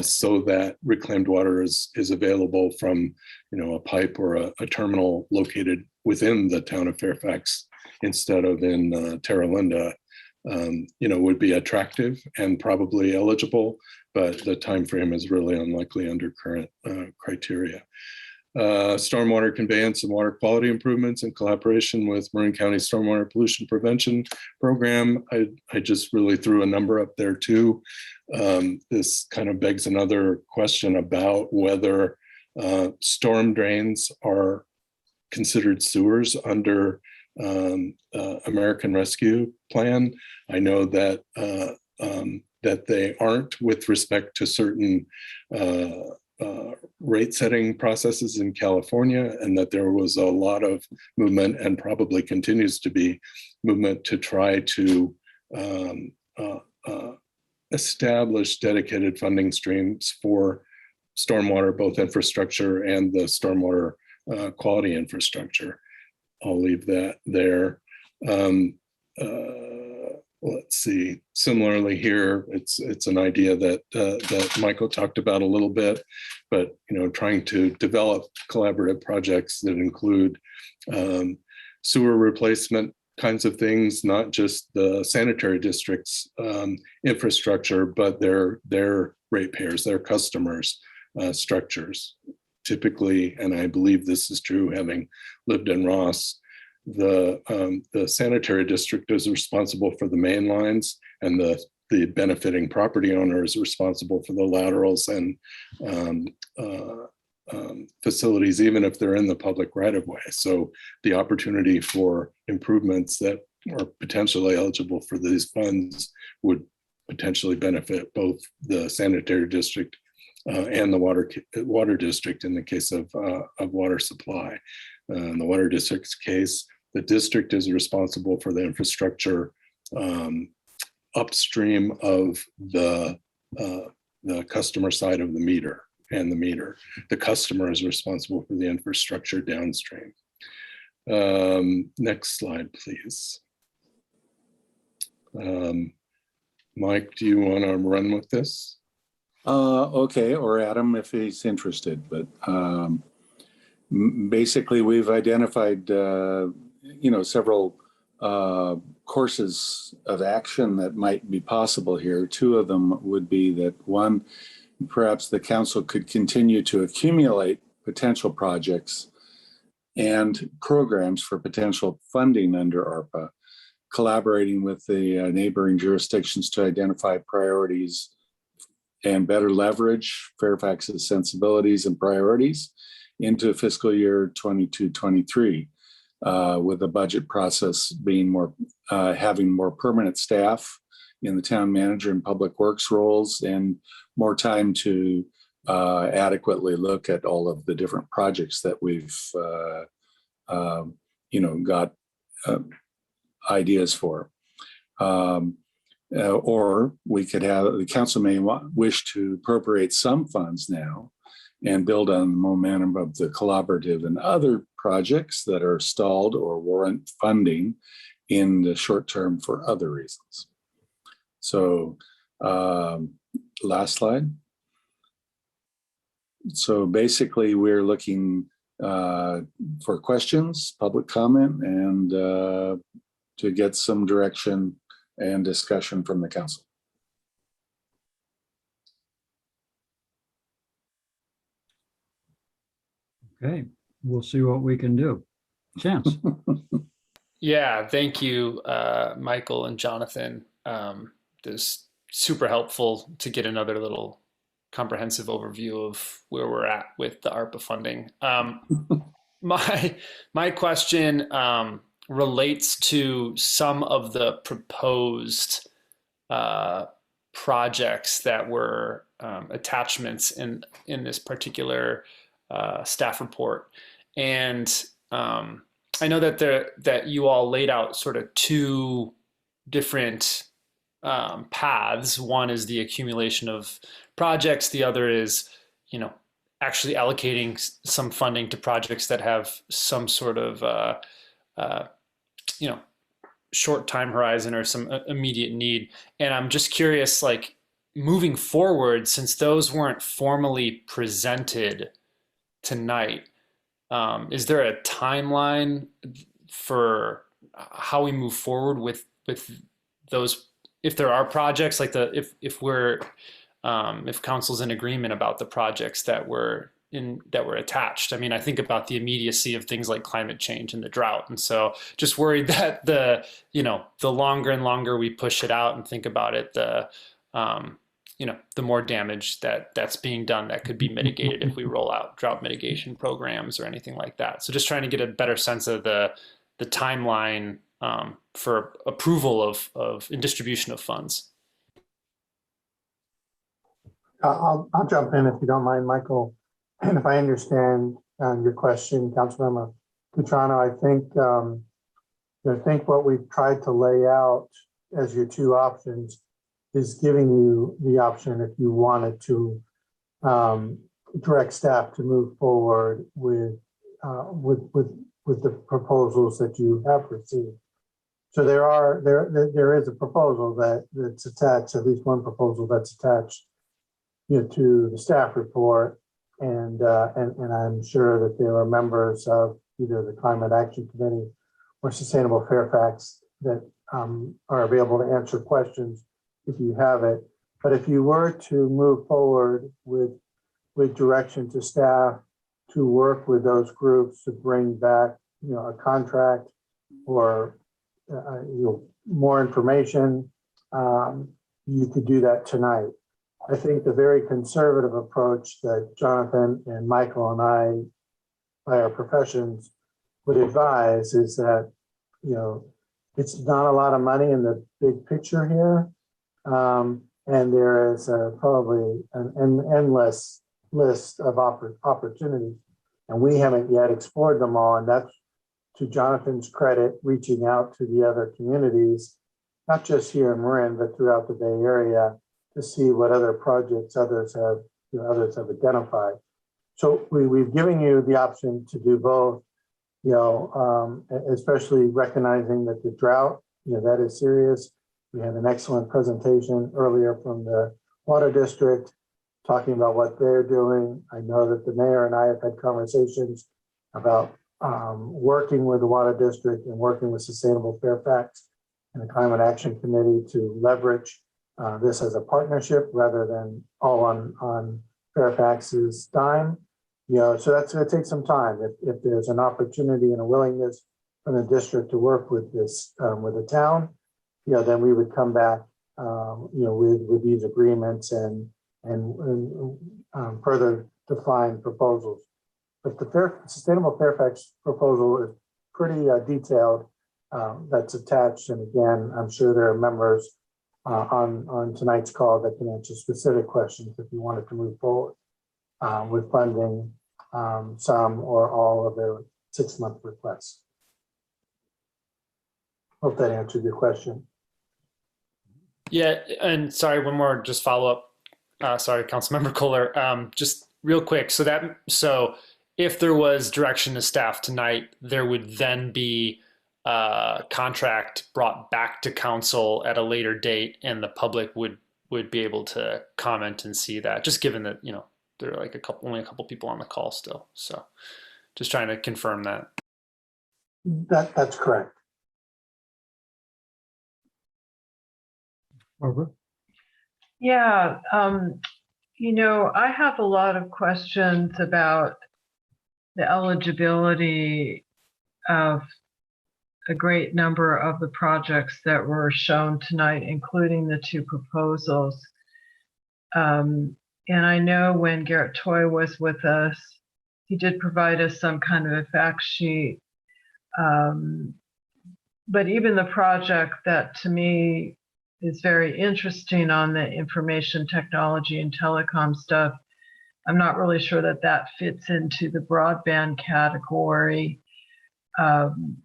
so that reclaimed water is available from a pipe or a terminal located within the town of Fairfax instead of in Terra Linda, would be attractive and probably eligible, but the time frame is really unlikely under current criteria. Stormwater conveyance and water quality improvements in collaboration with Marin County Stormwater Pollution Prevention Program. I just really threw a number up there too. This kind of begs another question about whether storm drains are considered sewers under American Rescue Plan. I know that that they aren't with respect to certain rate setting processes in California, and that there was a lot of movement, and probably continues to be movement, to try to establish dedicated funding streams for stormwater, both infrastructure and the stormwater quality infrastructure. I'll leave that there. Let's see. Similarly here, it's an idea that that Michael talked about a little bit, but trying to develop collaborative projects that include sewer replacement kinds of things, not just the sanitary districts infrastructure, but their ratepayers, their customers, structures. Typically, and I believe this is true, having lived in Ross, the sanitary district is responsible for the main lines, and the benefiting property owner is responsible for the laterals and facilities, even if they're in the public right of way. So the opportunity for improvements that are potentially eligible for these funds would potentially benefit both the sanitary district and the water district in the case of water supply. In the water district's case, the district is responsible for the infrastructure upstream of the customer side of the meter and the meter. The customer is responsible for the infrastructure downstream. Next slide, please. Mike, do you want to run with this? Okay, or Adam, if he's interested. But basically, we've identified, several courses of action that might be possible here. Two of them would be that, one, perhaps the council could continue to accumulate potential projects and programs for potential funding under ARPA, collaborating with the neighboring jurisdictions to identify priorities and better leverage Fairfax's sensibilities and priorities into fiscal year 22-23, with the budget process being more, having more permanent staff in the town manager and public works roles, and more time to adequately look at all of the different projects that we've, got ideas for. Or we could have, the council may wish to appropriate some funds now and build on the momentum of the collaborative and other projects that are stalled or warrant funding in the short term for other reasons. So last slide. So basically we're looking for questions, public comment, and to get some direction and discussion from the council. Okay, we'll see what we can do. Chance. Yeah, thank you, Michael and Jonathan. This super helpful to get another little comprehensive overview of where we're at with the ARPA funding. My question relates to some of the proposed projects that were attachments in this particular staff report. And I know that you all laid out sort of two different paths. One is the accumulation of projects. The other is, actually allocating some funding to projects that have some sort of, short time horizon or some immediate need. And I'm just curious, like, moving forward, since those weren't formally presented tonight, is there a timeline for how we move forward with those? If there are projects like if council's in agreement about the projects that were attached. I mean, I think about the immediacy of things like climate change and the drought. And so just worried that the longer and longer we push it out and think about it, the more damage that's being done that could be mitigated if we roll out drought mitigation programs or anything like that. So just trying to get a better sense of the the timeline for approval of and distribution of funds. I'll jump in if you don't mind, Michael. And if I understand your question, Councilmember Cutrano, I think what we've tried to lay out as your two options is giving you the option if you wanted to direct staff to move forward with the proposals that you have received. So there is a proposal that's attached, at least one proposal that's attached, to the staff report, and I'm sure that there are members of either the Climate Action Committee or Sustainable Fairfax that are available to answer questions if you have it. But if you were to move forward with direction to staff to work with those groups to bring back, a contract or more information, you could do that tonight. I think the very conservative approach that Jonathan and Michael and I, by our professions, would advise is that, it's not a lot of money in the big picture here. And there is probably an endless list of opportunities. And we haven't yet explored them all. And that's, to Jonathan's credit, reaching out to the other communities, not just here in Marin, but throughout the Bay Area, to see what other projects others have identified. So we've given you the option to do both, especially recognizing that the drought, that is serious. We had an excellent presentation earlier from the Water District talking about what they're doing. I know that the mayor and I have had conversations about working with the Water District and working with Sustainable Fairfax and the Climate Action Committee to leverage this as a partnership rather than all on Fairfax's dime. So that's going to take some time. If there's an opportunity and a willingness from the district to work with this, with the town, then we would come back, with these agreements and further define proposals. But the Sustainable Fairfax proposal is pretty detailed. That's attached, and again, I'm sure there are members on tonight's call that can answer specific questions if you wanted to move forward with funding some or all of their 6-month requests. Hope that answered your question. Yeah, and sorry, one more just follow up. Sorry, Councilmember Kohler, just real quick. So if there was direction to staff tonight, there would then be contract brought back to council at a later date, and the public would be able to comment and see that, just given that there are like only a couple people on the call still. So just trying to confirm that. That's correct. Barbara? Yeah, I have a lot of questions about the eligibility of a great number of the projects that were shown tonight, including the 2 proposals. And I know when Garrett Toy was with us, he did provide us some kind of a fact sheet. But even the project that to me is very interesting on the information technology and telecom stuff, I'm not really sure that fits into the broadband category. And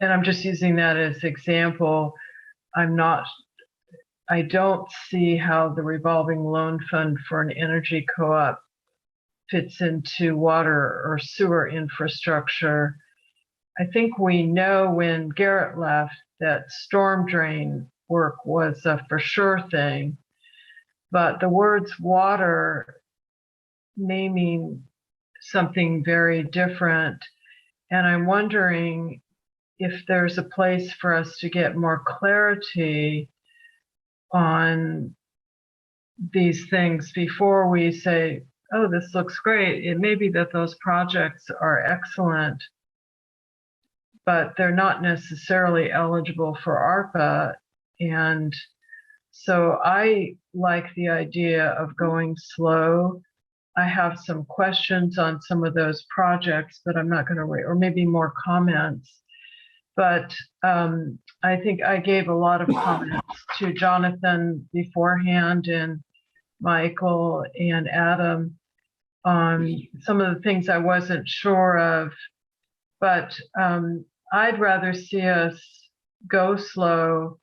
I'm just using that as example. I don't see how the revolving loan fund for an energy co-op fits into water or sewer infrastructure. I think we know when Garrett left that storm drain work was a for sure thing, but the words water naming something very different. And I'm wondering if there's a place for us to get more clarity on these things before we say, oh, this looks great. It may be that those projects are excellent, but they're not necessarily eligible for ARPA. And so I like the idea of going slow I have some questions on some of those projects, but I'm not going to wait, or maybe more comments. But I think I gave a lot of comments to Jonathan beforehand and Michael and Adam on some of the things I wasn't sure of. But I'd rather see us go slow,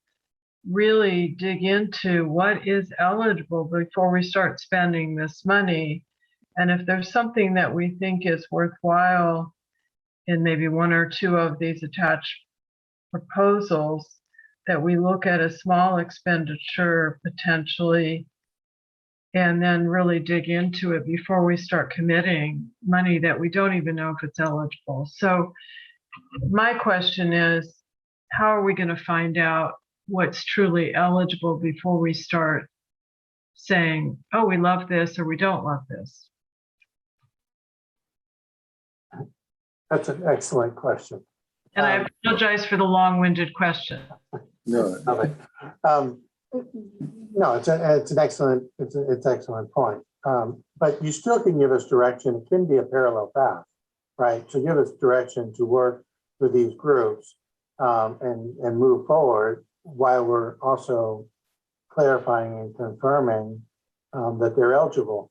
really dig into what is eligible before we start spending this money. And if there's something that we think is worthwhile in maybe one or two of these attached proposals, that we look at a small expenditure potentially, and then really dig into it before we start committing money that we don't even know if it's eligible. So my question is, how are we going to find out what's truly eligible before we start saying, oh, we love this or we don't love this? That's an excellent question. And I apologize for the long-winded question. No, it's an excellent point. But you still can give us direction. It can be a parallel path, right? So give us direction to work with these groups and move forward while we're also clarifying and confirming that they're eligible.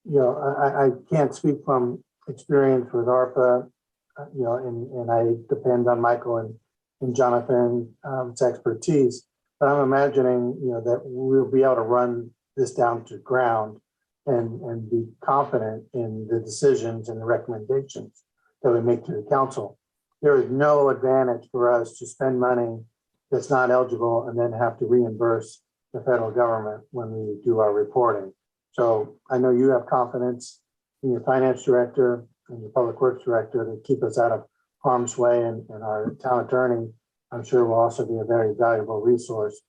I can't speak from experience with ARPA, and I depend on Michael and Jonathan's expertise. But I'm imagining, that we'll be able to run this down to ground and be confident in the decisions and the recommendations that we make to the council. There is no advantage for us to spend money that's not eligible and then have to reimburse the federal government when we do our reporting. So I know you have confidence in your finance director and your public works director to keep us out of harm's way, and our town attorney, I'm sure, will also be a very valuable resource,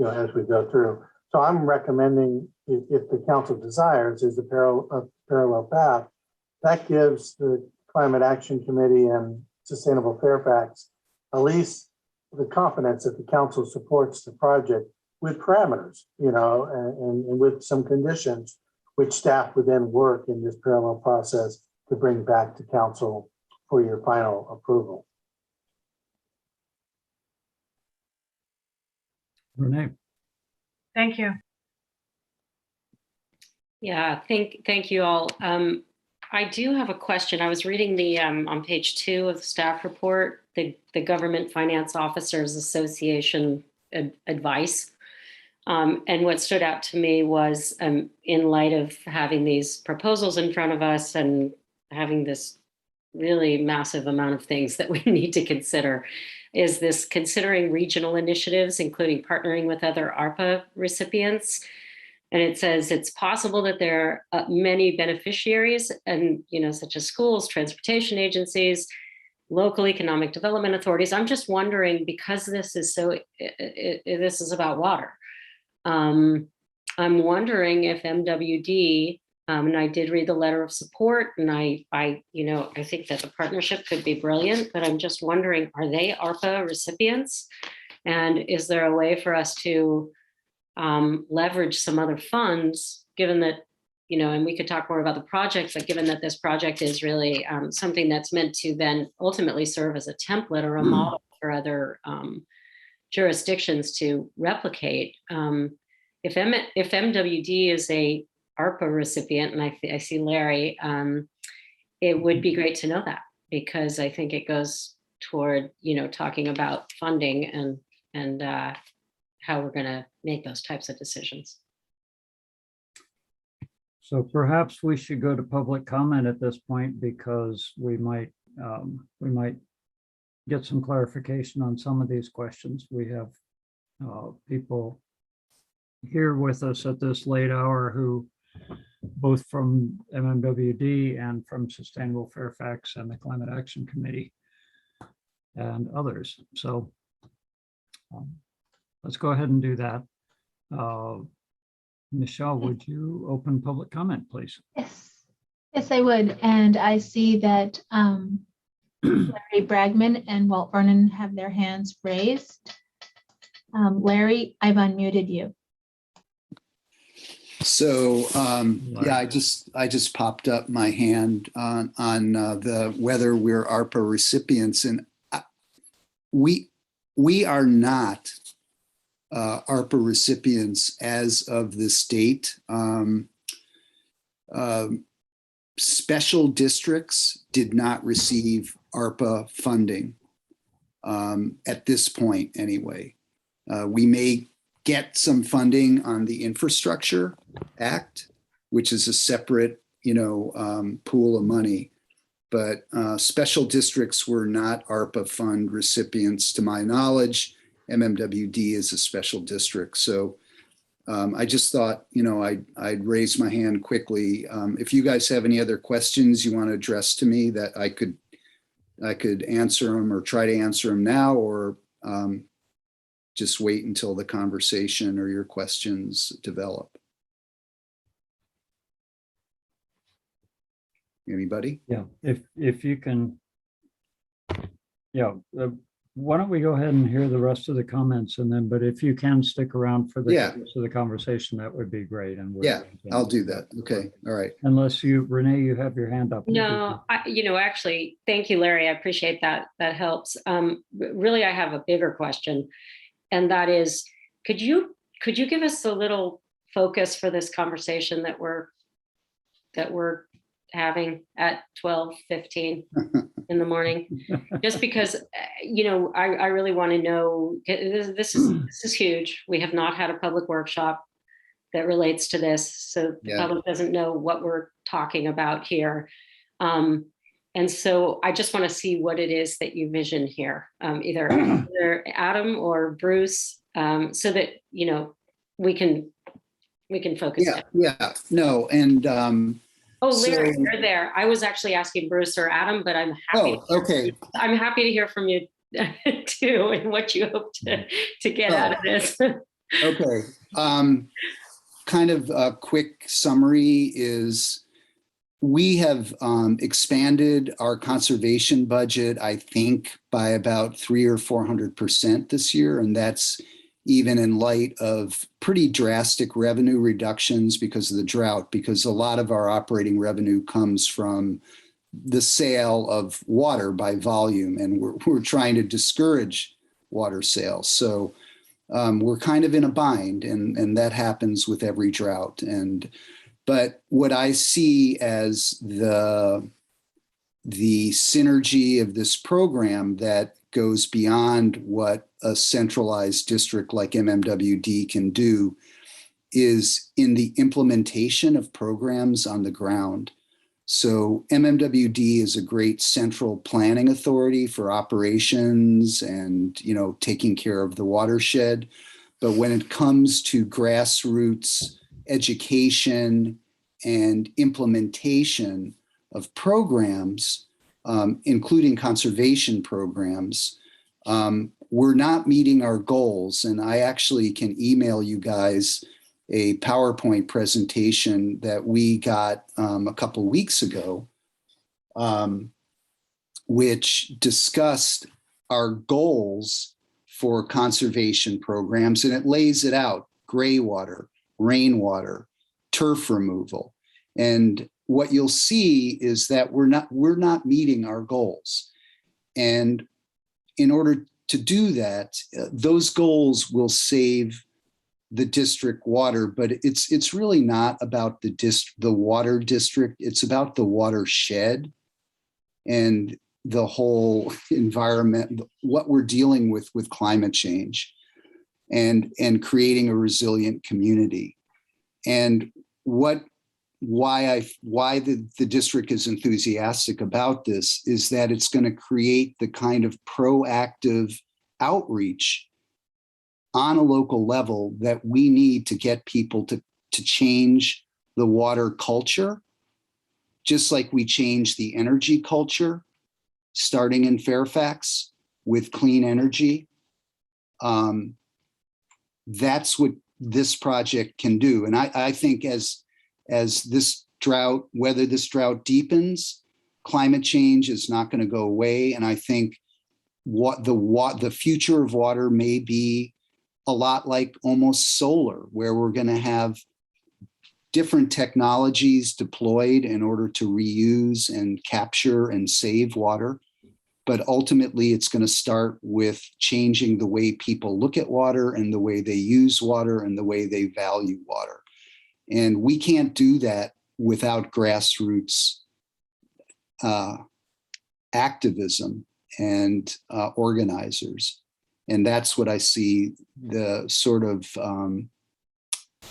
as we go through. So I'm recommending, if the council desires, is a parallel path that gives the Climate Action Committee and Sustainable Fairfax at least the confidence that the council supports the project with parameters, and with some conditions, which staff would then work in this parallel process to bring back to council for your final approval. Renee. Thank you. Yeah, thank you all. I do have a question. I was reading the on page 2 of the staff report, the Government Finance Officers Association advice. And what stood out to me was, in light of having these proposals in front of us and having this really massive amount of things that we need to consider, is this considering regional initiatives, including partnering with other ARPA recipients. And it says it's possible that there are many beneficiaries, and such as schools, transportation agencies, local economic development authorities. I'm just wondering, because this is this is about water. I'm wondering if MWD, and I did read the letter of support, and I think that the partnership could be brilliant, but I'm just wondering, are they ARPA recipients? And is there a way for us to leverage some other funds, given that, and we could talk more about the project, but given that this project is really something that's meant to then ultimately serve as a template or a model for other jurisdictions to replicate. If MWD is a ARPA recipient, and I see Larry, it would be great to know that, because I think it goes toward, talking about funding and how we're going to make those types of decisions. So perhaps we should go to public comment at this point, because we might get some clarification on some of these questions. We have people here with us at this late hour who, both from MMWD and from Sustainable Fairfax and the Climate Action Committee and others. So let's go ahead and do that. Michelle, would you open public comment, please? Yes, I would. And I see that Larry Bragman and Walt Vernon have their hands raised. Larry, I've unmuted you. So, yeah, I just popped up my hand on the whether we're ARPA recipients, and we are not ARPA recipients as of this date. Special districts did not receive ARPA funding at this point anyway. We may get some funding on the Infrastructure Act, which is a separate, pool of money. But special districts were not ARPA fund recipients to my knowledge. MMWD is a special district. So I just thought, I'd raise my hand quickly. If you guys have any other questions you want to address to me that I could answer them or try to answer them now, or just wait until the conversation or your questions develop. Anybody? Yeah, if you can, why don't we go ahead and hear the rest of the comments, and then, but if you can stick around for the rest of the conversation, that would be great. And I'll do that. Okay, all right. Unless Renee, you have your hand up. No, actually, thank you, Larry. I appreciate that. That helps. Really, I have a bigger question, and that is, could you give us a little focus for this conversation that we're having at 12:15 in the morning? Just because, I really want to know, this is huge. We have not had a public workshop that relates to this, so the public doesn't know what we're talking about here. And so I just want to see what it is that you vision here, either Adam or Bruce, so that, we can focus. No, and oh, Larry, you're there. I was actually asking Bruce or Adam, but I'm happy. Oh, okay. I'm happy to hear from you too, and what you hope to get out of this. Okay. Kind of a quick summary is we have expanded our conservation budget, I think, by about 300 or 400% this year, and that's even in light of pretty drastic revenue reductions because of the drought, because a lot of our operating revenue comes from the sale of water by volume, and we're trying to discourage water sales. So we're kind of in a bind, and that happens with every drought. But what I see as the synergy of this program that goes beyond what a centralized district like MMWD can do is in the implementation of programs on the ground. So MMWD is a great central planning authority for operations and, taking care of the watershed. But when it comes to grassroots education and implementation of programs, including conservation programs, we're not meeting our goals. And I actually can email you guys a PowerPoint presentation that we got a couple of weeks ago, which discussed our goals for conservation programs. And it lays it out: gray water, rainwater, turf removal. And what you'll see is that we're not meeting our goals. And in order to do that, those goals will save the district water, but it's really not about the water district. It's about the watershed and the whole environment, what we're dealing with climate change, and creating a resilient community. And why the district is enthusiastic about this is that it's going to create the kind of proactive outreach on a local level that we need to get people to change the water culture, just like we changed the energy culture, starting in Fairfax with clean energy. That's what this project can do. And I think as this drought, whether this drought deepens, climate change is not going to go away. And I think the future of water may be a lot like almost solar, where we're going to have different technologies deployed in order to reuse and capture and save water. But ultimately, it's going to start with changing the way people look at water and the way they use water and the way they value water. And we can't do that without grassroots activism and organizers. And that's what I see the sort of,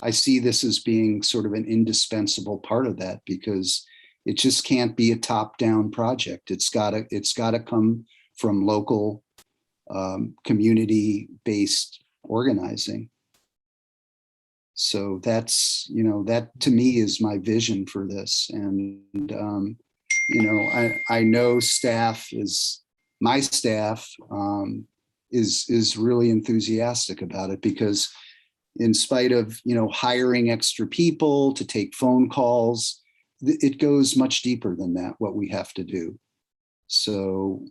I see this as being sort of an indispensable part of that, because it just can't be a top-down project. It's gotta come from local community-based organizing. So that's, that to me is my vision for this. And, I know my staff is really enthusiastic about it, because in spite of, hiring extra people to take phone calls, it goes much deeper than that, what we have to do. So,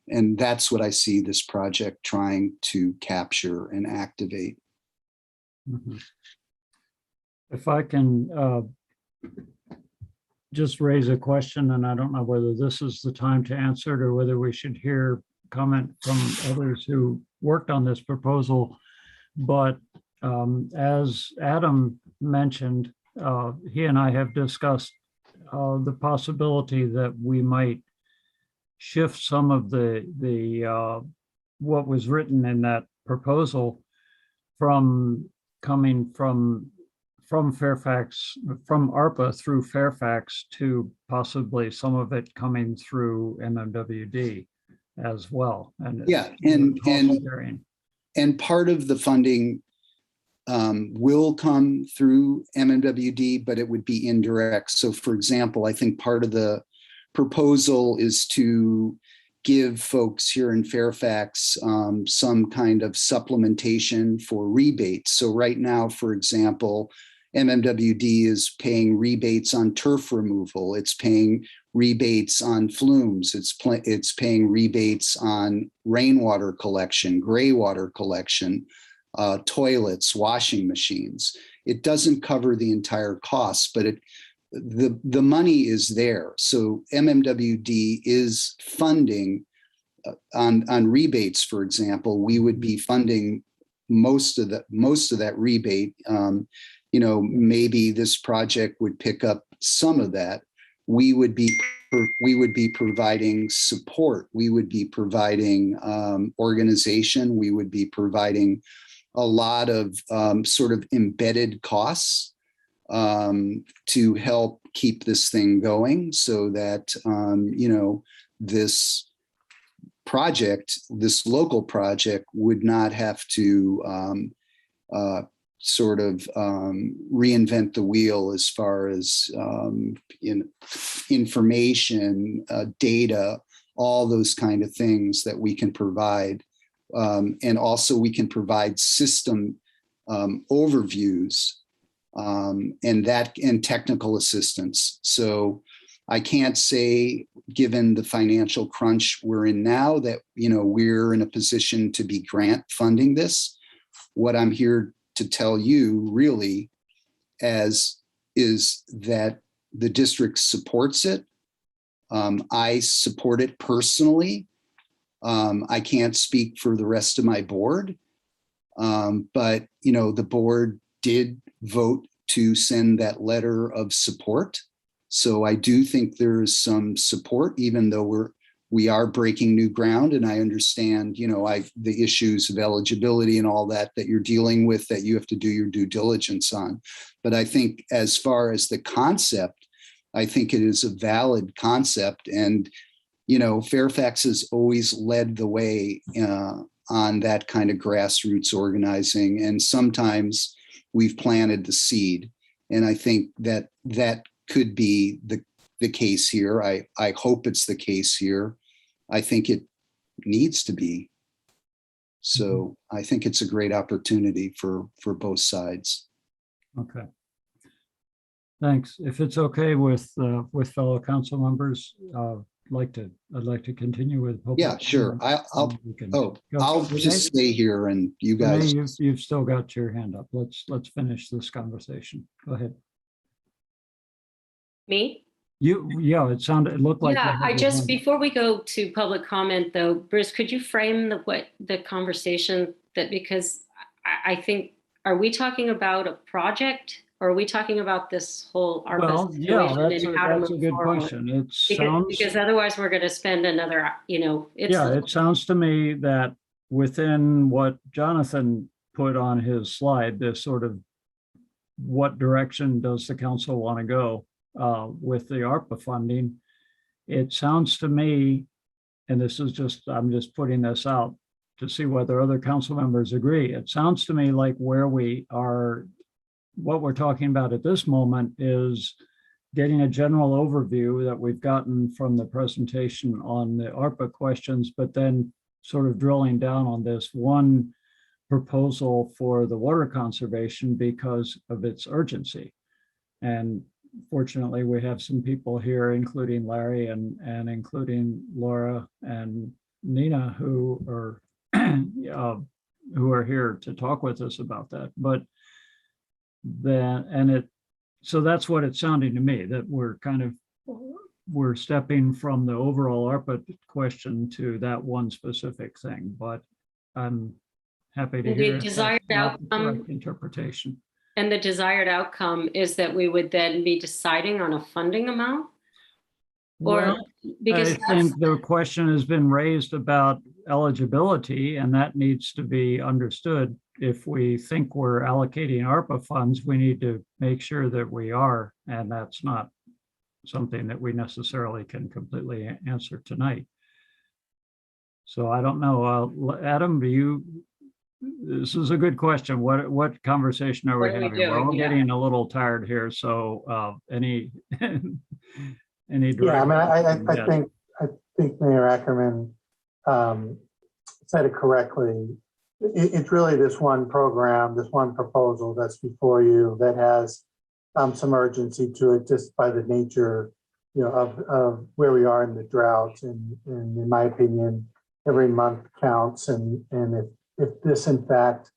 and that's what I see this project trying to capture and activate. Mhm. If I can just raise a question, and I don't know whether this is the time to answer it or whether we should hear comment from others who worked on this proposal. But as Adam mentioned, he and I have discussed the possibility that we might shift some of the what was written in that proposal from coming from Fairfax, from ARPA through Fairfax, to possibly some of it coming through MMWD as well. And yeah, and part of the funding will come through MMWD, but it would be indirect. So for example, I think part of the proposal is to give folks here in Fairfax some kind of supplementation for rebates. So right now, for example, MMWD is paying rebates on turf removal. It's paying rebates on flumes. It's paying rebates on rainwater collection, gray water collection, toilets, washing machines. It doesn't cover the entire cost, but the money is there. So MMWD is funding on rebates, for example. We would be funding most of that rebate. Maybe this project would pick up some of that. We would be providing support. We would be providing organization. We would be providing a lot of sort of embedded costs to help keep this thing going, so that this project, this local project, would not have to sort of reinvent the wheel as far as information, data, all those kind of things that we can provide. And also we can provide system overviews and technical assistance. So I can't say, given the financial crunch we're in now, that we're in a position to be grant funding this. What I'm here to tell you really is that the district supports it. I support it personally. I can't speak for the rest of my board, but the board did vote to send that letter of support. So I do think there is some support, even though we are breaking new ground. And I understand, the issues of eligibility and all that you're dealing with, that you have to do your due diligence on. But I think as far as the concept, I think it is a valid concept. And, Fairfax has always led the way on that kind of grassroots organizing. And sometimes we've planted the seed. And I think that could be the case here. I hope it's the case here. I think it needs to be. So I think it's a great opportunity for both sides. Okay. Thanks. If it's okay with fellow council members, I'd like to continue with. Yeah, sure. I'll just stay here, and you guys. You've still got your hand up. Let's finish this conversation. Go ahead. Me? Yeah, it looked like. Yeah, you I had just, one. before we go to public comment though, Bruce, could you frame the conversation that, because I think, are we talking about a project or are we talking about this whole ARPA Well, yeah, situation and how to that's a move good forward? question. It sounds. Because otherwise we're going to spend another, Yeah, it sounds to me that within what Jonathan put on his slide, this sort of what direction does the council want to go with the ARPA funding? It sounds to me, and this is just, I'm just putting this out to see whether other council members agree. It sounds to me like where we are, what we're talking about at this moment is getting a general overview that we've gotten from the presentation on the ARPA questions, but then sort of drilling down on this one proposal for the water conservation because of its urgency. And fortunately, we have some people here, including Larry and including Laura and Nina, who are here to talk with us about that. But then, so that's what it's sounding to me, that we're stepping from the overall ARPA question to that one specific thing. But I'm happy to hear The if desired that's not the correct outcome, interpretation. and the desired outcome is that we would then be deciding on a funding amount? Or Well, because I think the question has been raised about eligibility, and that needs to be understood. If we think we're allocating ARPA funds, we need to make sure that we are, and that's not something that we necessarily can completely answer tonight. So I don't know. Adam, this is a good question. What conversation are we What are we having? We're doing? all Yeah. getting a little tired here. So any Yeah, I mean, direction? I think Mayor Ackerman said it correctly. It's really this one program, this one proposal that's before you that has some urgency to it, just by the nature, of where we are in the drought. And in my opinion, every month counts. And if this, in fact,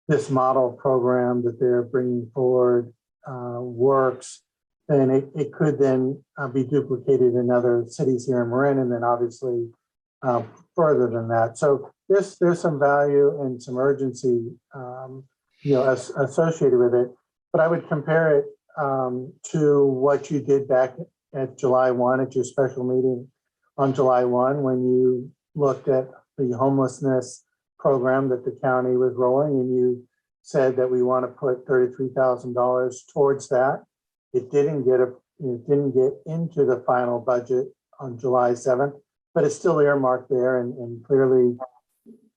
this model program that they're bringing forward works, then it could then be duplicated in other cities here in Marin, and then obviously further than that. So there's some value and some urgency, associated with it. But I would compare it to what you did back at July 1 at your special meeting on July 1, when you looked at the homelessness program that the county was rolling, and you said that we want to put $33,000 towards that. It didn't get into the final budget on July 7th, but it's still earmarked there. And clearly,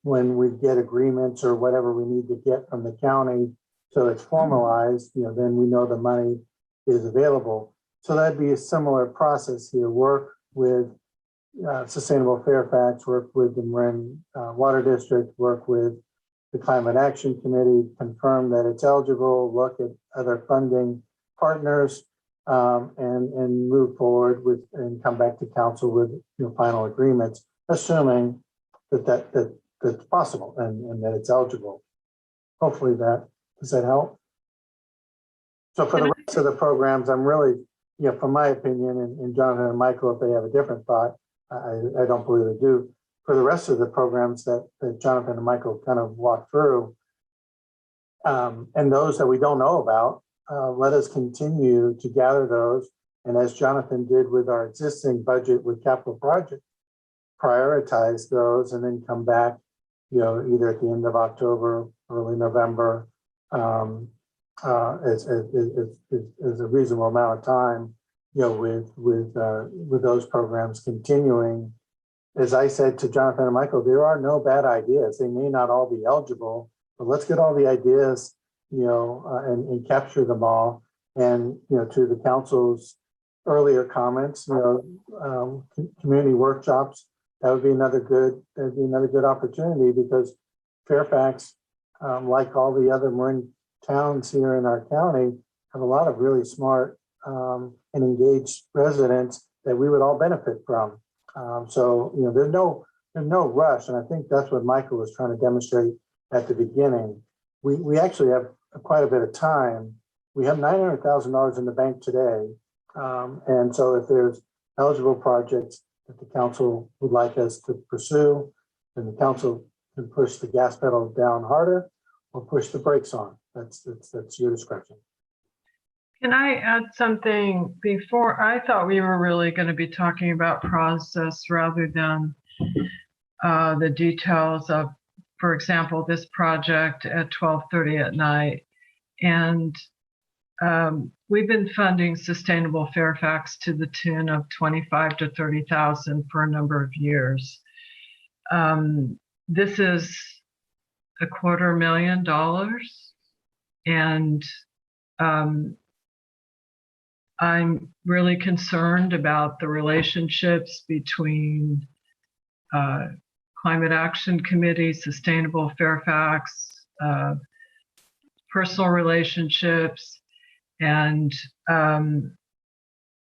when we get agreements or whatever we need to get from the county, so it's formalized, then we know the money is available. So that'd be a similar process here. Work with Sustainable Fairfax, work with the Marin Water District, work with the Climate Action Committee, confirm that it's eligible, look at other funding partners, and move forward with and come back to council with final agreements, assuming that's possible and that it's eligible. Hopefully does that help? So for the rest of the programs, I'm really, from my opinion, and Jonathan and Michael, if they have a different thought, I don't believe they do. For the rest of the programs that Jonathan and Michael kind of walked through, and those that we don't know about, let us continue to gather those. And as Jonathan did with our existing budget with capital projects, prioritize those and then come back, either at the end of October, early November, as a reasonable amount of time, with those programs continuing. As I said to Jonathan and Michael, there are no bad ideas. They may not all be eligible, but let's get all the ideas, and capture them all. And, to the council's earlier comments, community workshops, that'd be another good opportunity, because Fairfax, like all the other Marin towns here in our county, have a lot of really smart and engaged residents that we would all benefit from. So there's no rush, and I think that's what Michael was trying to demonstrate at the beginning. We actually have quite a bit of time. We have $900,000 in the bank today, And so if there's eligible projects that the council would like us to pursue, then the council can push the gas pedal down harder or push the brakes on. That's your discretion. Can I add something before? I thought we were really going to be talking about process rather than the details of, for example, this project at 12:30 at night. And we've been funding Sustainable Fairfax to the tune of 25 to 30,000 for a number of years. This is $250,000, and I'm really concerned about the relationships between Climate Action Committee, Sustainable Fairfax, personal relationships, and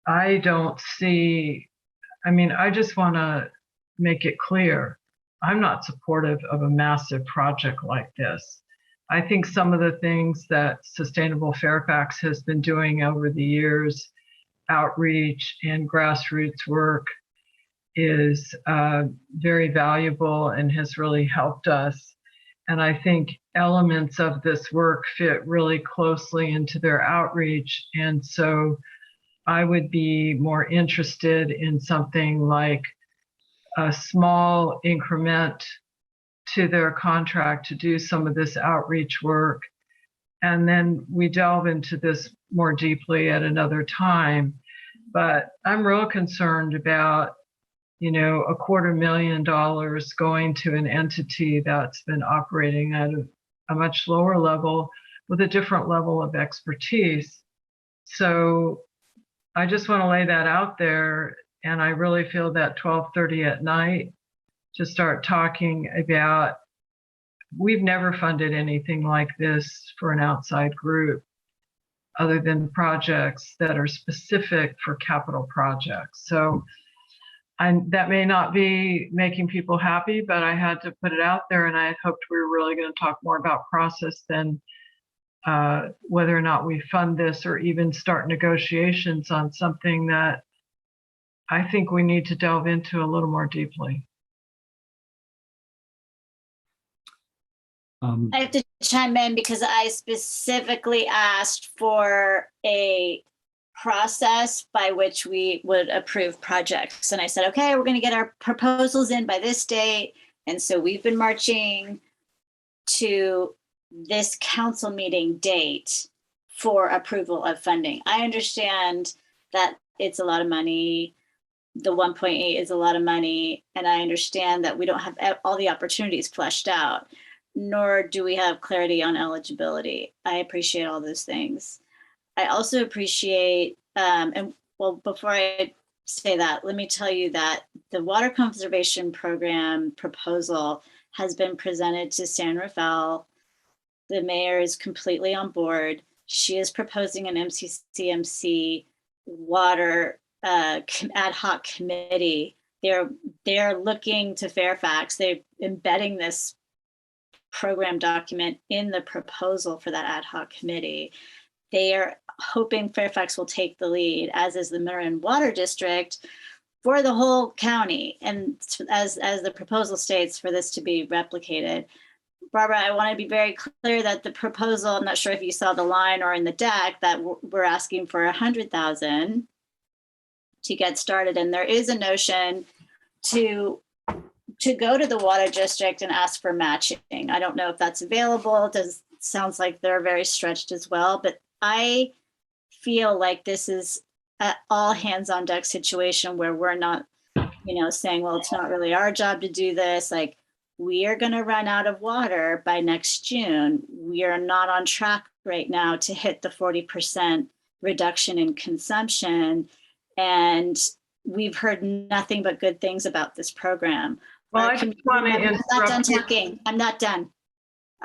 I don't see, I just want to make it clear, I'm not supportive of a massive project like this. I think some of the things that Sustainable Fairfax has been doing over the years, outreach and grassroots work, is very valuable and has really helped us. And I think elements of this work fit really closely into their outreach. And so I would be more interested in something like a small increment to their contract to do some of this outreach work. And then we delve into this more deeply at another time. But I'm real concerned about, $250,000 going to an entity that's been operating at a much lower level with a different level of expertise. So I just want to lay that out there. And I really feel that 12:30 at night to start talking about, we've never funded anything like this for an outside group other than projects that are specific for capital projects. So that may not be making people happy, but I had to put it out there, and I had hoped we were really going to talk more about process than whether or not we fund this or even start negotiations on something that I think we need to delve into a little more deeply. I have to chime in because I specifically asked for a process by which we would approve projects. And I said, okay, we're going to get our proposals in by this date. And so we've been marching to this council meeting date for approval of funding. I understand that it's a lot of money. The 1.8 is a lot of money. And I understand that we don't have all the opportunities fleshed out, nor do we have clarity on eligibility. I appreciate all those things. I also appreciate, before I say that, let me tell you that the Water Conservation Program proposal has been presented to San Rafael. The mayor is completely on board. She is proposing an MCCMC water ad hoc committee. They're looking to Fairfax. They're embedding this program document in the proposal for that ad hoc committee. They are hoping Fairfax will take the lead, as is the Marin Water District, for the whole county. And as the proposal states, for this to be replicated. Barbara, I want to be very clear that the proposal, I'm not sure if you saw the line or in the deck, that we're asking for 100,000 to get started. And there is a notion to go to the water district and ask for matching. I don't know if that's available. Sounds like they're very stretched as well, but I feel like this is an all hands on deck situation where we're not, saying, well, it's not really our job to do this. Like, we are going to run out of water by next June. We are not on track right now to hit the 40% reduction in consumption. And we've heard nothing but good things about this program. Well, I just want to I'm not done talking. I'm not done.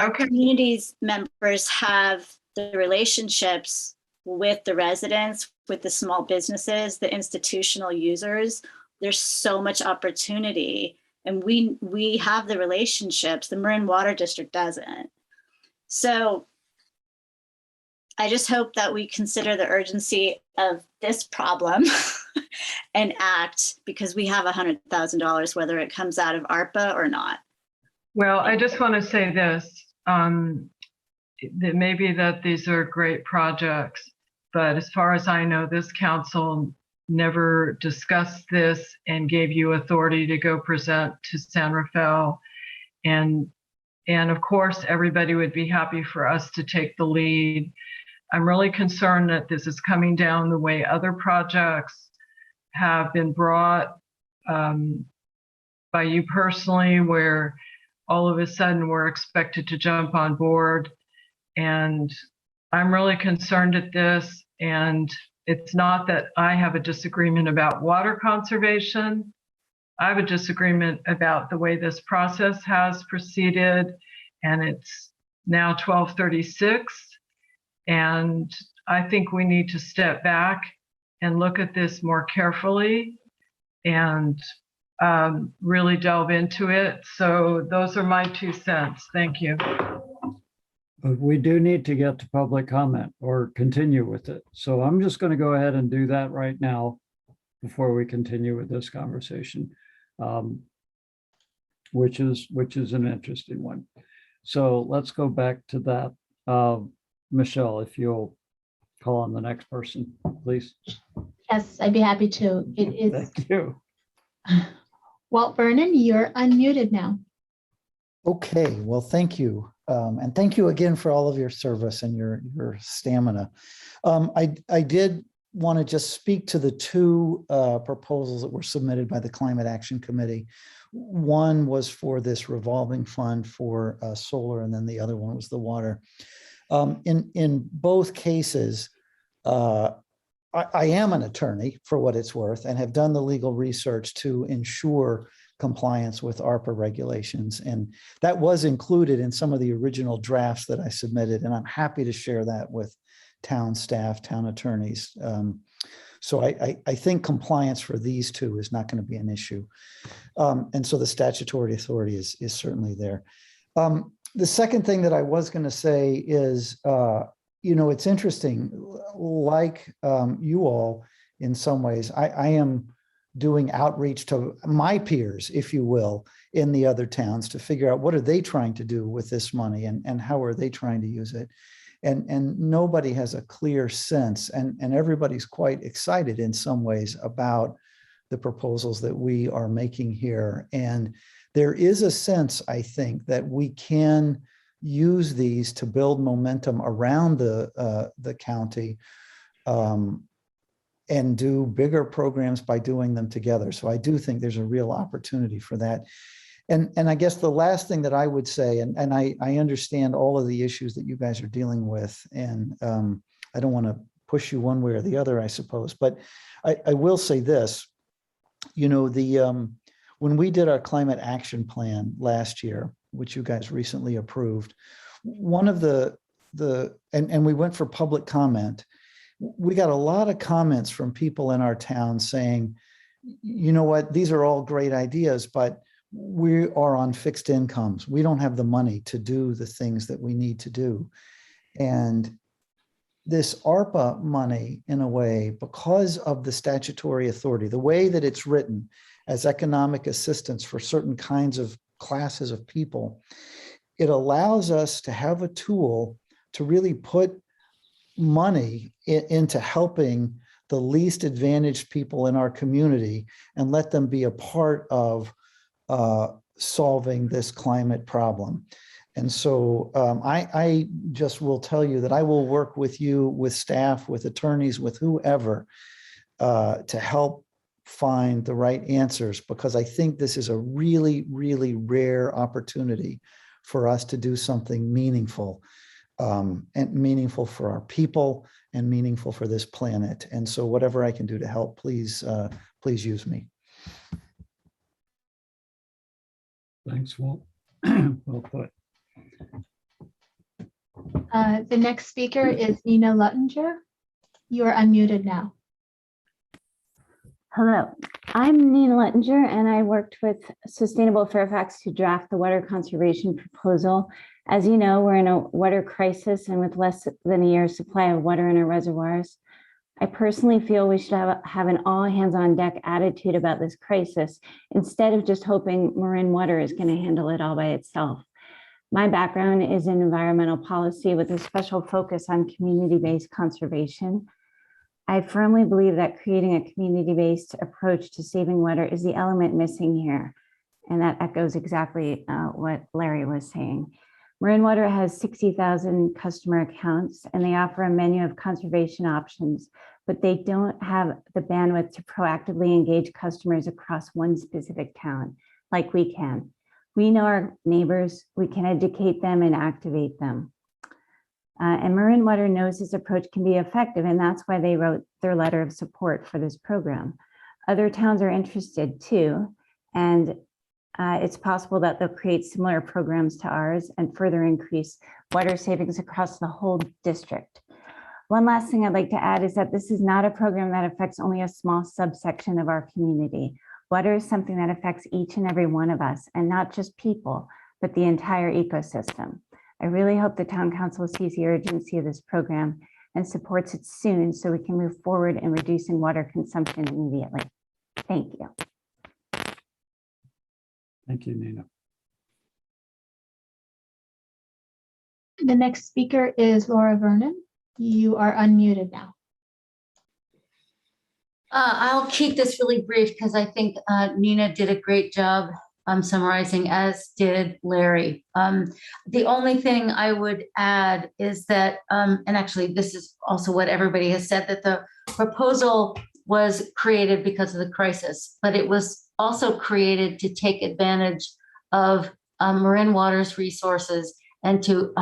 Our community's members have the relationships with the residents, with the small businesses, the institutional users. There's so much opportunity, and we have the relationships. The Marin Water District doesn't. So I just hope that we consider the urgency of this problem and act, because we have $100,000, whether it comes out of ARPA or not. Well, I just want to say this, that maybe that these are great projects, but as far as I know, this council never discussed this and gave you authority to go present to San Rafael. And of course, everybody would be happy for us to take the lead. I'm really concerned that this is coming down the way other projects have been brought by you personally, where all of a sudden we're expected to jump on board. And I'm really concerned at this. And it's not that I have a disagreement about water conservation. I have a disagreement about the way this process has proceeded. And it's now 12:36. And I think we need to step back and look at this more carefully and really delve into it. So those are my 2 cents. Thank you. But we do need to get to public comment or continue with it. So I'm just going to go ahead and do that right now before we continue with this conversation, which is an interesting one. So let's go back to that. Michelle, if you'll call on the next person, please. Yes, I'd be happy to. It is Thank you. Walt Vernon, you're unmuted now. Okay, well, thank you. And thank you again for all of your service and your stamina. I did want to just speak to the 2 proposals that were submitted by the Climate Action Committee. One was for this revolving fund for solar, and then the other one was the water. In both cases, I am an attorney for what it's worth and have done the legal research to ensure compliance with ARPA regulations. And that was included in some of the original drafts that I submitted. And I'm happy to share that with town staff, town attorneys. So I think compliance for these 2 is not going to be an issue. And so the statutory authority is certainly there. The second thing that I was going to say is, it's interesting, like you all, in some ways, I am doing outreach to my peers, if you will, in the other towns to figure out what are they trying to do with this money and how are they trying to use it. And nobody has a clear sense, and everybody's quite excited in some ways about the proposals that we are making here. And there is a sense, I think, that we can use these to build momentum around the county and do bigger programs by doing them together. So I do think there's a real opportunity for that. And I guess the last thing that I would say, and I understand all of the issues that you guys are dealing with, and I don't want to push you one way or the other, I suppose, but I will say this, when we did our climate action plan last year, which you guys recently approved, one of and we went for public comment, we got a lot of comments from people in our town saying, you know what, these are all great ideas, but we are on fixed incomes. We don't have the money to do the things that we need to do. And this ARPA money, in a way, because of the statutory authority, the way that it's written as economic assistance for certain kinds of classes of people, it allows us to have a tool to really put money into helping the least advantaged people in our community and let them be a part of solving this climate problem. And so I just will tell you that I will work with you, with staff, with attorneys, with whoever, to help find the right answers, because I think this is a really, really rare opportunity for us to do something meaningful, and meaningful for our people and meaningful for this planet. And so whatever I can do to help, please, please use me. Thanks, Walt. Well put. The next speaker is Nina Luttinger. You are unmuted now. Hello, I'm Nina Luttinger, and I worked with Sustainable Fairfax to draft the water conservation proposal. As you know, we're in a water crisis, and with less than a year's supply of water in our reservoirs, I personally feel we should have an all hands on deck attitude about this crisis instead of just hoping Marin Water is going to handle it all by itself. My background is in environmental policy with a special focus on community-based conservation. I firmly believe that creating a community-based approach to saving water is the element missing here. And that echoes exactly what Larry was saying. Marin Water has 60,000 customer accounts, and they offer a menu of conservation options, but they don't have the bandwidth to proactively engage customers across one specific town like we can. We know our neighbors, we can educate them and activate them. And Marin Water knows this approach can be effective, and that's why they wrote their letter of support for this program. Other towns are interested too, and it's possible that they'll create similar programs to ours and further increase water savings across the whole district. One last thing I'd like to add is that this is not a program that affects only a small subsection of our community. Water is something that affects each and every one of us, and not just people, but the entire ecosystem. I really hope the town council sees the urgency of this program and supports it soon so we can move forward in reducing water consumption immediately. Thank you. Thank you, Nina. The next speaker is Laura Vernon. You are unmuted now. I'll keep this really brief because I think Nina did a great job summarizing, as did Larry. The only thing I would add is that, and actually this is also what everybody has said, that the proposal was created because of the crisis, but it was also created to take advantage of Marin Water's resources and to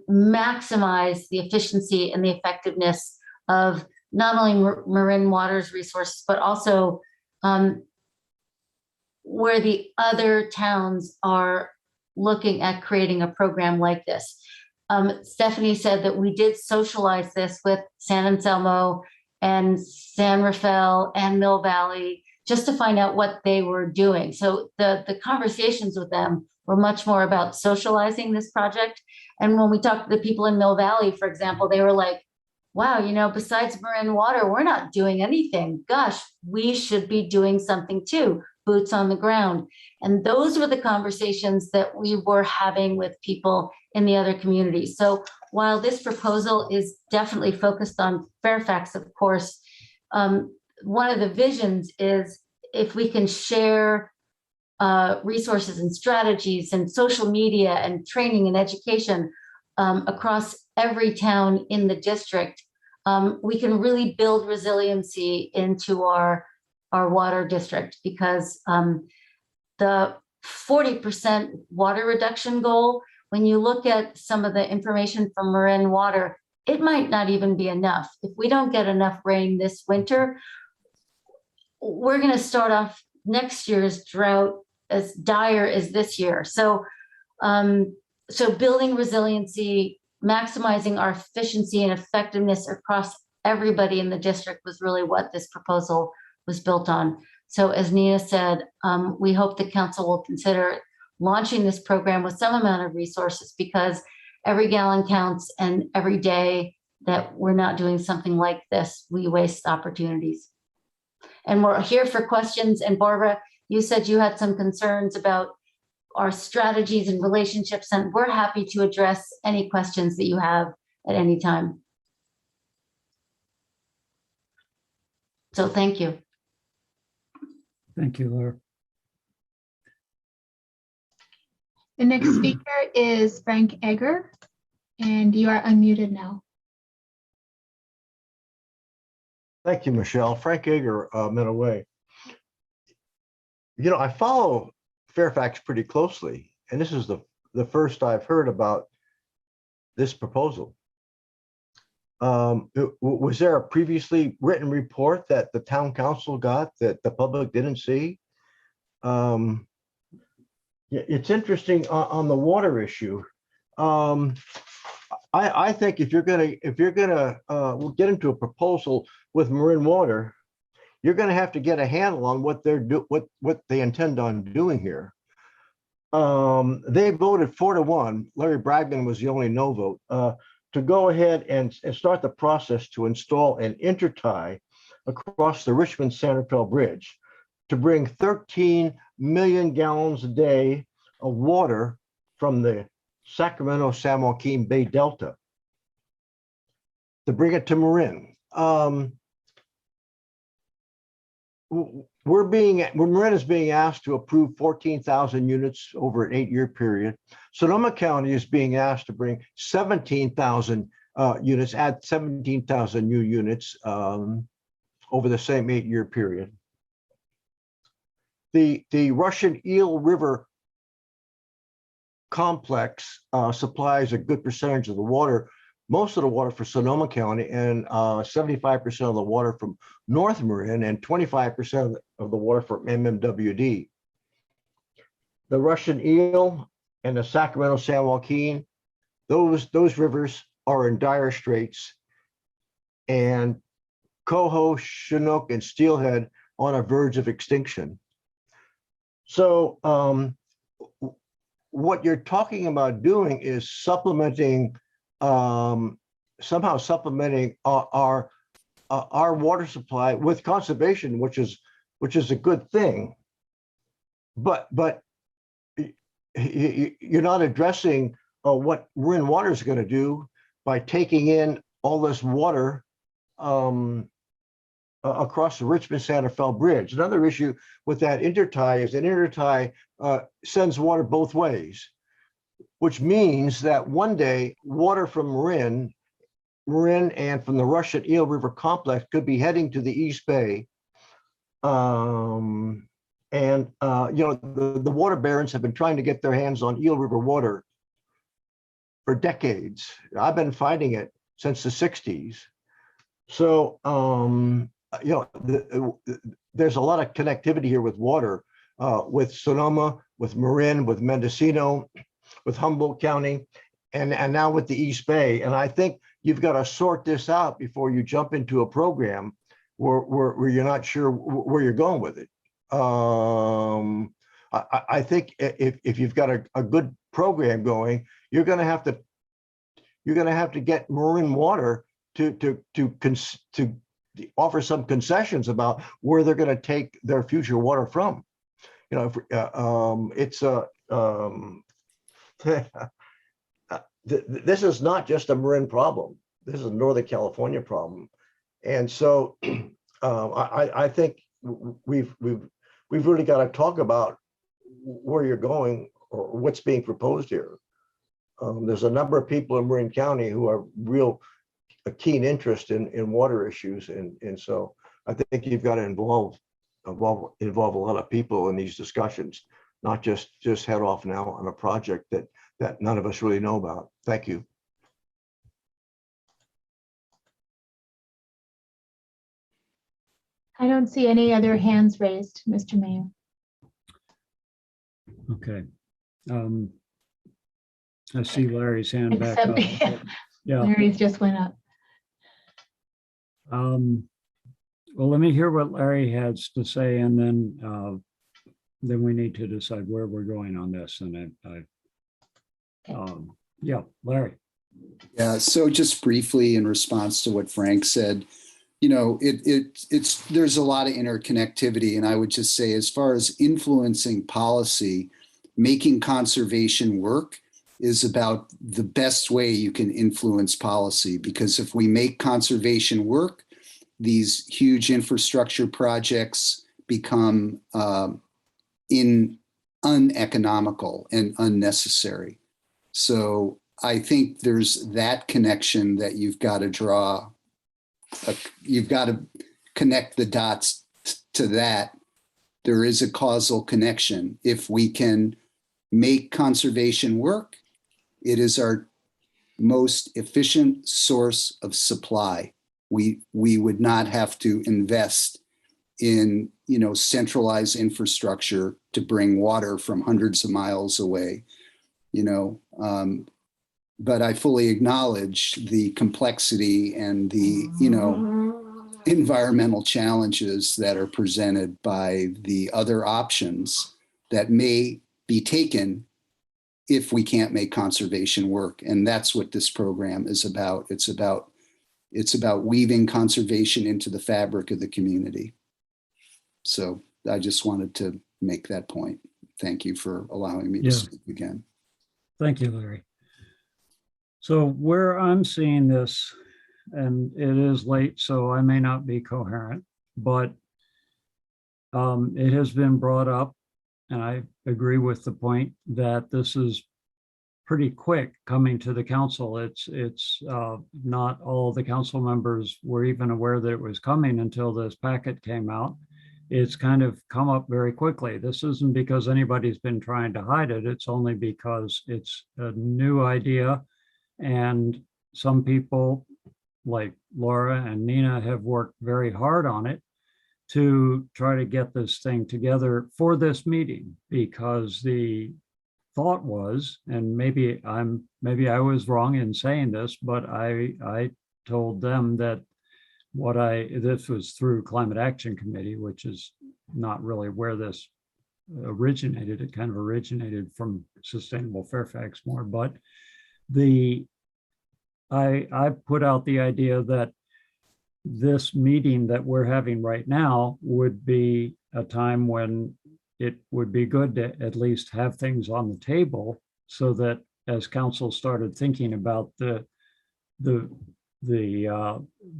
maximize the efficiency and the effectiveness of not only Marin Water's resources, but also where the other towns are looking at creating a program like this. Stephanie said that we did socialize this with San Anselmo and San Rafael and Mill Valley just to find out what they were doing. So the conversations with them were much more about socializing this project. And when we talked to the people in Mill Valley, for example, they were like, wow, you know, besides Marin Water, we're not doing anything. Gosh, we should be doing something too, boots on the ground. And those were the conversations that we were having with people in the other communities. So while this proposal is definitely focused on Fairfax, of course, one of the visions is if we can share resources and strategies and social media and training and education across every town in the district, we can really build resiliency into our water district, because the 40% water reduction goal, when you look at some of the information from Marin Water, it might not even be enough. If we don't get enough rain this winter, we're going to start off next year's drought as dire as this year. So, so building resiliency, maximizing our efficiency and effectiveness across everybody in the district was really what this proposal was built on. So as Nina said, we hope the council will consider launching this program with some amount of resources, because every gallon counts, and every day that we're not doing something like this, we waste opportunities. And we're here for questions. And Barbara, you said you had some concerns about our strategies and relationships, and we're happy to address any questions that you have at any time. So thank you. Thank you, Laura. The next speaker is Frank Egger, and you are unmuted now. Thank you, Michelle. Frank Egger, Middle Way. You know, I follow Fairfax pretty closely, and this is the first I've heard about this proposal. Was there a previously written report that the town council got that the public didn't see? It's interesting on the water issue. I think if you're gonna get into a proposal with Marin Water, you're gonna have to get a handle on what they intend on doing here. they voted 4-1. Larry Bragman was the only no vote to go ahead and start the process to install an intertie across the Richmond-Santa Fe Bridge to bring 13 million gallons a day of water from the Sacramento-San Joaquin Bay Delta to bring it to Marin. Marin is being asked to approve 14,000 units over an 8-year period. Sonoma County is being asked to bring 17,000 units, add 17,000 new units over the same 8-year period. The Russian Eel River complex supplies a good percentage of the water, most of the water for Sonoma County, and 75% of the water from North Marin, and 25% of the water from MMWD. The Russian Eel and the Sacramento-San Joaquin, those rivers are in dire straits, and Coho, Chinook, and Steelhead on a verge of extinction. So what you're talking about doing is supplementing, somehow supplementing our water supply with conservation, which is a good thing. But you're not addressing what Marin Water is going to do by taking in all this water across the Richmond-Santa Fe Bridge. Another issue with that intertie is that intertie sends water both ways, which means that one day water from Marin and from the Russian Eel River complex could be heading to the East Bay. The water barons have been trying to get their hands on Eel River water for decades. I've been fighting it since the 60s. So, there's a lot of connectivity here with water, with Sonoma, with Marin, with Mendocino, with Humboldt County, and now with the East Bay. And I think you've got to sort this out before you jump into a program where you're not sure where you're going with it. I think if you've got a good program going, you're going to have to get Marin Water to offer some concessions about where they're going to take their future water from. This is not just a Marin problem. This is a Northern California problem, and so I think we've really got to talk about where you're going or what's being proposed here. There's a number of people in Marin County who are a keen interest in water issues, and so I think you've got to involve a lot of people in these discussions, not just head off now on a project that none of us really know about. Thank you. I don't see any other hands raised, Mr. Mayor. Okay. I see Larry's hand back up. Yeah. Larry's just went up. Well, let me hear what Larry has to say, and then we need to decide where we're going on this. And yeah, Larry. Yeah, so just briefly in response to what Frank said, there's a lot of interconnectivity, and I would just say, as far as influencing policy, making conservation work is about the best way you can influence policy, because if we make conservation work, these huge infrastructure projects become uneconomical and unnecessary. So I think there's that connection that you've got to draw. You've got to connect the dots to that. There is a causal connection. If we can make conservation work, it is our most efficient source of supply. We would not have to invest in centralized infrastructure to bring water from hundreds of miles away, but I fully acknowledge the complexity and the environmental challenges that are presented by the other options that may be taken if we can't make conservation work. And that's what this program is about. It's about weaving conservation into the fabric of the community. So I just wanted to make that point. Thank you for allowing me to speak again. Thank you, Larry. So where I'm seeing this, and it is late, so I may not be coherent, but it has been brought up, and I agree with the point that this is pretty quick coming to the council. It's not all the council members were even aware that it was coming until this packet came out. It's kind of come up very quickly. This isn't because anybody's been trying to hide it. It's only because it's a new idea. And some people like Laura and Nina have worked very hard on it to try to get this thing together for this meeting, because the thought was, and maybe I was wrong in saying this, but I told them that this was through Climate Action Committee, which is not really where this originated. It kind of originated from Sustainable Fairfax more, but I put out the idea that this meeting that we're having right now would be a time when it would be good to at least have things on the table, so that as council started thinking about the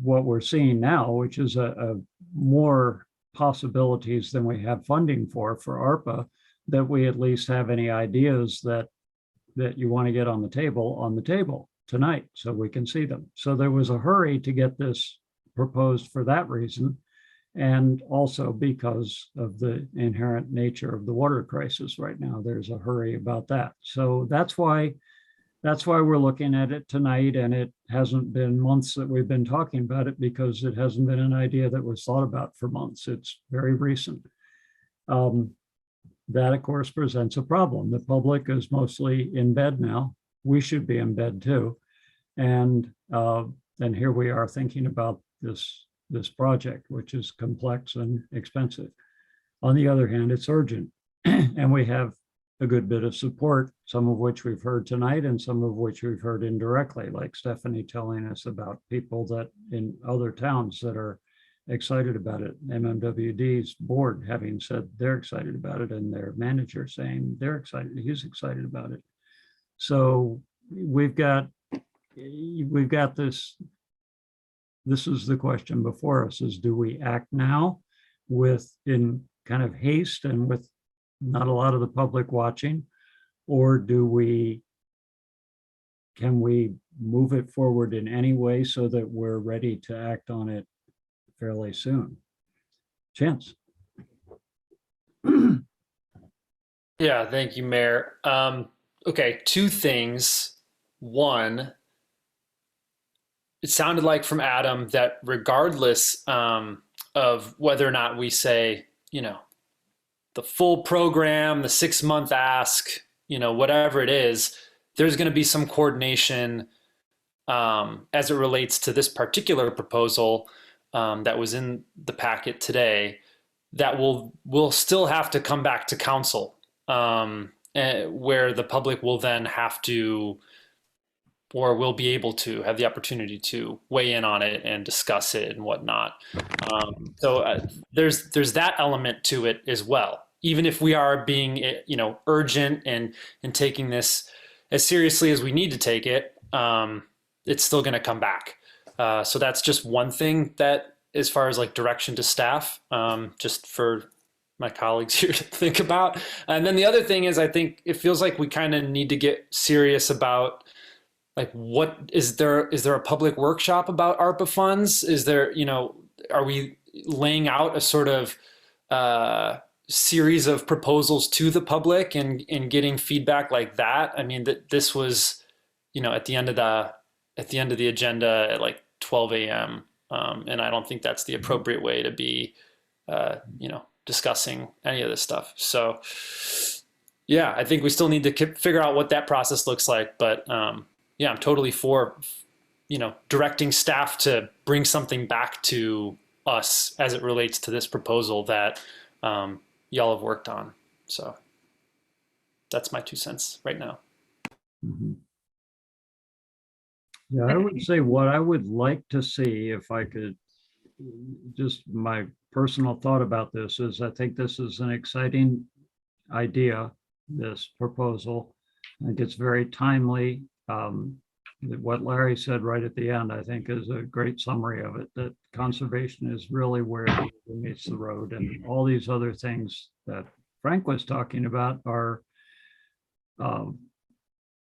what we're seeing now, which is a more possibilities than we have funding for ARPA, that we at least have any ideas that you want to get on the table tonight, so we can see them. So there was a hurry to get this proposed for that reason, and also because of the inherent nature of the water crisis right now. There's a hurry about that. So that's why we're looking at it tonight, and it hasn't been months that we've been talking about it, because it hasn't been an idea that was thought about for months. It's very recent. That, of course, presents a problem. The public is mostly in bed now. We should be in bed too. And here we are thinking about this project, which is complex and expensive. On the other hand, it's urgent, and we have a good bit of support, some of which we've heard tonight and some of which we've heard indirectly, like Stephanie telling us about people that in other towns that are excited about it. MMWD's board having said they're excited about it, and their manager saying they're excited, he's excited about it. So we've got this. This is the question before us: is do we act now in kind of haste and with not a lot of the public watching, or can we move it forward in any way so that we're ready to act on it fairly soon? Chance. Yeah, thank you, Mayor. Okay, two things. One, it sounded like from Adam that regardless of whether or not we say, the full program, the 6-month ask, whatever it is, there's going to be some coordination as it relates to this particular proposal that was in the packet today, that will still have to come back to council, where the public will then have to, or will be able to have the opportunity to weigh in on it and discuss it and whatnot. So there's that element to it as well. Even if we are being, urgent and taking this as seriously as we need to take it, it's still going to come back. So that's just one thing that, as far as like direction to staff, just for my colleagues here to think about. And then the other thing is, I think it feels like we kind of need to get serious about, like, what is there a public workshop about ARPA funds? Is there, are we laying out a sort of series of proposals to the public and getting feedback like that? I mean, that this was, at the end of the agenda at like 12 a.m. And I don't think that's the appropriate way to be, discussing any of this stuff. So yeah, I think we still need to figure out what that process looks like. But yeah, I'm totally for, directing staff to bring something back to us as it relates to this proposal that y'all have worked on. So. That's my 2 cents right now. Mhm. Yeah, I would say what I would like to see, if I could, just my personal thought about this is, I think this is an exciting idea, this proposal. I think it's very timely. What Larry said right at the end, I think, is a great summary of it, that conservation is really where it meets the road, and all these other things that Frank was talking about are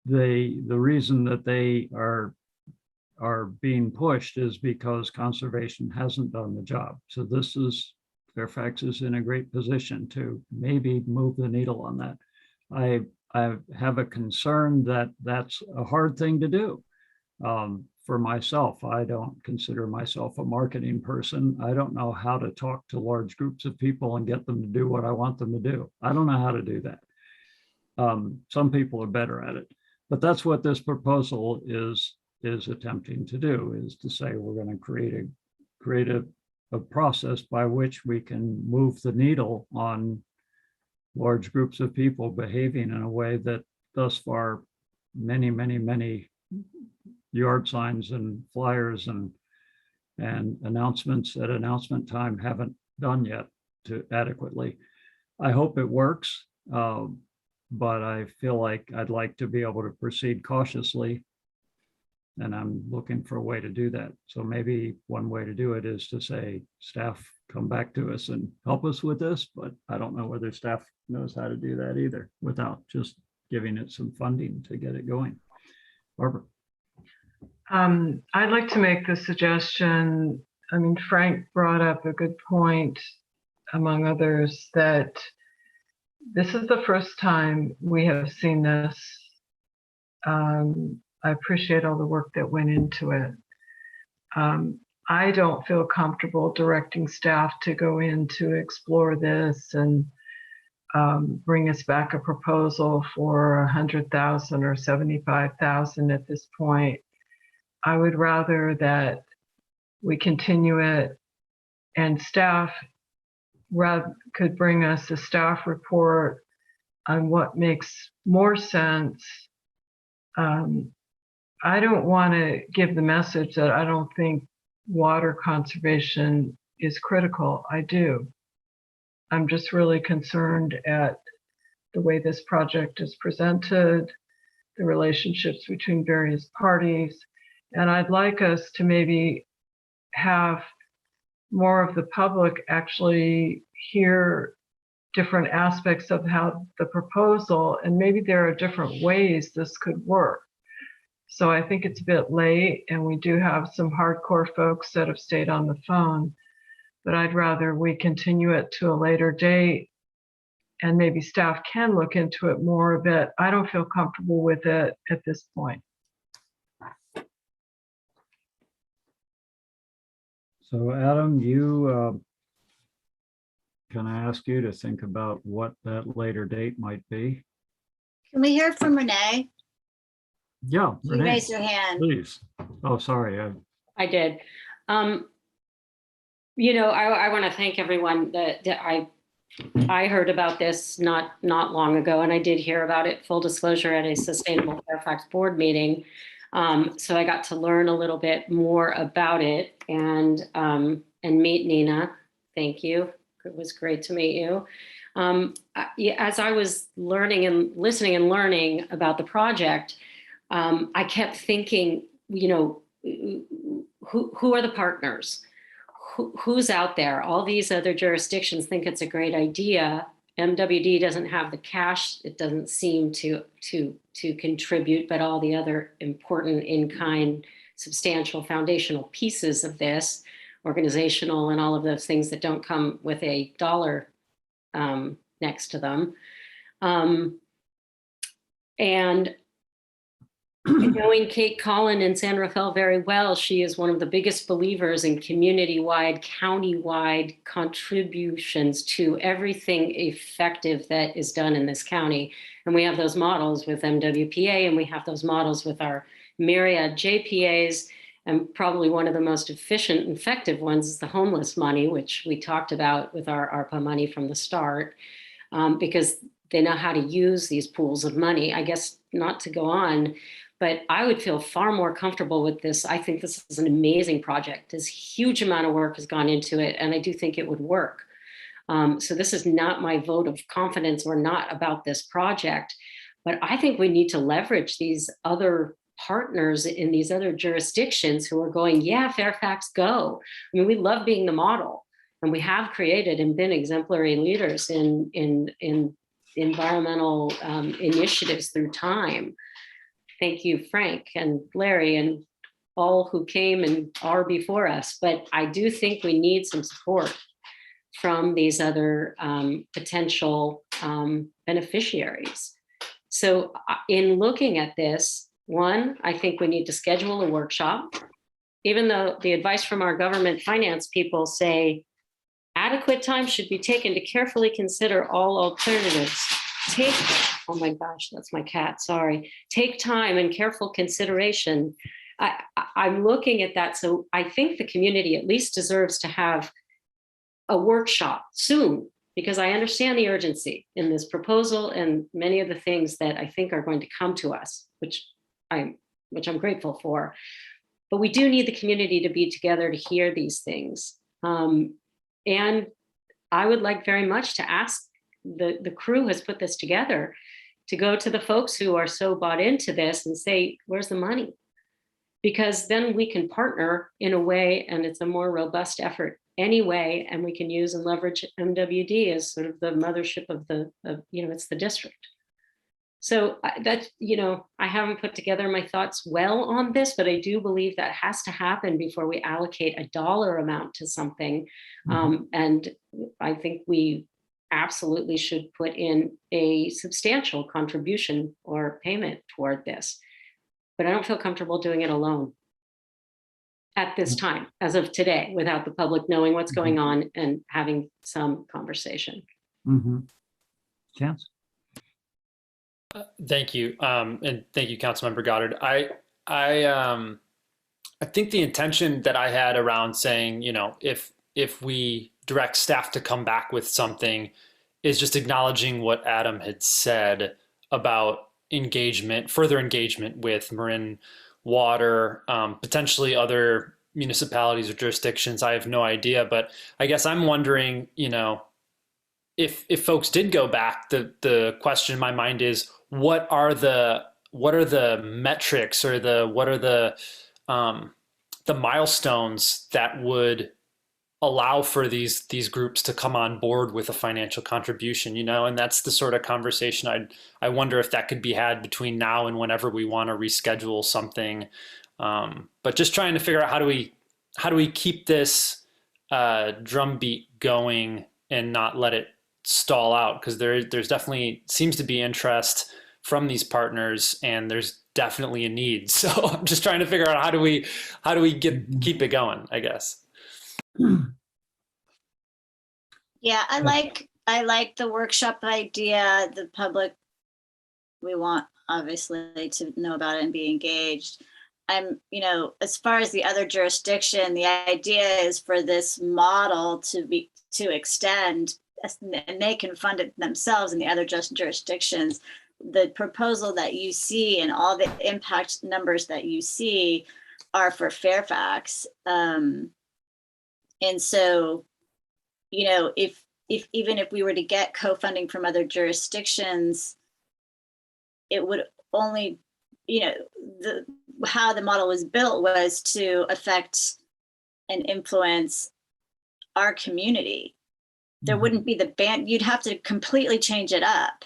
the reason that they are being pushed is because conservation hasn't done the job. So this is, Fairfax is in a great position to maybe move the needle on that. I have a concern that that's a hard thing to do. For myself, I don't consider myself a marketing person. I don't know how to talk to large groups of people and get them to do what I want them to do. I don't know how to do that. Some people are better at it, but that's what this proposal is attempting to do, is to say we're going to create a process by which we can move the needle on large groups of people behaving in a way that thus far many yard signs and flyers and announcements at announcement time haven't done yet to adequately. I hope it works, but I feel like I'd like to be able to proceed cautiously, and I'm looking for a way to do that. So maybe one way to do it is to say, staff, come back to us and help us with this, but I don't know whether staff knows how to do that either without just giving it some funding to get it going. Barbara. I'd like to make the suggestion, I mean, Frank brought up a good point, among others, that this is the first time we have seen this. I appreciate all the work that went into it. I don't feel comfortable directing staff to go in to explore this and bring us back a proposal for 100,000 or 75,000 at this point. I would rather that we continue it, and staff could bring us a staff report on what makes more sense. I don't want to give the message that I don't think water conservation is critical. I do. I'm just really concerned at the way this project is presented, the relationships between various parties, and I'd like us to maybe have more of the public actually hear different aspects of how the proposal, and maybe there are different ways this could work. So I think it's a bit late, and we do have some hardcore folks that have stayed on the phone, but I'd rather we continue it to a later date, and maybe staff can look into it more a bit. I don't feel comfortable with it at this point. So Adam, can I ask you to think about what that later date might be? Can we hear from Renee? Yeah, You Renee, raised your hand. please. Oh, sorry. I did. You know, I want to thank everyone that I heard about this not long ago, and I did hear about it, full disclosure, at a Sustainable Fairfax board meeting. So I got to learn a little bit more about it and meet Nina. Thank you. It was great to meet you. As I was learning and listening and learning about the project, I kept thinking, you know, who are the partners? Who's out there? All these other jurisdictions think it's a great idea. MWD doesn't have the cash. It doesn't seem to contribute, but all the other important in-kind, substantial foundational pieces of this, organizational and all of those things that don't come with a dollar next to them. And knowing Kate Collin in San Rafael very well, she is one of the biggest believers in community-wide, county-wide contributions to everything effective that is done in this county. And we have those models with MWPA, and we have those models with our myriad JPAs, and probably one of the most efficient and effective ones is the homeless money, which we talked about with our ARPA money from the start, because they know how to use these pools of money. I guess not to go on, but I would feel far more comfortable with this. I think this is an amazing project. This huge amount of work has gone into it, and I do think it would work. So this is not my vote of confidence or not about this project, but I think we need to leverage these other partners in these other jurisdictions who are going, yeah, Fairfax, go. I mean, we love being the model, and we have created and been exemplary leaders in environmental initiatives through time. Thank you, Frank and Larry and all who came and are before us. But I do think we need some support from these other potential beneficiaries. So in looking at this, one, I think we need to schedule a workshop, even though the advice from our government finance people say adequate time should be taken to carefully consider all alternatives. Oh my gosh, that's my cat, sorry. Take time and careful consideration. I'm looking at that. So I think the community at least deserves to have a workshop soon, because I understand the urgency in this proposal and many of the things that I think are going to come to us, which I'm grateful for. But we do need the community to be together to hear these things. And I would like very much to ask the crew has put this together to go to the folks who are so bought into this and say, where's the money? Because then we can partner in a way, and it's a more robust effort anyway, and we can use and leverage MWD as sort of the mothership of it's the district. So that, I haven't put together my thoughts well on this, but I do believe that has to happen before we allocate a dollar amount to something. And I think we absolutely should put in a substantial contribution or payment toward this. But I don't feel comfortable doing it alone at this time, as of today, without the public knowing what's going on and having some conversation. Chance? Thank you. And thank you, Councilmember Goddard. I think the intention that I had around saying, if we direct staff to come back with something is just acknowledging what Adam had said about further engagement with Marin Water, potentially other municipalities or jurisdictions. I have no idea, but I guess I'm wondering, if folks did go back, the question in my mind is, what are the metrics or what are the milestones that would allow for these groups to come on board with a financial contribution, and that's the sort of conversation I wonder if that could be had between now and whenever we want to reschedule something. But just trying to figure out how do we keep this drumbeat going and not let it stall out, because there's definitely seems to be interest from these partners, and there's definitely a need. So I'm just trying to figure out how do we keep it going, I guess. Yeah, I like the workshop idea. The public, we want obviously to know about it and be engaged. As far as the other jurisdiction, the idea is for this model to extend, and they can fund it themselves in the other jurisdictions. The proposal that you see and all the impact numbers that you see are for Fairfax. And so, if even if we were to get co-funding from other jurisdictions, it would only, how the model was built was to affect and influence our community. There wouldn't be the band, you'd have to completely change it up.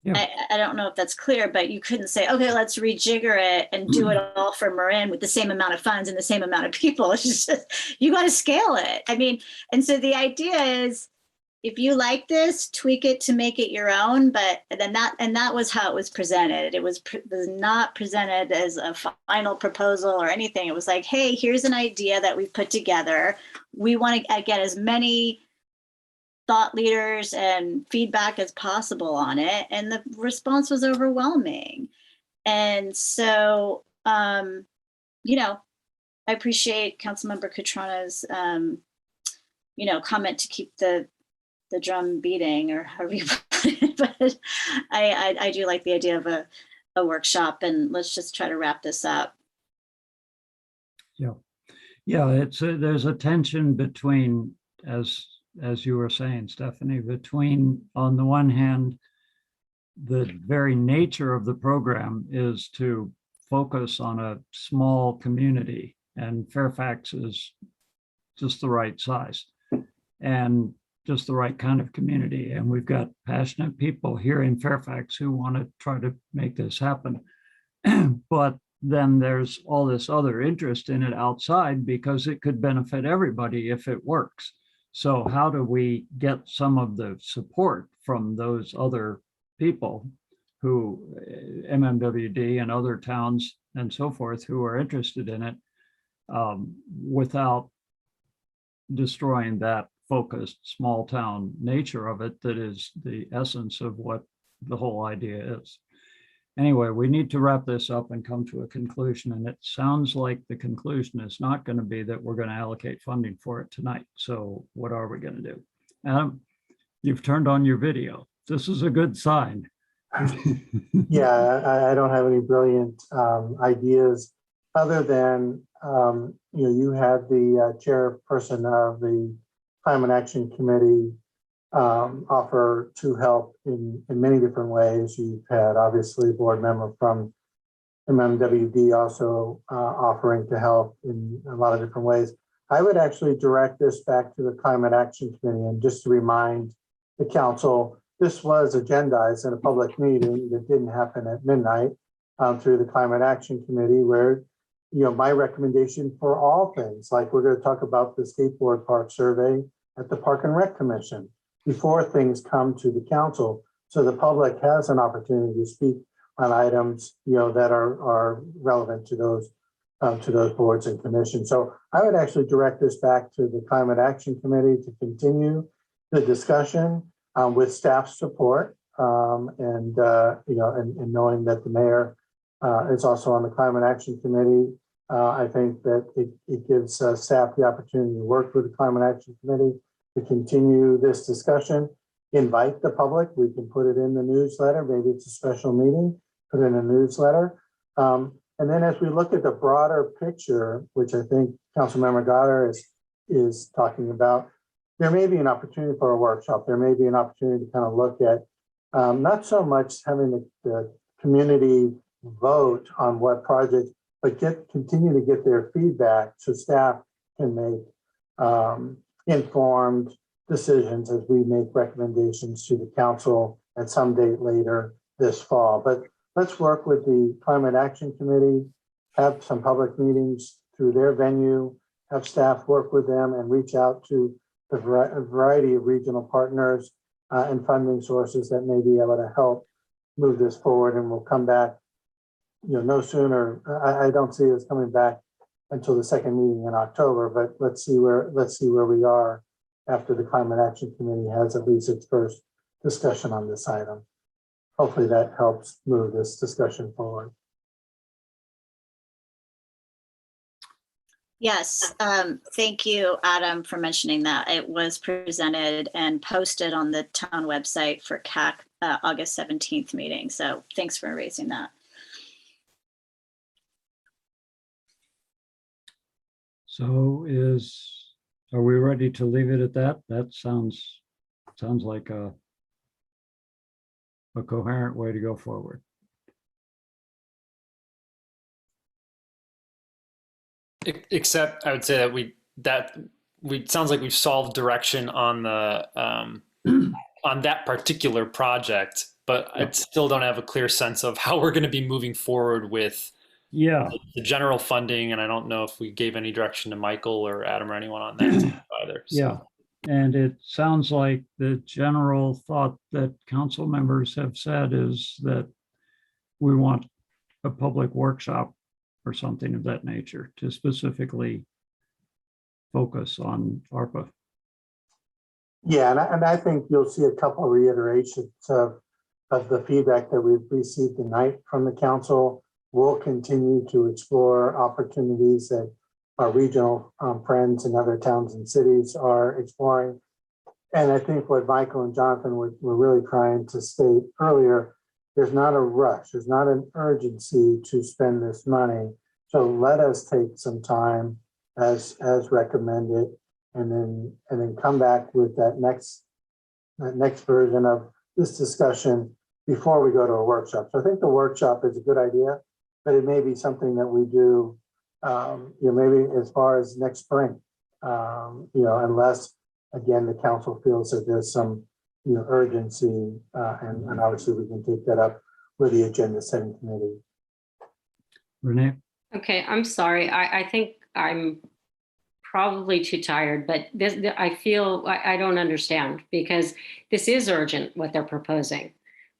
Yeah. I don't know if that's clear, but you couldn't say, okay, let's rejigger it and do it all for Marin with the same amount of funds and the same amount of people. It's just, you got to scale it. And so the idea is, if you like this, tweak it to make it your own. But then that was how it was presented. It was not presented as a final proposal or anything. It was like, hey, here's an idea that we've put together. We want to get as many thought leaders and feedback as possible on it, and the response was overwhelming. And so I appreciate Councilmember Catrana's comment to keep the drum beating, or however you about it, but I do like the idea of a workshop, and let's just try to wrap this up. Yeah. Yeah, there's a tension between, as you were saying, Stephanie, between, on the one hand, the very nature of the program is to focus on a small community, and Fairfax is just the right size and just the right kind of community. And we've got passionate people here in Fairfax who want to try to make this happen. But then there's all this other interest in it outside because it could benefit everybody if it works. So how do we get some of the support from those other people who, MMWD and other towns and so forth, who are interested in it, without destroying that focused small town nature of it that is the essence of what the whole idea is. Anyway, we need to wrap this up and come to a conclusion. And it sounds like the conclusion is not going to be that we're going to allocate funding for it tonight. So what are we going to do? Adam, you've turned on your video. This is a good sign. Yeah, I don't have any brilliant ideas other than, you had the chairperson of the Climate Action Committee offer to help in many different ways. You've had obviously a board member from MMWD also offering to help in a lot of different ways. I would actually direct this back to the Climate Action Committee, and just to remind the council, this was agendized in a public meeting that didn't happen at midnight through the Climate Action Committee, where my recommendation for all things, like we're going to talk about the skateboard park survey at the Park and Rec Commission before things come to the council, so the public has an opportunity to speak on items that are relevant to those boards and commissions. So I would actually direct this back to the Climate Action Committee to continue the discussion with staff support, and knowing that the mayor is also on the Climate Action Committee. I think that it gives staff the opportunity to work with the Climate Action Committee to continue this discussion, invite the public. We can put it in the newsletter. Maybe it's a special meeting, put in a newsletter. And then as we look at the broader picture, which I think Councilmember Goddard is talking about, there may be an opportunity for a workshop. There may be an opportunity to kind of look at not so much having the community vote on what projects, but continue to get their feedback so staff can make informed decisions as we make recommendations to the council at some date later this fall. But let's work with the Climate Action Committee, have some public meetings through their venue, have staff work with them and reach out to a variety of regional partners and funding sources that may be able to help move this forward. And we'll come back, no sooner. I don't see us coming back until the second meeting in October, but let's see where we are after the Climate Action Committee has at least its first discussion on this item. Hopefully that helps move this discussion forward. Yes, thank you, Adam, for mentioning that. It was presented and posted on the town website for CAC August 17th meeting. So thanks for raising that. So are we ready to leave it at that? That sounds like a coherent way to go forward. Except I would say that sounds like we've solved direction on the on that particular project, but I still don't have a clear sense of how we're going to be moving forward with the general funding. And I don't know if we gave any direction to Michael or Adam or anyone on that either. So. Yeah. And it sounds like the general thought that council members have said is that we want a public workshop or something of that nature to specifically focus on ARPA. Yeah, and I think you'll see a couple of reiterations of the feedback that we've received tonight from the council. We'll continue to explore opportunities that our regional friends in other towns and cities are exploring. And I think what Michael and Jonathan were really trying to state earlier, there's not a rush, there's not an urgency to spend this money. So let us take some time as recommended, and then come back with that next version of this discussion before we go to a workshop. So I think the workshop is a good idea, but it may be something that we do, maybe as far as next spring, unless, again, the council feels that there's some, urgency, and obviously we can take that up with the agenda setting committee. Renee? Okay, I'm sorry. I think I'm probably too tired, but I feel I don't understand, because this is urgent, what they're proposing.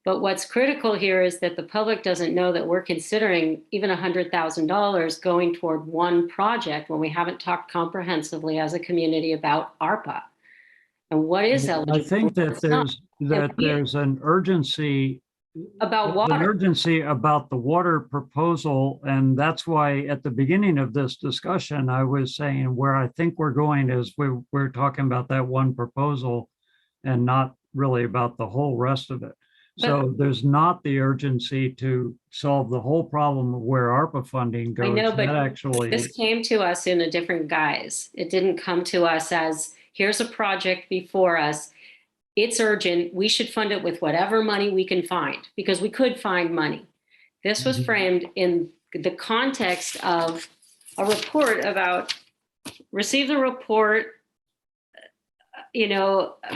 But what's critical here is that the public doesn't know that we're considering even $100,000 going toward one project when we haven't talked comprehensively as a community about ARPA. And what is eligible? I think that there's an urgency about There's an water. urgency about the water proposal, and that's why at the beginning of this discussion, I was saying where I think we're going is we're talking about that one proposal and not really about the whole rest of it. So there's not the urgency to solve the whole problem of where ARPA funding goes. I know, but That actually, this came to us in a different guise. It didn't come to us as, here's a project before us. It's urgent. We should fund it with whatever money we can find, because we could find money. This was framed in the context of a report about, receive the report,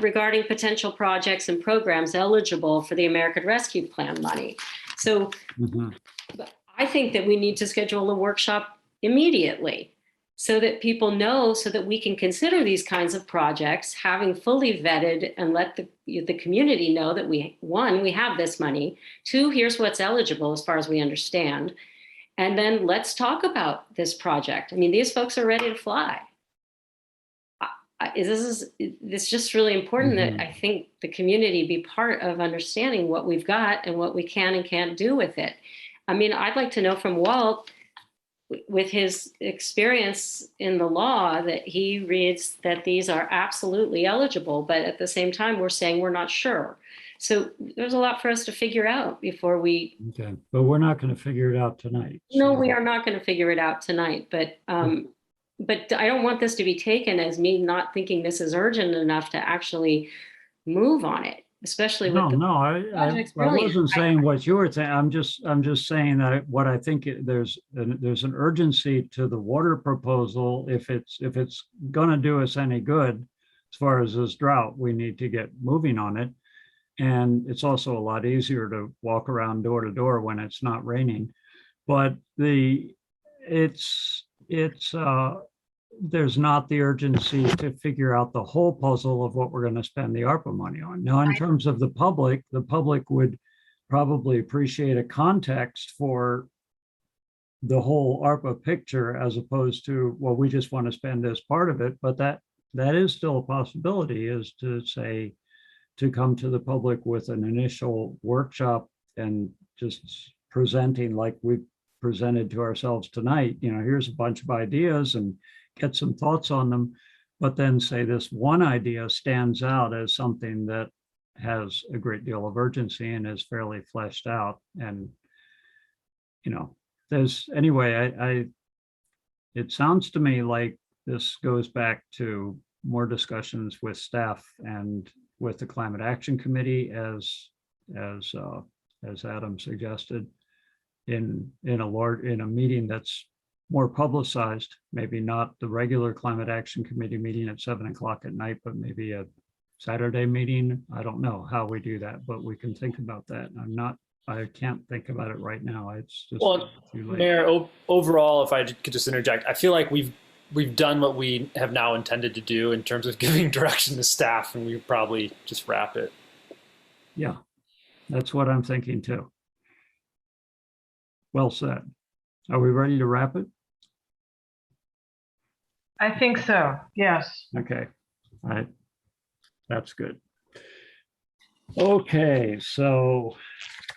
regarding potential projects and programs eligible for the American Rescue Plan money. So I think that we need to schedule a workshop immediately so that people know, so that we can consider these kinds of projects, having fully vetted, and let the community know that we have this money, 2, here's what's eligible as far as we understand. And then let's talk about this project. I mean, these folks are ready to fly. This is just really important that I think the community be part of understanding what we've got and what we can and can't do with it. I mean, I'd like to know from Walt, with his experience in the law, that he reads that these are absolutely eligible, but at the same time, we're saying we're not sure. So there's a lot for us to figure out before we. okay, but we're not going to figure it out tonight. No, we are not going to figure it out tonight, but I don't want this to be taken as me not thinking this is urgent enough to actually move on it, especially with I wasn't saying what you were saying. I'm just saying that what I think there's an urgency to the water proposal. If it's going to do us any good as far as this drought, we need to get moving on it. And it's also a lot easier to walk around door to door when it's not raining. But there's not the urgency to figure out the whole puzzle of what we're going to spend the ARPA money on. Now, in terms of the public would probably appreciate a context for the whole ARPA picture, as opposed to, well, we just want to spend this part of it. But that is still a possibility, is to say, to come to the public with an initial workshop and just presenting like we presented to ourselves tonight, here's a bunch of ideas, and get some thoughts on them, but then say this one idea stands out as something that has a great deal of urgency and is fairly fleshed out. And, it sounds to me like this goes back to more discussions with staff and with the Climate Action Committee, as Adam suggested, in a meeting that's more publicized, maybe not the regular Climate Action Committee meeting at 7 o'clock at night, but maybe a Saturday meeting. I don't know how we do that, but we can think about that. I can't think about it right now. It's just too late. Mayor, overall, if I could just interject, I feel like we've done what we have now intended to do in terms of giving direction to staff, and we probably just wrap it. Yeah, that's what I'm thinking too. Well said. Are we ready to wrap it? I think so, yes. Okay, all right, that's good. Okay, so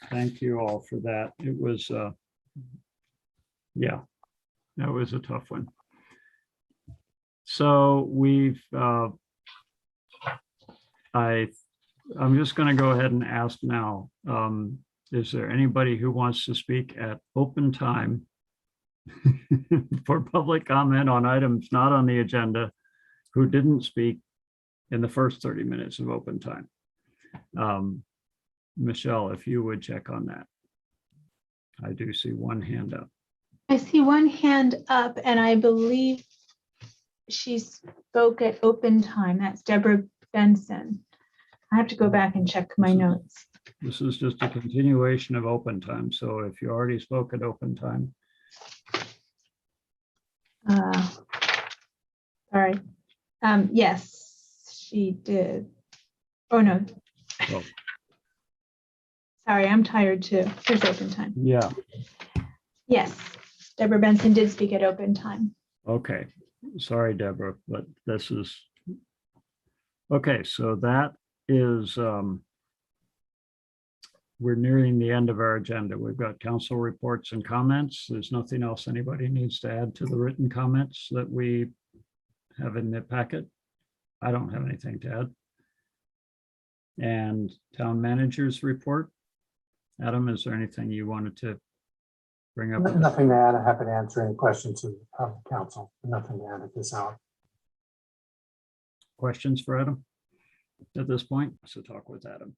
thank you all for that. It was, yeah, that was a tough one. So we've I'm just going to go ahead and ask now. Is there anybody who wants to speak at open time for public comment on items not on the agenda who didn't speak in the first 30 minutes of open time? Michelle, if you would check on that. I do see one hand up. I see one hand up, and I believe she spoke at open time. That's Deborah Benson. I have to go back and check my notes. This is just a continuation of open time. So if you already spoke at open time. Sorry. Yes, she did. Oh, no. Oh. Sorry, I'm tired too. There's open time. Yeah. Yes, Deborah Benson did speak at open time. Okay. Sorry, Deborah, but this is. Okay, so that is, we're nearing the end of our agenda. We've got council reports and comments. There's nothing else anybody needs to add to the written comments that we have in the packet. I don't have anything to add. And town manager's report. Adam, is there anything you wanted to bring up? Nothing to add. I'm happy to answer any questions of council. Nothing to add at this hour. Questions for Adam at this point? So talk with Adam.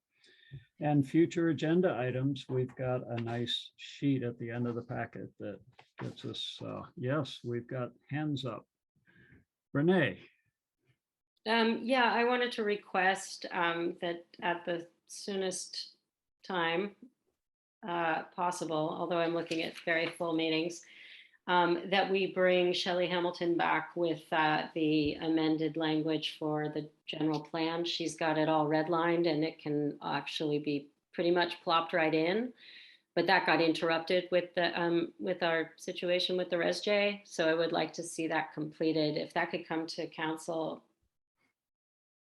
And future agenda items, we've got a nice sheet at the end of the packet that gets us, yes, we've got hands up. Renee. Yeah, I wanted to request that at the soonest time possible, although I'm looking at very full meetings, that we bring Shelley Hamilton back with the amended language for the general plan. She's got it all redlined and it can actually be pretty much plopped right in. But that got interrupted with the with our situation with the ResJ. So I would like to see that completed. If that could come to council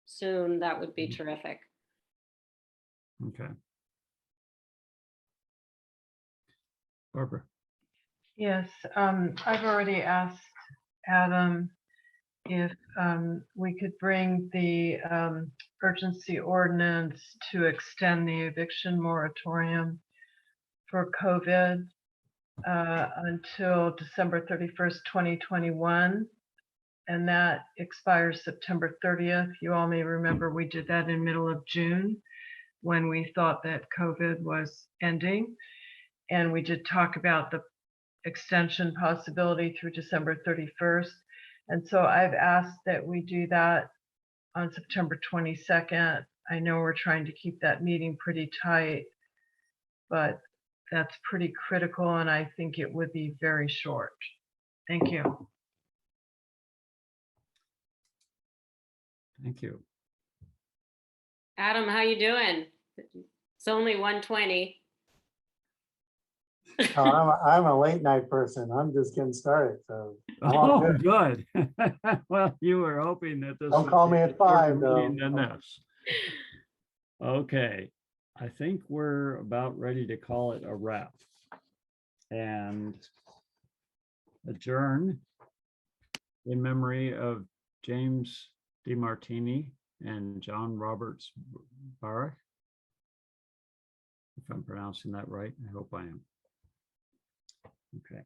soon, that would be terrific. Okay. Barbara. Yes, I've already asked Adam if we could bring the urgency ordinance to extend the eviction moratorium for COVID until December 31st, 2021. And that expires September 30th. You all may remember we did that in middle of June when we thought that COVID was ending. And we did talk about the extension possibility through December 31st. And so I've asked that we do that on September 22nd. I know we're trying to keep that meeting pretty tight, but that's pretty critical and I think it would be very short. Thank you. Thank you. Adam, how you doing? It's only 1:20. I'm a late night person. I'm just getting started. So I'm all Oh, good. good. Well, you were hoping that this. Don't would call be me a at 5 shorter though. meeting than this. Okay, I think we're about ready to call it a wrap and adjourn in memory of James DeMartini and John Roberts Barrett. If I'm pronouncing that right, I hope I am. Okay.